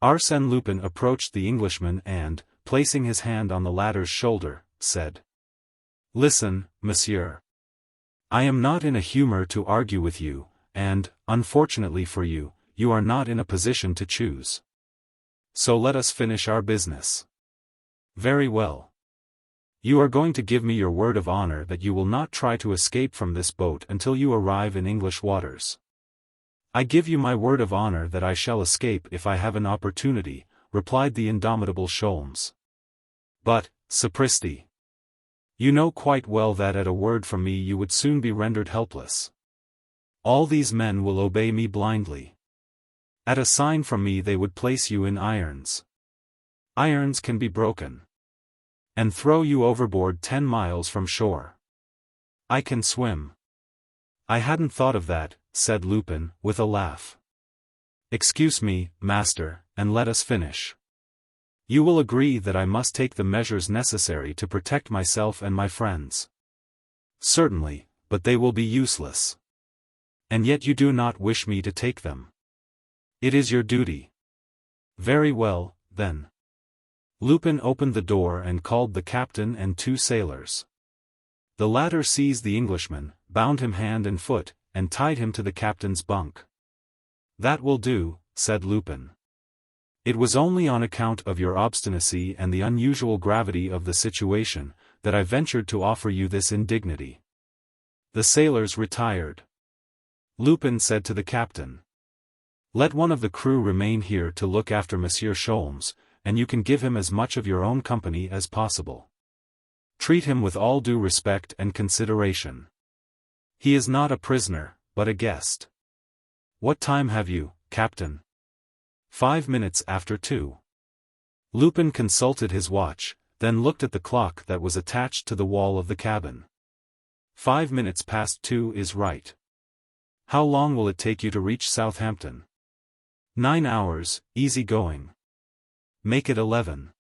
Arsène Lupin approached the Englishman and, placing his hand on the latter's shoulder, said, "Listen, monsieur. I am not in a humor to argue with you, and, unfortunately for you, you are not in a position to choose. So let us finish our business." "Very well. You are going to give me your word of honor that you will not try to escape from this boat until you arrive in English waters." "I give you my word of honor that I shall escape if I have an opportunity," replied the indomitable Sholmes. "But, sapristi, you know quite well that at a word from me you would soon be rendered helpless. All these men will obey me blindly. At a sign from me they would place you in irons. Irons can be broken. And throw you overboard 10 miles from shore. I can swim." "I hadn't thought of that," said Lupin, with a laugh. "Excuse me, master, and let us finish. You will agree that I must take the measures necessary to protect myself and my friends." "Certainly, but they will be useless." "And yet you do not wish me to take them." "It is your duty." "Very well, then." Lupin opened the door and called the captain and 2 sailors. The latter seized the Englishman, bound him hand and foot, and tied him to the captain's bunk. "That will do," said Lupin. "It was only on account of your obstinacy and the unusual gravity of the situation, that I ventured to offer you this indignity." The sailors retired. Lupin said to the captain, "Let one of the crew remain here to look after Monsieur Sholmes, and you can give him as much of your own company as possible. Treat him with all due respect and consideration. He is not a prisoner, but a guest." "What time have you, Captain?" 5 minutes after 2. Lupin consulted his watch, then looked at the clock that was attached to the wall of the cabin. 5 minutes past 2 is right. "How long will it take you to reach Southampton?" 9 hours, easy going." "Make it 11.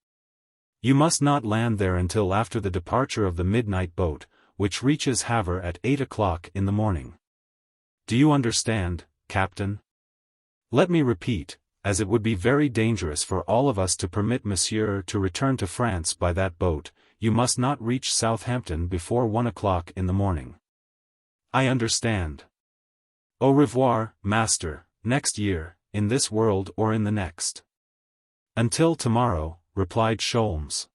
You must not land there until after the departure of the midnight boat, which reaches Havre at 8 o'clock in the morning. Do you understand, Captain? Let me repeat, as it would be very dangerous for all of us to permit Monsieur to return to France by that boat, you must not reach Southampton before 1 o'clock in the morning." "I understand. Au revoir, master, next year, in this world or in the next." "Until tomorrow," replied Sholmes.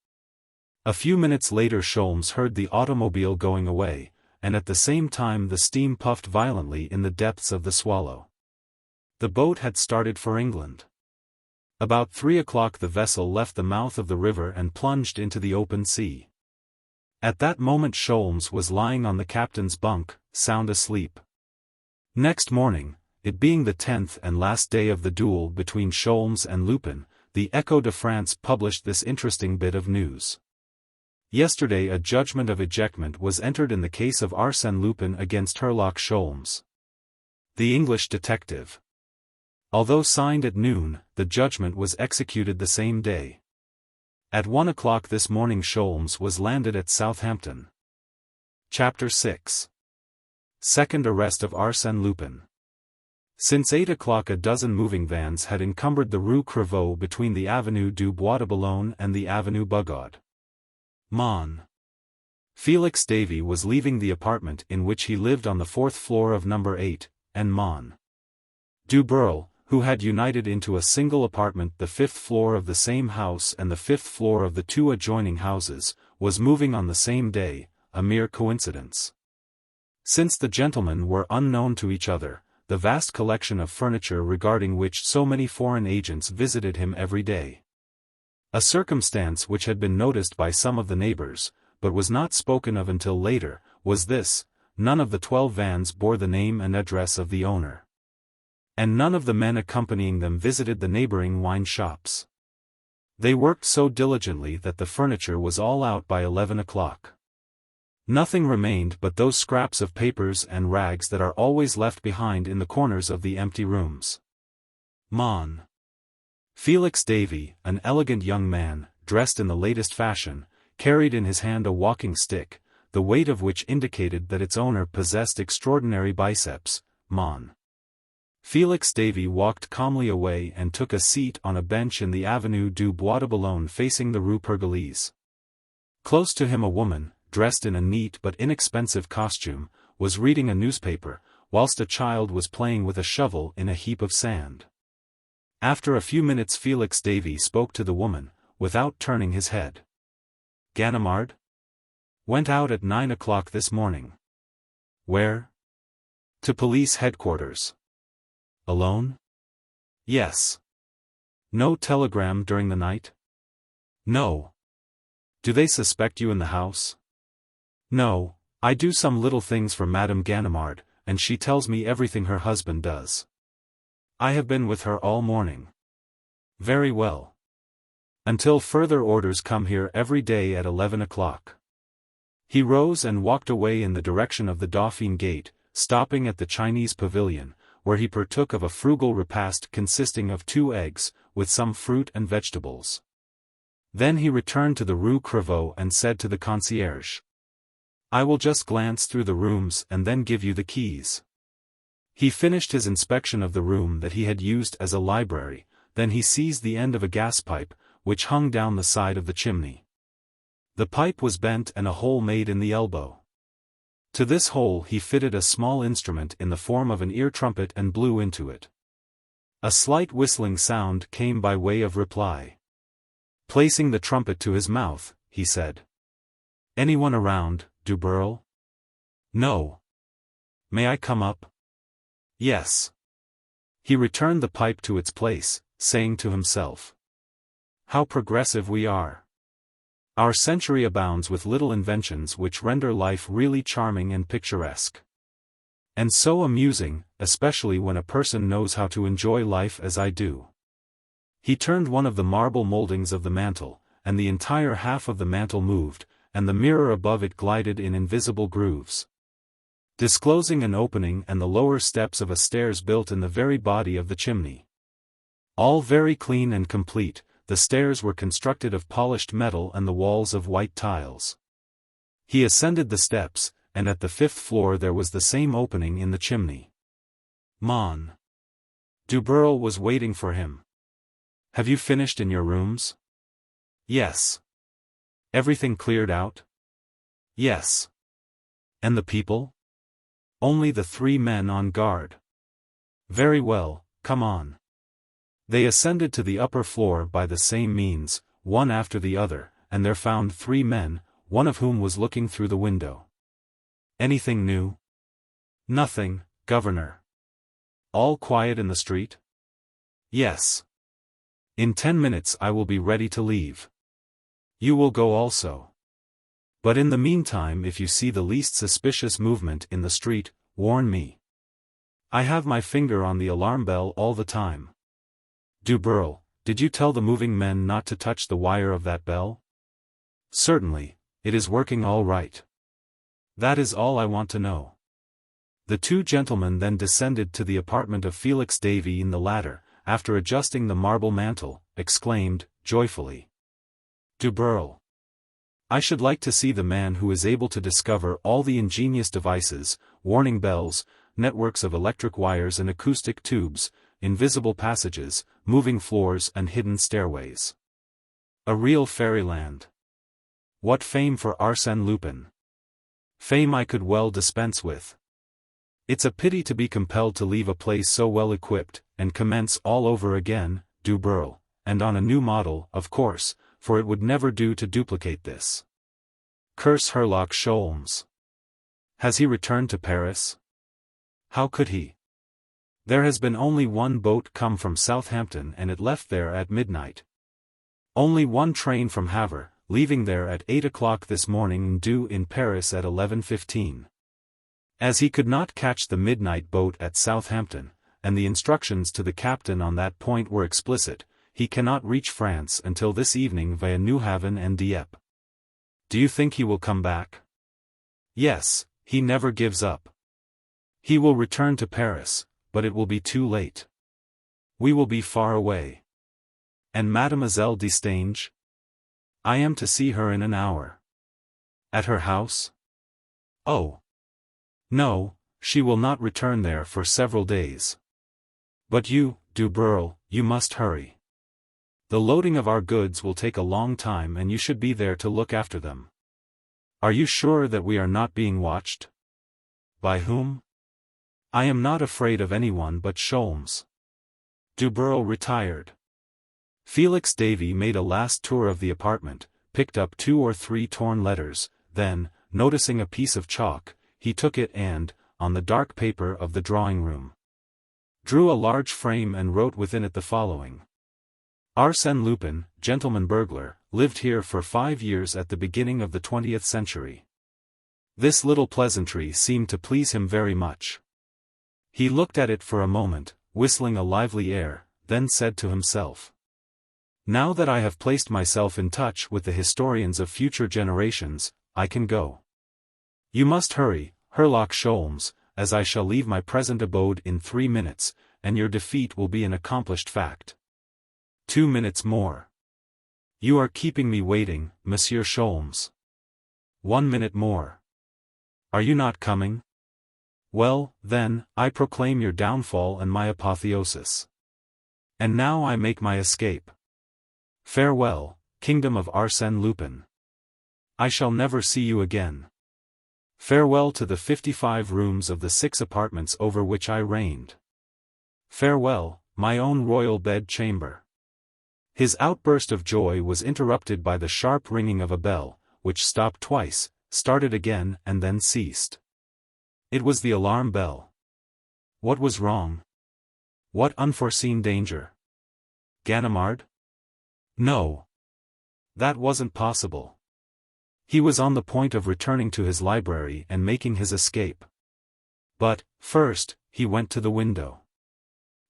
A few minutes later Sholmes heard the automobile going away, and at the same time the steam puffed violently in the depths of the Swallow. The boat had started for England. About 3 o'clock the vessel left the mouth of the river and plunged into the open sea. At that moment Sholmes was lying on the captain's bunk, sound asleep. Next morning, it being the 10th and last day of the duel between Sholmes and Lupin, the Echo de France published this interesting bit of news. Yesterday a judgment of ejectment was entered in the case of Arsène Lupin against Herlock Sholmes, the English detective. Although signed at noon, the judgment was executed the same day. At 1 o'clock this morning Sholmes was landed at Southampton. Chapter 6. Second arrest of Arsène Lupin. Since 8 o'clock a dozen moving vans had encumbered the Rue Crevaux between the Avenue du Bois de Boulogne and the Avenue Bugeaud. Mon. Felix Davy was leaving the apartment in which he lived on the 4th floor of number 8, and Mon. Du Burl, who had united into a single apartment the 5th floor of the same house and the 5th floor of the 2 adjoining houses, was moving on the same day, a mere coincidence. Since the gentlemen were unknown to each other, the vast collection of furniture regarding which so many foreign agents visited him every day. A circumstance which had been noticed by some of the neighbors, but was not spoken of until later, was this: none of the 12 vans bore the name and address of the owner. And none of the men accompanying them visited the neighboring wine shops. They worked so diligently that the furniture was all out by 11 o'clock. Nothing remained but those scraps of papers and rags that are always left behind in the corners of the empty rooms. Mon. Felix Davy, an elegant young man, dressed in the latest fashion, carried in his hand a walking stick, the weight of which indicated that its owner possessed extraordinary biceps. Mon. Felix Davy walked calmly away and took a seat on a bench in the Avenue du Bois de Boulogne facing the Rue Pergolese. Close to him a woman, dressed in a neat but inexpensive costume, was reading a newspaper, whilst a child was playing with a shovel in a heap of sand. After a few minutes Felix Davy spoke to the woman, without turning his head. Ganimard? Went out at 9 o'clock this morning. Where? To police headquarters. Alone? Yes. No telegram during the night? No. Do they suspect you in the house? No, I do some little things for Madame Ganimard, and she tells me everything her husband does. I have been with her all morning. Very well. Until further orders come here every day at 11 o'clock. He rose and walked away in the direction of the Dauphine Gate, stopping at the Chinese pavilion, where he partook of a frugal repast consisting of 2 eggs, with some fruit and vegetables. Then he returned to the Rue Crevaux and said to the concierge, "I will just glance through the rooms and then give you the keys." He finished his inspection of the room that he had used as a library, then he seized the end of a gas pipe, which hung down the side of the chimney. The pipe was bent and a hole made in the elbow. To this hole he fitted a small instrument in the form of an ear trumpet and blew into it. A slight whistling sound came by way of reply. Placing the trumpet to his mouth, he said, "Anyone around, Du Burl?" "No." "May I come up?" "Yes." He returned the pipe to its place, saying to himself, "How progressive we are. Our century abounds with little inventions which render life really charming and picturesque. And so amusing, especially when a person knows how to enjoy life as I do." He turned one of the marble moldings of the mantel, and the entire half of the mantel moved, and the mirror above it glided in invisible grooves, disclosing an opening and the lower steps of a stairs built in the very body of the chimney. All very clean and complete, the stairs were constructed of polished metal and the walls of white tiles. He ascended the steps, and at the 5th floor there was the same opening in the chimney. Mon. Du Burl was waiting for him. "Have you finished in your rooms?" "Yes." "Everything cleared out?" "Yes." "And the people?" "Only the 3 men on guard." "Very well, come on." They ascended to the upper floor by the same means, one after the other, and there found 3 men, one of whom was looking through the window. "Anything new?" "Nothing, Governor." "All quiet in the street?" "Yes." "In 10 minutes I will be ready to leave. You will go also. But in the meantime if you see the least suspicious movement in the street, warn me. I have my finger on the alarm bell all the time. Du Burl, did you tell the moving men not to touch the wire of that bell?" "Certainly, it is working all right." "That is all I want to know." The 2 gentlemen then descended to the apartment of Felix Davy in the latter, after adjusting the marble mantel, exclaimed, joyfully, "Du Burl! I should like to see the man who is able to discover all the ingenious devices, warning bells, networks of electric wires and acoustic tubes, invisible passages, moving floors and hidden stairways. A real fairyland. What fame for Arsène Lupin! Fame I could well dispense with. It's a pity to be compelled to leave a place so well equipped, and commence all over again, duel, and on a new model, of course, for it would never do to duplicate this. Curse Herlock Sholmes. Has he returned to Paris? How could he? There has been only one boat come from Southampton and it left there at midnight. Only one train from Havre, leaving there at 8 o'clock this morning and due in Paris at 11:15. As he could not catch the midnight boat at Southampton, and the instructions to the captain on that point were explicit, he cannot reach France until this evening via Newhaven and Dieppe. Do you think he will come back? Yes, he never gives up. He will return to Paris, but it will be too late. We will be far away. And Mademoiselle Destange? I am to see her in an hour. At her house? Oh. No, she will not return there for several days. But you, duel, you must hurry. The loading of our goods will take a long time and you should be there to look after them. Are you sure that we are not being watched? By whom? I am not afraid of anyone but Sholmes. Duel retired. Felix Davy made a last tour of the apartment, picked up 2 or 3 torn letters, then, noticing a piece of chalk, he took it and, on the dark paper of the drawing-room, drew a large frame and wrote within it the following. Arsène Lupin, gentleman burglar, lived here for 5 years at the beginning of the 20th century. This little pleasantry seemed to please him very much. He looked at it for a moment, whistling a lively air, then said to himself, "Now that I have placed myself in touch with the historians of future generations, I can go. You must hurry, Herlock Sholmes, as I shall leave my present abode in 3 minutes, and your defeat will be an accomplished fact. 2 minutes more. You are keeping me waiting, Monsieur Sholmes. 1 minute more. Are you not coming? Well, then, I proclaim your downfall and my apotheosis. And now I make my escape. Farewell, kingdom of Arsène Lupin. I shall never see you again. Farewell to the 55 rooms of the 6 apartments over which I reigned. Farewell, my own royal bed chamber." His outburst of joy was interrupted by the sharp ringing of a bell, which stopped twice, started again and then ceased. It was the alarm bell. What was wrong? What unforeseen danger? Ganimard? No. That wasn't possible. He was on the point of returning to his library and making his escape. But, first, he went to the window.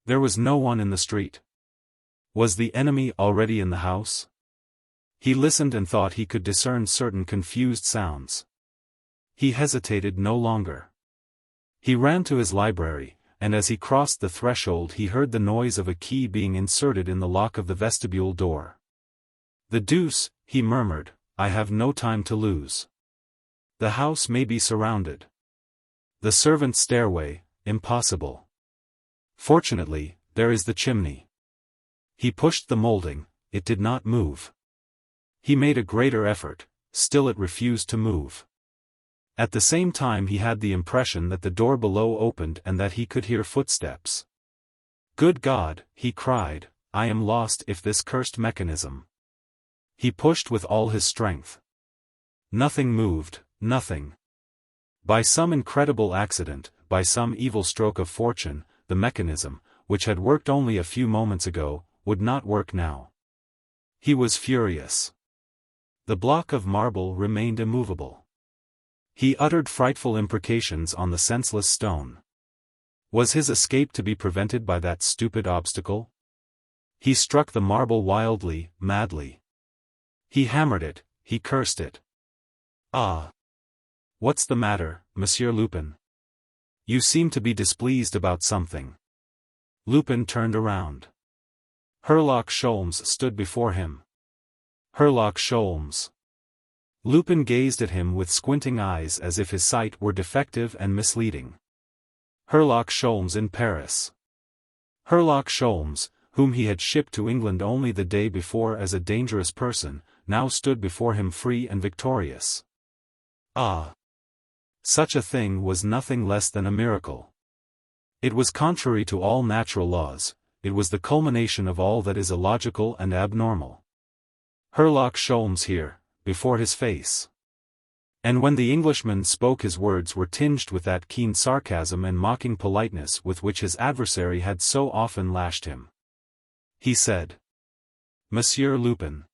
There was no one in the street. Was the enemy already in the house? He listened and thought he could discern certain confused sounds. He hesitated no longer. He ran to his library, and as he crossed the threshold he heard the noise of a key being inserted in the lock of the vestibule door. "The deuce," he murmured, "I have no time to lose. The house may be surrounded. The servants' stairway, impossible. Fortunately, there is the chimney." He pushed the molding, it did not move. He made a greater effort, still it refused to move. At the same time he had the impression that the door below opened and that he could hear footsteps. "Good God," he cried, "I am lost if this cursed mechanism." He pushed with all his strength. Nothing moved, nothing. By some incredible accident, by some evil stroke of fortune, the mechanism, which had worked only a few moments ago, would not work now. He was furious. The block of marble remained immovable. He uttered frightful imprecations on the senseless stone. Was his escape to be prevented by that stupid obstacle? He struck the marble wildly, madly. He hammered it, he cursed it. "Ah! What's the matter, Monsieur Lupin? You seem to be displeased about something." Lupin turned around. Herlock Sholmes stood before him. Herlock Sholmes. Lupin gazed at him with squinting eyes as if his sight were defective and misleading. Herlock Sholmes in Paris. Herlock Sholmes, whom he had shipped to England only the day before as a dangerous person, now stood before him free and victorious. Ah! Such a thing was nothing less than a miracle. It was contrary to all natural laws, it was the culmination of all that is illogical and abnormal. Herlock Sholmes here, before his face. And when the Englishman spoke, his words were tinged with that keen sarcasm and mocking politeness with which his adversary had so often lashed him. He said, "Monsieur Lupin.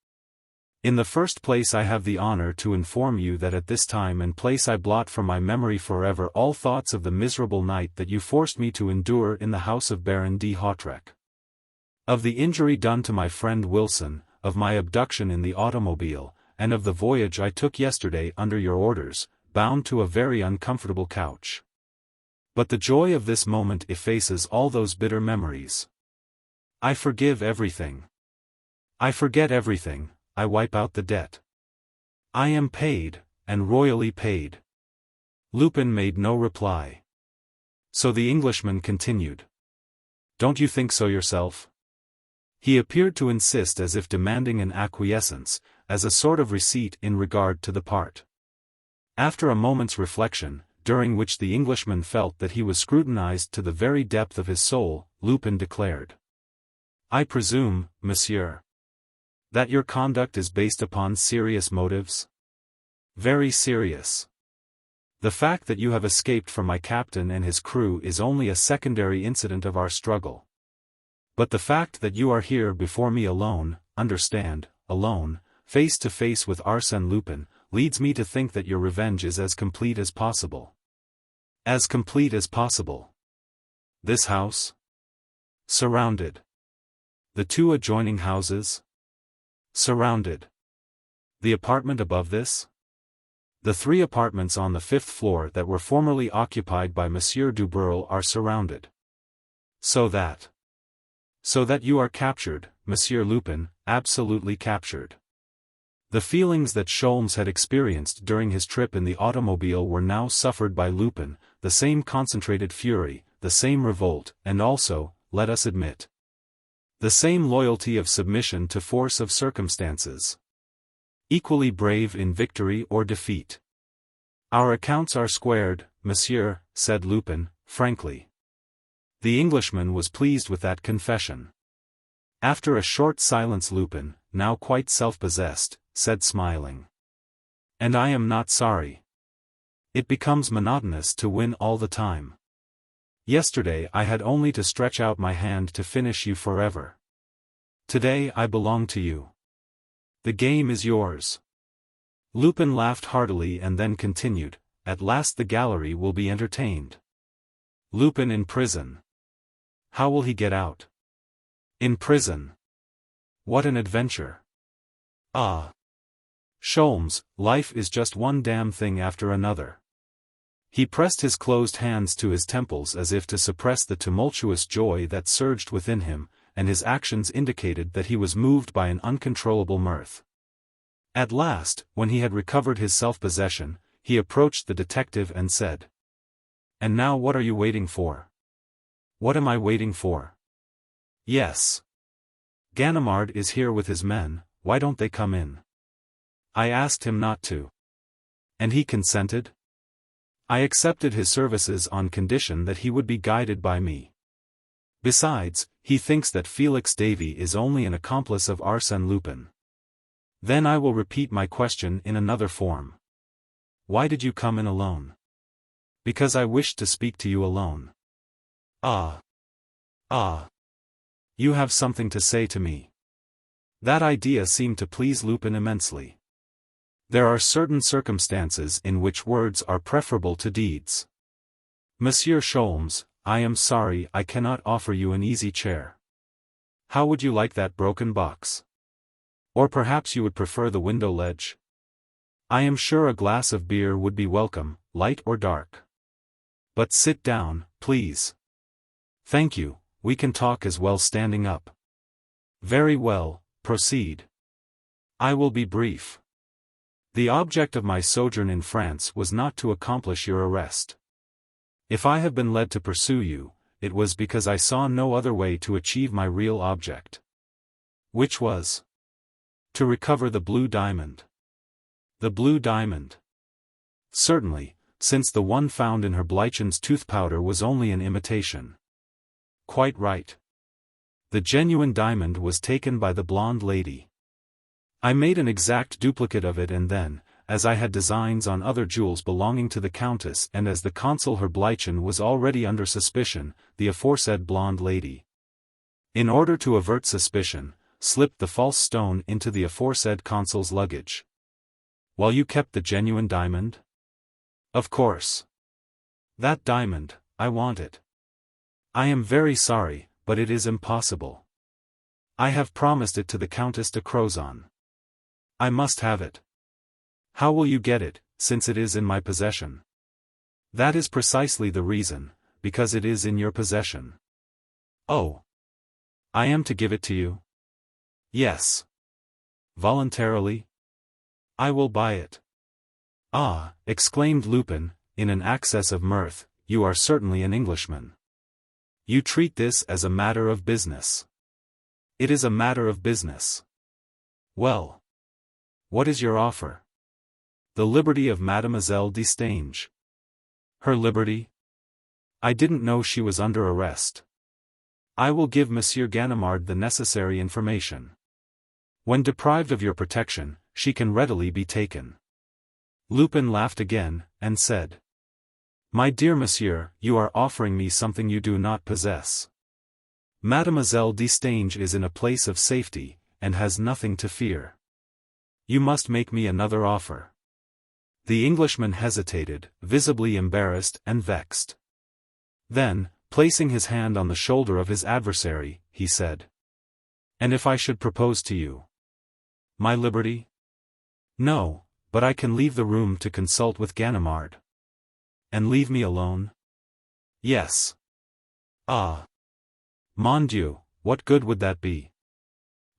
In the first place, I have the honor to inform you that at this time and place I blot from my memory forever all thoughts of the miserable night that you forced me to endure in the house of Baron de Hautrec. Of the injury done to my friend Wilson, of my abduction in the automobile, and of the voyage I took yesterday under your orders, bound to a very uncomfortable couch. But the joy of this moment effaces all those bitter memories. I forgive everything. I forget everything, I wipe out the debt. I am paid, and royally paid." Lupin made no reply. So the Englishman continued. "Don't you think so yourself?" He appeared to insist as if demanding an acquiescence, as a sort of receipt in regard to the part. After a moment's reflection, during which the Englishman felt that he was scrutinized to the very depth of his soul, Lupin declared. "I presume, monsieur, that your conduct is based upon serious motives?" "Very serious. The fact that you have escaped from my captain and his crew is only a secondary incident of our struggle. But the fact that you are here before me alone, understand, alone, face to face with Arsène Lupin, leads me to think that your revenge is as complete as possible." "As complete as possible." "This house?" "Surrounded." "The two adjoining houses?" "Surrounded." "The apartment above this?" "The 3 apartments on the 5th floor that were formerly occupied by Monsieur Dubreuil are surrounded." So that you are captured, Monsieur Lupin, absolutely captured." The feelings that Sholmes had experienced during his trip in the automobile were now suffered by Lupin, the same concentrated fury, the same revolt, and also, let us admit, the same loyalty of submission to force of circumstances. Equally brave in victory or defeat. "Our accounts are squared, monsieur," said Lupin, frankly. The Englishman was pleased with that confession. After a short silence, Lupin, now quite self-possessed, said smiling. "And I am not sorry. It becomes monotonous to win all the time. Yesterday I had only to stretch out my hand to finish you forever. Today I belong to you. The game is yours." Lupin laughed heartily and then continued, "At last the gallery will be entertained. Lupin in prison. How will he get out? In prison. What an adventure. Ah! Sholmes, life is just one damn thing after another." He pressed his closed hands to his temples as if to suppress the tumultuous joy that surged within him, and his actions indicated that he was moved by an uncontrollable mirth. At last, when he had recovered his self-possession, he approached the detective and said, "And now what are you waiting for?" "What am I waiting for?" "Yes. Ganimard is here with his men, why don't they come in?" "I asked him not to." "And he consented?" "I accepted his services on condition that he would be guided by me. Besides, he thinks that Felix Davey is only an accomplice of Arsène Lupin." "Then I will repeat my question in another form. Why did you come in alone?" "Because I wished to speak to you alone." "Ah! Ah! You have something to say to me." That idea seemed to please Lupin immensely. There are certain circumstances in which words are preferable to deeds. "Monsieur Sholmes, I am sorry I cannot offer you an easy chair. How would you like that broken box? Or perhaps you would prefer the window ledge? I am sure a glass of beer would be welcome, light or dark. But sit down, please." "Thank you, we can talk as well standing up." "Very well, proceed." "I will be brief. The object of my sojourn in France was not to accomplish your arrest. If I have been led to pursue you, it was because I saw no other way to achieve my real object. Which was to recover the blue diamond. The blue diamond. Certainly, since the one found in her Bleichens tooth powder was only an imitation. Quite right. The genuine diamond was taken by the blonde lady. I made an exact duplicate of it, and then, as I had designs on other jewels belonging to the Countess, and as the consul her Bleichen was already under suspicion, the aforesaid blonde lady, in order to avert suspicion, slipped the false stone into the aforesaid consul's luggage. While you kept the genuine diamond? Of course. That diamond, I want it. I am very sorry, but it is impossible. I have promised it to the Countess de Crozon. I must have it. How will you get it, since it is in my possession? That is precisely the reason, because it is in your possession. Oh. I am to give it to you? Yes. Voluntarily? I will buy it. Ah, exclaimed Lupin, in an access of mirth, you are certainly an Englishman. You treat this as a matter of business. It is a matter of business. Well. What is your offer? The liberty of Mademoiselle Destange. Her liberty? I didn't know she was under arrest. I will give Monsieur Ganimard the necessary information. When deprived of your protection, she can readily be taken. Lupin laughed again, and said, My dear monsieur, you are offering me something you do not possess. Mademoiselle Destange is in a place of safety, and has nothing to fear. You must make me another offer. The Englishman hesitated, visibly embarrassed and vexed. Then, placing his hand on the shoulder of his adversary, he said, And if I should propose to you? My liberty? No, but I can leave the room to consult with Ganimard. And leave me alone? Yes. Ah. Mon Dieu, what good would that be?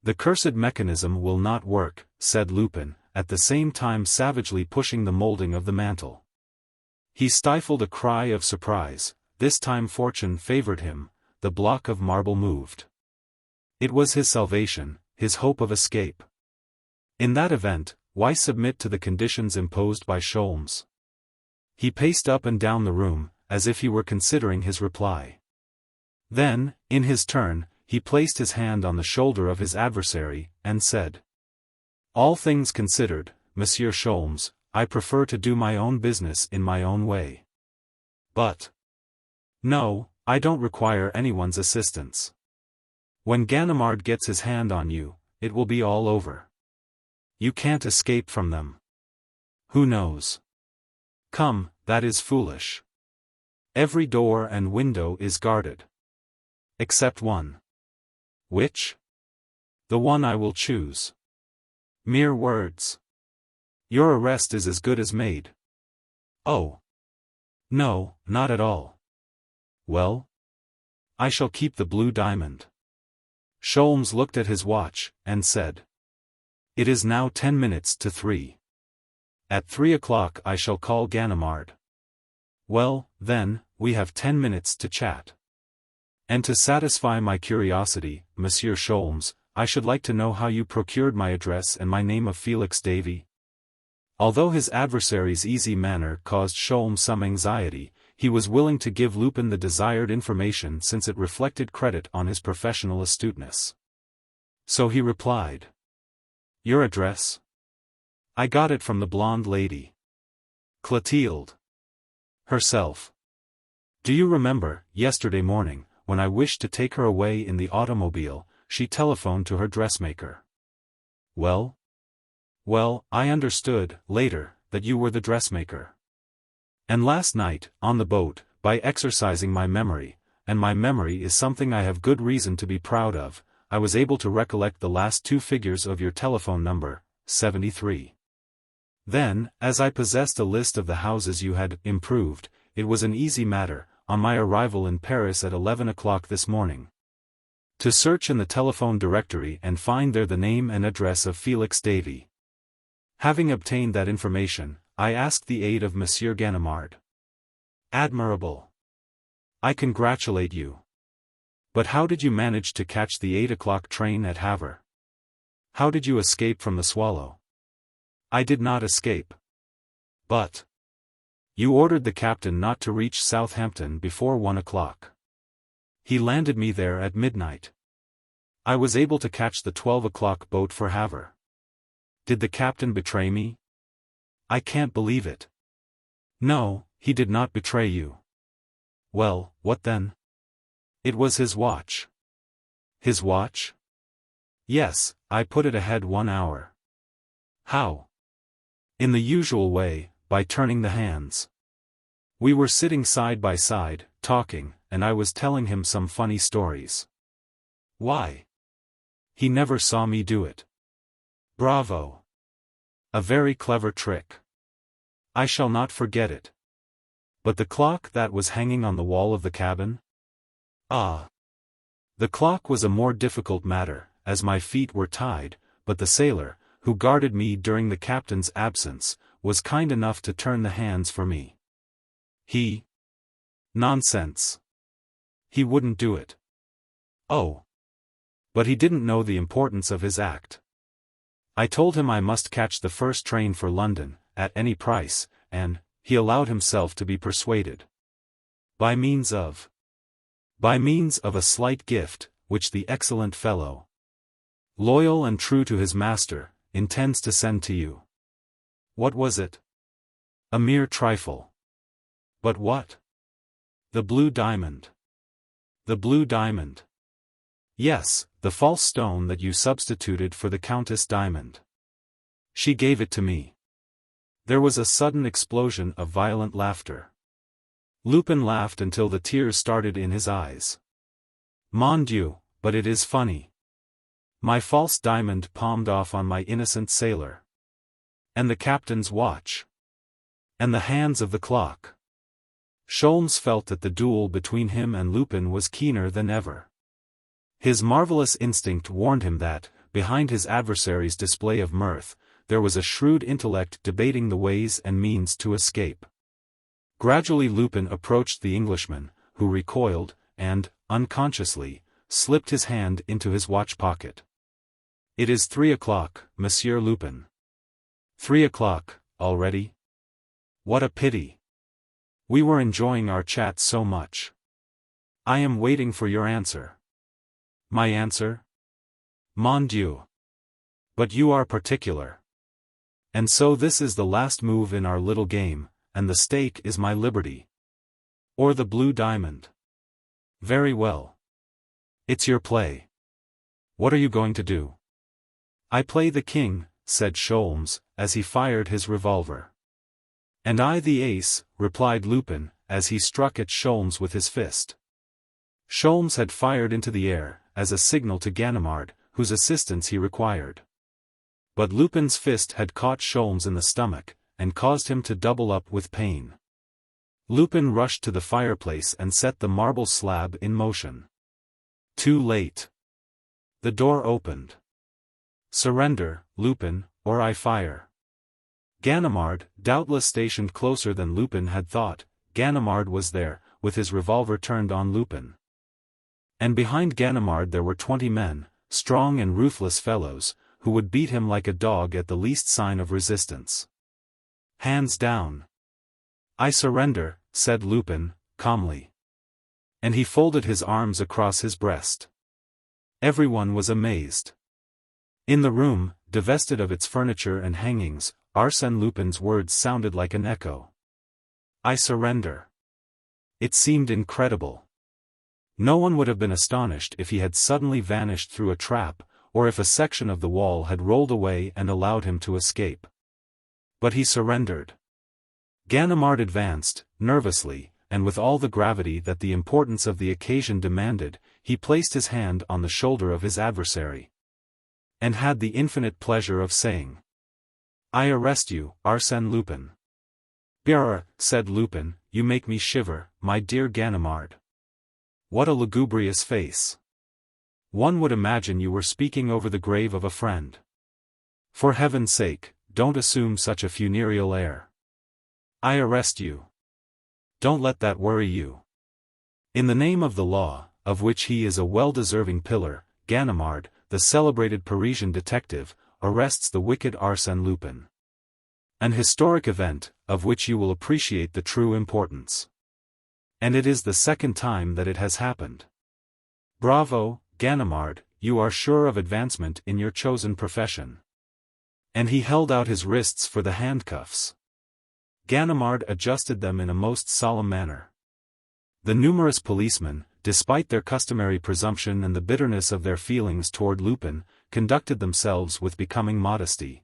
The cursed mechanism will not work, said Lupin, at the same time savagely pushing the molding of the mantle. He stifled a cry of surprise. This time fortune favored him, the block of marble moved. It was his salvation, his hope of escape. In that event, why submit to the conditions imposed by Sholmes? He paced up and down the room, as if he were considering his reply. Then, in his turn, he placed his hand on the shoulder of his adversary, and said, All things considered, Monsieur Sholmes, I prefer to do my own business in my own way. But no, I don't require anyone's assistance. When Ganimard gets his hand on you, it will be all over. You can't escape from them. Who knows? Come, that is foolish. Every door and window is guarded. Except one. Which? The one I will choose. Mere words. Your arrest is as good as made. Oh. No, not at all. Well? I shall keep the blue diamond. Sholmes looked at his watch, and said, It is now 10 minutes to 3. At 3 o'clock I shall call Ganimard. Well, then, we have 10 minutes to chat. And to satisfy my curiosity, Monsieur Sholmes, I should like to know how you procured my address and my name of Felix Davy. Although his adversary's easy manner caused Sholmes some anxiety, he was willing to give Lupin the desired information since it reflected credit on his professional astuteness. So he replied, Your address? I got it from the blonde lady. Clotilde. Herself. Do you remember, yesterday morning, when I wished to take her away in the automobile, she telephoned to her dressmaker. Well? Well, I understood, later, that you were the dressmaker. And last night, on the boat, by exercising my memory, and my memory is something I have good reason to be proud of, I was able to recollect the last 2 figures of your telephone number, 73. Then, as I possessed a list of the houses you had improved, it was an easy matter, on my arrival in Paris at 11 o'clock this morning, to search in the telephone directory and find there the name and address of Felix Davy. Having obtained that information, I asked the aid of Monsieur Ganimard. Admirable. I congratulate you. But how did you manage to catch the 8 o'clock train at Havre? How did you escape from the Swallow? I did not escape. But you ordered the captain not to reach Southampton before 1 o'clock. He landed me there at midnight. I was able to catch the 12 o'clock boat for Havre. Did the captain betray me? I can't believe it. No, he did not betray you. Well, what then? It was his watch. His watch? Yes, I put it ahead 1 hour. How? In the usual way, by turning the hands. We were sitting side by side, talking, and I was telling him some funny stories. Why? He never saw me do it. Bravo! A very clever trick. I shall not forget it. But the clock that was hanging on the wall of the cabin? Ah! The clock was a more difficult matter, as my feet were tied, but the sailor, who guarded me during the captain's absence, was kind enough to turn the hands for me. He? Nonsense. He wouldn't do it. Oh. But he didn't know the importance of his act. I told him I must catch the first train for London, at any price, and he allowed himself to be persuaded. By means of a slight gift, which the excellent fellow, loyal and true to his master, intends to send to you. What was it? A mere trifle. But what? The blue diamond. The blue diamond. Yes, the false stone that you substituted for the Countess Diamond. She gave it to me. There was a sudden explosion of violent laughter. Lupin laughed until the tears started in his eyes. Mon Dieu, but it is funny. My false diamond palmed off on my innocent sailor. And the captain's watch. And the hands of the clock. Sholmes felt that the duel between him and Lupin was keener than ever. His marvelous instinct warned him that, behind his adversary's display of mirth, there was a shrewd intellect debating the ways and means to escape. Gradually Lupin approached the Englishman, who recoiled, and, unconsciously, slipped his hand into his watch pocket. It is 3 o'clock, Monsieur Lupin. 3 o'clock, already? What a pity. We were enjoying our chat so much. I am waiting for your answer. My answer? Mon Dieu. But you are particular. And so this is the last move in our little game, and the stake is my liberty. Or the blue diamond. Very well. It's your play. What are you going to do? I play the king, said Sholmes, as he fired his revolver. And I the ace, replied Lupin, as he struck at Sholmes with his fist. Sholmes had fired into the air, as a signal to Ganimard, whose assistance he required. But Lupin's fist had caught Sholmes in the stomach, and caused him to double up with pain. Lupin rushed to the fireplace and set the marble slab in motion. Too late. The door opened. Surrender, Lupin, or I fire. Ganimard, doubtless stationed closer than Lupin had thought, Ganimard was there, with his revolver turned on Lupin. And behind Ganimard there were 20 men, strong and ruthless fellows, who would beat him like a dog at the least sign of resistance. Hands down. I surrender, said Lupin, calmly. And he folded his arms across his breast. Everyone was amazed. In the room, divested of its furniture and hangings, Arsène Lupin's words sounded like an echo. I surrender. It seemed incredible. No one would have been astonished if he had suddenly vanished through a trap, or if a section of the wall had rolled away and allowed him to escape. But he surrendered. Ganimard advanced, nervously, and with all the gravity that the importance of the occasion demanded, he placed his hand on the shoulder of his adversary. And had the infinite pleasure of saying, I arrest you, Arsène Lupin. Brrr, said Lupin, you make me shiver, my dear Ganimard. What a lugubrious face. One would imagine you were speaking over the grave of a friend. For heaven's sake, don't assume such a funereal air. I arrest you. Don't let that worry you. In the name of the law, of which he is a well-deserving pillar, Ganimard, the celebrated Parisian detective, arrests the wicked Arsène Lupin. An historic event, of which you will appreciate the true importance. And it is the second time that it has happened. Bravo, Ganimard, you are sure of advancement in your chosen profession. And he held out his wrists for the handcuffs. Ganimard adjusted them in a most solemn manner. The numerous policemen, despite their customary presumption and the bitterness of their feelings toward Lupin, conducted themselves with becoming modesty.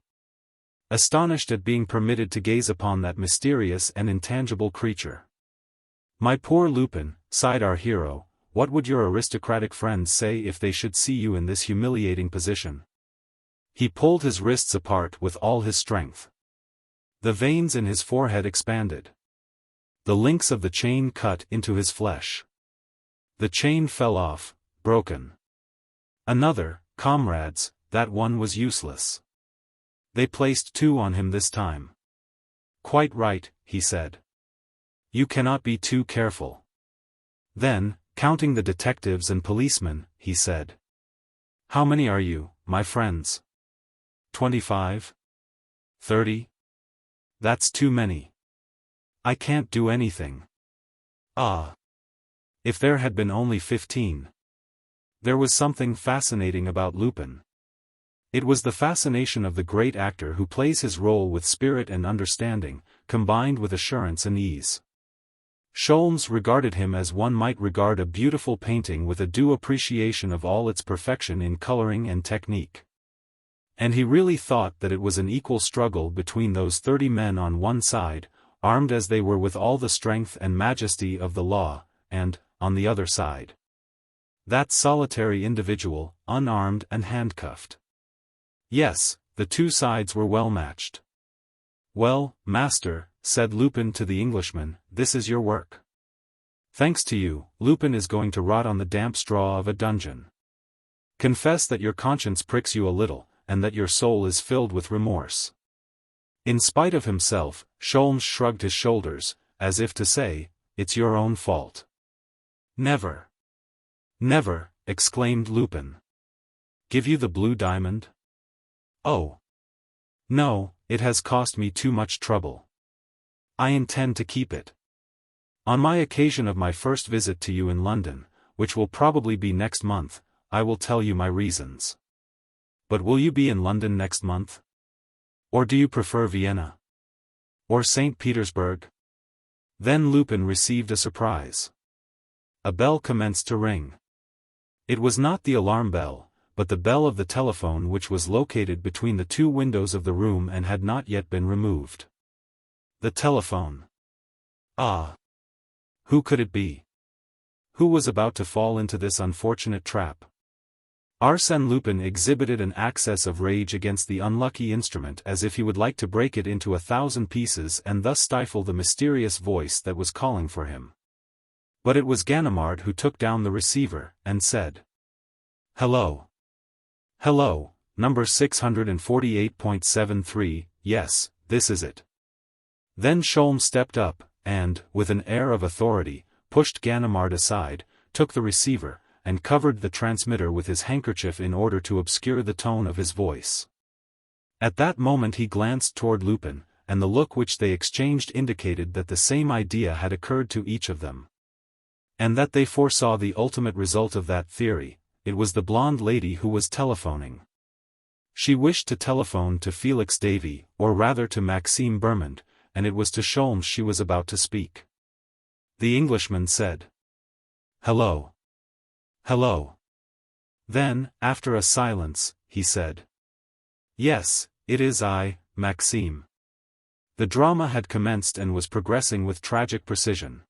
Astonished at being permitted to gaze upon that mysterious and intangible creature. My poor Lupin, sighed our hero, what would your aristocratic friends say if they should see you in this humiliating position? He pulled his wrists apart with all his strength. The veins in his forehead expanded. The links of the chain cut into his flesh. The chain fell off, broken. Another, comrades, that one was useless. They placed two on him this time. Quite right, he said. You cannot be too careful. Then, counting the detectives and policemen, he said. How many are you, my friends? 25? 30? That's too many. I can't do anything. Ah! If there had been only 15. There was something fascinating about Lupin. It was the fascination of the great actor who plays his role with spirit and understanding, combined with assurance and ease. Sholmes regarded him as one might regard a beautiful painting with a due appreciation of all its perfection in coloring and technique. And he really thought that it was an equal struggle between those 30 men on one side, armed as they were with all the strength and majesty of the law, and, on the other side, that solitary individual, unarmed and handcuffed. Yes, the two sides were well matched. Well, master, said Lupin to the Englishman, this is your work. Thanks to you, Lupin is going to rot on the damp straw of a dungeon. Confess that your conscience pricks you a little, and that your soul is filled with remorse. In spite of himself, Sholmes shrugged his shoulders, as if to say, it's your own fault. Never. Never, exclaimed Lupin. Give you the blue diamond? Oh. No, it has cost me too much trouble. I intend to keep it. On my occasion of my first visit to you in London, which will probably be next month, I will tell you my reasons. But will you be in London next month? Or do you prefer Vienna? Or St. Petersburg? Then Lupin received a surprise. A bell commenced to ring. It was not the alarm bell, but the bell of the telephone which was located between the two windows of the room and had not yet been removed. The telephone. Ah! Who could it be? Who was about to fall into this unfortunate trap? Arsène Lupin exhibited an access of rage against the unlucky instrument as if he would like to break it into 1,000 pieces and thus stifle the mysterious voice that was calling for him. But it was Ganimard who took down the receiver, and said, Hello. Hello, number 648.73, yes, this is it. Then Sholmes stepped up, and, with an air of authority, pushed Ganimard aside, took the receiver, and covered the transmitter with his handkerchief in order to obscure the tone of his voice. At that moment he glanced toward Lupin, and the look which they exchanged indicated that the same idea had occurred to each of them. And that they foresaw the ultimate result of that theory. It was the blonde lady who was telephoning. She wished to telephone to Felix Davey, or rather to Maxime Bermond, and it was to Sholmes she was about to speak. The Englishman said, Hello. Hello. Then, after a silence, he said, Yes, it is I, Maxime. The drama had commenced and was progressing with tragic precision.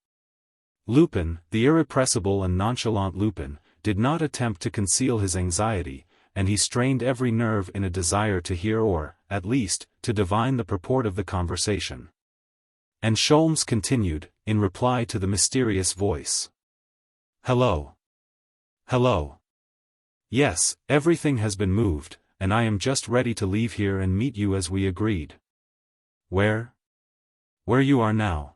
Lupin, the irrepressible and nonchalant Lupin, did not attempt to conceal his anxiety, and he strained every nerve in a desire to hear or, at least, to divine the purport of the conversation. And Sholmes continued, in reply to the mysterious voice. Hello. Hello. Yes, everything has been moved, and I am just ready to leave here and meet you as we agreed. Where? Where you are now.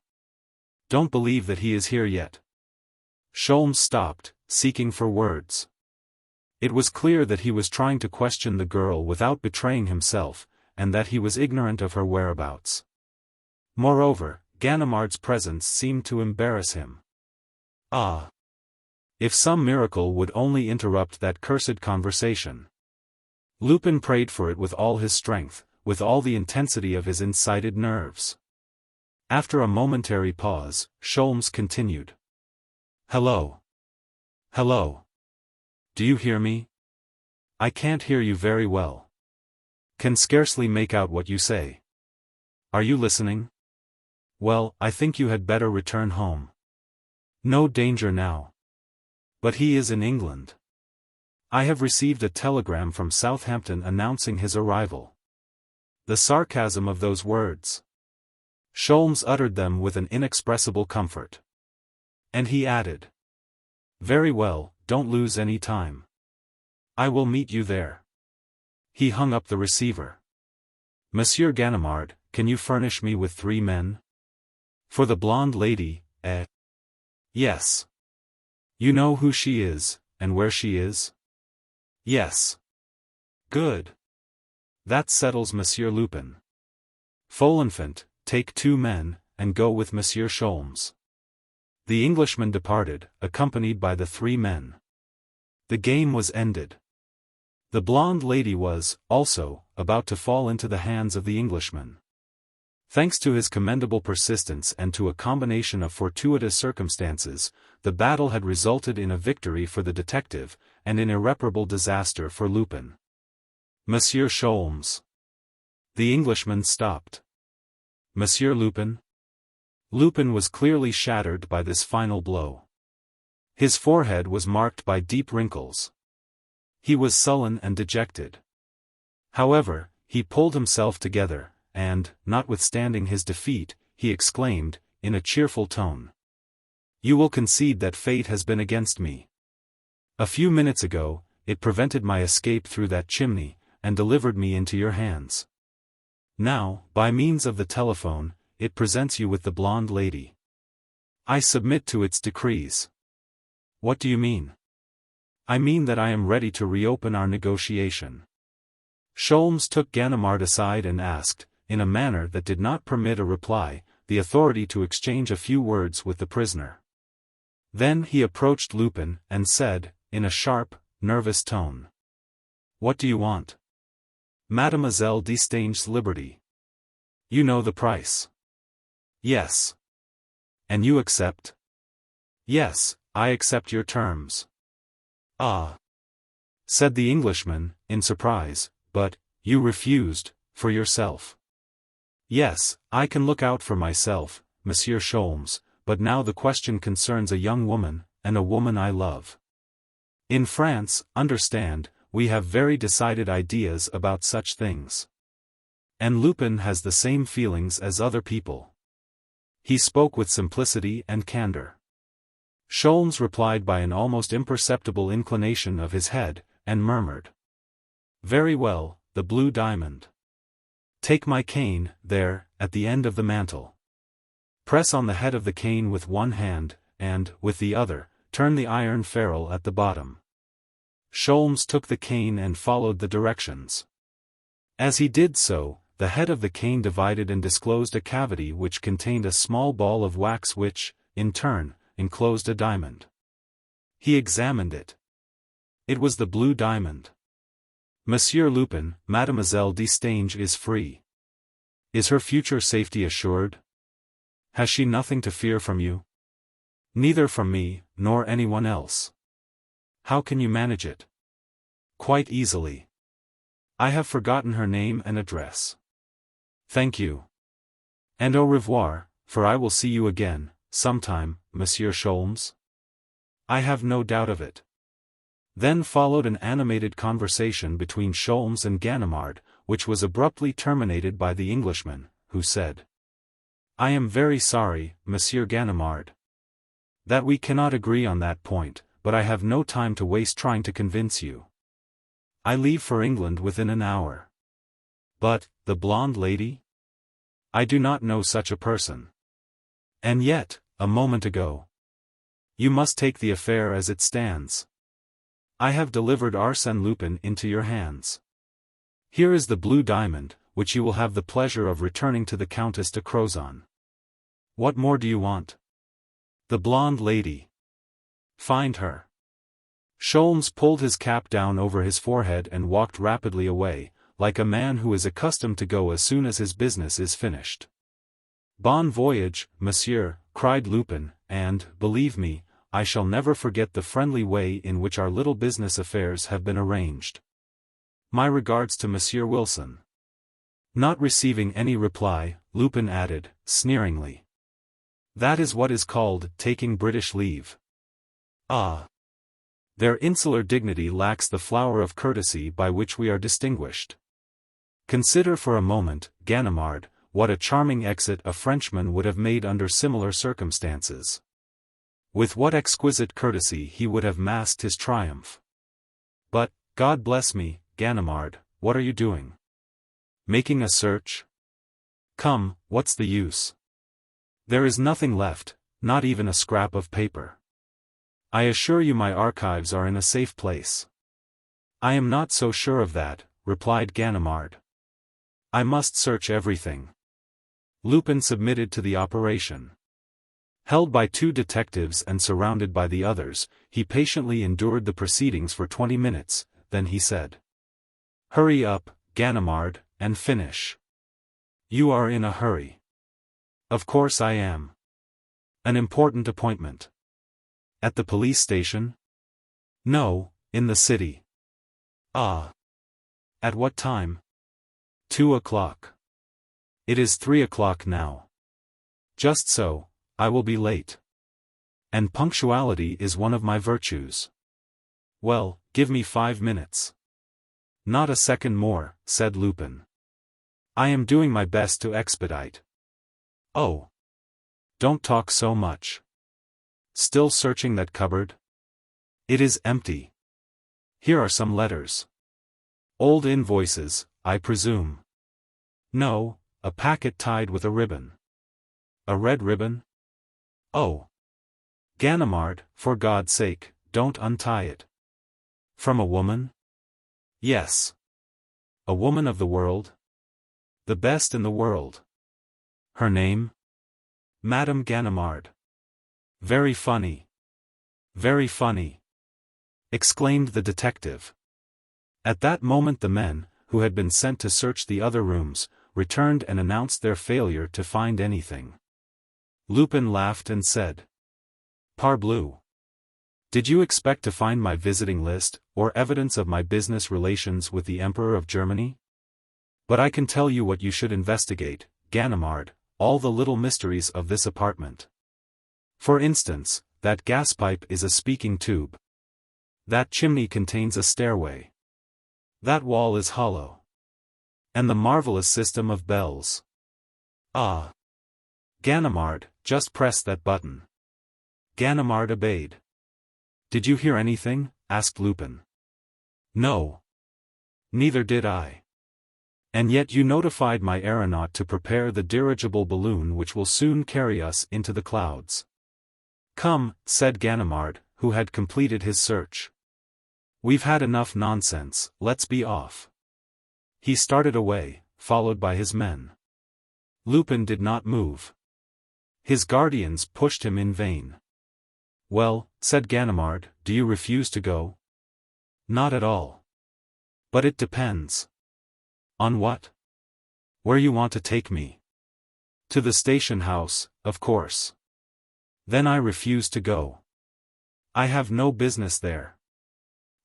Don't believe that he is here yet. Sholmes stopped, seeking for words. It was clear that he was trying to question the girl without betraying himself, and that he was ignorant of her whereabouts. Moreover, Ganimard's presence seemed to embarrass him. Ah! If some miracle would only interrupt that cursed conversation. Lupin prayed for it with all his strength, with all the intensity of his incited nerves. After a momentary pause, Sholmes continued. Hello. Hello. Do you hear me? I can't hear you very well. Can scarcely make out what you say. Are you listening? Well, I think you had better return home. No danger now. But he is in England. I have received a telegram from Southampton announcing his arrival. The sarcasm of those words. Sholmes uttered them with an inexpressible comfort. And he added. Very well, don't lose any time. I will meet you there. He hung up the receiver. Monsieur Ganimard, can you furnish me with 3 men? For the blonde lady, eh? Yes. You know who she is, and where she is? Yes. Good. That settles Monsieur Lupin. Folenfant, take 2 men, and go with Monsieur Sholmes. The Englishman departed, accompanied by the 3 men. The game was ended. The blonde lady was, also, about to fall into the hands of the Englishman. Thanks to his commendable persistence and to a combination of fortuitous circumstances, the battle had resulted in a victory for the detective, and in irreparable disaster for Lupin. Monsieur Sholmes. The Englishman stopped. Monsieur Lupin? Lupin was clearly shattered by this final blow. His forehead was marked by deep wrinkles. He was sullen and dejected. However, he pulled himself together, and, notwithstanding his defeat, he exclaimed, in a cheerful tone. You will concede that fate has been against me. A few minutes ago, it prevented my escape through that chimney, and delivered me into your hands. Now, by means of the telephone, it presents you with the blonde lady. I submit to its decrees. What do you mean? I mean that I am ready to reopen our negotiation. Sholmes took Ganimard aside and asked, in a manner that did not permit a reply, the authority to exchange a few words with the prisoner. Then he approached Lupin, and said, in a sharp, nervous tone. What do you want? Mademoiselle Destange's liberty. You know the price. Yes. And you accept? Yes, I accept your terms. Ah. Said the Englishman, in surprise, but, you refused, for yourself. Yes, I can look out for myself, Monsieur Sholmes, but now the question concerns a young woman, and a woman I love. In France, understand, we have very decided ideas about such things. And Lupin has the same feelings as other people. He spoke with simplicity and candor. Sholmes replied by an almost imperceptible inclination of his head, and murmured. Very well, the blue diamond. Take my cane, there, at the end of the mantle. Press on the head of the cane with one hand, and, with the other, turn the iron ferrule at the bottom. Sholmes took the cane and followed the directions. As he did so, the head of the cane divided and disclosed a cavity which contained a small ball of wax which, in turn, enclosed a diamond. He examined it. It was the blue diamond. Monsieur Lupin, Mademoiselle Destange is free. Is her future safety assured? Has she nothing to fear from you? Neither from me, nor anyone else. How can you manage it? Quite easily. I have forgotten her name and address. Thank you. And au revoir, for I will see you again, sometime, Monsieur Sholmes. I have no doubt of it. Then followed an animated conversation between Sholmes and Ganimard, which was abruptly terminated by the Englishman, who said, I am very sorry, Monsieur Ganimard, that we cannot agree on that point, but I have no time to waste trying to convince you. I leave for England within an hour. But, the blonde lady? I do not know such a person. And yet, a moment ago. You must take the affair as it stands. I have delivered Arsène Lupin into your hands. Here is the blue diamond, which you will have the pleasure of returning to the Countess de Crozon. What more do you want? The blonde lady. Find her. Sholmes pulled his cap down over his forehead and walked rapidly away, like a man who is accustomed to go as soon as his business is finished. Bon voyage, monsieur, cried Lupin, and, believe me, I shall never forget the friendly way in which our little business affairs have been arranged. My regards to Monsieur Wilson. Not receiving any reply, Lupin added, sneeringly. That is what is called taking British leave. Ah! Their insular dignity lacks the flower of courtesy by which we are distinguished. Consider for a moment, Ganimard, what a charming exit a Frenchman would have made under similar circumstances. With what exquisite courtesy he would have masked his triumph. But, God bless me, Ganimard, what are you doing? Making a search? Come, what's the use? There is nothing left, not even a scrap of paper. I assure you my archives are in a safe place. I am not so sure of that, replied Ganimard. I must search everything. Lupin submitted to the operation. Held by 2 detectives and surrounded by the others, he patiently endured the proceedings for 20 minutes, then he said. Hurry up, Ganimard, and finish. You are in a hurry. Of course I am. An important appointment. At the police station? No, in the city. Ah. At what time? 2 o'clock. It is 3 o'clock now. Just so, I will be late. And punctuality is one of my virtues. Well, give me 5 minutes. Not a second more, said Lupin. I am doing my best to expedite. Oh. Don't talk so much. Still searching that cupboard? It is empty. Here are some letters. Old invoices, I presume. No, a packet tied with a ribbon. A red ribbon? Oh. Ganimard, for God's sake, don't untie it. From a woman? Yes. A woman of the world? The best in the world. Her name? Madame Ganimard. Very funny. Very funny. Exclaimed the detective. At that moment the men, who had been sent to search the other rooms, returned and announced their failure to find anything. Lupin laughed and said. Parbleu! Did you expect to find my visiting list, or evidence of my business relations with the Emperor of Germany? But I can tell you what you should investigate, Ganimard, all the little mysteries of this apartment. For instance, that gas pipe is a speaking tube. That chimney contains a stairway. That wall is hollow. And the marvelous system of bells. Ah! Ganimard, just press that button. Ganimard obeyed. Did you hear anything? Asked Lupin. No. Neither did I. And yet you notified my aeronaut to prepare the dirigible balloon which will soon carry us into the clouds. Come, said Ganimard, who had completed his search. We've had enough nonsense, let's be off. He started away, followed by his men. Lupin did not move. His guardians pushed him in vain. Well, said Ganimard, do you refuse to go? Not at all. But it depends. On what? Where you want to take me? To the station house, of course. Then I refuse to go. I have no business there.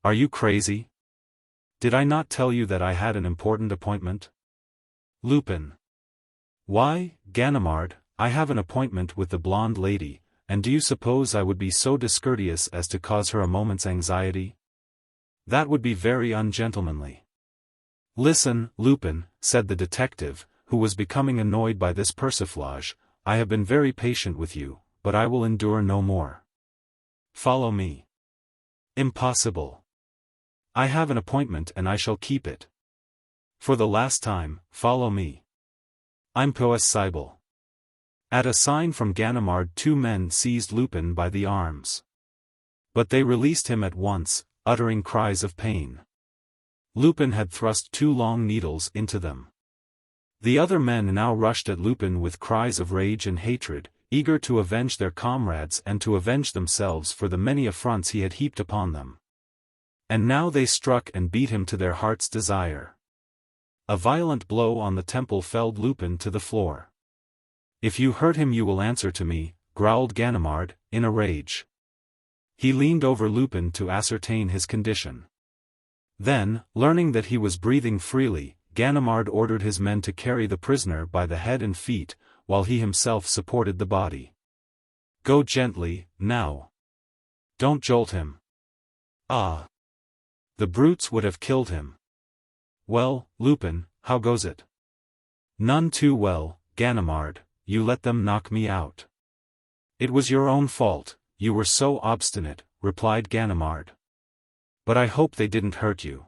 Are you crazy? Did I not tell you that I had an important appointment? Lupin. Why, Ganimard, I have an appointment with the blonde lady, and do you suppose I would be so discourteous as to cause her a moment's anxiety? That would be very ungentlemanly. Listen, Lupin, said the detective, who was becoming annoyed by this persiflage, I have been very patient with you, but I will endure no more. Follow me. Impossible. I have an appointment and I shall keep it. For the last time, follow me. Impossible. At a sign from Ganimard 2 men seized Lupin by the arms. But they released him at once, uttering cries of pain. Lupin had thrust 2 long needles into them. The other men now rushed at Lupin with cries of rage and hatred, eager to avenge their comrades and to avenge themselves for the many affronts he had heaped upon them. And now they struck and beat him to their heart's desire. A violent blow on the temple felled Lupin to the floor. "If you hurt him you will answer to me," growled Ganimard, in a rage. He leaned over Lupin to ascertain his condition. Then, learning that he was breathing freely, Ganimard ordered his men to carry the prisoner by the head and feet, while he himself supported the body. "Go gently, now. Don't jolt him. Ah! The brutes would have killed him." "Well, Lupin, how goes it?" "None too well, Ganimard, you let them knock me out." "It was your own fault, you were so obstinate," replied Ganimard. "But I hope they didn't hurt you."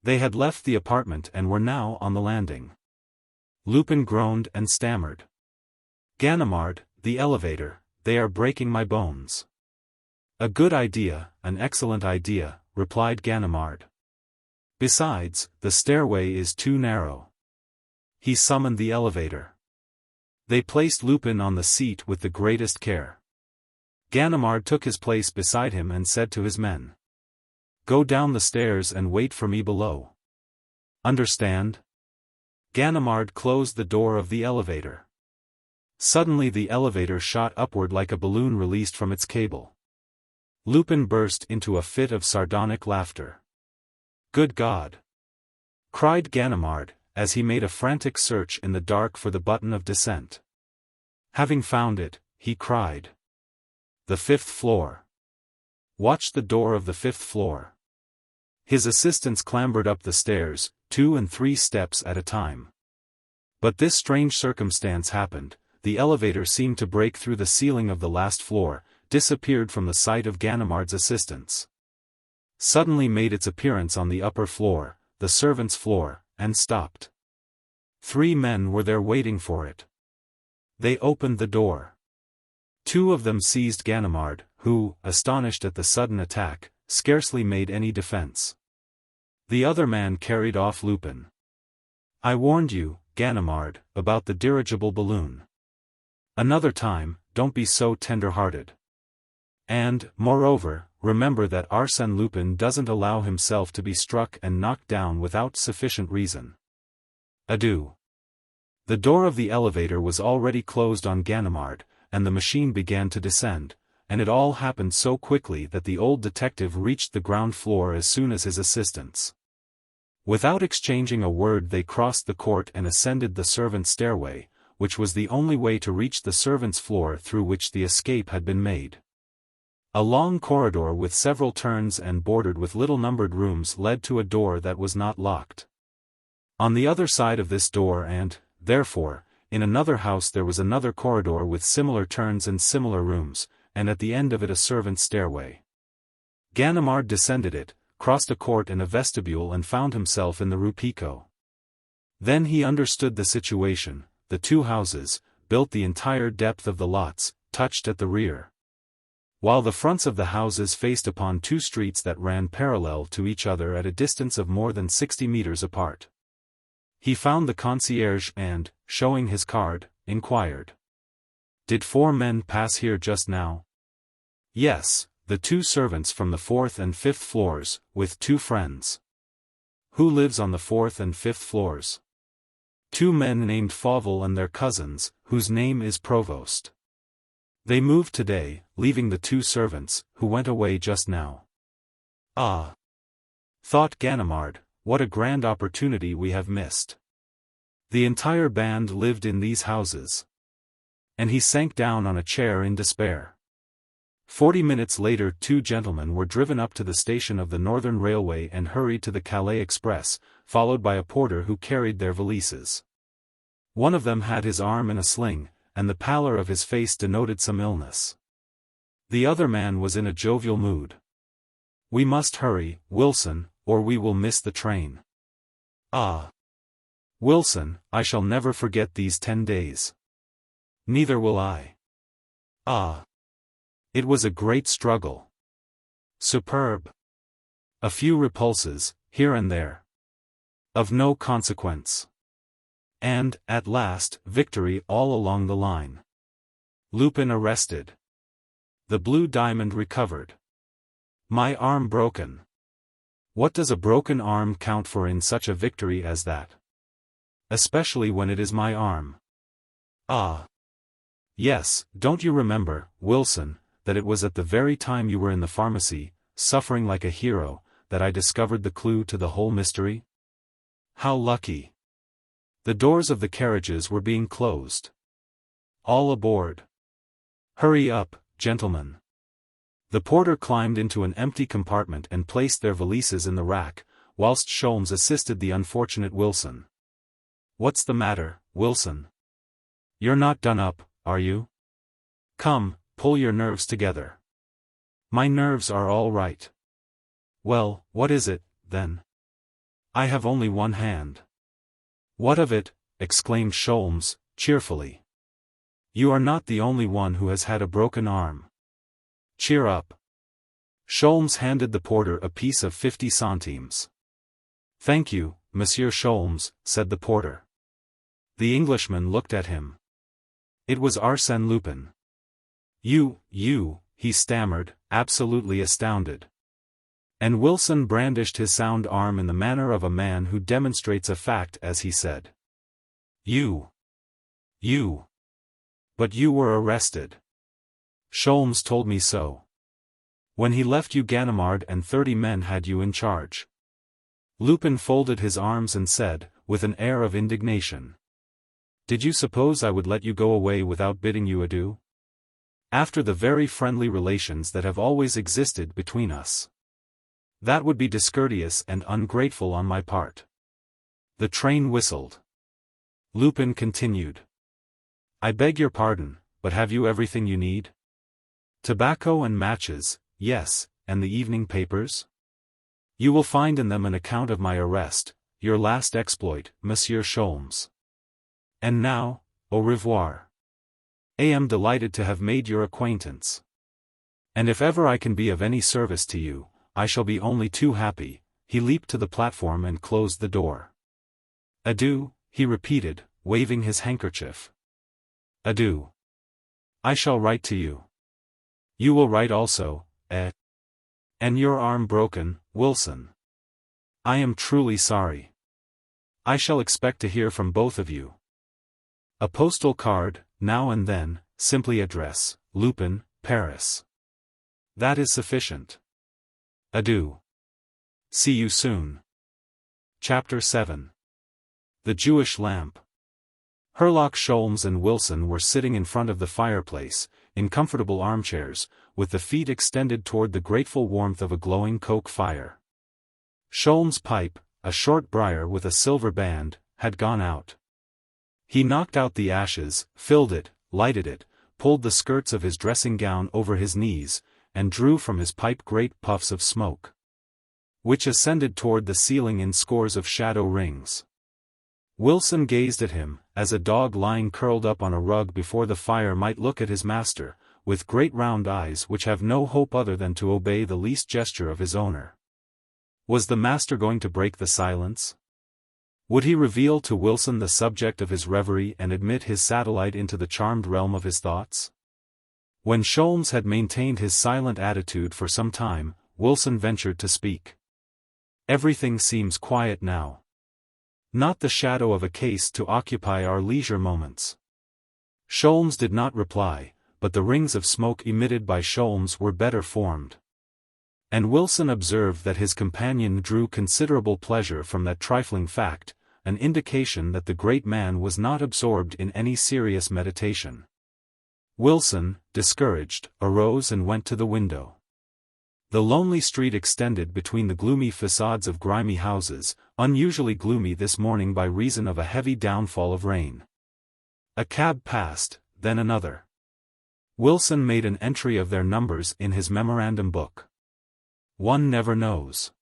They had left the apartment and were now on the landing. Lupin groaned and stammered. "Ganimard, the elevator, they are breaking my bones." "A good idea, an excellent idea," replied Ganimard. "Besides, the stairway is too narrow." He summoned the elevator. They placed Lupin on the seat with the greatest care. Ganimard took his place beside him and said to his men, "Go down the stairs and wait for me below. Understand?" Ganimard closed the door of the elevator. Suddenly the elevator shot upward like a balloon released from its cable. Lupin burst into a fit of sardonic laughter. "Good God!" cried Ganimard, as he made a frantic search in the dark for the button of descent. Having found it, he cried, "The 5th floor. Watch the door of the 5th floor." His assistants clambered up the stairs, 2 and 3 steps at a time. But this strange circumstance happened: the elevator seemed to break through the ceiling of the last floor, disappeared from the sight of Ganimard's assistants. Suddenly made its appearance on the upper floor, the servants' floor, and stopped. 3 men were there waiting for it. They opened the door. 2 of them seized Ganimard, who, astonished at the sudden attack, scarcely made any defense. The other man carried off Lupin. "I warned you, Ganimard, about the dirigible balloon. Another time, don't be so tender-hearted. And, moreover, remember that Arsène Lupin doesn't allow himself to be struck and knocked down without sufficient reason. Adieu." The door of the elevator was already closed on Ganimard, and the machine began to descend, and it all happened so quickly that the old detective reached the ground floor as soon as his assistants. Without exchanging a word they crossed the court and ascended the servants' stairway, which was the only way to reach the servants' floor through which the escape had been made. A long corridor with several turns and bordered with little numbered rooms led to a door that was not locked. On the other side of this door and, therefore, in another house there was another corridor with similar turns and similar rooms, and at the end of it a servants' stairway. Ganimard descended it, crossed a court and a vestibule and found himself in the Rue Picot. Then he understood the situation: the 2 houses, built the entire depth of the lots, touched at the rear, while the fronts of the houses faced upon 2 streets that ran parallel to each other at a distance of more than 60 meters apart. He found the concierge and, showing his card, inquired, "Did 4 men pass here just now?" "Yes, the 2 servants from the 4th and 5th floors, with 2 friends." "Who lives on the 4th and 5th floors?" "2 men named Fauvel and their cousins, whose name is Provost. They moved today, leaving the 2 servants, who went away just now." "Ah!" thought Ganimard, "what a grand opportunity we have missed. The entire band lived in these houses." And he sank down on a chair in despair. 40 minutes later 2 gentlemen were driven up to the station of the Northern Railway and hurried to the Calais Express, followed by a porter who carried their valises. One of them had his arm in a sling, and the pallor of his face denoted some illness. The other man was in a jovial mood. "We must hurry, Wilson, or we will miss the train." "Ah! Wilson, I shall never forget these 10 days. Neither will I. Ah! It was a great struggle. Superb. A few repulses, here and there. Of no consequence. And, at last, victory all along the line. Lupin arrested. The blue diamond recovered. My arm broken. What does a broken arm count for in such a victory as that? Especially when it is my arm. Ah! Yes, don't you remember, Wilson, that it was at the very time you were in the pharmacy, suffering like a hero, that I discovered the clue to the whole mystery? How lucky! The doors of the carriages were being closed. All aboard. Hurry up, gentlemen. The porter climbed into an empty compartment and placed their valises in the rack, whilst Sholmes assisted the unfortunate Wilson. What's the matter, Wilson? You're not done up, are you? Come, pull your nerves together. My nerves are all right. Well, what is it, then? I have only one hand. What of it? Exclaimed Sholmes, cheerfully. You are not the only one who has had a broken arm. Cheer up. Sholmes handed the porter a piece of 50 centimes. Thank you, Monsieur Sholmes, said the porter. The Englishman looked at him. It was Arsène Lupin. You, he stammered, absolutely astounded. And Wilson brandished his sound arm in the manner of a man who demonstrates a fact as he said. You. But you were arrested. Sholmes told me so. When he left you Ganimard and 30 men had you in charge. Lupin folded his arms and said, with an air of indignation. Did you suppose I would let you go away without bidding you adieu? After the very friendly relations that have always existed between us. That would be discourteous and ungrateful on my part. The train whistled. Lupin continued. I beg your pardon, but have you everything you need? Tobacco and matches, yes, and the evening papers? You will find in them an account of my arrest, your last exploit, Monsieur Sholmes. And now, au revoir. I am delighted to have made your acquaintance. And if ever I can be of any service to you, I shall be only too happy. He leaped to the platform and closed the door. Adieu, he repeated, waving his handkerchief. Adieu. I shall write to you. You will write also, eh? And your arm broken, Wilson. I am truly sorry. I shall expect to hear from both of you. A postal card, now and then, simply address, Lupin, Paris. That is sufficient. Adieu. See you soon. Chapter 7. The Jewish Lamp. Herlock Sholmes and Wilson were sitting in front of the fireplace, in comfortable armchairs, with the feet extended toward the grateful warmth of a glowing coke fire. Sholmes' pipe, a short briar with a silver band, had gone out. He knocked out the ashes, filled it, lighted it, pulled the skirts of his dressing gown over his knees, and drew from his pipe great puffs of smoke, which ascended toward the ceiling in scores of shadow rings. Wilson gazed at him, as a dog lying curled up on a rug before the fire might look at his master, with great round eyes which have no hope other than to obey the least gesture of his owner. Was the master going to break the silence? Would he reveal to Wilson the subject of his reverie and admit his satellite into the charmed realm of his thoughts? When Sholmes had maintained his silent attitude for some time, Wilson ventured to speak. Everything seems quiet now. Not the shadow of a case to occupy our leisure moments. Sholmes did not reply, but the rings of smoke emitted by Sholmes were better formed. And Wilson observed that his companion drew considerable pleasure from that trifling fact, an indication that the great man was not absorbed in any serious meditation. Wilson, discouraged, arose and went to the window. The lonely street extended between the gloomy facades of grimy houses, unusually gloomy this morning by reason of a heavy downfall of rain. A cab passed, then another. Wilson made an entry of their numbers in his memorandum book. One never knows.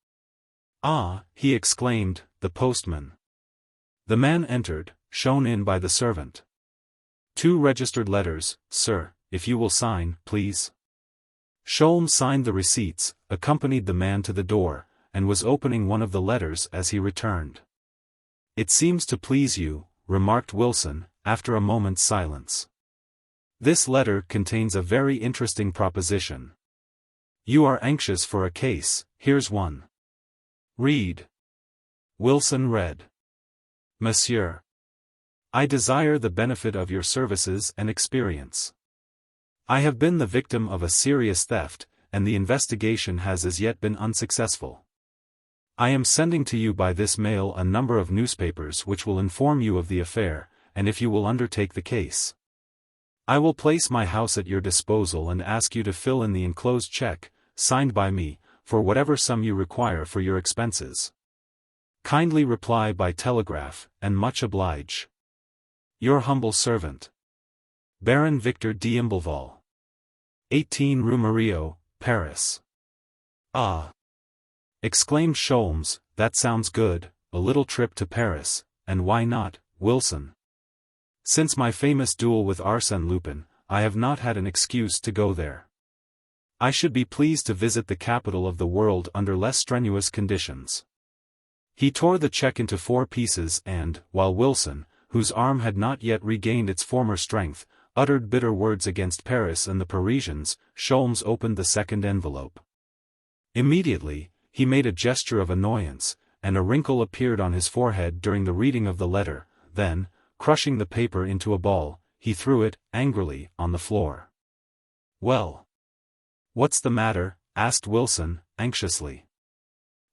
Ah, he exclaimed, the postman. The man entered, shown in by the servant. 2 registered letters, sir, if you will sign, please. Sholmes signed the receipts, accompanied the man to the door, and was opening one of the letters as he returned. It seems to please you, remarked Wilson, after a moment's silence. This letter contains a very interesting proposition. You are anxious for a case, here's one. Read. Wilson read. Monsieur. I desire the benefit of your services and experience. I have been the victim of a serious theft, and the investigation has as yet been unsuccessful. I am sending to you by this mail a number of newspapers which will inform you of the affair, and if you will undertake the case. I will place my house at your disposal and ask you to fill in the enclosed check, signed by me, for whatever sum you require for your expenses. Kindly reply by telegraph, and much oblige. Your humble servant. Baron Victor d'Imbleval. 18 Rue Murillo, Paris. Ah! Exclaimed Sholmes, that sounds good, a little trip to Paris, and why not, Wilson? Since my famous duel with Arsène Lupin, I have not had an excuse to go there. I should be pleased to visit the capital of the world under less strenuous conditions. He tore the check into 4 pieces and, while Wilson, whose arm had not yet regained its former strength, uttered bitter words against Paris and the Parisians, Sholmes opened the second envelope. Immediately, he made a gesture of annoyance, and a wrinkle appeared on his forehead during the reading of the letter, then, crushing the paper into a ball, he threw it, angrily, on the floor. Well? What's the matter? Asked Wilson, anxiously.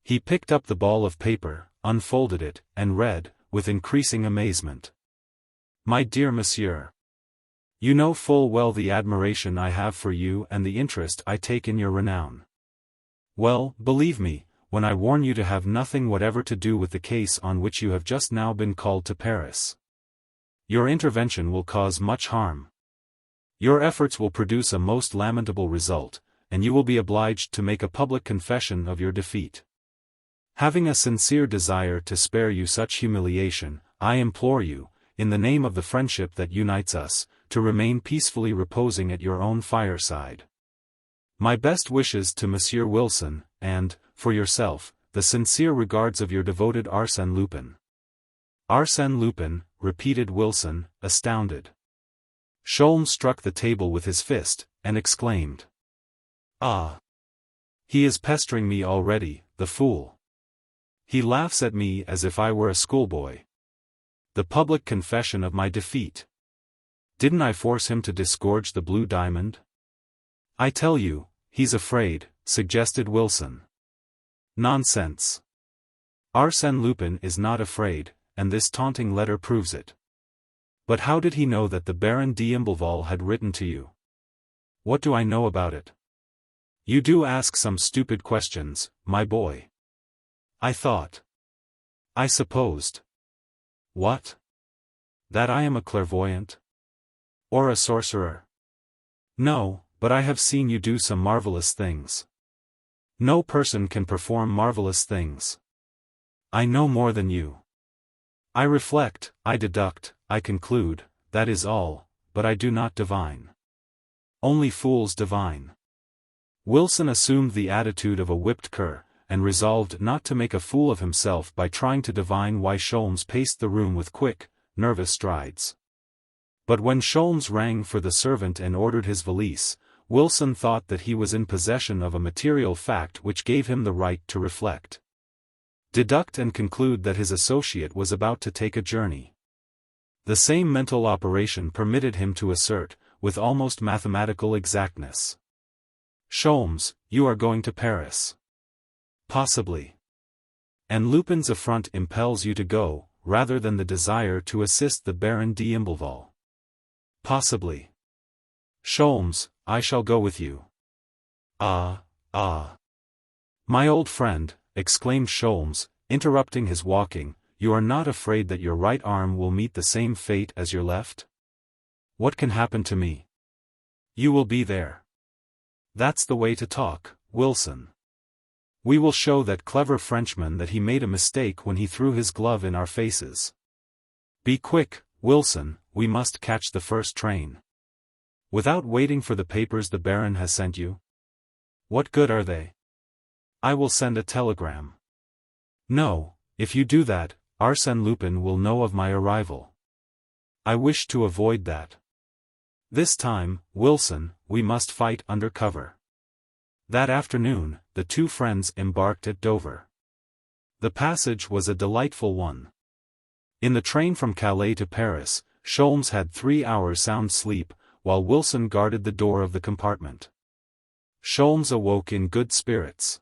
He picked up the ball of paper, unfolded it, and read, with increasing amazement. My dear monsieur. You know full well the admiration I have for you and the interest I take in your renown. Well, believe me, when I warn you to have nothing whatever to do with the case on which you have just now been called to Paris. Your intervention will cause much harm. Your efforts will produce a most lamentable result, and you will be obliged to make a public confession of your defeat. Having a sincere desire to spare you such humiliation, I implore you, in the name of the friendship that unites us, to remain peacefully reposing at your own fireside. My best wishes to Monsieur Wilson, and, for yourself, the sincere regards of your devoted Arsène Lupin. Arsène Lupin, repeated Wilson, astounded. Sholmes struck the table with his fist, and exclaimed. Ah! He is pestering me already, the fool. He laughs at me as if I were a schoolboy. The public confession of my defeat. Didn't I force him to disgorge the blue diamond? I tell you, he's afraid, suggested Wilson. Nonsense. Arsène Lupin is not afraid, and this taunting letter proves it. But how did he know that the Baron d'Imbleval had written to you? What do I know about it? You do ask some stupid questions, my boy. I thought. I supposed. What? That I am a clairvoyant? Or a sorcerer? No, but I have seen you do some marvelous things. No person can perform marvelous things. I know more than you. I reflect, I deduct, I conclude, that is all, but I do not divine. Only fools divine. Wilson assumed the attitude of a whipped cur, and resolved not to make a fool of himself by trying to divine why Sholmes paced the room with quick, nervous strides. But when Sholmes rang for the servant and ordered his valise, Wilson thought that he was in possession of a material fact which gave him the right to reflect. Deduct and conclude that his associate was about to take a journey. The same mental operation permitted him to assert, with almost mathematical exactness. Sholmes, you are going to Paris. Possibly. And Lupin's affront impels you to go, rather than the desire to assist the Baron d'Imbleval. Possibly. Sholmes, I shall go with you. Ah. My old friend, exclaimed Sholmes, interrupting his walking, you are not afraid that your right arm will meet the same fate as your left? What can happen to me? You will be there. That's the way to talk, Wilson. We will show that clever Frenchman that he made a mistake when he threw his glove in our faces. Be quick, Wilson, we must catch the first train. Without waiting for the papers the Baron has sent you? What good are they? I will send a telegram. No, if you do that, Arsène Lupin will know of my arrival. I wish to avoid that. This time, Wilson, we must fight under cover. That afternoon, the two friends embarked at Dover. The passage was a delightful one. In the train from Calais to Paris, Sholmes had 3 hours sound sleep, while Wilson guarded the door of the compartment. Sholmes awoke in good spirits.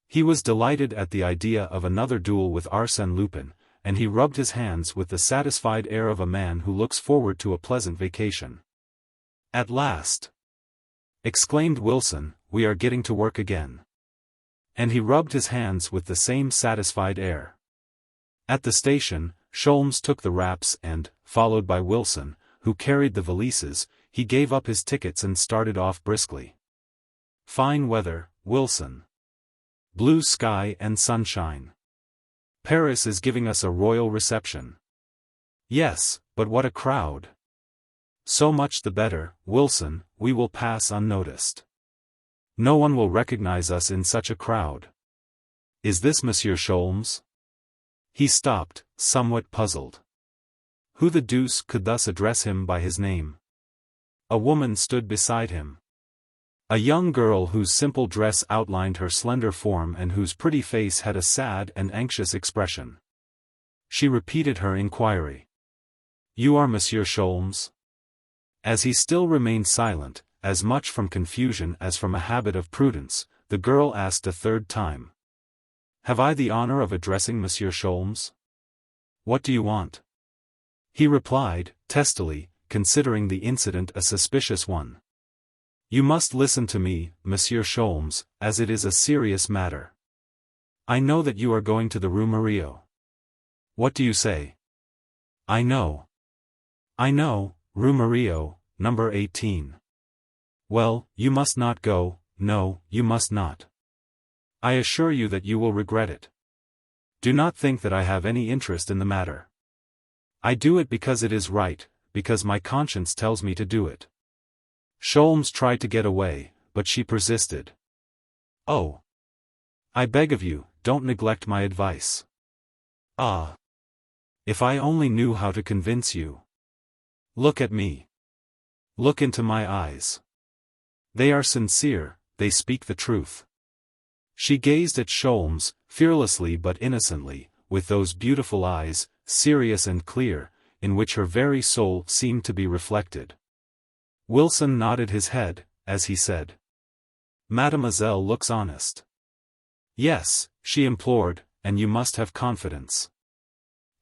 He was delighted at the idea of another duel with Arsène Lupin, and he rubbed his hands with the satisfied air of a man who looks forward to a pleasant vacation. At last! Exclaimed Wilson, we are getting to work again. And he rubbed his hands with the same satisfied air. At the station, Sholmes took the wraps and, followed by Wilson, who carried the valises, he gave up his tickets and started off briskly. Fine weather, Wilson. Blue sky and sunshine. Paris is giving us a royal reception. Yes, but what a crowd. So much the better, Wilson, we will pass unnoticed. No one will recognize us in such a crowd. Is this Monsieur Sholmes? He stopped, somewhat puzzled. Who the deuce could thus address him by his name? A woman stood beside him. A young girl whose simple dress outlined her slender form and whose pretty face had a sad and anxious expression. She repeated her inquiry. You are Monsieur Sholmes? As he still remained silent, as much from confusion as from a habit of prudence, the girl asked a third time. Have I the honor of addressing Monsieur Sholmes? What do you want? He replied, testily, considering the incident a suspicious one. You must listen to me, Monsieur Sholmes, as it is a serious matter. I know that you are going to the Rue Murillo. What do you say? I know. Rue Murillo, number 18. Well, you must not go, no, you must not. I assure you that you will regret it. Do not think that I have any interest in the matter. I do it because it is right, because my conscience tells me to do it. Sholmes tried to get away, but she persisted. Oh! I beg of you, don't neglect my advice. Ah! If I only knew how to convince you. Look at me. Look into my eyes. They are sincere, they speak the truth. She gazed at Sholmes, fearlessly but innocently, with those beautiful eyes, serious and clear, in which her very soul seemed to be reflected. Wilson nodded his head, as he said. Mademoiselle looks honest. Yes, she implored, and you must have confidence.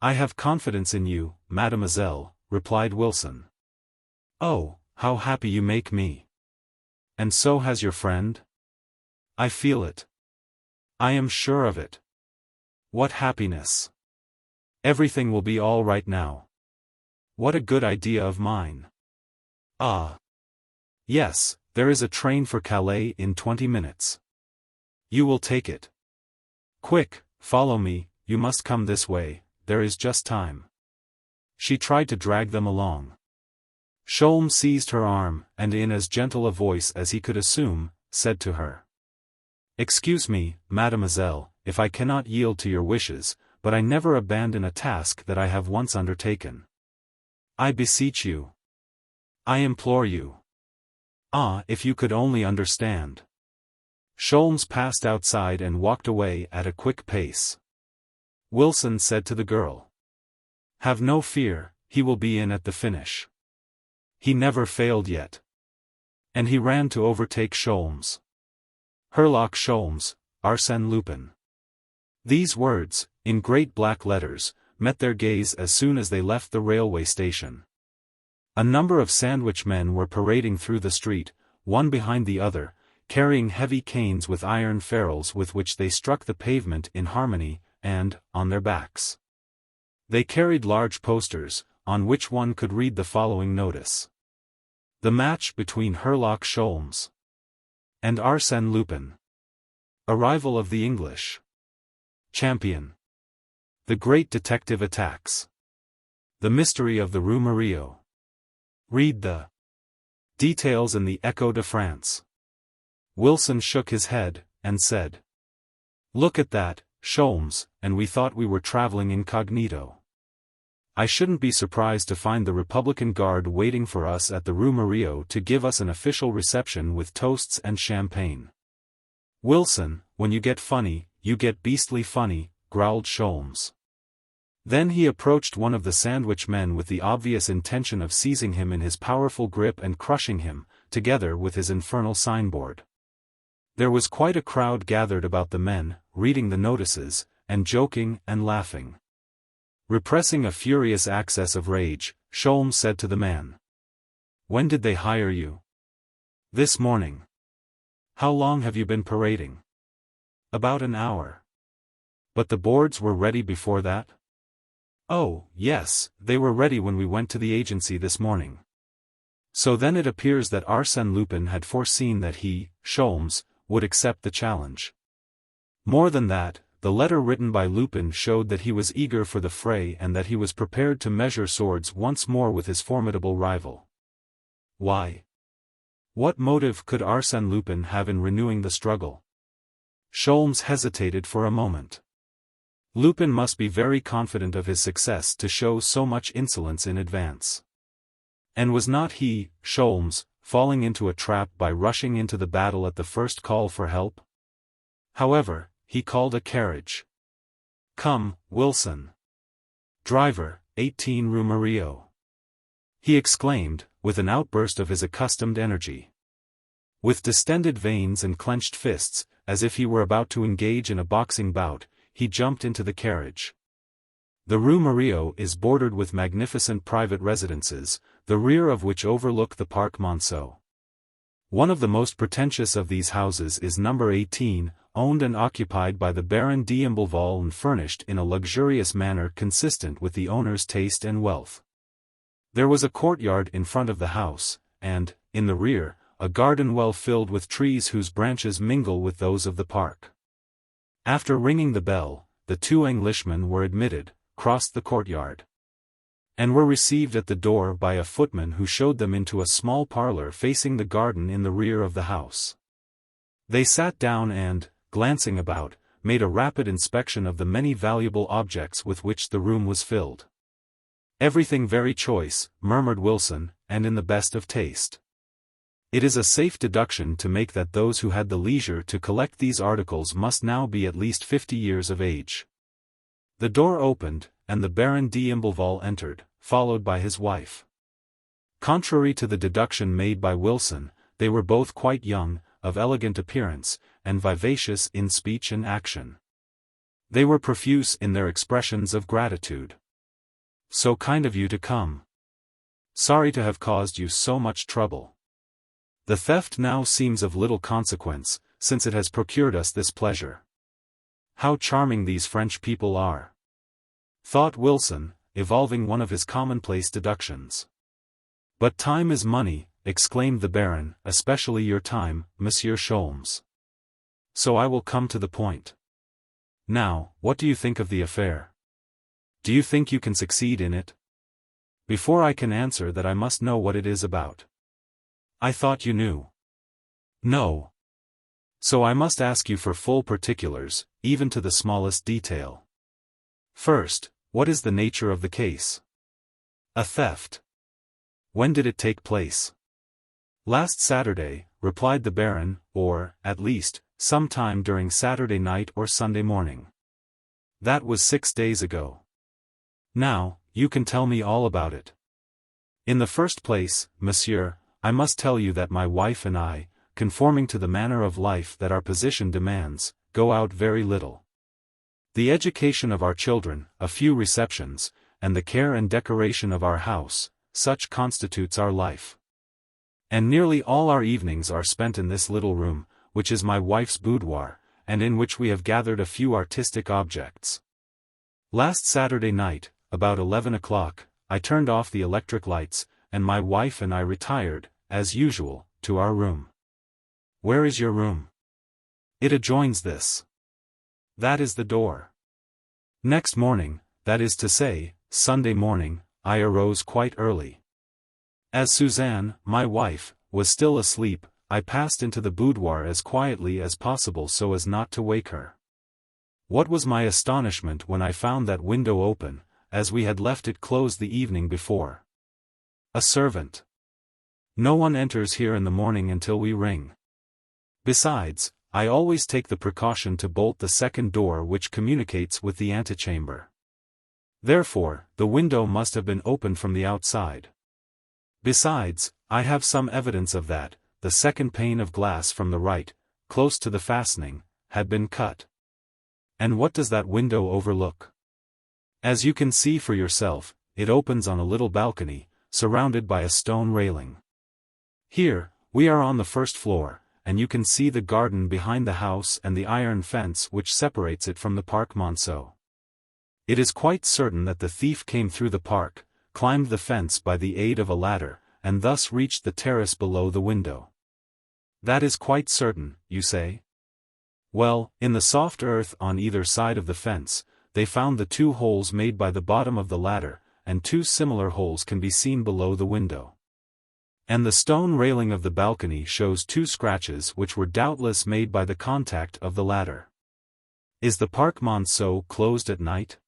I have confidence in you, mademoiselle, replied Wilson. Oh, how happy you make me. And so has your friend? I feel it. I am sure of it. What happiness. Everything will be all right now. What a good idea of mine. Ah. Yes, there is a train for Calais in 20 minutes. You will take it. Quick, follow me, you must come this way, there is just time. She tried to drag them along. Sholmes seized her arm, and in as gentle a voice as he could assume, said to her. Excuse me, mademoiselle, if I cannot yield to your wishes, but I never abandon a task that I have once undertaken. I beseech you. I implore you. Ah, if you could only understand. Sholmes passed outside and walked away at a quick pace. Wilson said to the girl. Have no fear, he will be in at the finish. He never failed yet. And he ran to overtake Sholmes. Herlock Sholmes, Arsène Lupin. These words, in great black letters, met their gaze as soon as they left the railway station. A number of sandwich men were parading through the street, one behind the other, carrying heavy canes with iron ferrules with which they struck the pavement in harmony, and, on their backs, they carried large posters, on which one could read the following notice. The match between Herlock Sholmes and Arsène Lupin. Arrival of the English champion. The great detective attacks. The Mystery of the Rue Murillo. Read the details in the Echo de France. Wilson shook his head, and said, "Look at that, Sholmes, and we thought we were traveling incognito. I shouldn't be surprised to find the Republican Guard waiting for us at the Rue Murillo to give us an official reception with toasts and champagne." "Wilson, when you get funny, you get beastly funny," growled Sholmes. Then he approached one of the sandwich men with the obvious intention of seizing him in his powerful grip and crushing him, together with his infernal signboard. There was quite a crowd gathered about the men, reading the notices, and joking and laughing. Repressing a furious access of rage, Sholmes said to the man, "When did they hire you?" "This morning." "How long have you been parading?" "About an hour." "But the boards were ready before that?" "Oh, yes, they were ready when we went to the agency this morning." So then it appears that Arsène Lupin had foreseen that he, Sholmes, would accept the challenge. More than that, the letter written by Lupin showed that he was eager for the fray and that he was prepared to measure swords once more with his formidable rival. Why? What motive could Arsène Lupin have in renewing the struggle? Sholmes hesitated for a moment. Lupin must be very confident of his success to show so much insolence in advance. And was not he, Sholmes, falling into a trap by rushing into the battle at the first call for help? However, he called a carriage. "Come, Wilson. Driver, 18 Rue Murillo," he exclaimed, with an outburst of his accustomed energy. With distended veins and clenched fists, as if he were about to engage in a boxing bout, he jumped into the carriage. The Rue Murillo is bordered with magnificent private residences, the rear of which overlook the Parc Monceau. One of the most pretentious of these houses is number 18, owned and occupied by the Baron d'Imblevalle and furnished in a luxurious manner consistent with the owner's taste and wealth. There was a courtyard in front of the house, and, in the rear, a garden well filled with trees whose branches mingle with those of the park. After ringing the bell, the two Englishmen were admitted, crossed the courtyard, and were received at the door by a footman who showed them into a small parlour facing the garden in the rear of the house. They sat down and, glancing about, made a rapid inspection of the many valuable objects with which the room was filled. "Everything very choice," murmured Wilson, "and in the best of taste." It is a safe deduction to make that those who had the leisure to collect these articles must now be at least 50 years of age. The door opened, and the Baron d'Imblevalle entered, followed by his wife. Contrary to the deduction made by Wilson, they were both quite young, of elegant appearance, and vivacious in speech and action. They were profuse in their expressions of gratitude. "So kind of you to come. Sorry to have caused you so much trouble. The theft now seems of little consequence, since it has procured us this pleasure. How charming these French people are," thought Wilson, evolving one of his commonplace deductions. "But time is money," exclaimed the Baron, "especially your time, Monsieur Sholmes. So I will come to the point. Now, what do you think of the affair? Do you think you can succeed in it? Before I can answer that, I must know what it is about." "I thought you knew." "No. So I must ask you for full particulars, even to the smallest detail. First, what is the nature of the case?" "A theft." "When did it take place?" "Last Saturday," replied the Baron, "or, at least, some time during Saturday night or Sunday morning." "That was 6 days ago. Now, you can tell me all about it." "In the first place, monsieur, I must tell you that my wife and I, conforming to the manner of life that our position demands, go out very little. The education of our children, a few receptions, and the care and decoration of our house, such constitutes our life. And nearly all our evenings are spent in this little room, which is my wife's boudoir, and in which we have gathered a few artistic objects. Last Saturday night, about 11 o'clock, I turned off the electric lights, and my wife and I retired, as usual, to our room." "Where is your room?" "It adjoins this. That is the door." Next morning, that is to say, Sunday morning, I arose quite early. As Suzanne, my wife, was still asleep, I passed into the boudoir as quietly as possible so as not to wake her. What was my astonishment when I found that window open, as we had left it closed the evening before. A servant. No one enters here in the morning until we ring. Besides, I always take the precaution to bolt the second door which communicates with the antechamber. Therefore, the window must have been opened from the outside. Besides, I have some evidence of that, the second pane of glass from the right, close to the fastening, had been cut. And what does that window overlook? As you can see for yourself, it opens on a little balcony, surrounded by a stone railing. Here, we are on the first floor, and you can see the garden behind the house and the iron fence which separates it from the Parc Monceau. It is quite certain that the thief came through the park, climbed the fence by the aid of a ladder, and thus reached the terrace below the window. That is quite certain, you say? Well, in the soft earth on either side of the fence, they found the 2 holes made by the bottom of the ladder, and 2 similar holes can be seen below the window. And the stone railing of the balcony shows 2 scratches which were doubtless made by the contact of the ladder. Is the Parc Monceau closed at night?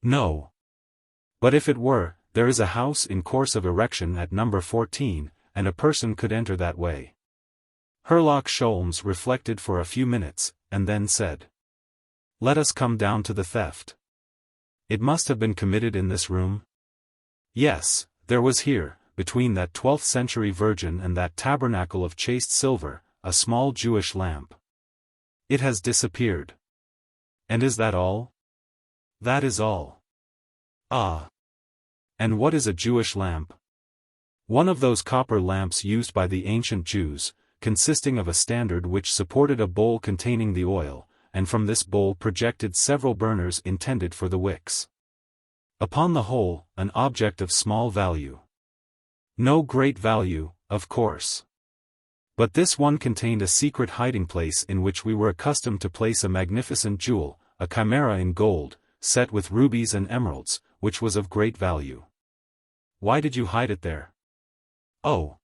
No. But if it were, there is a house in course of erection at number 14, and a person could enter that way. Herlock Sholmes reflected for a few minutes, and then said, "Let us come down to the theft. It must have been committed in this room?" Yes, there was here, between that 12th-century Virgin and that tabernacle of chased silver, a small Jewish lamp. It has disappeared. And is that all? That is all. Ah. And what is a Jewish lamp? One of those copper lamps used by the ancient Jews, consisting of a standard which supported a bowl containing the oil, and from this bowl projected several burners intended for the wicks. Upon the whole, an object of small value. No great value, of course. But this one contained a secret hiding place in which we were accustomed to place a magnificent jewel, a chimera in gold, set with rubies and emeralds, which was of great value. Why did you hide it there? Oh.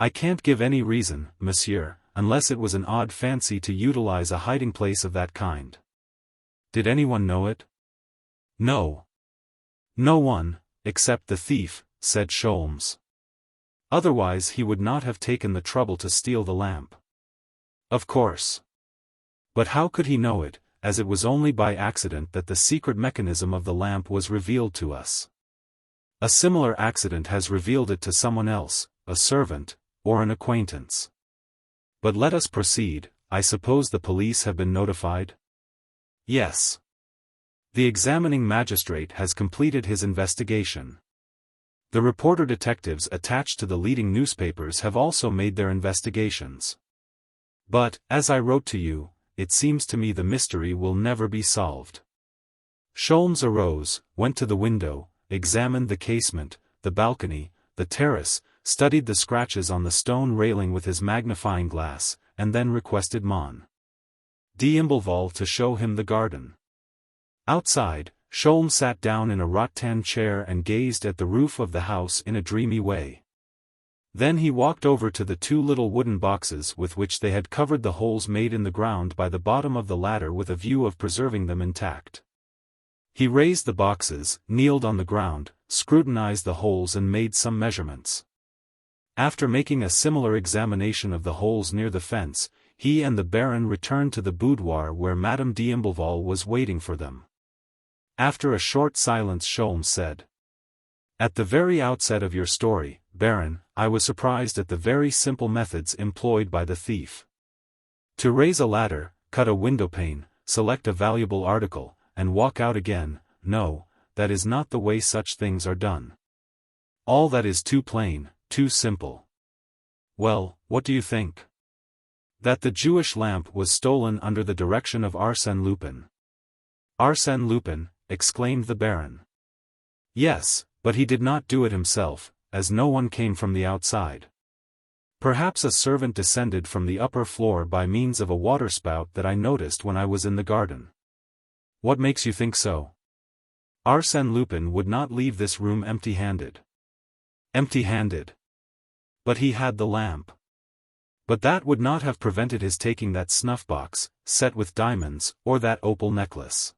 I can't give any reason, monsieur, unless it was an odd fancy to utilize a hiding place of that kind. Did anyone know it? No. No one, except the thief, said Sholmes. Otherwise he would not have taken the trouble to steal the lamp. Of course. But how could he know it, as it was only by accident that the secret mechanism of the lamp was revealed to us? A similar accident has revealed it to someone else, a servant, or an acquaintance. But let us proceed. I suppose the police have been notified? Yes. The examining magistrate has completed his investigation. The reporter detectives attached to the leading newspapers have also made their investigations. But, as I wrote to you, it seems to me the mystery will never be solved. Sholmes arose, went to the window, examined the casement, the balcony, the terrace, studied the scratches on the stone railing with his magnifying glass, and then requested Mon. d'Imbleval to show him the garden. Outside, Sholmes sat down in a rattan chair and gazed at the roof of the house in a dreamy way. Then he walked over to the 2 little wooden boxes with which they had covered the holes made in the ground by the bottom of the ladder with a view of preserving them intact. He raised the boxes, kneeled on the ground, scrutinized the holes and made some measurements. After making a similar examination of the holes near the fence, he and the Baron returned to the boudoir where Madame d'Imbleval was waiting for them. After a short silence Sholmes said, "At the very outset of your story, Baron, I was surprised at the very simple methods employed by the thief. To raise a ladder, cut a windowpane, select a valuable article, and walk out again, no, that is not the way such things are done. All that is too plain, too simple. Well, what do you think? That the Jewish lamp was stolen under the direction of Arsène Lupin." "Arsène Lupin," exclaimed the Baron. "Yes, but he did not do it himself, as no one came from the outside. Perhaps a servant descended from the upper floor by means of a waterspout that I noticed when I was in the garden." "What makes you think so?" Arsène Lupin would not leave this room empty-handed. Empty-handed. But he had the lamp. But that would not have prevented his taking that snuff-box, set with diamonds, or that opal necklace.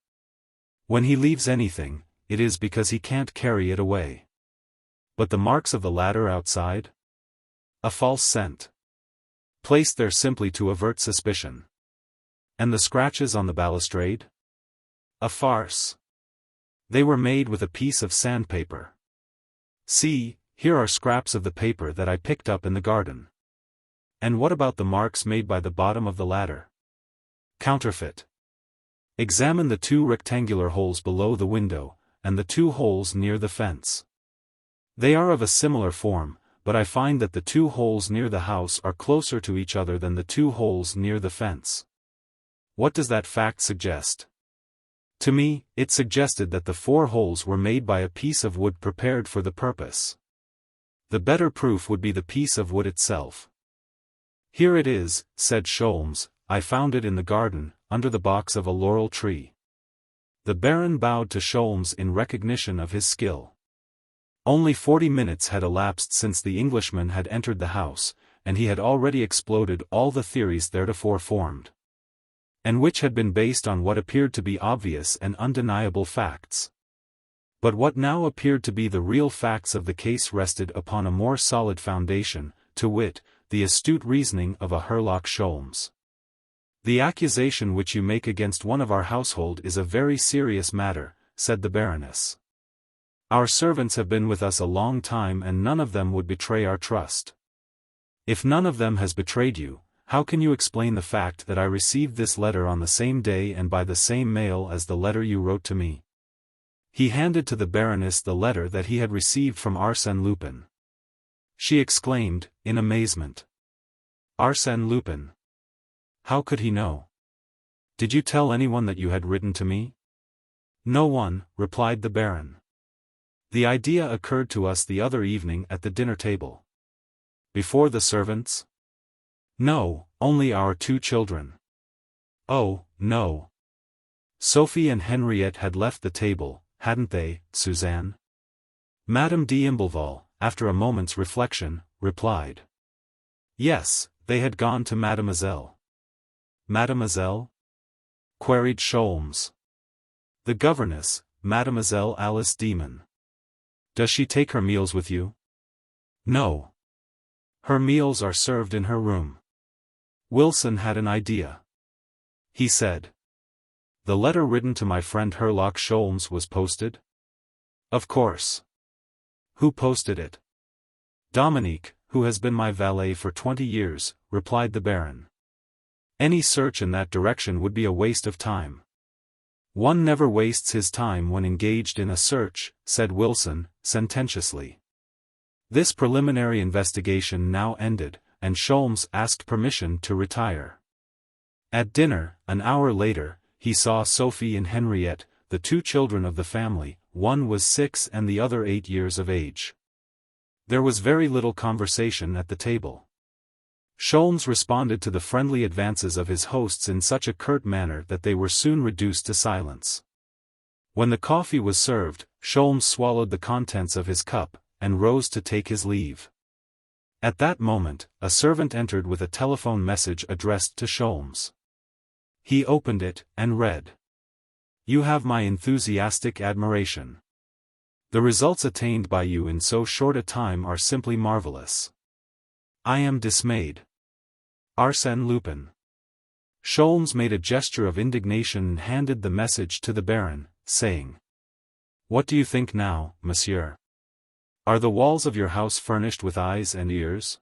When he leaves anything, it is because he can't carry it away. But the marks of the ladder outside? A false scent. Placed there simply to avert suspicion. And the scratches on the balustrade? A farce. They were made with a piece of sandpaper. See, here are scraps of the paper that I picked up in the garden. And what about the marks made by the bottom of the ladder? Counterfeit. Examine the 2 rectangular holes below the window, and the 2 holes near the fence. They are of a similar form, but I find that the 2 holes near the house are closer to each other than the 2 holes near the fence. What does that fact suggest? To me, it suggested that the 4 holes were made by a piece of wood prepared for the purpose. The better proof would be the piece of wood itself. Here it is, said Sholmes, I found it in the garden, under the box of a laurel tree. The Baron bowed to Sholmes in recognition of his skill. Only 40 minutes had elapsed since the Englishman had entered the house, and he had already exploded all the theories theretofore formed, and which had been based on what appeared to be obvious and undeniable facts. But what now appeared to be the real facts of the case rested upon a more solid foundation, to wit, the astute reasoning of a Herlock Sholmes. The accusation which you make against one of our household is a very serious matter, said the Baroness. Our servants have been with us a long time and none of them would betray our trust. If none of them has betrayed you, how can you explain the fact that I received this letter on the same day and by the same mail as the letter you wrote to me? He handed to the Baroness the letter that he had received from Arsène Lupin. She exclaimed, in amazement. Arsène Lupin. How could he know? Did you tell anyone that you had written to me? No one, replied the Baron. The idea occurred to us the other evening at the dinner table. Before the servants? No, only our 2 children. Oh, no. Sophie and Henriette had left the table, hadn't they, Suzanne? Madame d'Imblevalle, after a moment's reflection, replied. Yes, they had gone to Mademoiselle. Mademoiselle? Queried Sholmes. The governess, Mademoiselle Alice Demon. Does she take her meals with you? No. Her meals are served in her room. Wilson had an idea. He said. The letter written to my friend Herlock Sholmes was posted? Of course. Who posted it? Dominique, who has been my valet for 20 years, replied the Baron. Any search in that direction would be a waste of time. One never wastes his time when engaged in a search, said Wilson, sententiously. This preliminary investigation now ended, and Sholmes asked permission to retire. At dinner, an hour later, he saw Sophie and Henriette, the 2 children of the family. One was 6 and the other 8 years of age. There was very little conversation at the table. Sholmes responded to the friendly advances of his hosts in such a curt manner that they were soon reduced to silence. When the coffee was served, Sholmes swallowed the contents of his cup, and rose to take his leave. At that moment, a servant entered with a telephone message addressed to Sholmes. He opened it, and read. You have my enthusiastic admiration. The results attained by you in so short a time are simply marvelous. I am dismayed. Arsène Lupin. Sholmes made a gesture of indignation and handed the message to the Baron, saying. What do you think now, monsieur? Are the walls of your house furnished with eyes and ears?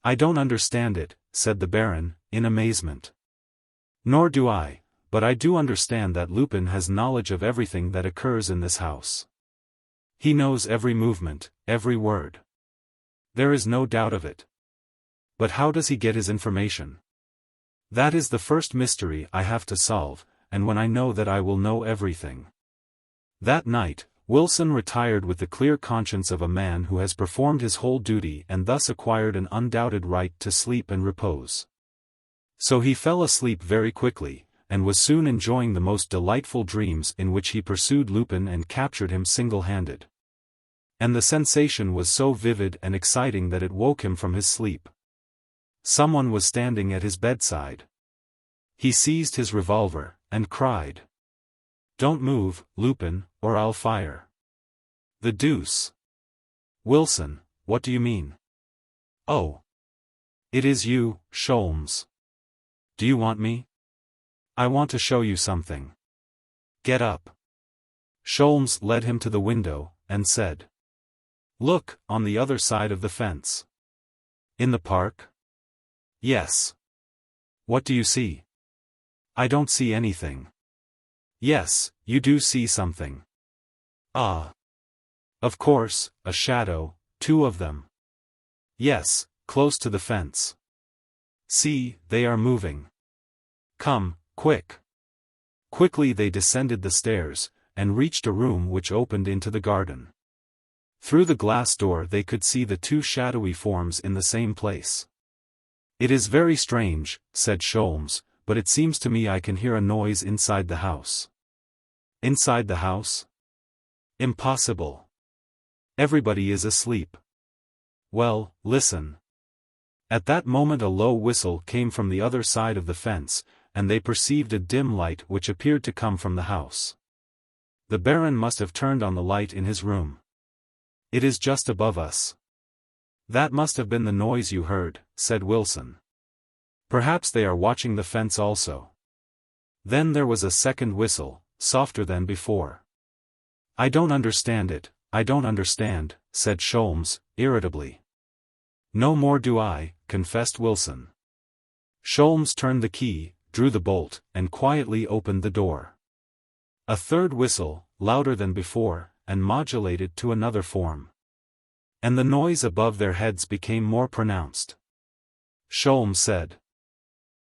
I don't understand it, said the Baron, in amazement. Nor do I. But I do understand that Lupin has knowledge of everything that occurs in this house. He knows every movement, every word. There is no doubt of it. But how does he get his information? That is the first mystery I have to solve, and when I know that I will know everything. That night, Wilson retired with the clear conscience of a man who has performed his whole duty and thus acquired an undoubted right to sleep and repose. So he fell asleep very quickly, and was soon enjoying the most delightful dreams in which he pursued Lupin and captured him single-handed. And the sensation was so vivid and exciting that it woke him from his sleep. Someone was standing at his bedside. He seized his revolver, and cried, "Don't move, Lupin, or I'll fire." "The deuce! Wilson, what do you mean?" "Oh! It is you, Sholmes. Do you want me?" "I want to show you something." "Get up." Sholmes led him to the window, and said, "Look, on the other side of the fence." "In the park?" "Yes." "What do you see?" "I don't see anything." "Yes, you do see something." "Ah. Of course, a shadow, 2 of them." "Yes, close to the fence. See, they are moving. Come, quick." Quickly they descended the stairs, and reached a room which opened into the garden. Through the glass door they could see the 2 shadowy forms in the same place. "It is very strange," said Sholmes, "but it seems to me I can hear a noise inside the house." "Inside the house? Impossible. Everybody is asleep." "Well, listen." At that moment a low whistle came from the other side of the fence, and they perceived a dim light which appeared to come from the house. The Baron must have turned on the light in his room. "It is just above us." "That must have been the noise you heard," said Wilson. "Perhaps they are watching the fence also." Then there was a second whistle, softer than before. "I don't understand it, I don't understand," said Sholmes, irritably. "No more do I," confessed Wilson. Sholmes turned the key, drew the bolt, and quietly opened the door. A third whistle, louder than before, and modulated to another form. And the noise above their heads became more pronounced. Sholmes said,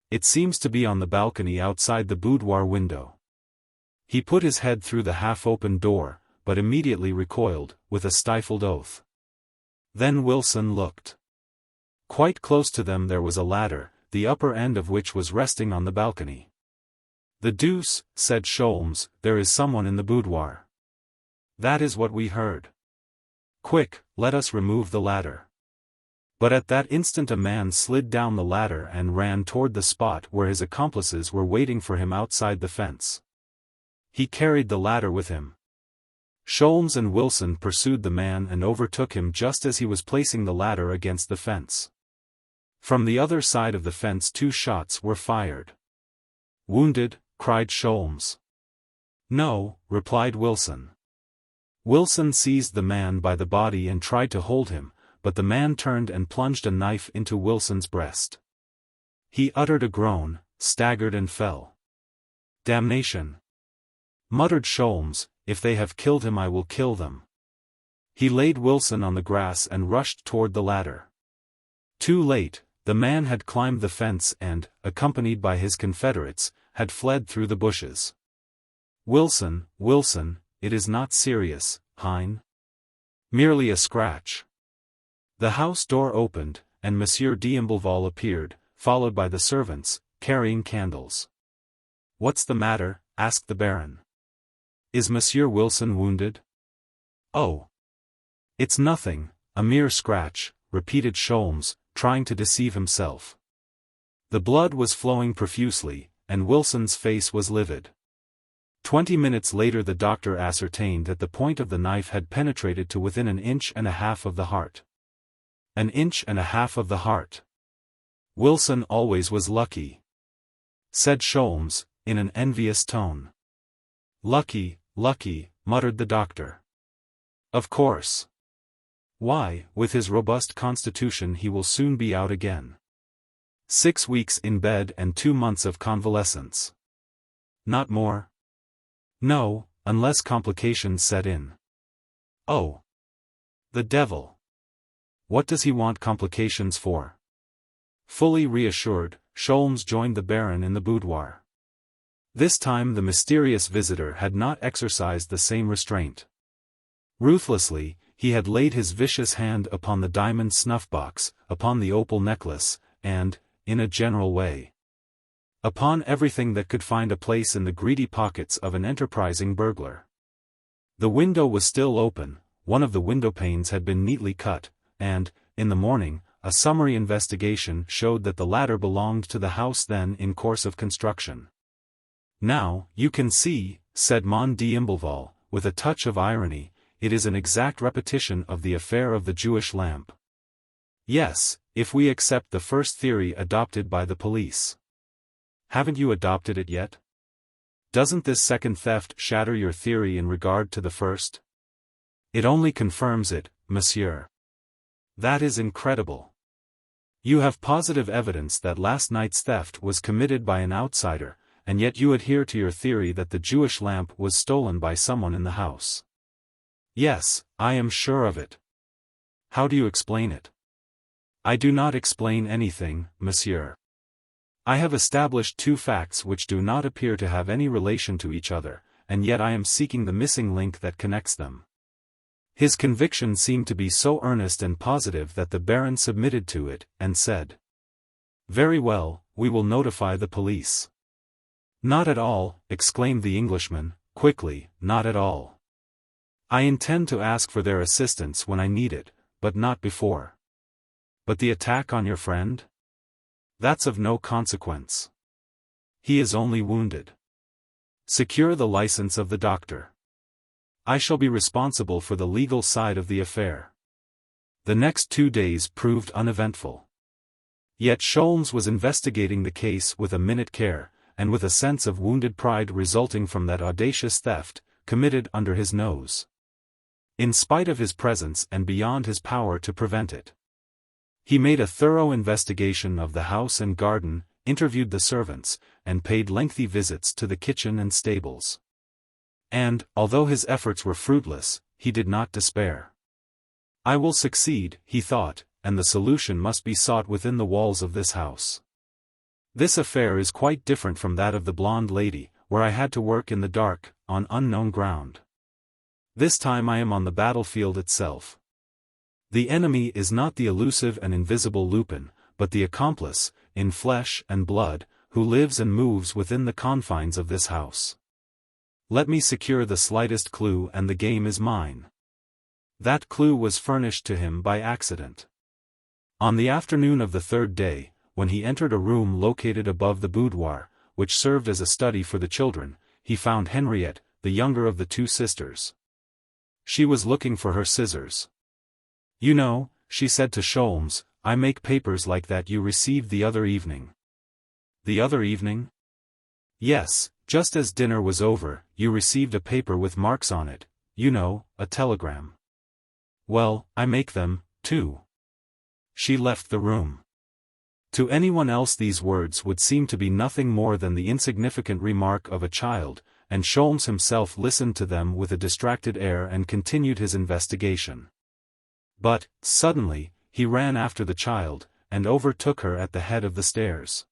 "It seems to be on the balcony outside the boudoir window." He put his head through the half-opened door, but immediately recoiled, with a stifled oath. Then Wilson looked. Quite close to them there was a ladder, the upper end of which was resting on the balcony. "The deuce," said Sholmes, "there is someone in the boudoir." "That is what we heard." "Quick, let us remove the ladder." But at that instant a man slid down the ladder and ran toward the spot where his accomplices were waiting for him outside the fence. He carried the ladder with him. Sholmes and Wilson pursued the man and overtook him just as he was placing the ladder against the fence. From the other side of the fence 2 shots were fired. "Wounded?" cried Sholmes. "No," replied Wilson. Wilson seized the man by the body and tried to hold him, but the man turned and plunged a knife into Wilson's breast. He uttered a groan, staggered and fell. "Damnation!" muttered Sholmes, "if they have killed him I will kill them." He laid Wilson on the grass and rushed toward the ladder. Too late, the man had climbed the fence and, accompanied by his confederates, had fled through the bushes. "Wilson, Wilson, it is not serious, Hein. Merely a scratch." The house door opened, and Monsieur d'Imblevalle appeared, followed by the servants, carrying candles. "What's the matter?" asked the Baron. "Is Monsieur Wilson wounded?" "Oh. It's nothing, a mere scratch," repeated Sholmes, trying to deceive himself. The blood was flowing profusely, and Wilson's face was livid. 20 minutes later the doctor ascertained that the point of the knife had penetrated to within 1.5 inches of the heart. 1.5 inches of the heart. Wilson always was lucky, said Sholmes, in an envious tone. "Lucky, lucky," muttered the doctor. "Of course. Why, with his robust constitution he will soon be out again. 6 weeks in bed and 2 months of convalescence. Not more?" "No, unless complications set in." "Oh. The devil. What does he want complications for?" Fully reassured, Sholmes joined the Baron in the boudoir. This time the mysterious visitor had not exercised the same restraint. Ruthlessly, he had laid his vicious hand upon the diamond snuff-box, upon the opal necklace, and, in a general way, upon everything that could find a place in the greedy pockets of an enterprising burglar. The window was still open, one of the window panes had been neatly cut, and, in the morning, a summary investigation showed that the latter belonged to the house then in course of construction. "Now, you can see," said Mont d'Imbleval, with a touch of irony, "it is an exact repetition of the affair of the Jewish lamp." "Yes, if we accept the first theory adopted by the police." "Haven't you adopted it yet? Doesn't this second theft shatter your theory in regard to the first?" "It only confirms it, monsieur." "That is incredible. You have positive evidence that last night's theft was committed by an outsider, and yet you adhere to your theory that the Jewish lamp was stolen by someone in the house." "Yes, I am sure of it." "How do you explain it?" "I do not explain anything, monsieur. I have established two facts which do not appear to have any relation to each other, and yet I am seeking the missing link that connects them." His conviction seemed to be so earnest and positive that the Baron submitted to it, and said, "Very well, we will notify the police." "Not at all," exclaimed the Englishman, quickly, "not at all. I intend to ask for their assistance when I need it, but not before." "But the attack on your friend?" "That's of no consequence. He is only wounded. Secure the license of the doctor. I shall be responsible for the legal side of the affair." The next 2 days proved uneventful. Yet Sholmes was investigating the case with a minute care, and with a sense of wounded pride resulting from that audacious theft, committed under his nose. In spite of his presence and beyond his power to prevent it. He made a thorough investigation of the house and garden, interviewed the servants, and paid lengthy visits to the kitchen and stables. And, although his efforts were fruitless, he did not despair. "I will succeed," he thought, "and the solution must be sought within the walls of this house. This affair is quite different from that of the blonde lady, where I had to work in the dark, on unknown ground. This time I am on the battlefield itself. The enemy is not the elusive and invisible Lupin, but the accomplice, in flesh and blood, who lives and moves within the confines of this house. Let me secure the slightest clue and the game is mine." That clue was furnished to him by accident. On the afternoon of the third day, when he entered a room located above the boudoir, which served as a study for the children, he found Henriette, the younger of the two sisters. She was looking for her scissors. "You know," she said to Sholmes, "I make papers like that you received the other evening." "The other evening?" "Yes, just as dinner was over, you received a paper with marks on it, you know, a telegram. Well, I make them, too." She left the room. To anyone else these words would seem to be nothing more than the insignificant remark of a child, and Sholmes himself listened to them with a distracted air and continued his investigation. But, suddenly, he ran after the child, and overtook her at the head of the stairs.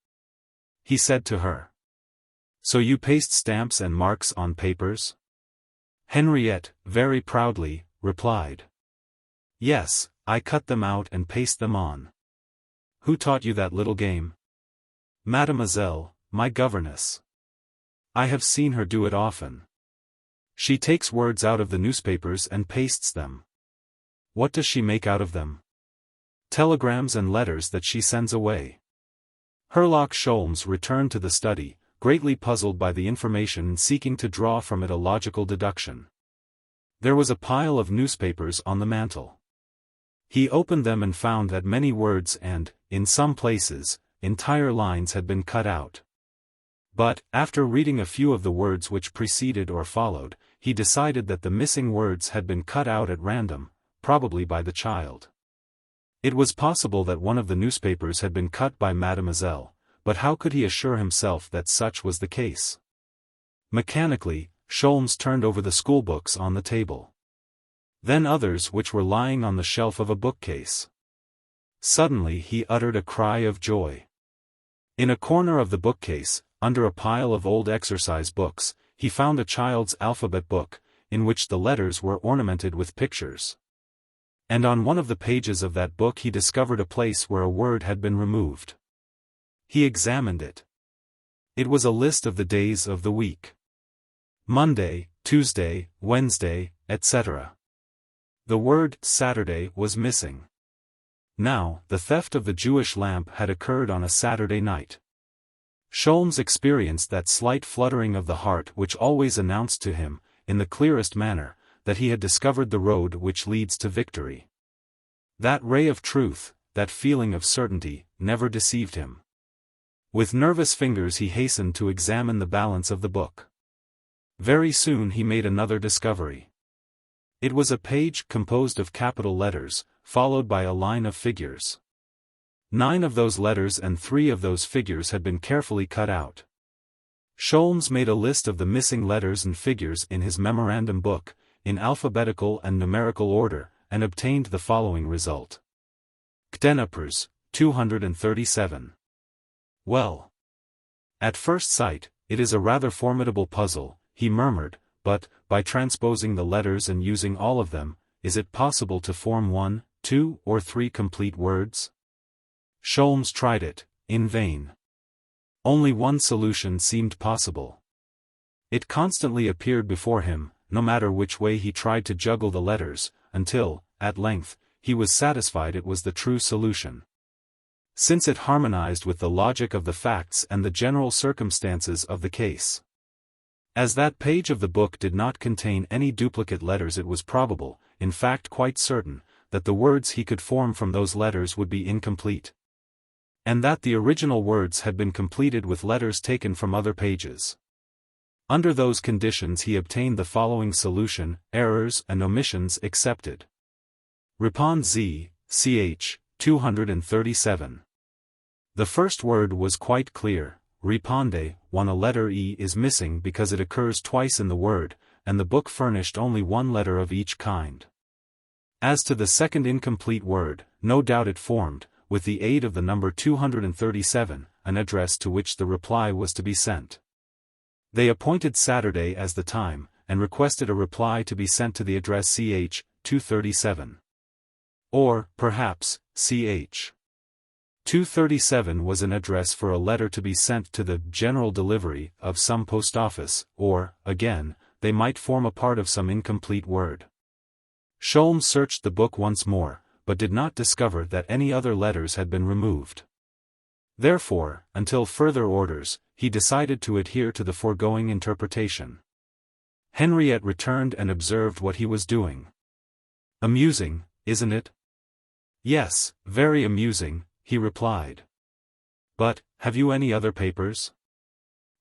He said to her, "So you paste stamps and marks on papers?" Henriette, very proudly, replied, "Yes, I cut them out and paste them on." "Who taught you that little game?" "Mademoiselle, my governess. I have seen her do it often. She takes words out of the newspapers and pastes them. What does she make out of them? Telegrams and letters that she sends away." Herlock Sholmes returned to the study, greatly puzzled by the information and seeking to draw from it a logical deduction. There was a pile of newspapers on the mantel. He opened them and found that many words and, in some places, entire lines had been cut out. But, after reading a few of the words which preceded or followed, he decided that the missing words had been cut out at random, probably by the child. It was possible that one of the newspapers had been cut by Mademoiselle, but how could he assure himself that such was the case? Mechanically, Sholmes turned over the schoolbooks on the table. Then others which were lying on the shelf of a bookcase. Suddenly he uttered a cry of joy. In a corner of the bookcase, under a pile of old exercise books, he found a child's alphabet book, in which the letters were ornamented with pictures. And on one of the pages of that book he discovered a place where a word had been removed. He examined it. It was a list of the days of the week. Monday, Tuesday, Wednesday, etc. The word Saturday was missing. Now, the theft of the Jewish lamp had occurred on a Saturday night. Sholmes experienced that slight fluttering of the heart which always announced to him, in the clearest manner, that he had discovered the road which leads to victory. That ray of truth, that feeling of certainty, never deceived him. With nervous fingers he hastened to examine the balance of the book. Very soon he made another discovery. It was a page composed of capital letters, followed by a line of figures. 9 of those letters and 3 of those figures had been carefully cut out. Sholmes made a list of the missing letters and figures in his memorandum book, in alphabetical and numerical order, and obtained the following result. Ctenopers, 237. Well. At first sight, it is a rather formidable puzzle, he murmured, but, by transposing the letters and using all of them, is it possible to form 1, 2, or 3 complete words? Sholmes tried it, in vain. Only one solution seemed possible. It constantly appeared before him, no matter which way he tried to juggle the letters, until, at length, he was satisfied it was the true solution. Since it harmonized with the logic of the facts and the general circumstances of the case. As that page of the book did not contain any duplicate letters, it was probable, in fact quite certain, that the words he could form from those letters would be incomplete. And that the original words had been completed with letters taken from other pages. Under those conditions he obtained the following solution: errors and omissions accepted. Répond Z, ch. 237. The first word was quite clear. Répondez, a letter E is missing because it occurs twice in the word, and the book furnished only one letter of each kind. As to the second incomplete word, no doubt it formed, with the aid of the number 237, an address to which the reply was to be sent. They appointed Saturday as the time, and requested a reply to be sent to the address ch. 237. Or, perhaps, ch. 237 was an address for a letter to be sent to the general delivery of some post office, or, again, they might form a part of some incomplete word. Sholmes searched the book once more, but did not discover that any other letters had been removed. Therefore, until further orders, he decided to adhere to the foregoing interpretation. Henriette returned and observed what he was doing. Amusing, isn't it? Yes, very amusing, he replied. But, have you any other papers?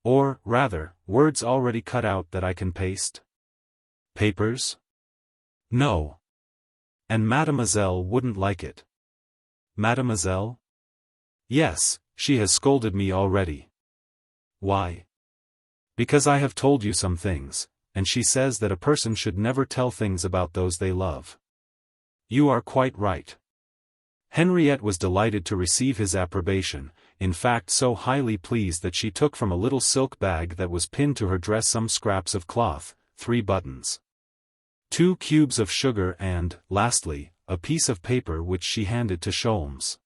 Or, rather, words already cut out that I can paste? Papers? No. And Mademoiselle wouldn't like it. Mademoiselle? Yes, she has scolded me already. Why? Because I have told you some things, and she says that a person should never tell things about those they love. You are quite right. Henriette was delighted to receive his approbation, in fact so highly pleased that she took from a little silk bag that was pinned to her dress some scraps of cloth, 3 buttons, 2 cubes of sugar and, lastly, a piece of paper which she handed to Sholmes.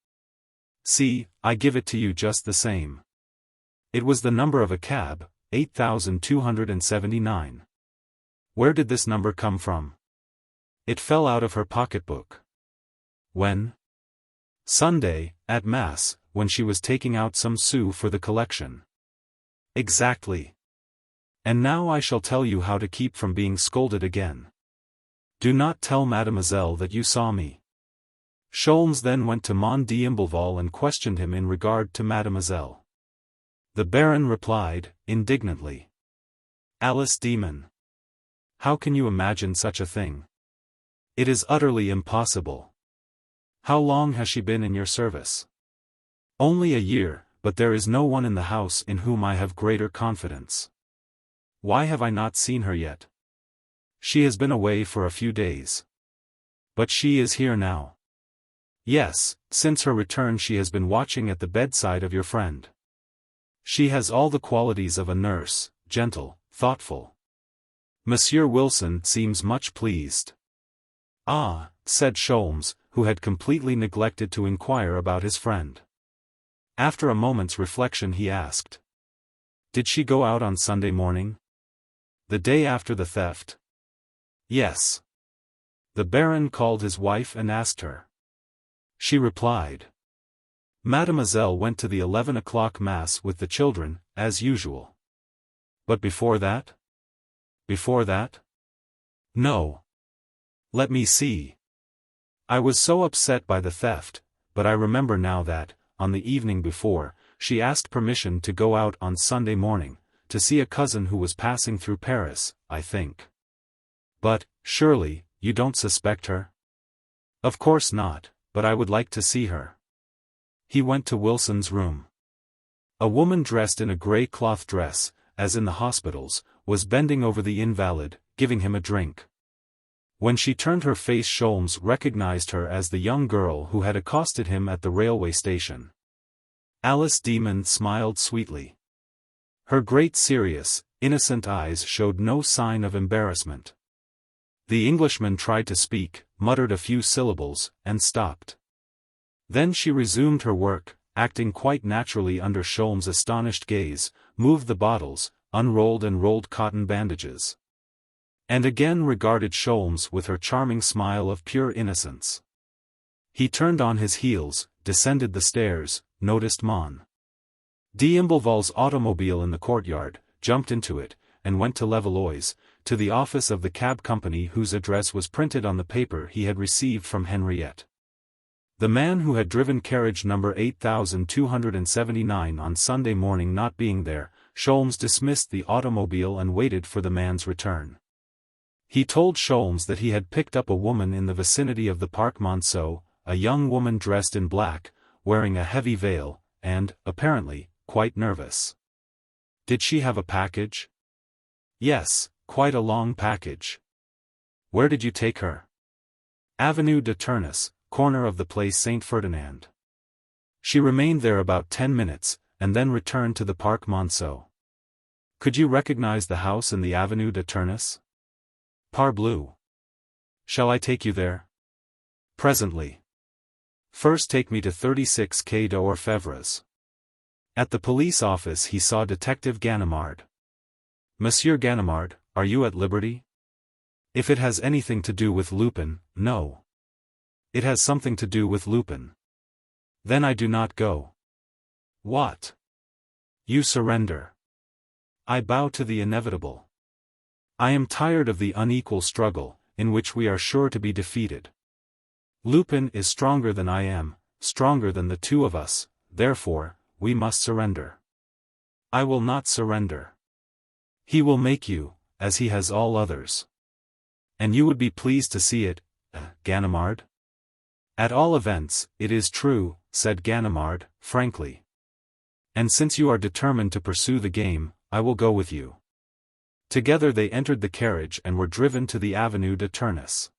See, I give it to you just the same. It was the number of a cab, 8279. Where did this number come from? It fell out of her pocketbook. When? Sunday, at Mass, when she was taking out some sous for the collection. Exactly. And now I shall tell you how to keep from being scolded again. Do not tell Mademoiselle that you saw me. Sholmes then went to Mont d'Imbleval and questioned him in regard to Mademoiselle. The Baron replied, indignantly. Alice Demon. How can you imagine such a thing? It is utterly impossible. How long has she been in your service? Only a year, but there is no one in the house in whom I have greater confidence. Why have I not seen her yet? She has been away for a few days. But she is here now. Yes, since her return she has been watching at the bedside of your friend. She has all the qualities of a nurse, gentle, thoughtful. Monsieur Wilson seems much pleased. Ah, said Sholmes, who had completely neglected to inquire about his friend. After a moment's reflection he asked. Did she go out on Sunday morning? The day after the theft? Yes. The Baron called his wife and asked her. She replied. Mademoiselle went to the 11 o'clock mass with the children, as usual. But before that? Before that? No. Let me see. I was so upset by the theft, but I remember now that, on the evening before, she asked permission to go out on Sunday morning, to see a cousin who was passing through Paris, I think. But, surely, you don't suspect her? Of course not, but I would like to see her. He went to Wilson's room. A woman dressed in a grey cloth dress, as in the hospitals, was bending over the invalid, giving him a drink. When she turned her face, Sholmes recognized her as the young girl who had accosted him at the railway station. Alice Demon smiled sweetly. Her great serious, innocent eyes showed no sign of embarrassment. The Englishman tried to speak, muttered a few syllables, and stopped. Then she resumed her work, acting quite naturally under Sholmes' astonished gaze, moved the bottles, unrolled and rolled cotton bandages. And again regarded Sholmes with her charming smile of pure innocence. He turned on his heels, descended the stairs, noticed Mon. d'Imbleval's automobile in the courtyard, jumped into it, and went to Levallois, to the office of the cab company whose address was printed on the paper he had received from Henriette. The man who had driven carriage number 8279 on Sunday morning not being there, Sholmes dismissed the automobile and waited for the man's return. He told Sholmes that he had picked up a woman in the vicinity of the Parc Monceau, a young woman dressed in black, wearing a heavy veil, and, apparently, quite nervous. Did she have a package? Yes, quite a long package. Where did you take her? Avenue de Tournes, corner of the Place Saint-Ferdinand. She remained there about 10 minutes, and then returned to the Parc Monceau. Could you recognize the house in the Avenue de Tournes? Parbleu. Shall I take you there? Presently. First take me to 36 Quai d'Orfèvres. At the police office he saw Detective Ganimard. Monsieur Ganimard, are you at liberty? If it has anything to do with Lupin, no. It has something to do with Lupin. Then I do not go. What? You surrender. I bow to the inevitable. I am tired of the unequal struggle, in which we are sure to be defeated. Lupin is stronger than I am, stronger than the two of us, therefore, we must surrender. I will not surrender. He will make you, as he has all others. And you would be pleased to see it, Ganimard? At all events, it is true, said Ganimard, frankly. And since you are determined to pursue the game, I will go with you. Together they entered the carriage and were driven to the Avenue de Tournes.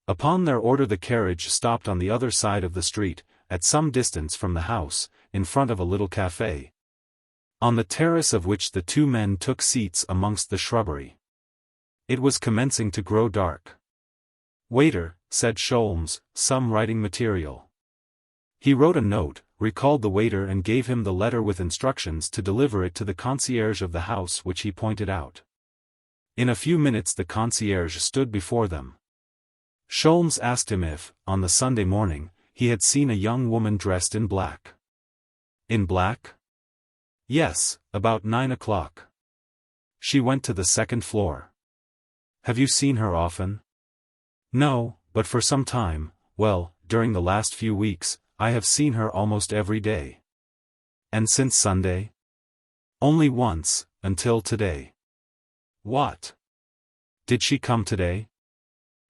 Upon their order the carriage stopped on the other side of the street, at some distance from the house, in front of a little café, on the terrace of which the two men took seats amongst the shrubbery. It was commencing to grow dark. Waiter, said Sholmes, some writing material. He wrote a note, recalled the waiter and gave him the letter with instructions to deliver it to the concierge of the house which he pointed out. In a few minutes the concierge stood before them. Sholmes asked him if, on the Sunday morning, he had seen a young woman dressed in black. In black? Yes, about 9 o'clock. She went to the second floor. Have you seen her often? No, but for some time, well, during the last few weeks, I have seen her almost every day. And since Sunday? Only once, until today. What? Did she come today?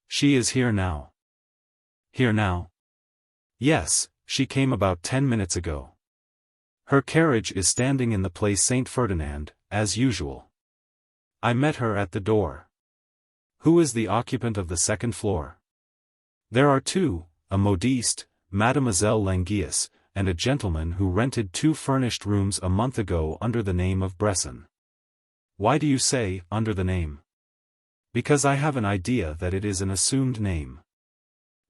She is here now. Here now? Yes, she came about 10 minutes ago. Her carriage is standing in the Place Saint-Ferdinand, as usual. I met her at the door. Who is the occupant of the second floor? There are two, a modiste, Mademoiselle Languius, and a gentleman who rented 2 furnished rooms a month ago under the name of Bresson. Why do you say, under the name? Because I have an idea that it is an assumed name.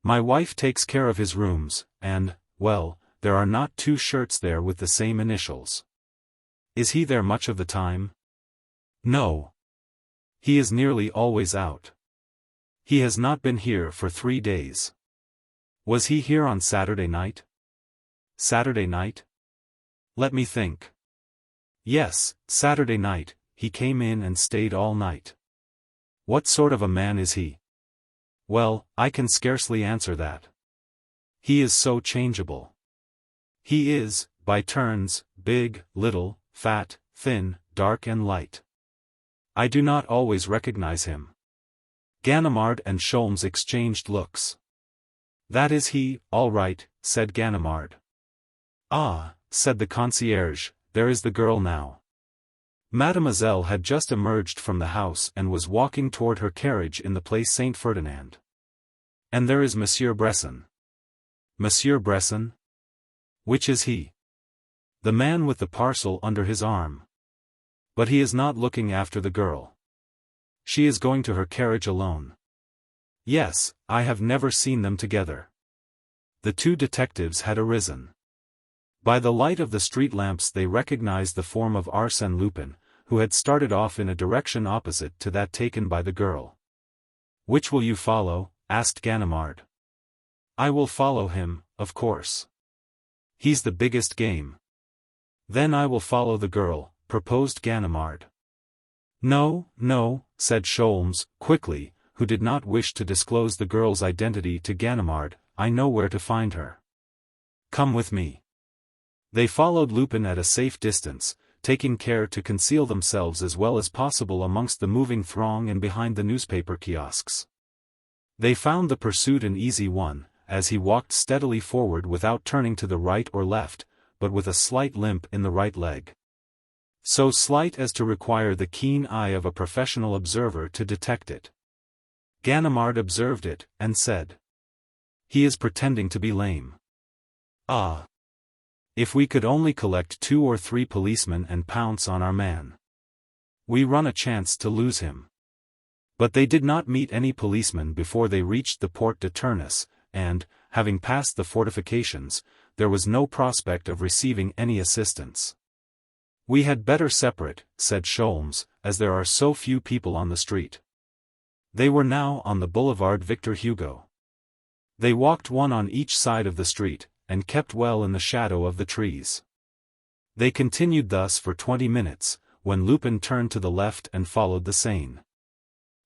My wife takes care of his rooms, and, well, there are not 2 shirts there with the same initials. Is he there much of the time? No. He is nearly always out. He has not been here for 3 days. Was he here on Saturday night? Saturday night? Let me think. Yes, Saturday night, he came in and stayed all night. What sort of a man is he? Well, I can scarcely answer that. He is so changeable. He is, by turns, big, little, fat, thin, dark and light. I do not always recognize him. Ganimard and Sholmes exchanged looks. That is he, all right, said Ganimard. Ah, said the concierge, there is the girl now. Mademoiselle had just emerged from the house and was walking toward her carriage in the Place Saint Ferdinand. And there is Monsieur Bresson. Monsieur Bresson? Which is he? The man with the parcel under his arm. But he is not looking after the girl. She is going to her carriage alone. Yes, I have never seen them together. The two detectives had arisen. By the light of the street lamps they recognized the form of Arsène Lupin, who had started off in a direction opposite to that taken by the girl. Which will you follow? Asked Ganimard. I will follow him, of course. He's the biggest game. Then I will follow the girl, proposed Ganimard. No, no, said Sholmes, quickly, who did not wish to disclose the girl's identity to Ganimard, I know where to find her. Come with me. They followed Lupin at a safe distance, taking care to conceal themselves as well as possible amongst the moving throng and behind the newspaper kiosks. They found the pursuit an easy one, as he walked steadily forward without turning to the right or left, but with a slight limp in the right leg. So slight as to require the keen eye of a professional observer to detect it. Ganimard observed it, and said, he is pretending to be lame. Ah! If we could only collect 2 or 3 policemen and pounce on our man. We run a chance to lose him. But they did not meet any policemen before they reached the Porte de Tournes, and, having passed the fortifications, there was no prospect of receiving any assistance. We had better separate, said Sholmes, as there are so few people on the street. They were now on the boulevard Victor Hugo. They walked one on each side of the street, and kept well in the shadow of the trees. They continued thus for 20 minutes, when Lupin turned to the left and followed the Seine.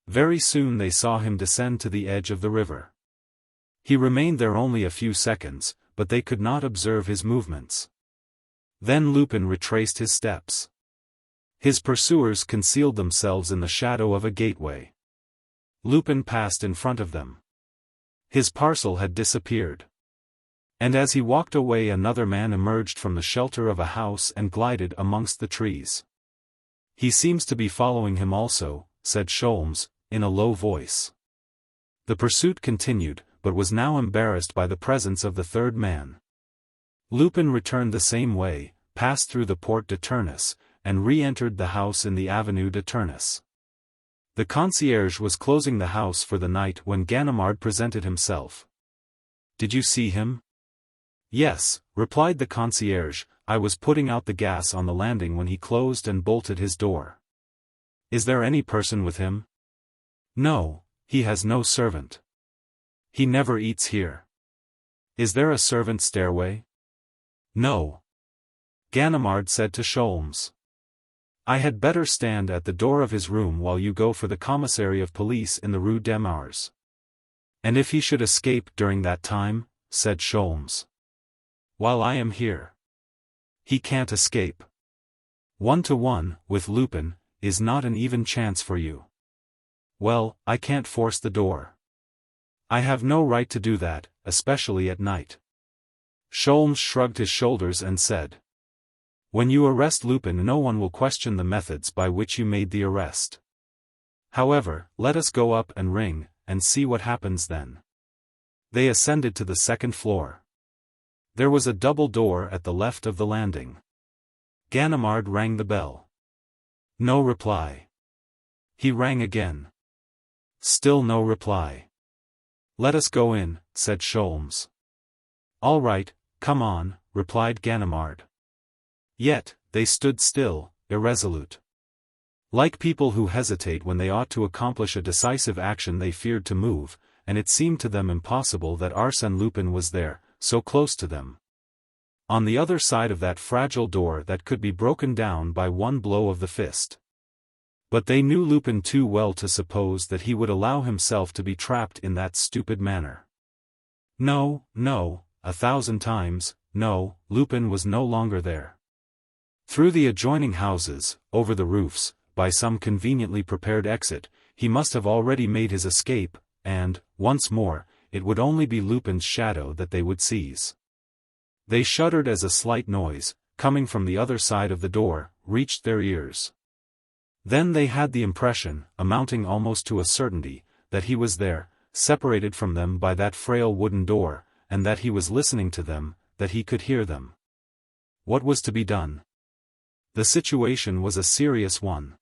Very soon they saw him descend to the edge of the river. He remained there only a few seconds, but they could not observe his movements. Then Lupin retraced his steps. His pursuers concealed themselves in the shadow of a gateway. Lupin passed in front of them. His parcel had disappeared. And as he walked away another man emerged from the shelter of a house and glided amongst the trees. He seems to be following him also, said Sholmes, in a low voice. The pursuit continued, but was now embarrassed by the presence of the third man. Lupin returned the same way, passed through the Porte de Tournes, and re-entered the house in the Avenue de Tournes. The concierge was closing the house for the night when Ganimard presented himself. Did you see him? Yes, replied the concierge, I was putting out the gas on the landing when he closed and bolted his door. Is there any person with him? No, he has no servant. He never eats here. Is there a servant stairway? No. Ganimard said to Sholmes. I had better stand at the door of his room while you go for the commissary of police in the Rue des Mars. And if he should escape during that time, said Sholmes. While I am here. He can't escape. 1-to-1, with Lupin, is not an even chance for you. Well, I can't force the door. I have no right to do that, especially at night. Sholmes shrugged his shoulders and said. When you arrest Lupin no one will question the methods by which you made the arrest. However, let us go up and ring, and see what happens then. They ascended to the second floor. There was a double door at the left of the landing. Ganimard rang the bell. No reply. He rang again. Still no reply. Let us go in, said Sholmes. All right, come on, replied Ganimard. Yet, they stood still, irresolute. Like people who hesitate when they ought to accomplish a decisive action, they feared to move, and it seemed to them impossible that Arsène Lupin was there, so close to them. On the other side of that fragile door that could be broken down by one blow of the fist. But they knew Lupin too well to suppose that he would allow himself to be trapped in that stupid manner. No, no, 1,000 times, no, Lupin was no longer there. Through the adjoining houses, over the roofs, by some conveniently prepared exit, he must have already made his escape, and, once more, it would only be Lupin's shadow that they would seize. They shuddered as a slight noise, coming from the other side of the door, reached their ears. Then they had the impression, amounting almost to a certainty, that he was there, separated from them by that frail wooden door, and that he was listening to them, that he could hear them. What was to be done? The situation was a serious one.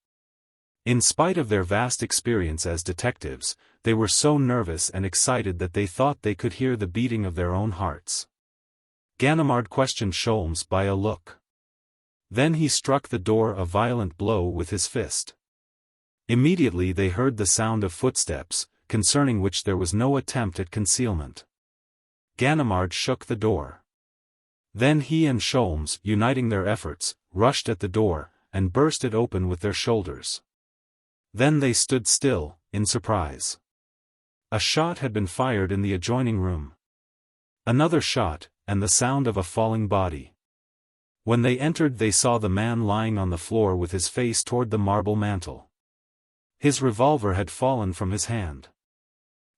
In spite of their vast experience as detectives, they were so nervous and excited that they thought they could hear the beating of their own hearts. Ganimard questioned Sholmes by a look. Then he struck the door a violent blow with his fist. Immediately they heard the sound of footsteps, concerning which there was no attempt at concealment. Ganimard shook the door. Then he and Sholmes, uniting their efforts, rushed at the door, and burst it open with their shoulders. Then they stood still, in surprise. A shot had been fired in the adjoining room. Another shot, and the sound of a falling body. When they entered they saw the man lying on the floor with his face toward the marble mantel. His revolver had fallen from his hand.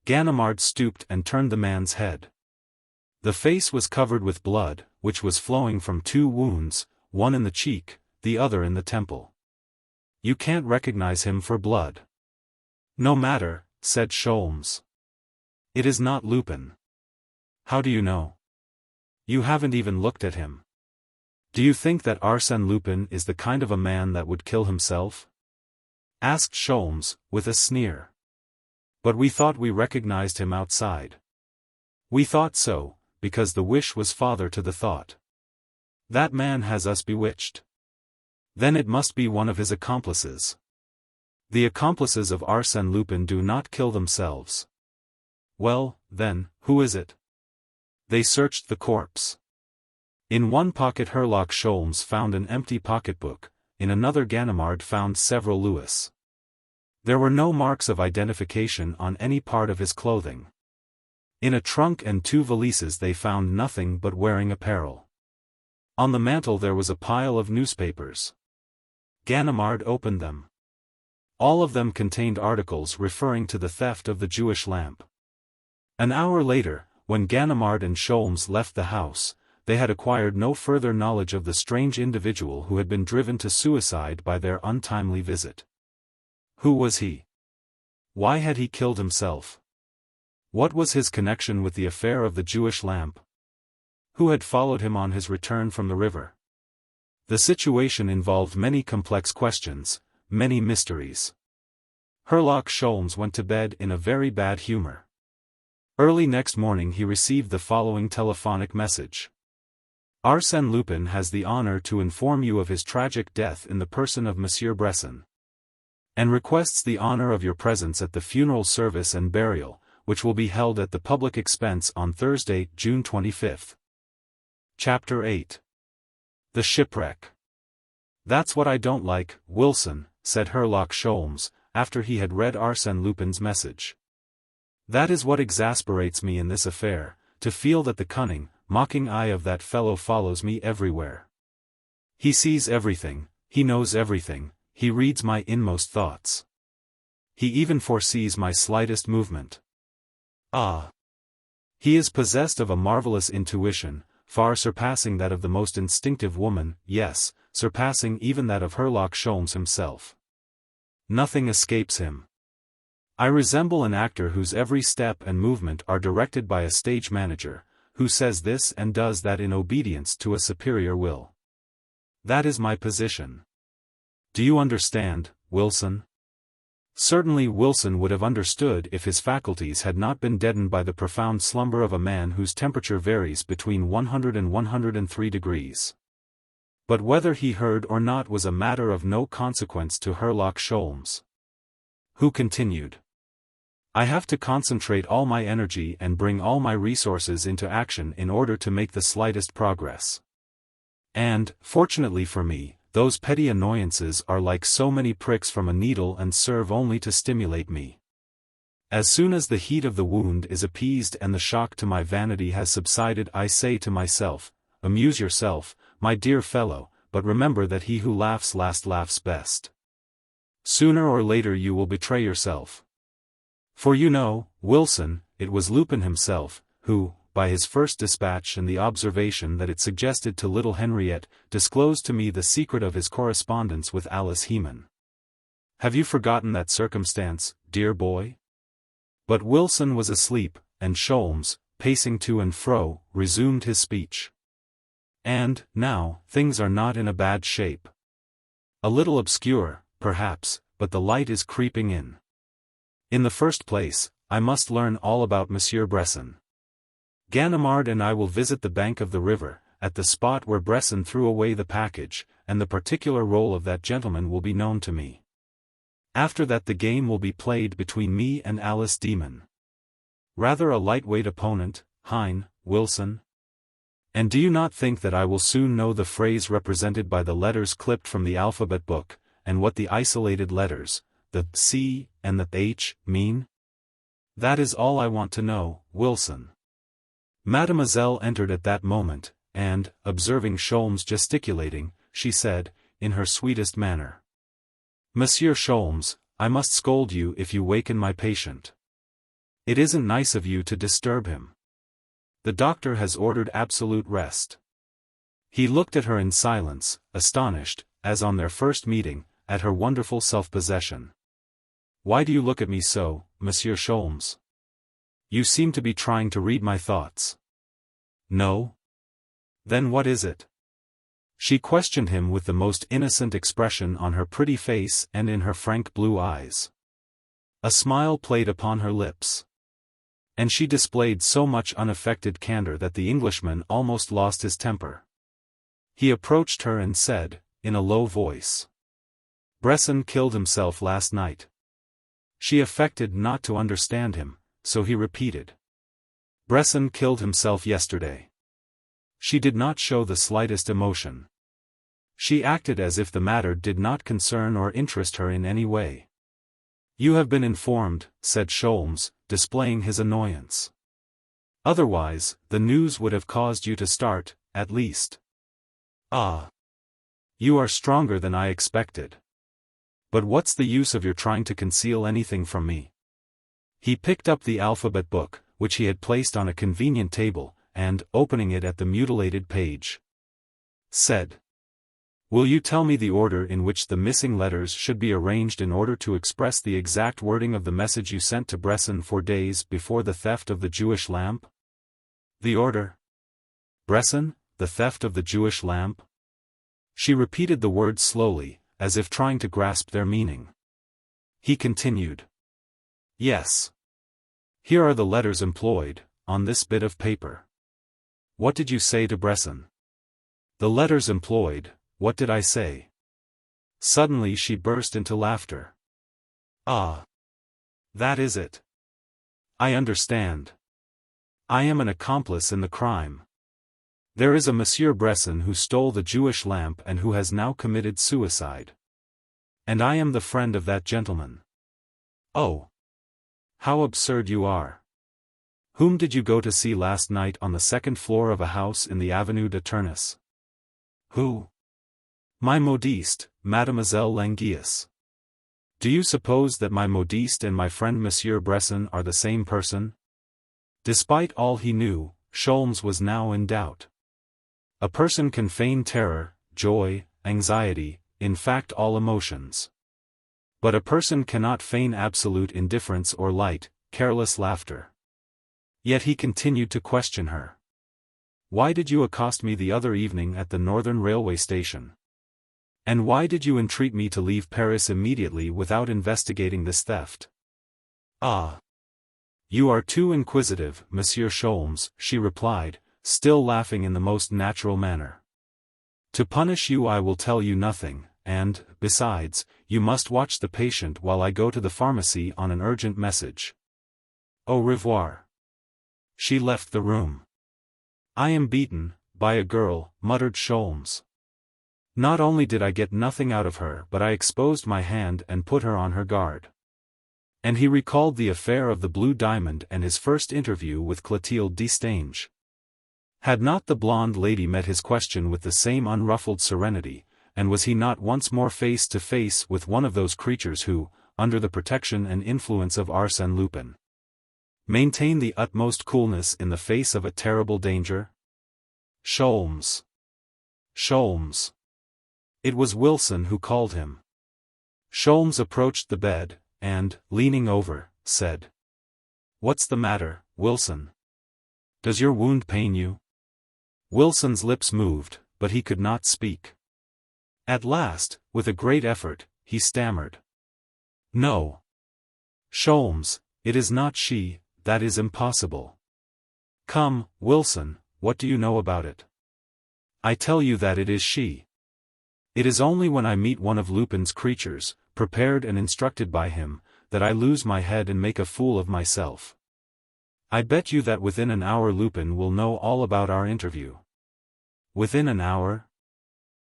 Ganimard stooped and turned the man's head. The face was covered with blood, which was flowing from 2 wounds, one in the cheek, the other in the temple. You can't recognize him for blood. No matter, said Sholmes. It is not Lupin. How do you know? You haven't even looked at him. Do you think that Arsène Lupin is the kind of a man that would kill himself? Asked Sholmes, with a sneer. But we thought we recognized him outside. We thought so, because the wish was father to the thought. That man has us bewitched. Then it must be one of his accomplices. The accomplices of Arsène Lupin do not kill themselves. Well, then, who is it? They searched the corpse. In one pocket Herlock Sholmes found an empty pocketbook, in another Ganimard found several louis. There were no marks of identification on any part of his clothing. In a trunk and 2 valises they found nothing but wearing apparel. On the mantel there was a pile of newspapers. Ganimard opened them. All of them contained articles referring to the theft of the Jewish lamp. An hour later, when Ganimard and Sholmes left the house, they had acquired no further knowledge of the strange individual who had been driven to suicide by their untimely visit. Who was he? Why had he killed himself? What was his connection with the affair of the Jewish lamp? Who had followed him on his return from the river? The situation involved many complex questions, many mysteries. Herlock Sholmes went to bed in a very bad humor. Early next morning he received the following telephonic message. Arsène Lupin has the honor to inform you of his tragic death in the person of Monsieur Bresson, and requests the honor of your presence at the funeral service and burial, which will be held at the public expense on Thursday, June 25th. Chapter 8. The Shipwreck. That's what I don't like, Wilson, said Herlock Sholmes, after he had read Arsène Lupin's message. That is what exasperates me in this affair, to feel that the cunning, mocking eye of that fellow follows me everywhere. He sees everything, he knows everything, he reads my inmost thoughts. He even foresees my slightest movement. Ah! He is possessed of a marvelous intuition, far surpassing that of the most instinctive woman, yes, surpassing even that of Herlock Sholmes himself. Nothing escapes him. I resemble an actor whose every step and movement are directed by a stage manager, who says this and does that in obedience to a superior will. That is my position. Do you understand, Wilson? Certainly Wilson would have understood if his faculties had not been deadened by the profound slumber of a man whose temperature varies between 100 and 103 degrees. But whether he heard or not was a matter of no consequence to Herlock Sholmes, who continued, "I have to concentrate all my energy and bring all my resources into action in order to make the slightest progress. And, fortunately for me, those petty annoyances are like so many pricks from a needle and serve only to stimulate me. As soon as the heat of the wound is appeased and the shock to my vanity has subsided, I say to myself, amuse yourself, my dear fellow, but remember that he who laughs last laughs best. Sooner or later you will betray yourself. For you know, Wilson, it was Lupin himself, who, by his first dispatch and the observation that it suggested to little Henriette, disclosed to me the secret of his correspondence with Alice Hemon. Have you forgotten that circumstance, dear boy?" But Wilson was asleep, and Sholmes, pacing to and fro, resumed his speech. "And, now, things are not in a bad shape. A little obscure, perhaps, but the light is creeping in. In the first place, I must learn all about Monsieur Bresson. Ganimard and I will visit the bank of the river, at the spot where Bresson threw away the package, and the particular role of that gentleman will be known to me. After that the game will be played between me and Alice Demon. Rather a lightweight opponent, hein, Wilson? And do you not think that I will soon know the phrase represented by the letters clipped from the alphabet book, and what the isolated letters, the C and the H, mean? That is all I want to know, Wilson." Mademoiselle entered at that moment, and, observing Sholmes gesticulating, she said, in her sweetest manner, "Monsieur Sholmes, I must scold you if you waken my patient. It isn't nice of you to disturb him. The doctor has ordered absolute rest." He looked at her in silence, astonished, as on their first meeting, at her wonderful self-possession. "Why do you look at me so, Monsieur Sholmes? You seem to be trying to read my thoughts." "No? Then what is it?" She questioned him with the most innocent expression on her pretty face and in her frank blue eyes. A smile played upon her lips. And she displayed so much unaffected candor that the Englishman almost lost his temper. He approached her and said, in a low voice, "Bresson killed himself last night." She affected not to understand him, so he repeated, "Bresson killed himself yesterday." She did not show the slightest emotion. She acted as if the matter did not concern or interest her in any way. "You have been informed," said Sholmes, displaying his annoyance. "Otherwise, the news would have caused you to start, at least." "Ah! You are stronger than I expected. But what's the use of your trying to conceal anything from me?" He picked up the alphabet book, which he had placed on a convenient table, and, opening it at the mutilated page, said, "Will you tell me the order in which the missing letters should be arranged in order to express the exact wording of the message you sent to Bresson 4 days before the theft of the Jewish lamp?" "The order? Bresson, the theft of the Jewish lamp?" She repeated the words slowly, as if trying to grasp their meaning. He continued, "Yes. Here are the letters employed, on this bit of paper. What did you say to Bresson?" "The letters employed, what did I say?" Suddenly she burst into laughter. "Ah! That is it. I understand. I am an accomplice in the crime. There is a Monsieur Bresson who stole the Jewish lamp and who has now committed suicide. And I am the friend of that gentleman." "Oh! How absurd you are. Whom did you go to see last night on the second floor of a house in the Avenue de Tournevis?" "Who?" "My modiste, Mademoiselle Languius. Do you suppose that my modiste and my friend Monsieur Bresson are the same person?" Despite all he knew, Sholmes was now in doubt. A person can feign terror, joy, anxiety, in fact all emotions. But a person cannot feign absolute indifference or light, careless laughter. Yet he continued to question her. "Why did you accost me the other evening at the Northern Railway station? And why did you entreat me to leave Paris immediately without investigating this theft?" "Ah! You are too inquisitive, Monsieur Sholmes," she replied, still laughing in the most natural manner. To punish you I will tell you nothing, and, besides, you must watch the patient while I go to the pharmacy on an urgent message. Au revoir. She left the room. I am beaten, by a girl, muttered Sholmes. Not only did I get nothing out of her but I exposed my hand and put her on her guard. And he recalled the affair of the blue diamond and his first interview with Clotilde Destange. Had not the blonde lady met his question with the same unruffled serenity, and was he not once more face to face with one of those creatures who, under the protection and influence of Arsène Lupin, maintain the utmost coolness in the face of a terrible danger? Sholmes. Sholmes. It was Wilson who called him. Sholmes approached the bed, and, leaning over, said, "What's the matter, Wilson? Does your wound pain you?" Wilson's lips moved, but he could not speak. At last, with a great effort, he stammered, "No. Sholmes, it is not she, that is impossible." "Come, Wilson, what do you know about it?" "I tell you that it is she. It is only when I meet one of Lupin's creatures, prepared and instructed by him, that I lose my head and make a fool of myself. I bet you that within an hour Lupin will know all about our interview." "Within an hour?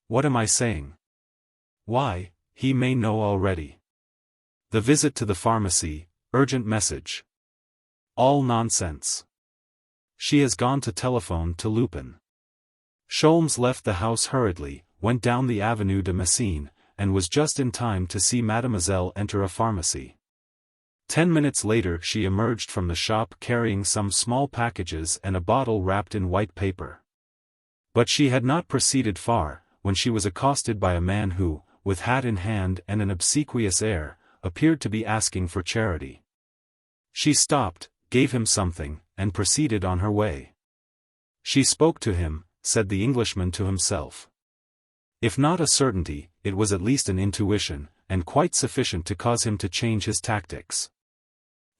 What am I saying? Why, he may know already. The visit to the pharmacy, urgent message. All nonsense. She has gone to telephone to Lupin." Sholmes left the house hurriedly, went down the Avenue de Messine, and was just in time to see Mademoiselle enter a pharmacy. 10 minutes later she emerged from the shop carrying some small packages and a bottle wrapped in white paper. But she had not proceeded far, when she was accosted by a man who, with hat in hand and an obsequious air, appeared to be asking for charity. She stopped, gave him something, and proceeded on her way. She spoke to him, said the Englishman to himself. If not a certainty, it was at least an intuition, and quite sufficient to cause him to change his tactics.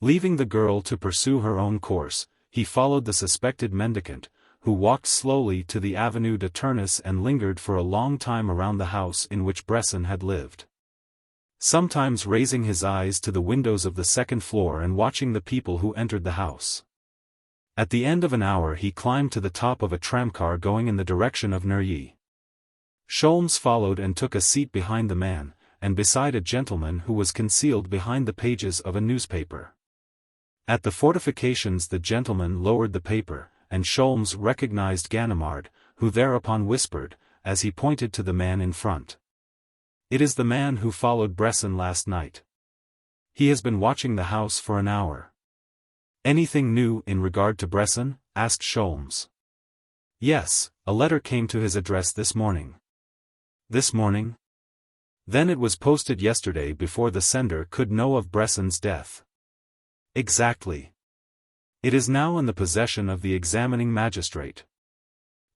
Leaving the girl to pursue her own course, he followed the suspected mendicant, who walked slowly to the Avenue de Tournis and lingered for a long time around the house in which Bresson had lived. Sometimes raising his eyes to the windows of the second floor and watching the people who entered the house. At the end of an hour he climbed to the top of a tramcar going in the direction of Neuilly. Sholmes followed and took a seat behind the man, and beside a gentleman who was concealed behind the pages of a newspaper. At the fortifications the gentleman lowered the paper, and Sholmes recognized Ganimard, who thereupon whispered, as he pointed to the man in front. "It is the man who followed Bresson last night. He has been watching the house for an hour." "Anything new in regard to Bresson?" asked Sholmes. "Yes, a letter came to his address this morning." "This morning? Then it was posted yesterday before the sender could know of Bresson's death." "Exactly. It is now in the possession of the examining magistrate."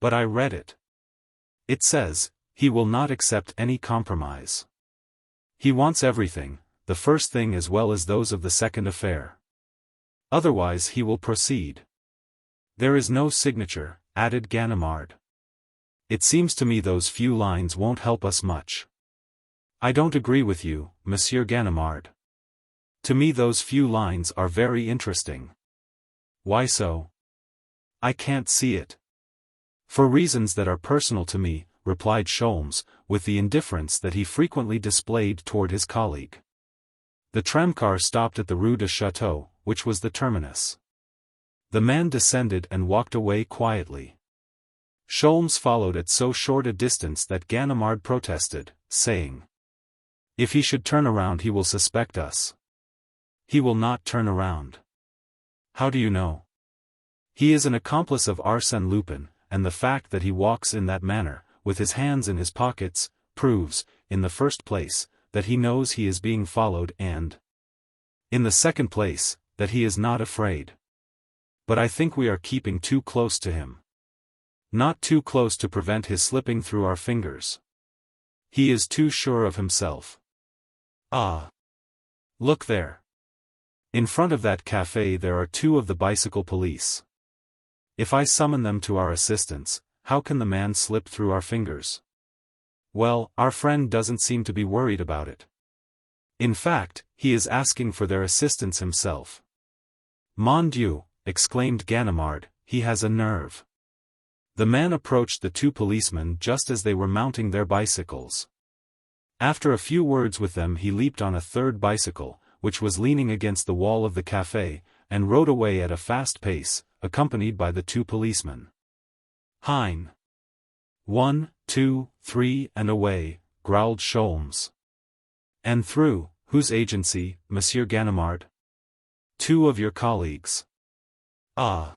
"But I read it. It says, he will not accept any compromise. He wants everything, the first thing as well as those of the second affair. Otherwise he will proceed." "There is no signature," added Ganimard. "It seems to me those few lines won't help us much." "I don't agree with you, Monsieur Ganimard. To me those few lines are very interesting." "Why so?" "I can't see it." "For reasons that are personal to me," replied Sholmes, with the indifference that he frequently displayed toward his colleague. The tramcar stopped at the Rue de Château, which was the terminus. The man descended and walked away quietly. Sholmes followed at so short a distance that Ganimard protested, saying, "If he should turn around he will suspect us." "He will not turn around." "How do you know?" "He is an accomplice of Arsène Lupin, and the fact that he walks in that manner, with his hands in his pockets, proves, in the first place, that he knows he is being followed and, in the second place, that he is not afraid. But I think we are keeping too close to him. Not too close to prevent his slipping through our fingers. He is too sure of himself. Ah! Look there. In front of that café there are 2 of the bicycle police. If I summon them to our assistance, how can the man slip through our fingers?" Well, our friend doesn't seem to be worried about it. In fact, he is asking for their assistance himself. Mon Dieu, exclaimed Ganimard, he has a nerve. The man approached the two policemen just as they were mounting their bicycles. After a few words with them he leaped on a third bicycle, which was leaning against the wall of the café, and rode away at a fast pace, accompanied by the two policemen. Hein! 1, 2, 3 and away, growled Sholmes. And through whose agency, Monsieur Ganimard? Two of your colleagues. Ah!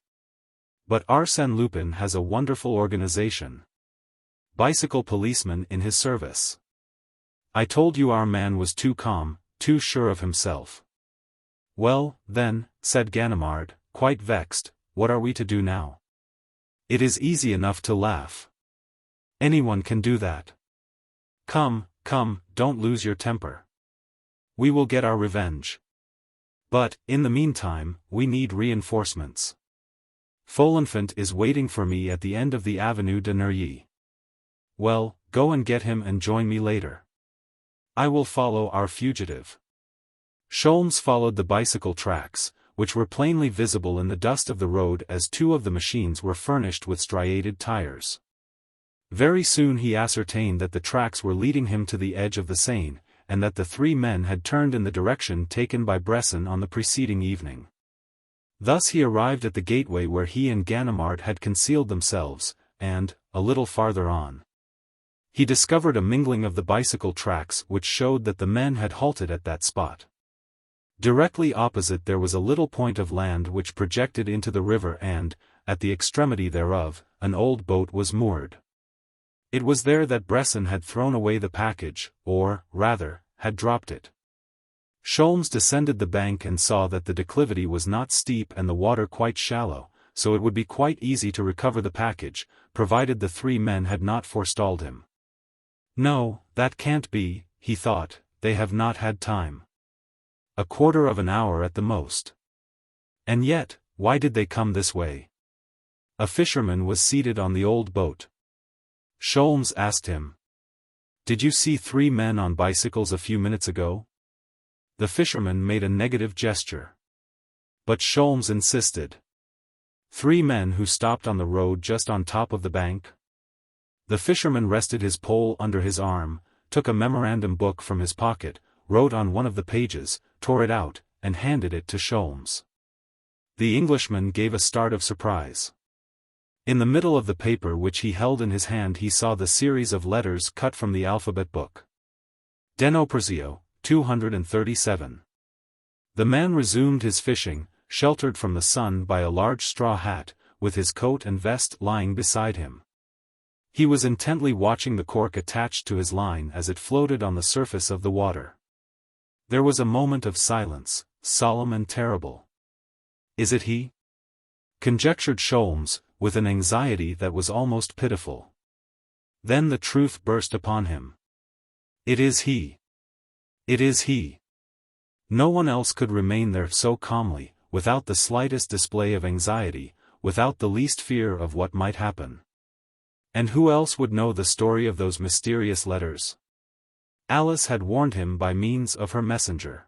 But Arsène Lupin has a wonderful organization. Bicycle policemen in his service. I told you our man was too calm, too sure of himself. Well, then, said Ganimard, quite vexed, what are we to do now? It is easy enough to laugh. Anyone can do that. Come, come, don't lose your temper. We will get our revenge. But, in the meantime, we need reinforcements. Folenfant is waiting for me at the end of the Avenue de Neuilly. Well, go and get him and join me later. I will follow our fugitive. Sholmes followed the bicycle tracks, which were plainly visible in the dust of the road as two of the machines were furnished with striated tires. Very soon he ascertained that the tracks were leading him to the edge of the Seine, and that the three men had turned in the direction taken by Bresson on the preceding evening. Thus he arrived at the gateway where he and Ganimard had concealed themselves, and, a little farther on, he discovered a mingling of the bicycle tracks which showed that the men had halted at that spot. Directly opposite there was a little point of land which projected into the river and, at the extremity thereof, an old boat was moored. It was there that Bresson had thrown away the package, or, rather, had dropped it. Sholmes descended the bank and saw that the declivity was not steep and the water quite shallow, so it would be quite easy to recover the package, provided the three men had not forestalled him. No, that can't be, he thought, they have not had time. A quarter of an hour at the most. And yet, why did they come this way? A fisherman was seated on the old boat. Sholmes asked him. Did you see three men on bicycles a few minutes ago? The fisherman made a negative gesture. But Sholmes insisted. Three men who stopped on the road just on top of the bank? The fisherman rested his pole under his arm, took a memorandum book from his pocket, wrote on one of the pages, tore it out, and handed it to Sholmes. The Englishman gave a start of surprise. In the middle of the paper which he held in his hand he saw the series of letters cut from the alphabet book. Denoprazio, 237. The man resumed his fishing, sheltered from the sun by a large straw hat, with his coat and vest lying beside him. He was intently watching the cork attached to his line as it floated on the surface of the water. There was a moment of silence, solemn and terrible. Is it he? Conjectured Sholmes, with an anxiety that was almost pitiful. Then the truth burst upon him. It is he. It is he. No one else could remain there so calmly, without the slightest display of anxiety, without the least fear of what might happen. And who else would know the story of those mysterious letters? Alice had warned him by means of her messenger.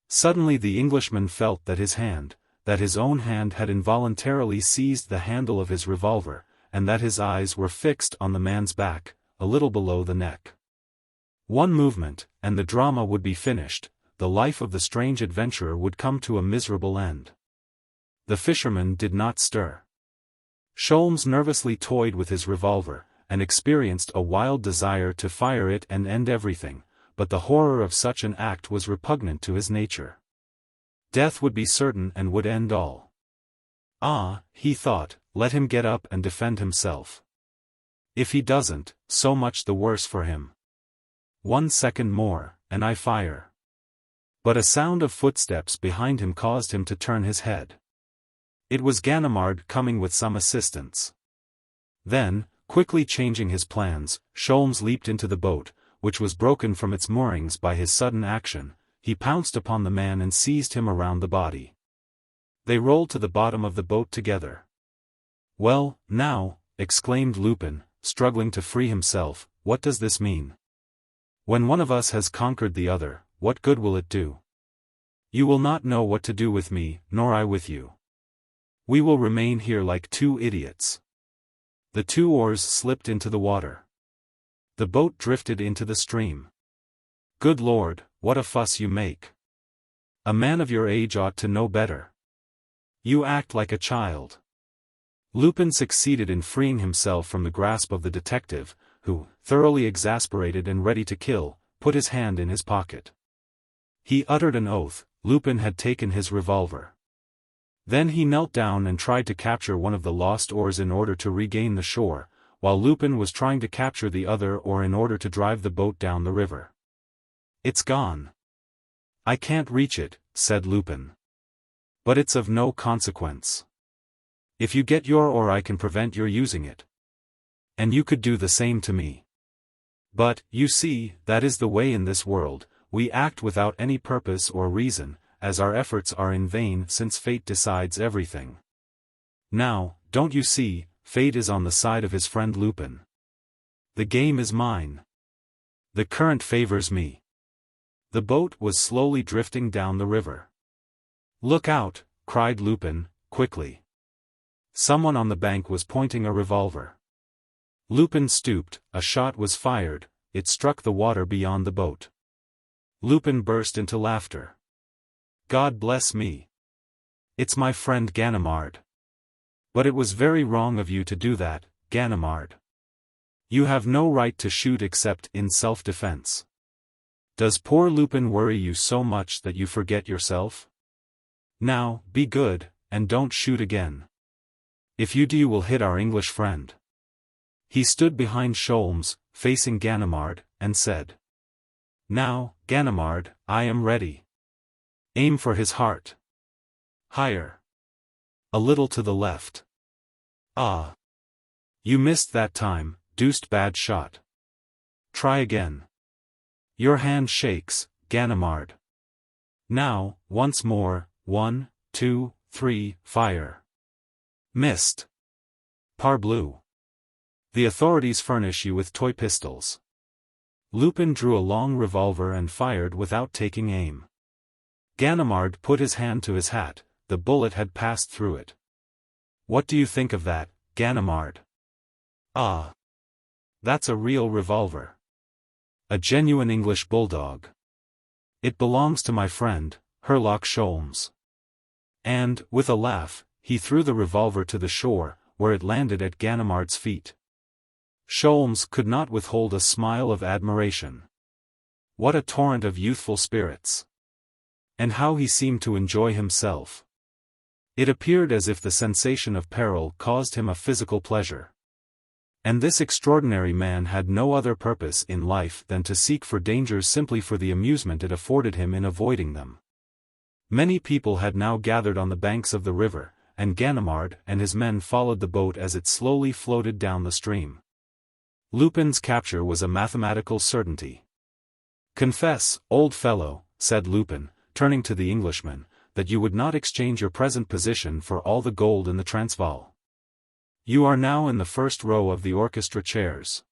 Suddenly the Englishman felt that his own hand had involuntarily seized the handle of his revolver, and that his eyes were fixed on the man's back, a little below the neck. One movement, and the drama would be finished, the life of the strange adventurer would come to a miserable end. The fisherman did not stir. Sholmes nervously toyed with his revolver, and experienced a wild desire to fire it and end everything, but the horror of such an act was repugnant to his nature. Death would be certain and would end all. Ah, he thought, let him get up and defend himself. If he doesn't, so much the worse for him. 1 second more, and I fire. But a sound of footsteps behind him caused him to turn his head. It was Ganimard coming with some assistance. Then, quickly changing his plans, Sholmes leaped into the boat, which was broken from its moorings by his sudden action. He pounced upon the man and seized him around the body. They rolled to the bottom of the boat together. Well, now, exclaimed Lupin, struggling to free himself, what does this mean? When one of us has conquered the other, what good will it do? You will not know what to do with me, nor I with you. We will remain here like two idiots. The two oars slipped into the water. The boat drifted into the stream. Good Lord, what a fuss you make. A man of your age ought to know better. You act like a child. Lupin succeeded in freeing himself from the grasp of the detective, who, thoroughly exasperated and ready to kill, put his hand in his pocket. He uttered an oath. Lupin had taken his revolver. Then he knelt down and tried to capture one of the lost oars in order to regain the shore, while Lupin was trying to capture the other oar in order to drive the boat down the river. It's gone. I can't reach it, said Lupin. But it's of no consequence. If you get your oar I can prevent your using it. And you could do the same to me. But, you see, that is the way in this world. We act without any purpose or reason, as our efforts are in vain since fate decides everything. Now, don't you see, fate is on the side of his friend Lupin. The game is mine. The current favors me. The boat was slowly drifting down the river. Look out, cried Lupin, quickly. Someone on the bank was pointing a revolver. Lupin stooped, a shot was fired, it struck the water beyond the boat. Lupin burst into laughter. God bless me. It's my friend Ganimard. But it was very wrong of you to do that, Ganimard. You have no right to shoot except in self-defense. Does poor Lupin worry you so much that you forget yourself? Now, be good, and don't shoot again. If you do you will hit our English friend. He stood behind Sholmes, facing Ganimard, and said. Now, Ganimard, I am ready. Aim for his heart. Higher. A little to the left. Ah. You missed that time, deuced bad shot. Try again. Your hand shakes, Ganimard. Now, once more, 1, 2, 3, fire. Missed. Parbleu. The authorities furnish you with toy pistols. Lupin drew a long revolver and fired without taking aim. Ganimard put his hand to his hat, the bullet had passed through it. What do you think of that, Ganimard? Ah. That's a real revolver. A genuine English bulldog. It belongs to my friend, Herlock Sholmes. And, with a laugh, he threw the revolver to the shore, where it landed at Ganimard's feet. Sholmes could not withhold a smile of admiration. What a torrent of youthful spirits! And how he seemed to enjoy himself. It appeared as if the sensation of peril caused him a physical pleasure. And this extraordinary man had no other purpose in life than to seek for dangers simply for the amusement it afforded him in avoiding them. Many people had now gathered on the banks of the river, and Ganimard and his men followed the boat as it slowly floated down the stream. Lupin's capture was a mathematical certainty. Confess, old fellow, said Lupin, turning to the Englishman, that you would not exchange your present position for all the gold in the Transvaal. You are now in the first row of the orchestra chairs.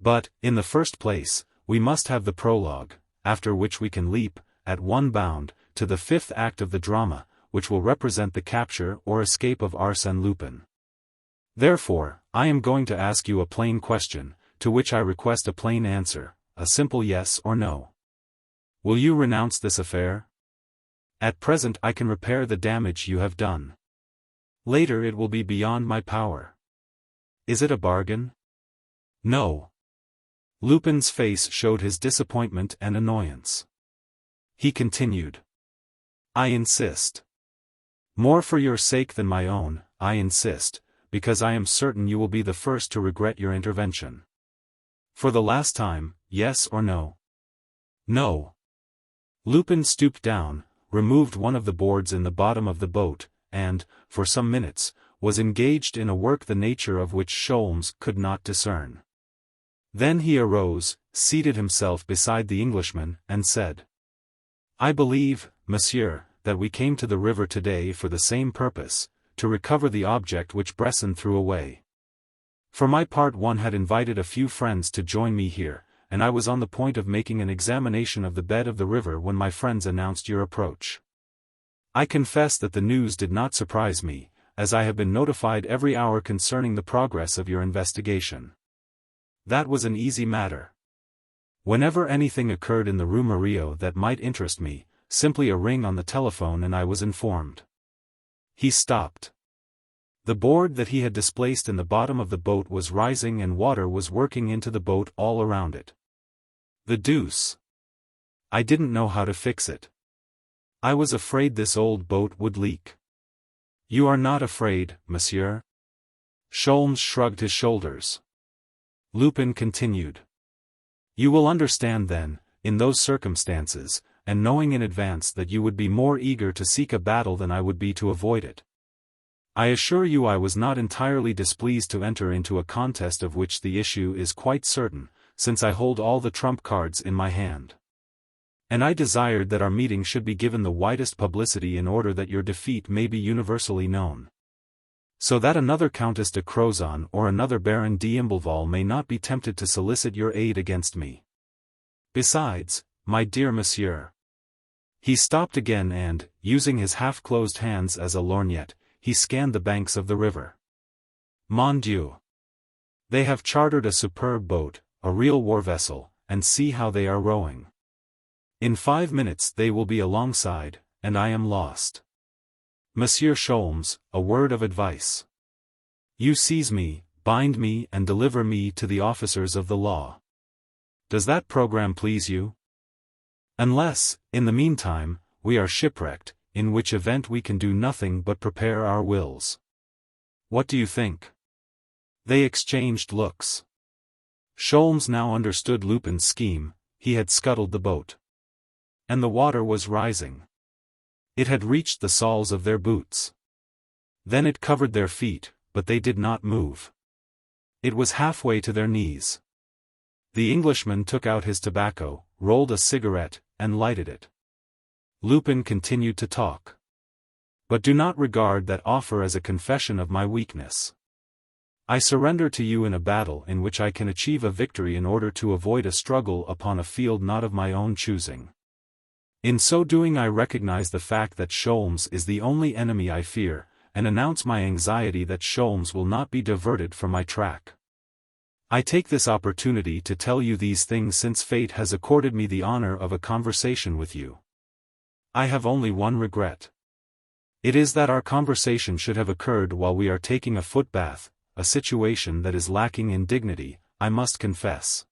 But, in the first place, we must have the prologue, after which we can leap, at one bound, to the fifth act of the drama, which will represent the capture or escape of Arsène Lupin. Therefore, I am going to ask you a plain question, to which I request a plain answer, a simple yes or no. Will you renounce this affair? At present I can repair the damage you have done. Later it will be beyond my power. Is it a bargain? No. Lupin's face showed his disappointment and annoyance. He continued. I insist. More for your sake than my own, I insist, because I am certain you will be the first to regret your intervention. For the last time, yes or no? No. Lupin stooped down, removed one of the boards in the bottom of the boat, and, for some minutes, was engaged in a work the nature of which Sholmes could not discern. Then he arose, seated himself beside the Englishman, and said, I believe, monsieur, that we came to the river today for the same purpose, to recover the object which Bresson threw away. For my part, one had invited a few friends to join me here, and I was on the point of making an examination of the bed of the river when my friends announced your approach. I confess that the news did not surprise me, as I have been notified every hour concerning the progress of your investigation. That was an easy matter. Whenever anything occurred in the Rue Murillo that might interest me, simply a ring on the telephone and I was informed. He stopped. The board that he had displaced in the bottom of the boat was rising and water was working into the boat all around it. The deuce! I didn't know how to fix it. I was afraid this old boat would leak. You are not afraid, monsieur? Sholmes shrugged his shoulders. Lupin continued. You will understand then, in those circumstances, and knowing in advance that you would be more eager to seek a battle than I would be to avoid it. I assure you I was not entirely displeased to enter into a contest of which the issue is quite certain, since I hold all the trump cards in my hand. And I desired that our meeting should be given the widest publicity in order that your defeat may be universally known. So that another Countess de Crozon or another Baron d'Imbleval may not be tempted to solicit your aid against me. Besides, my dear monsieur. He stopped again and, using his half-closed hands as a lorgnette, he scanned the banks of the river. Mon Dieu! They have chartered a superb boat, a real war vessel, and see how they are rowing. In 5 minutes they will be alongside, and I am lost. Monsieur Sholmes, a word of advice. You seize me, bind me and deliver me to the officers of the law. Does that program please you? Unless, in the meantime, we are shipwrecked, in which event we can do nothing but prepare our wills. What do you think? They exchanged looks. Sholmes now understood Lupin's scheme. He had scuttled the boat. And the water was rising. It had reached the soles of their boots. Then it covered their feet, but they did not move. It was halfway to their knees. The Englishman took out his tobacco, rolled a cigarette, and lighted it. Lupin continued to talk. But do not regard that offer as a confession of my weakness. I surrender to you in a battle in which I can achieve a victory in order to avoid a struggle upon a field not of my own choosing. In so doing I recognize the fact that Sholmes is the only enemy I fear, and announce my anxiety that Sholmes will not be diverted from my track. I take this opportunity to tell you these things since fate has accorded me the honor of a conversation with you. I have only one regret. It is that our conversation should have occurred while we are taking a foot bath, a situation that is lacking in dignity, I must confess.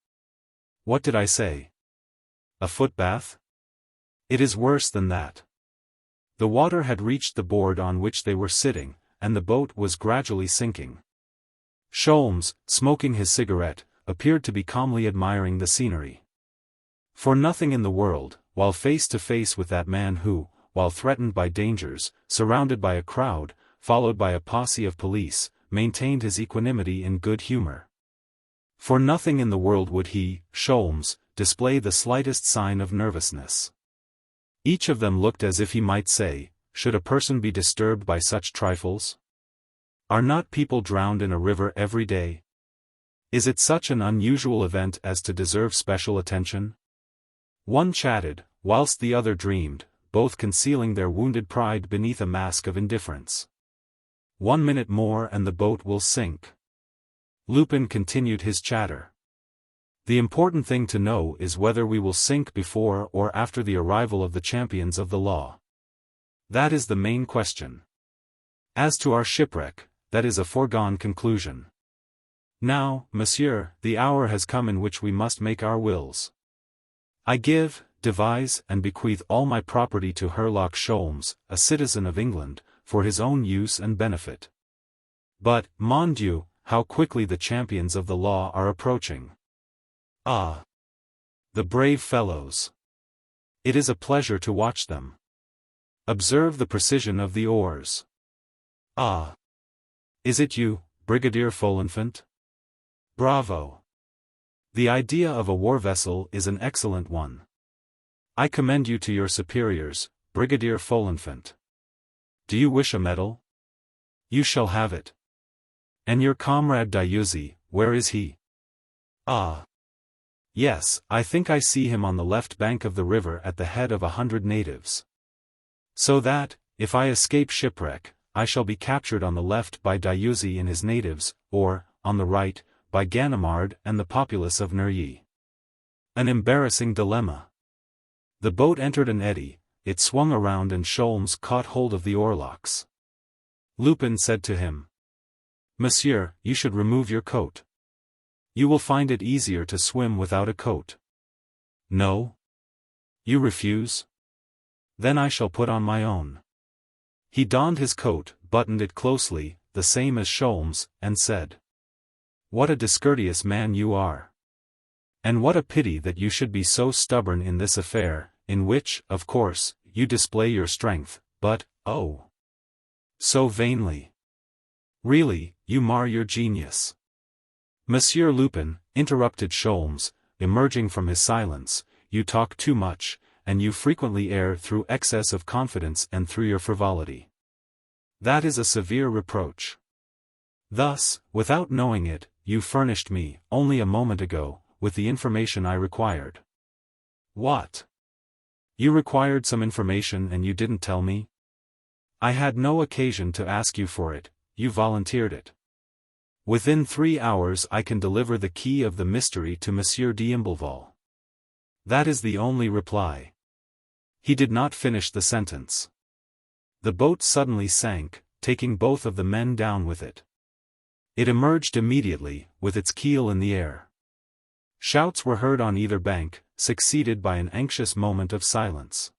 What did I say? A foot bath? It is worse than that. The water had reached the board on which they were sitting, and the boat was gradually sinking. Sholmes, smoking his cigarette, appeared to be calmly admiring the scenery. For nothing in the world, while face to face with that man who, while threatened by dangers, surrounded by a crowd, followed by a posse of police, maintained his equanimity in good humor. For nothing in the world would he, Sholmes, display the slightest sign of nervousness. Each of them looked as if he might say, should a person be disturbed by such trifles? Are not people drowned in a river every day? Is it such an unusual event as to deserve special attention? One chatted, whilst the other dreamed, both concealing their wounded pride beneath a mask of indifference. 1 minute more and the boat will sink. Lupin continued his chatter. The important thing to know is whether we will sink before or after the arrival of the champions of the law. That is the main question. As to our shipwreck, that is a foregone conclusion. Now, monsieur, the hour has come in which we must make our wills. I give, devise and bequeath all my property to Herlock Sholmes, a citizen of England, for his own use and benefit. But, mon Dieu, how quickly the champions of the law are approaching. Ah! The brave fellows! It is a pleasure to watch them. Observe the precision of the oars. Ah! Is it you, Brigadier Folinfant? Bravo! The idea of a war vessel is an excellent one. I commend you to your superiors, Brigadier Folinfant. Do you wish a medal? You shall have it. And your comrade Dieuzy, where is he? Ah. Yes, I think I see him on the left bank of the river at the head of 100 natives. So that, if I escape shipwreck, I shall be captured on the left by Dieuzy and his natives, or, on the right, by Ganimard and the populace of Neuilly. An embarrassing dilemma. The boat entered an eddy, it swung around and Sholmes caught hold of the oarlocks. Lupin said to him, "Monsieur, you should remove your coat. You will find it easier to swim without a coat." "No? You refuse? Then I shall put on my own." He donned his coat, buttoned it closely, the same as Sholmes, and said, "What a discourteous man you are! And what a pity that you should be so stubborn in this affair, in which, of course, you display your strength, but, oh, so vainly. Really, you mar your genius." "Monsieur Lupin," interrupted Sholmes, emerging from his silence, "you talk too much, and you frequently err through excess of confidence and through your frivolity. That is a severe reproach. Thus, without knowing it, you furnished me, only a moment ago, with the information I required." "What? You required some information and you didn't tell me?" "I had no occasion to ask you for it, you volunteered it. Within 3 hours I can deliver the key of the mystery to Monsieur d'Imblevalle. That is the only reply." He did not finish the sentence. The boat suddenly sank, taking both of the men down with it. It emerged immediately, with its keel in the air. Shouts were heard on either bank, succeeded by an anxious moment of silence.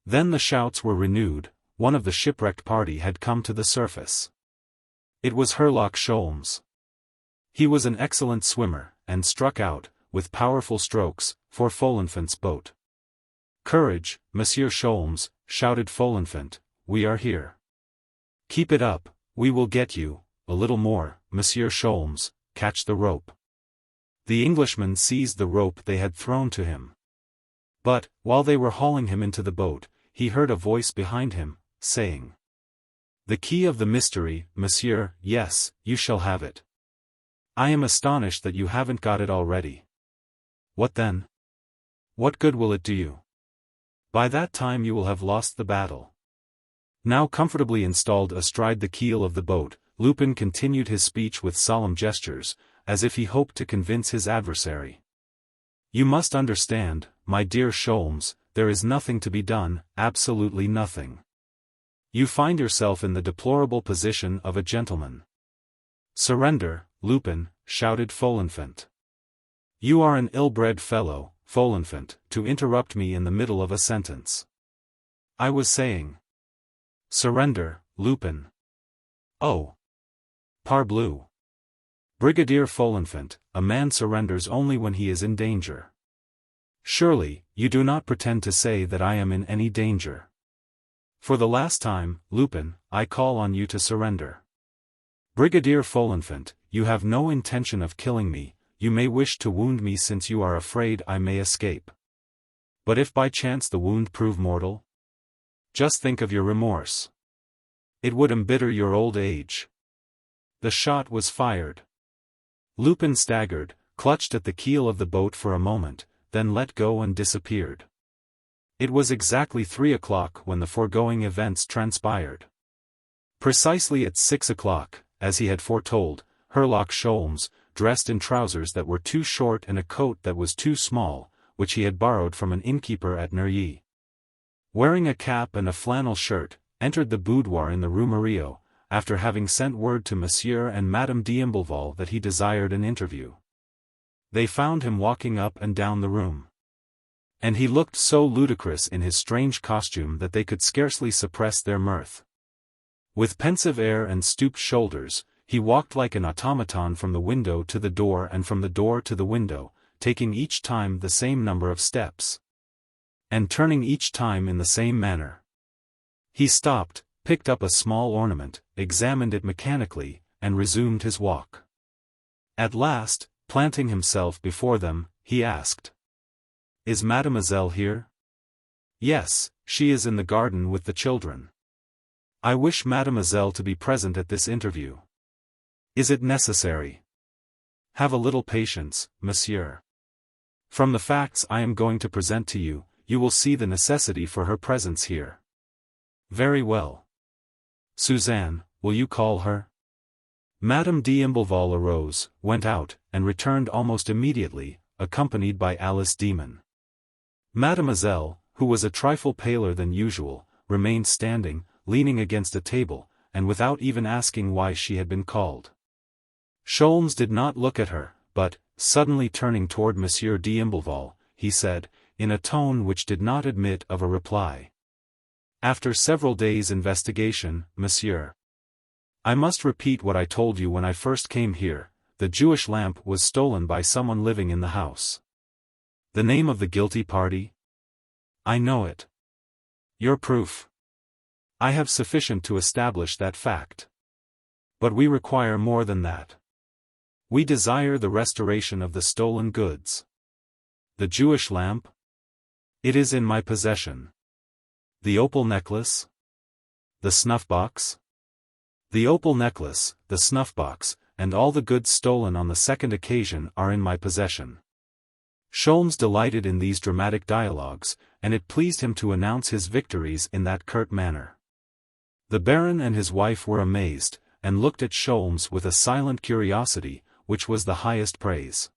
Then the shouts were renewed. One of the shipwrecked party had come to the surface. It was Herlock Sholmes. He was an excellent swimmer, and struck out, with powerful strokes, for Folenfant's boat. "Courage, Monsieur Sholmes," shouted Folenfant, "we are here. Keep it up, we will get you, a little more, Monsieur Sholmes, catch the rope." The Englishman seized the rope they had thrown to him. But, while they were hauling him into the boat, he heard a voice behind him, saying, "The key of the mystery, monsieur, yes, you shall have it. I am astonished that you haven't got it already." "What then? What good will it do you? By that time you will have lost the battle." Now comfortably installed astride the keel of the boat, Lupin continued his speech with solemn gestures, as if he hoped to convince his adversary. "You must understand, my dear Sholmes, there is nothing to be done, absolutely nothing. You find yourself in the deplorable position of a gentleman." "Surrender, Lupin," shouted Folenfant. "You are an ill-bred fellow, Folenfant, to interrupt me in the middle of a sentence. I was saying, surrender, Lupin." "Oh. Parbleu. Brigadier Folenfant, a man surrenders only when he is in danger. Surely, you do not pretend to say that I am in any danger. For the last time, Lupin, I call on you to surrender. Brigadier Folenfant, you have no intention of killing me, you may wish to wound me since you are afraid I may escape. But if by chance the wound prove mortal? Just think of your remorse. It would embitter your old age." The shot was fired. Lupin staggered, clutched at the keel of the boat for a moment, then let go and disappeared. It was exactly 3 o'clock when the foregoing events transpired. Precisely at 6 o'clock, as he had foretold, Herlock Sholmes, dressed in trousers that were too short and a coat that was too small, which he had borrowed from an innkeeper at Neuilly, wearing a cap and a flannel shirt, entered the boudoir in the Rue Murillo, after having sent word to Monsieur and Madame d'Imblevalle that he desired an interview. They found him walking up and down the room. And he looked so ludicrous in his strange costume that they could scarcely suppress their mirth. With pensive air and stooped shoulders, he walked like an automaton from the window to the door and from the door to the window, taking each time the same number of steps, and turning each time in the same manner. He stopped, picked up a small ornament, examined it mechanically, and resumed his walk. At last, planting himself before them, he asked, "Is Mademoiselle here?" "Yes, she is in the garden with the children. I wish Mademoiselle to be present at this interview." Is it necessary? Have a little patience, monsieur. From the facts I am going to present to you, you will see the necessity for her presence here. Very well. Suzanne, will you call her? Madame d'Imbleval arose, went out, and returned almost immediately, accompanied by Alice Demon. Mademoiselle, who was a trifle paler than usual, remained standing, leaning against a table, and without even asking why she had been called. Sholmes did not look at her, but, suddenly turning toward Monsieur d'Imbleval, he said, in a tone which did not admit of a reply. After several days' investigation, monsieur. I must repeat what I told you when I first came here, the Jewish lamp was stolen by someone living in the house. The name of the guilty party? I know it. Your proof? I have sufficient to establish that fact. But we require more than that. We desire the restoration of the stolen goods. The Jewish lamp? It is in my possession. The opal necklace? The snuff-box? The opal necklace, the snuff-box, and all the goods stolen on the second occasion are in my possession. Sholmes delighted in these dramatic dialogues, and it pleased him to announce his victories in that curt manner. The Baron and his wife were amazed, and looked at Sholmes with a silent curiosity, which was the highest praise.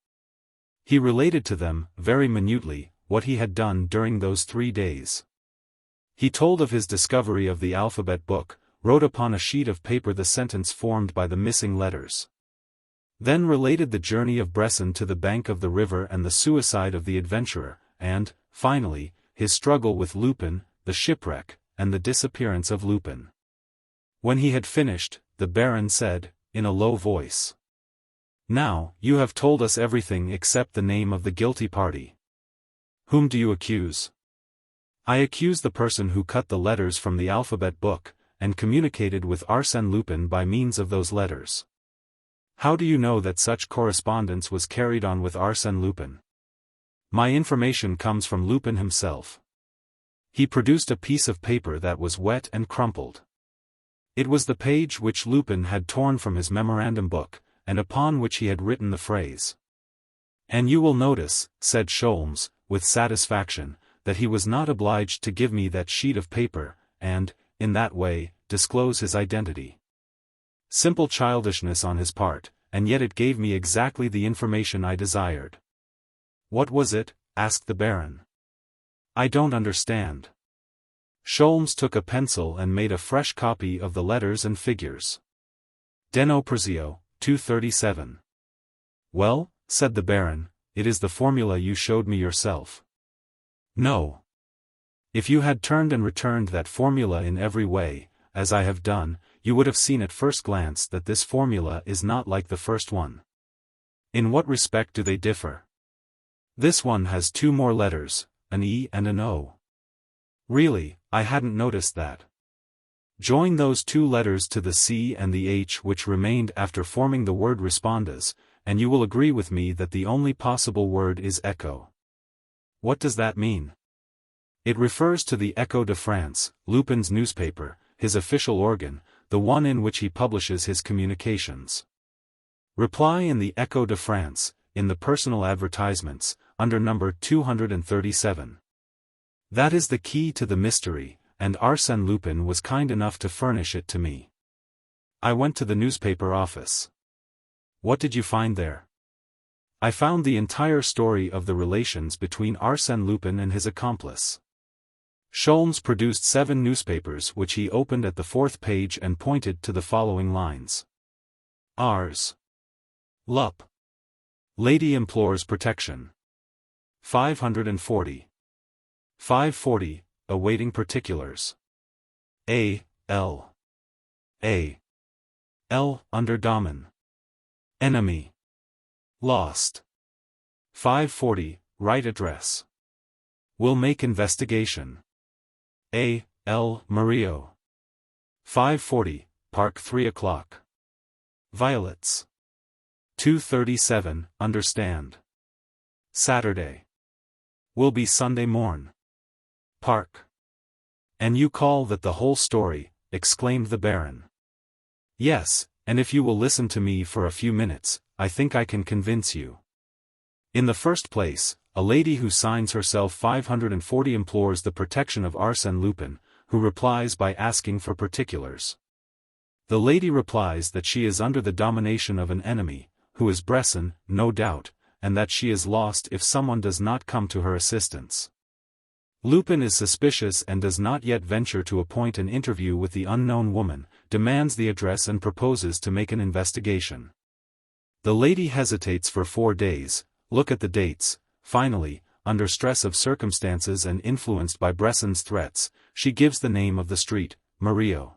He related to them, very minutely, what he had done during those 3 days. He told of his discovery of the alphabet book, wrote upon a sheet of paper the sentence formed by the missing letters. Then related the journey of Bresson to the bank of the river and the suicide of the adventurer, and, finally, his struggle with Lupin, the shipwreck, and the disappearance of Lupin. When he had finished, the Baron said, in a low voice, "Now, you have told us everything except the name of the guilty party. Whom do you accuse?" "I accuse the person who cut the letters from the alphabet book, and communicated with Arsène Lupin by means of those letters." "How do you know that such correspondence was carried on with Arsène Lupin?" "My information comes from Lupin himself. He produced a piece of paper that was wet and crumpled. It was the page which Lupin had torn from his memorandum book, and upon which he had written the phrase. And you will notice, said Sholmes, with satisfaction, that he was not obliged to give me that sheet of paper, and, in that way, disclose his identity. Simple childishness on his part, and yet it gave me exactly the information I desired. What was it? Asked the Baron. I don't understand. Sholmes took a pencil and made a fresh copy of the letters and figures. Deno Prezio, 237. Well, said the Baron, it is the formula you showed me yourself. No. If you had turned and returned that formula in every way, as I have done, you would have seen at first glance that this formula is not like the first one. In what respect do they differ? This one has 2 more letters, an E and an O. Really, I hadn't noticed that. Join those 2 letters to the C and the H which remained after forming the word respondas, and you will agree with me that the only possible word is echo. What does that mean? It refers to the Echo de France, Lupin's newspaper, his official organ, the one in which he publishes his communications. Reply in the Echo de France, in the personal advertisements, under number 237. That is the key to the mystery, and Arsène Lupin was kind enough to furnish it to me. I went to the newspaper office. What did you find there? I found the entire story of the relations between Arsène Lupin and his accomplice. Sholmes produced 7 newspapers which he opened at the 4th page and pointed to the following lines. Ars. Lup. Lady implores protection. 540. 540, awaiting particulars. A. L. A. L. Under Damen. Enemy. Lost. 540, right address. Will make investigation. A. L. Murillo. 540, Park 3 o'clock. Violets. 237, understand. Saturday. Will be Sunday morn. Park. And you call that the whole story, exclaimed the Baron. Yes, and if you will listen to me for a few minutes, I think I can convince you. In the first place, a lady who signs herself 540 implores the protection of Arsène Lupin, who replies by asking for particulars. The lady replies that she is under the domination of an enemy, who is Bresson, no doubt, and that she is lost if someone does not come to her assistance. Lupin is suspicious and does not yet venture to appoint an interview with the unknown woman, demands the address and proposes to make an investigation. The lady hesitates for 4 days, look at the dates. Finally, under stress of circumstances and influenced by Bresson's threats, she gives the name of the street, Murillo.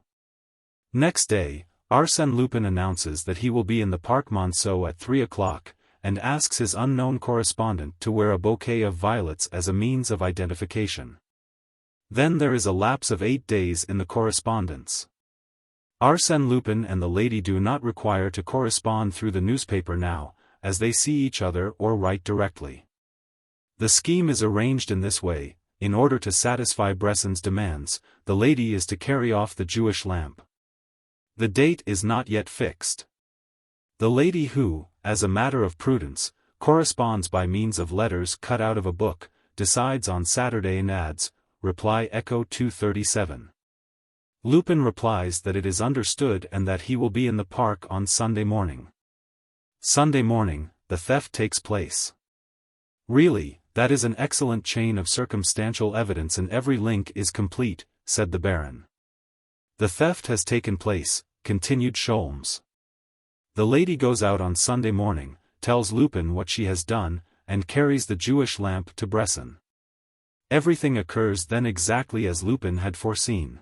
Next day, Arsène Lupin announces that he will be in the Parc Monceau at 3 o'clock, and asks his unknown correspondent to wear a bouquet of violets as a means of identification. Then there is a lapse of 8 days in the correspondence. Arsène Lupin and the lady do not require to correspond through the newspaper now, as they see each other or write directly. The scheme is arranged in this way: in order to satisfy Bresson's demands, the lady is to carry off the Jewish lamp. The date is not yet fixed. The lady who, as a matter of prudence, corresponds by means of letters cut out of a book, decides on Saturday and adds, reply Echo 237. Lupin replies that it is understood and that he will be in the park on Sunday morning. Sunday morning, the theft takes place. Really, that is an excellent chain of circumstantial evidence and every link is complete, said the Baron. The theft has taken place, continued Sholmes. The lady goes out on Sunday morning, tells Lupin what she has done, and carries the Jewish lamp to Bresson. Everything occurs then exactly as Lupin had foreseen.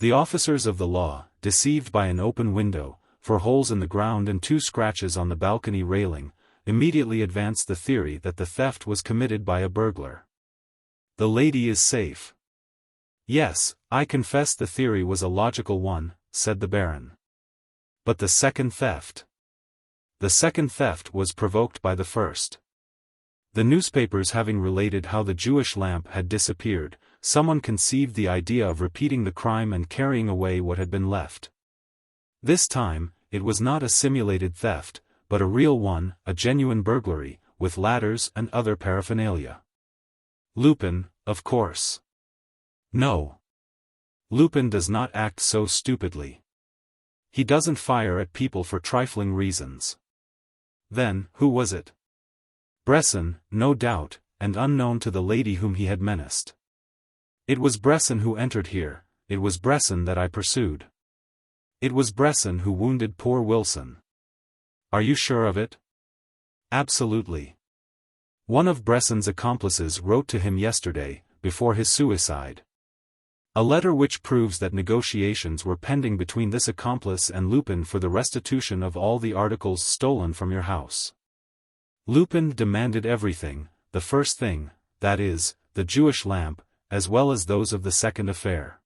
The officers of the law, deceived by an open window, for holes in the ground and 2 scratches on the balcony railing, immediately advanced the theory that the theft was committed by a burglar. The lady is safe. Yes, I confess the theory was a logical one, said the Baron. But the second theft? The second theft was provoked by the first. The newspapers having related how the Jewish lamp had disappeared, someone conceived the idea of repeating the crime and carrying away what had been left. This time, it was not a simulated theft, but a real one, a genuine burglary, with ladders and other paraphernalia. Lupin, of course. No. Lupin does not act so stupidly. He doesn't fire at people for trifling reasons. Then, who was it? Bresson, no doubt, and unknown to the lady whom he had menaced. It was Bresson who entered here, it was Bresson that I pursued. It was Bresson who wounded poor Wilson. Are you sure of it? Absolutely. One of Bresson's accomplices wrote to him yesterday, before his suicide. A letter which proves that negotiations were pending between this accomplice and Lupin for the restitution of all the articles stolen from your house. Lupin demanded everything, the first thing, that is, the Jewish lamp, as well as those of the second affair.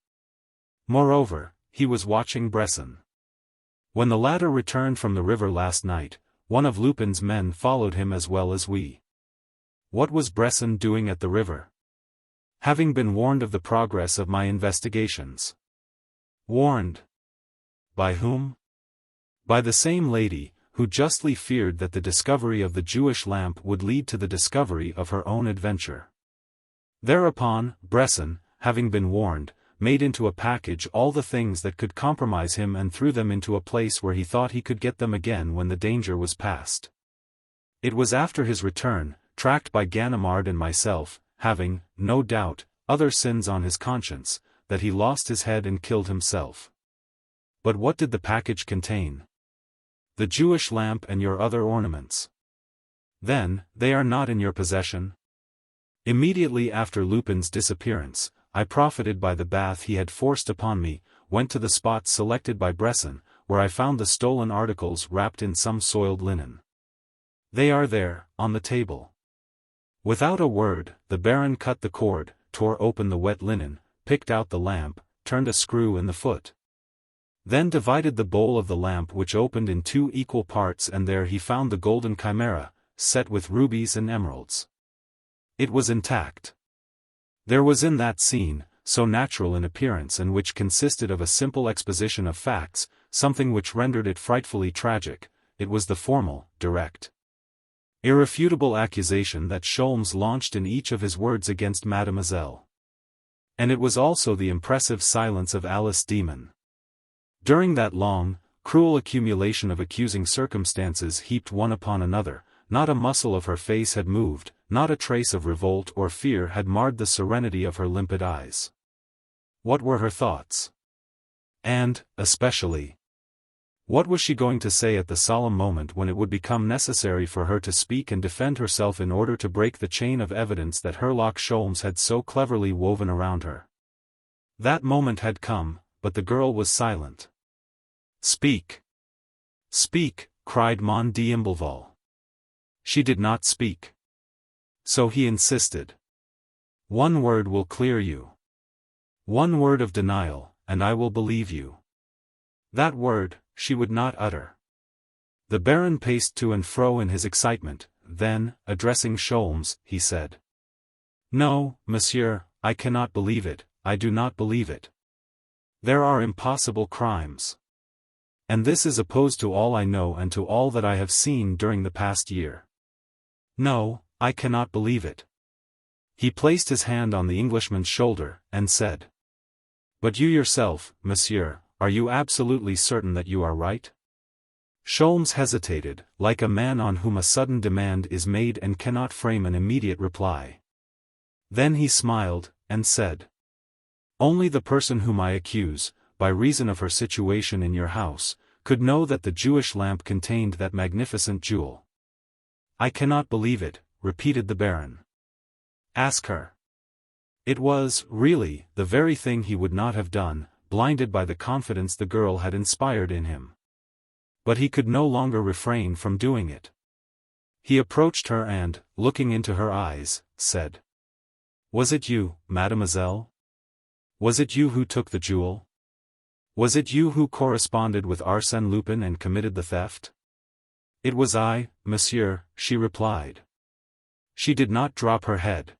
Moreover, he was watching Bresson. When the latter returned from the river last night, one of Lupin's men followed him as well as we. What was Bresson doing at the river? Having been warned of the progress of my investigations. Warned? By whom? By the same lady, who justly feared that the discovery of the Jewish lamp would lead to the discovery of her own adventure. Thereupon, Bresson, having been warned, made into a package all the things that could compromise him and threw them into a place where he thought he could get them again when the danger was past. It was after his return, tracked by Ganimard and myself, having, no doubt, other sins on his conscience, that he lost his head and killed himself. But what did the package contain? The Jewish lamp and your other ornaments. Then, they are not in your possession? Immediately after Lupin's disappearance, I profited by the bath he had forced upon me, went to the spot selected by Bresson, where I found the stolen articles wrapped in some soiled linen. They are there, on the table. Without a word, the Baron cut the cord, tore open the wet linen, picked out the lamp, turned a screw in the foot. Then divided the bowl of the lamp which opened in 2 equal parts and there he found the golden chimera, set with rubies and emeralds. It was intact. There was in that scene, so natural in appearance and which consisted of a simple exposition of facts, something which rendered it frightfully tragic. It was the formal, direct, irrefutable accusation that Sholmes launched in each of his words against Mademoiselle. And it was also the impressive silence of Alice Demon. During that long, cruel accumulation of accusing circumstances heaped one upon another, not a muscle of her face had moved, not a trace of revolt or fear had marred the serenity of her limpid eyes. What were her thoughts? And, especially, what was she going to say at the solemn moment when it would become necessary for her to speak and defend herself in order to break the chain of evidence that Herlock Sholmes had so cleverly woven around her? That moment had come, but the girl was silent. "Speak! Speak!" cried Mon d'Imblevalle. She did not speak. So he insisted. "One word will clear you. One word of denial, and I will believe you." That word she would not utter. The Baron paced to and fro in his excitement, then, addressing Sholmes, he said, "No, monsieur, I cannot believe it, I do not believe it. There are impossible crimes. And this is opposed to all I know and to all that I have seen during the past year. No, I cannot believe it." He placed his hand on the Englishman's shoulder, and said, "But you yourself, monsieur, are you absolutely certain that you are right?" Sholmes hesitated, like a man on whom a sudden demand is made and cannot frame an immediate reply. Then he smiled, and said, "Only the person whom I accuse, by reason of her situation in your house, could know that the Jewish lamp contained that magnificent jewel." "I cannot believe it," repeated the Baron. "Ask her." It was, really, the very thing he would not have done, blinded by the confidence the girl had inspired in him. But he could no longer refrain from doing it. He approached her and, looking into her eyes, said, "Was it you, mademoiselle? Was it you who took the jewel? Was it you who corresponded with Arsène Lupin and committed the theft?" "It was I, monsieur," she replied. She did not drop her head.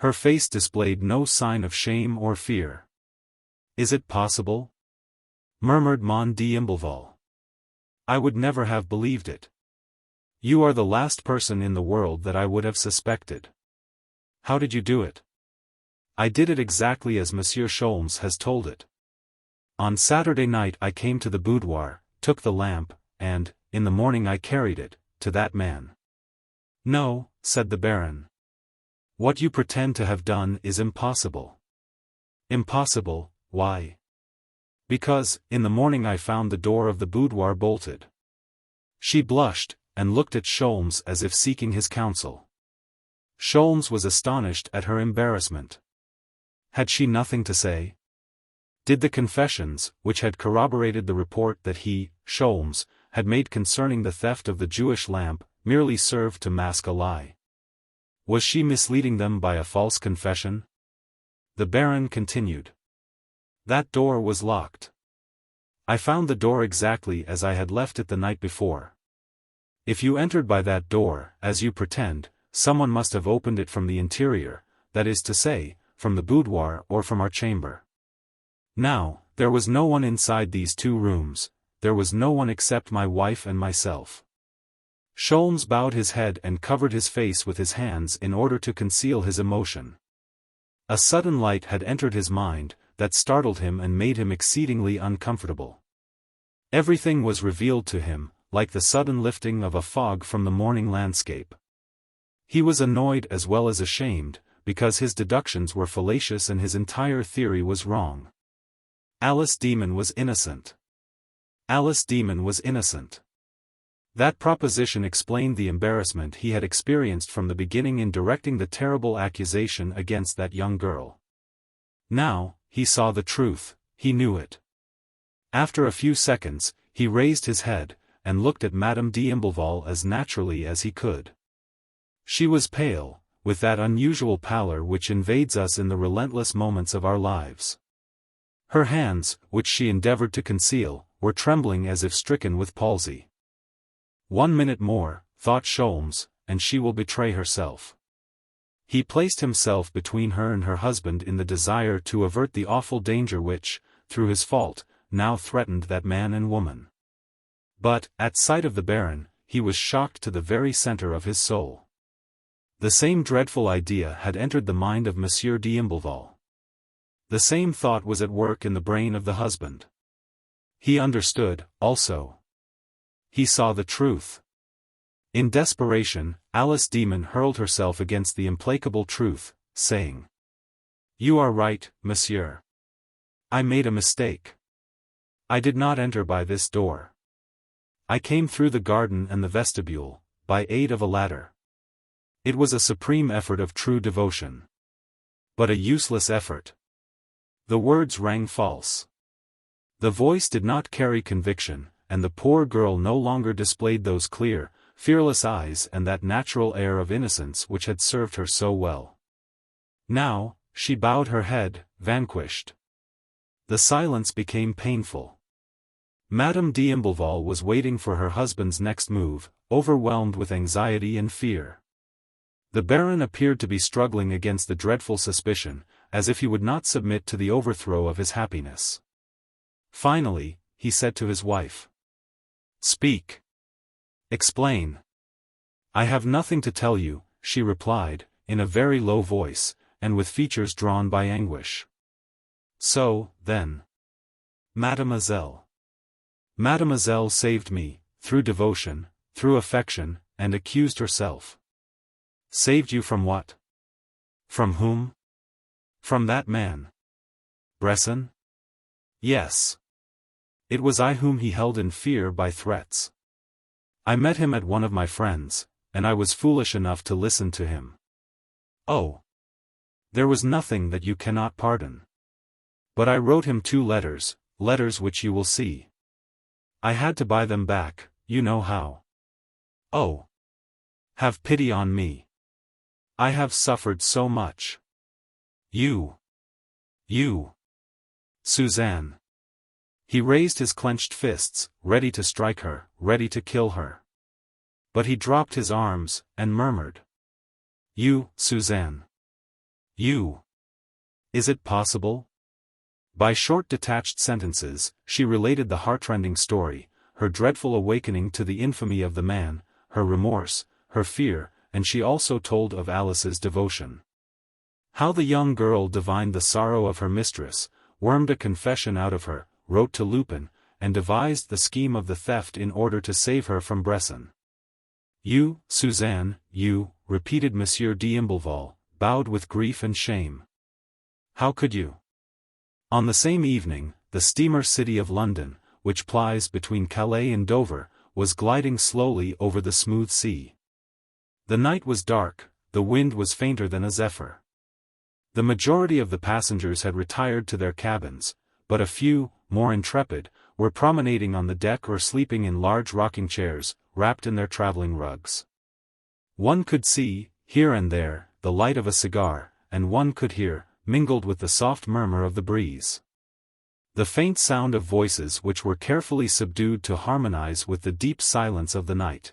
Her face displayed no sign of shame or fear. "Is it possible?" murmured Mon d'Imblevalle. "I would never have believed it. You are the last person in the world that I would have suspected. How did you do it?" "I did it exactly as Monsieur Sholmes has told it. On Saturday night I came to the boudoir, took the lamp, and, in the morning I carried it, to that man." "No," said the Baron. "What you pretend to have done is impossible." "Impossible, why?" "Because, in the morning I found the door of the boudoir bolted." She blushed, and looked at Sholmes as if seeking his counsel. Sholmes was astonished at her embarrassment. Had she nothing to say? Did the confessions, which had corroborated the report that he, Sholmes, had made concerning the theft of the Jewish lamp, merely serve to mask a lie? Was she misleading them by a false confession? The Baron continued. "That door was locked. I found the door exactly as I had left it the night before. If you entered by that door, as you pretend, someone must have opened it from the interior, that is to say, from the boudoir or from our chamber. Now, there was no one inside these two rooms, there was no one except my wife and myself." Sholmes bowed his head and covered his face with his hands in order to conceal his emotion. A sudden light had entered his mind, that startled him and made him exceedingly uncomfortable. Everything was revealed to him, like the sudden lifting of a fog from the morning landscape. He was annoyed as well as ashamed, because his deductions were fallacious and his entire theory was wrong. Alice Demon was innocent. Alice Demon was innocent. That proposition explained the embarrassment he had experienced from the beginning in directing the terrible accusation against that young girl. Now, he saw the truth, he knew it. After a few seconds, he raised his head, and looked at Madame d'Imblevalle as naturally as he could. She was pale, with that unusual pallor which invades us in the relentless moments of our lives. Her hands, which she endeavored to conceal, were trembling as if stricken with palsy. 1 minute more, thought Sholmes, and she will betray herself. He placed himself between her and her husband in the desire to avert the awful danger which, through his fault, now threatened that man and woman. But, at sight of the Baron, he was shocked to the very center of his soul. The same dreadful idea had entered the mind of Monsieur d'Imblevalle. The same thought was at work in the brain of the husband. He understood, also. He saw the truth. In desperation, Alice Demon hurled herself against the implacable truth, saying, "You are right, monsieur. I made a mistake. I did not enter by this door. I came through the garden and the vestibule, by aid of a ladder." It was a supreme effort of true devotion. But a useless effort. The words rang false. The voice did not carry conviction, and the poor girl no longer displayed those clear, fearless eyes and that natural air of innocence which had served her so well. Now, she bowed her head, vanquished. The silence became painful. Madame d'Imblevalle was waiting for her husband's next move, overwhelmed with anxiety and fear. The Baron appeared to be struggling against the dreadful suspicion, as if he would not submit to the overthrow of his happiness. Finally, he said to his wife, "Speak. Explain." "I have nothing to tell you," she replied, in a very low voice, and with features drawn by anguish. "So, then. Mademoiselle. Mademoiselle saved me, through devotion, through affection, and accused herself." "Saved you from what?" "From whom?" "From that man." "Bresson?" "Yes. It was I whom he held in fear by threats. I met him at one of my friends, and I was foolish enough to listen to him." "Oh. There was nothing that you cannot pardon. But I wrote him 2 letters, letters which you will see. I had to buy them back, you know how. Oh. Have pity on me. I have suffered so much. You. Suzanne." He raised his clenched fists, ready to strike her, ready to kill her. But he dropped his arms, and murmured, "You, Suzanne. You. Is it possible?" By short detached sentences, she related the heartrending story, her dreadful awakening to the infamy of the man, her remorse, her fear, and she also told of Alice's devotion. How the young girl divined the sorrow of her mistress, wormed a confession out of her, wrote to Lupin, and devised the scheme of the theft in order to save her from Bresson. "You, Suzanne, you," repeated Monsieur d'Imblevalle, bowed with grief and shame. "How could you?" On the same evening, the steamer City of London, which plies between Calais and Dover, was gliding slowly over the smooth sea. The night was dark, the wind was fainter than a zephyr. The majority of the passengers had retired to their cabins, but a few, more intrepid, were promenading on the deck or sleeping in large rocking chairs, wrapped in their traveling rugs. One could see, here and there, the light of a cigar, and one could hear, mingled with the soft murmur of the breeze, the faint sound of voices which were carefully subdued to harmonize with the deep silence of the night.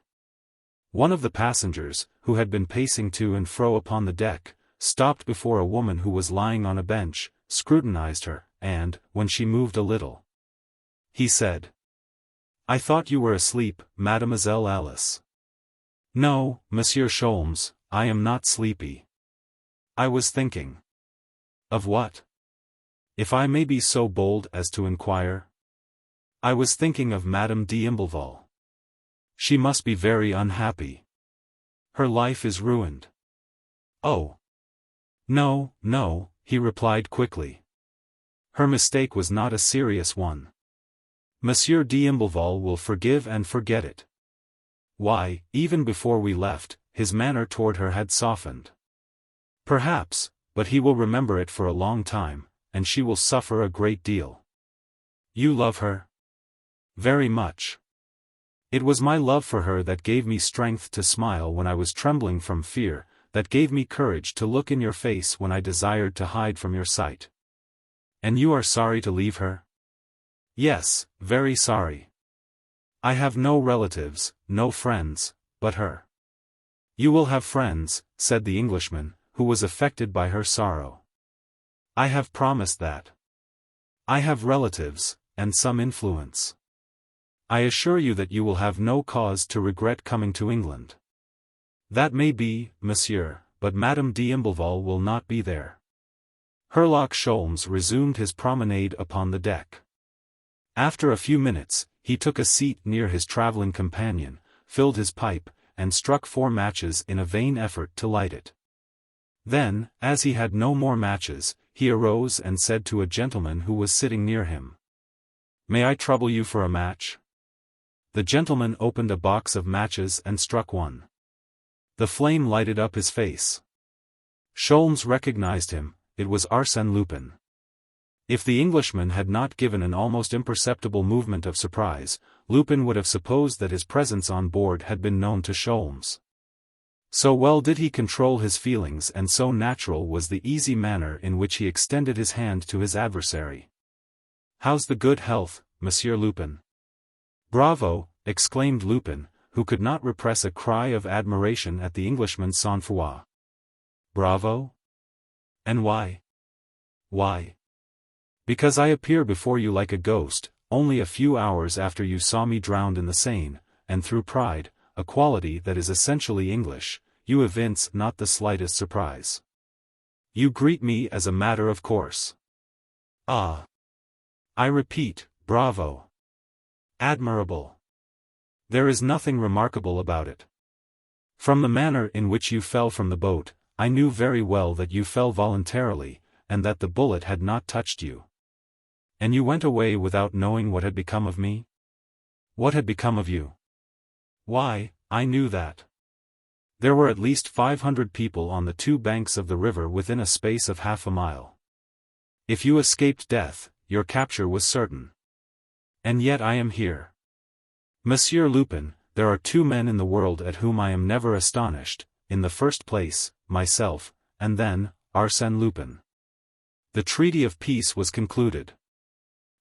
One of the passengers, who had been pacing to and fro upon the deck, stopped before a woman who was lying on a bench, scrutinized her, and, when she moved a little, he said, "I thought you were asleep, Mademoiselle Alice." "No, Monsieur Sholmes, I am not sleepy. I was thinking." "Of what? If I may be so bold as to inquire?" "I was thinking of Madame d'Imblevalle. She must be very unhappy. Her life is ruined." "Oh. No, no," he replied quickly. "Her mistake was not a serious one. Monsieur d'Imblevalle will forgive and forget it." Why, even before we left, his manner toward her had softened. "Perhaps, but he will remember it for a long time, and she will suffer a great deal." "You love her?" "Very much. It was my love for her that gave me strength to smile when I was trembling from fear, that gave me courage to look in your face when I desired to hide from your sight." "And you are sorry to leave her?" "Yes, very sorry. I have no relatives, no friends, but her." "You will have friends," said the Englishman, who was affected by her sorrow. "I have promised that." "I have relatives," and some influence. I assure you that you will have no cause to regret coming to England. That may be, monsieur, but Madame d'Imblevalle will not be there. Herlock Sholmes resumed his promenade upon the deck. After a few minutes, he took a seat near his travelling companion, filled his pipe, and struck 4 matches in a vain effort to light it. Then, as he had no more matches, he arose and said to a gentleman who was sitting near him, "May I trouble you for a match?" The gentleman opened a box of matches and struck one. The flame lighted up his face. Sholmes recognized him. It was Arsène Lupin. If the Englishman had not given an almost imperceptible movement of surprise, Lupin would have supposed that his presence on board had been known to Sholmes. So well did he control his feelings, and so natural was the easy manner in which he extended his hand to his adversary. "How's the good health, Monsieur Lupin?" "Bravo!" exclaimed Lupin, who could not repress a cry of admiration at the Englishman's sang-froid. "Bravo? And why?" "Why? Because I appear before you like a ghost, only a few hours after you saw me drowned in the Seine, and through pride, a quality that is essentially English, you evince not the slightest surprise. You greet me as a matter of course. Ah! I repeat, bravo! Admirable! There is nothing remarkable about it. From the manner in which you fell from the boat, I knew very well that you fell voluntarily, and that the bullet had not touched you. And you went away without knowing what had become of me? What had become of you? Why, I knew that. There were at least 500 people on the 2 banks of the river within a space of half a mile. If you escaped death, your capture was certain. And yet I am here. Monsieur Lupin, there are 2 men in the world at whom I am never astonished, in the first place, myself, and then, Arsène Lupin. The treaty of peace was concluded.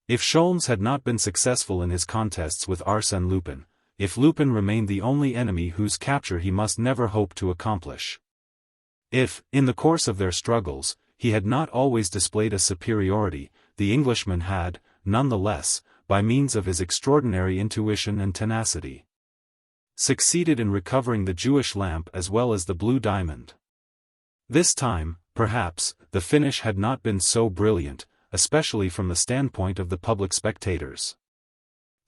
If Sholmes had not been successful in his contests with Arsène Lupin, if Lupin remained the only enemy whose capture he must never hope to accomplish. If, in the course of their struggles, he had not always displayed a superiority, the Englishman had, none the less, by means of his extraordinary intuition and tenacity, succeeded in recovering the Jewish lamp as well as the blue diamond. This time, perhaps, the finish had not been so brilliant, especially from the standpoint of the public spectators.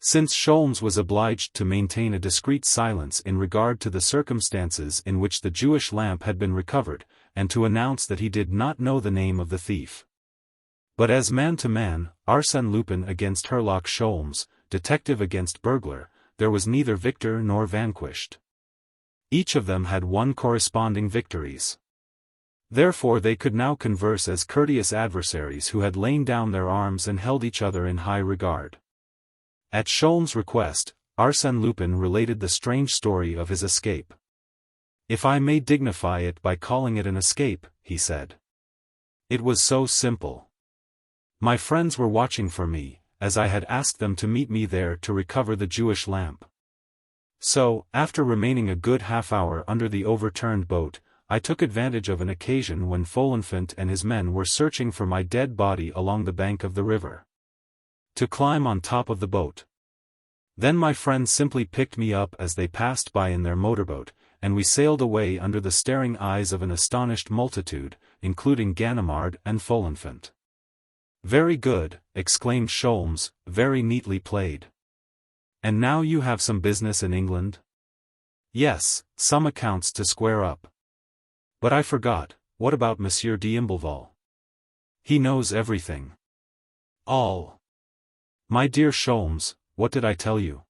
Since Sholmes was obliged to maintain a discreet silence in regard to the circumstances in which the Jewish lamp had been recovered, and to announce that he did not know the name of the thief. But as man to man, Arsène Lupin against Herlock Sholmes, detective against burglar, there was neither victor nor vanquished. Each of them had won corresponding victories. Therefore they could now converse as courteous adversaries who had lain down their arms and held each other in high regard. At Sholmes' request, Arsène Lupin related the strange story of his escape. "If I may dignify it by calling it an escape," he said. "It was so simple. My friends were watching for me, as I had asked them to meet me there to recover the Jewish lamp. So, after remaining a good half-hour under the overturned boat, I took advantage of an occasion when Folenfant and his men were searching for my dead body along the bank of the river, to climb on top of the boat. Then my friends simply picked me up as they passed by in their motorboat, and we sailed away under the staring eyes of an astonished multitude, including Ganimard and Folenfant." "Very good," exclaimed Sholmes, "very neatly played. And now you have some business in England?" "Yes, some accounts to square up. But I forgot, what about Monsieur d'Imblevalle?" "He knows everything." "All." "My dear Sholmes, what did I tell you?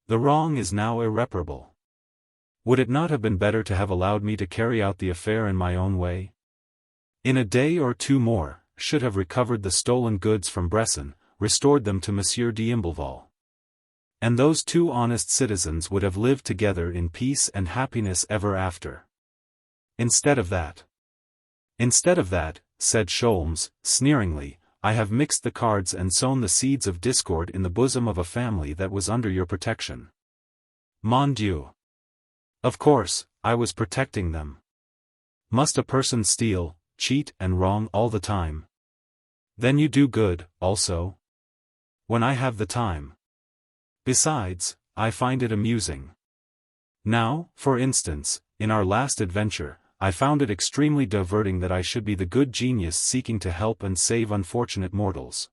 The wrong is now irreparable. Would it not have been better to have allowed me to carry out the affair in my own way? In a day or 2 more, should have recovered the stolen goods from Bresson, restored them to Monsieur d'Imblevalle. And those 2 honest citizens would have lived together in peace and happiness ever after. Instead of that, said Sholmes, sneeringly, I have mixed the cards and sown the seeds of discord in the bosom of a family that was under your protection. Mon Dieu! Of course, I was protecting them. Must a person steal, cheat and wrong all the time? Then you do good, also? When I have the time. Besides, I find it amusing. Now, for instance, in our last adventure, I found it extremely diverting that I should be the good genius seeking to help and save unfortunate mortals,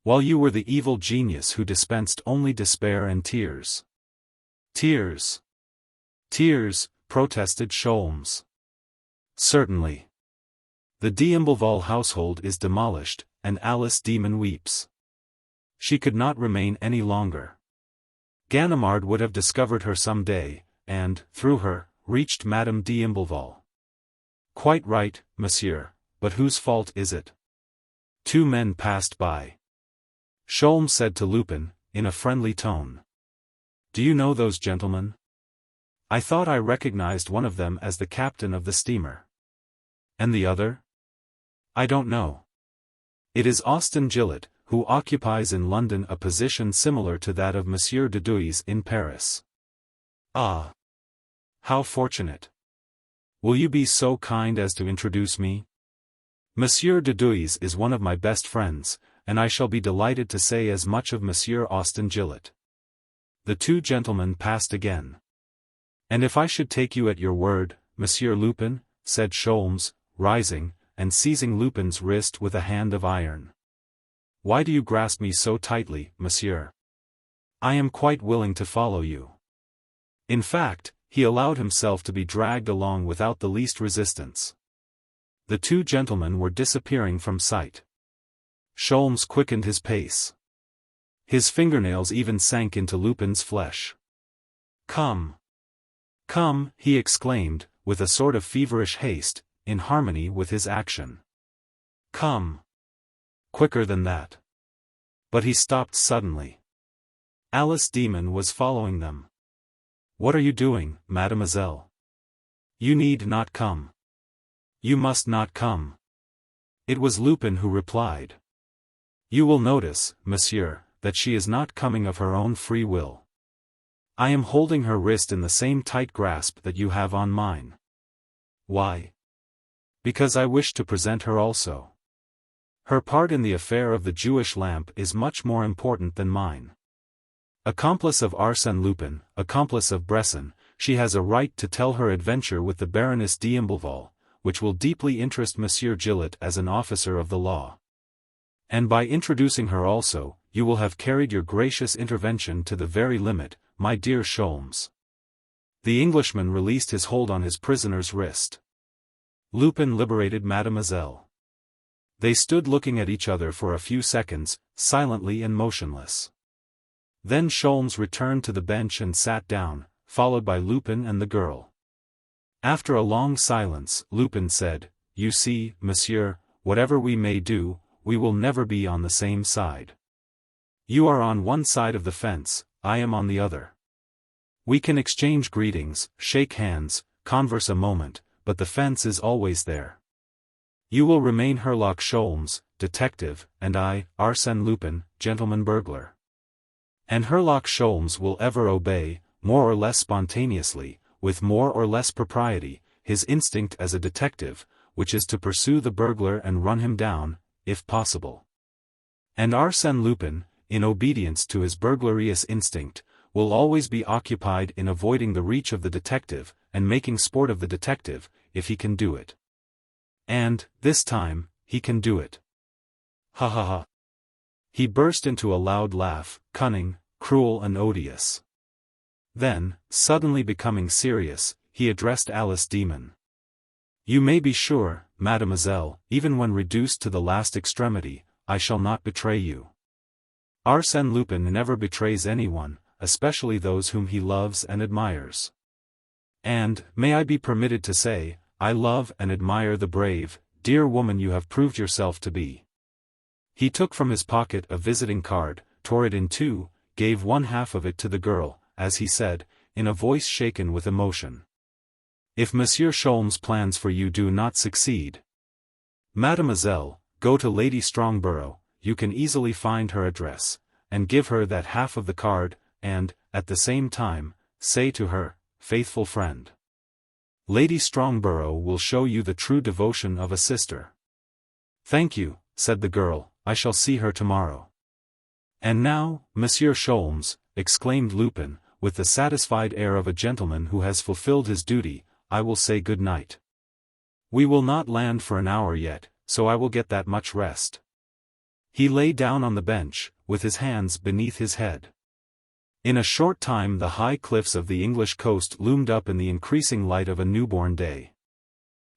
while you were the evil genius who dispensed only despair and tears. Tears. Tears, protested Sholmes. Certainly. The d'Imbleval household is demolished, and Alice Demon weeps. She could not remain any longer. Ganimard would have discovered her some day, and, through her, reached Madame d'Imbleval. Quite right, monsieur, but whose fault is it? Two men passed by. Sholmes said to Lupin, in a friendly tone. Do you know those gentlemen? I thought I recognized one of them as the captain of the steamer. And the other? I don't know. It is Austin Gillett, who occupies in London a position similar to that of Monsieur de Duys in Paris. Ah! How fortunate! Will you be so kind as to introduce me? Monsieur de Duys is one of my best friends, and I shall be delighted to say as much of Monsieur Austin Gillett. The two gentlemen passed again. And if I should take you at your word, Monsieur Lupin, said Sholmes, rising, and seizing Lupin's wrist with a hand of iron. Why do you grasp me so tightly, monsieur? I am quite willing to follow you. In fact, he allowed himself to be dragged along without the least resistance. The two gentlemen were disappearing from sight. Sholmes quickened his pace. His fingernails even sank into Lupin's flesh. Come! Come, he exclaimed, with a sort of feverish haste, in harmony with his action. Come! Quicker than that. But he stopped suddenly. Alice Demon was following them. What are you doing, mademoiselle? You need not come. You must not come. It was Lupin who replied. You will notice, monsieur, that she is not coming of her own free will. I am holding her wrist in the same tight grasp that you have on mine. Why? Because I wish to present her also. Her part in the affair of the Jewish lamp is much more important than mine. Accomplice of Arsène Lupin, accomplice of Bresson, she has a right to tell her adventure with the Baroness d'Imbleval, which will deeply interest Monsieur Gillett as an officer of the law. And by introducing her also, you will have carried your gracious intervention to the very limit, my dear Sholmes. The Englishman released his hold on his prisoner's wrist. Lupin liberated Mademoiselle. They stood looking at each other for a few seconds, silently and motionless. Then Sholmes returned to the bench and sat down, followed by Lupin and the girl. After a long silence, Lupin said, You see, monsieur, whatever we may do, we will never be on the same side. You are on one side of the fence, I am on the other. We can exchange greetings, shake hands, converse a moment, but the fence is always there. You will remain Herlock Sholmes, detective, and I, Arsène Lupin, gentleman burglar. And Herlock Sholmes will ever obey, more or less spontaneously, with more or less propriety, his instinct as a detective, which is to pursue the burglar and run him down, if possible. And Arsène Lupin, in obedience to his burglarious instinct, will always be occupied in avoiding the reach of the detective, and making sport of the detective, if he can do it. And, this time, he can do it. Ha ha ha. He burst into a loud laugh, cunning, cruel and odious. Then, suddenly becoming serious, he addressed Alice Demon. You may be sure, mademoiselle, even when reduced to the last extremity, I shall not betray you. Arsène Lupin never betrays anyone, especially those whom he loves and admires. And, may I be permitted to say, I love and admire the brave, dear woman you have proved yourself to be. He took from his pocket a visiting card, tore it in two, gave one half of it to the girl, as he said, in a voice shaken with emotion. If Monsieur Sholmes' plans for you do not succeed, mademoiselle, go to Lady Strongborough, you can easily find her address, and give her that half of the card, and, at the same time, say to her, faithful friend. Lady Strongborough will show you the true devotion of a sister. Thank you, said the girl, I shall see her tomorrow. "And now, Monsieur Sholmes," exclaimed Lupin, with the satisfied air of a gentleman who has fulfilled his duty, "I will say good night. We will not land for an hour yet, so I will get that much rest." He lay down on the bench, with his hands beneath his head. In a short time the high cliffs of the English coast loomed up in the increasing light of a newborn day.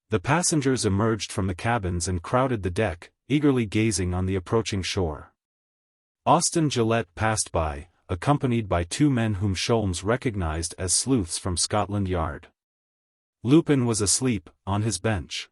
The passengers emerged from the cabins and crowded the deck, eagerly gazing on the approaching shore. Austin Gillette passed by, accompanied by two men whom Sholmes recognized as sleuths from Scotland Yard. Lupin was asleep, on his bench.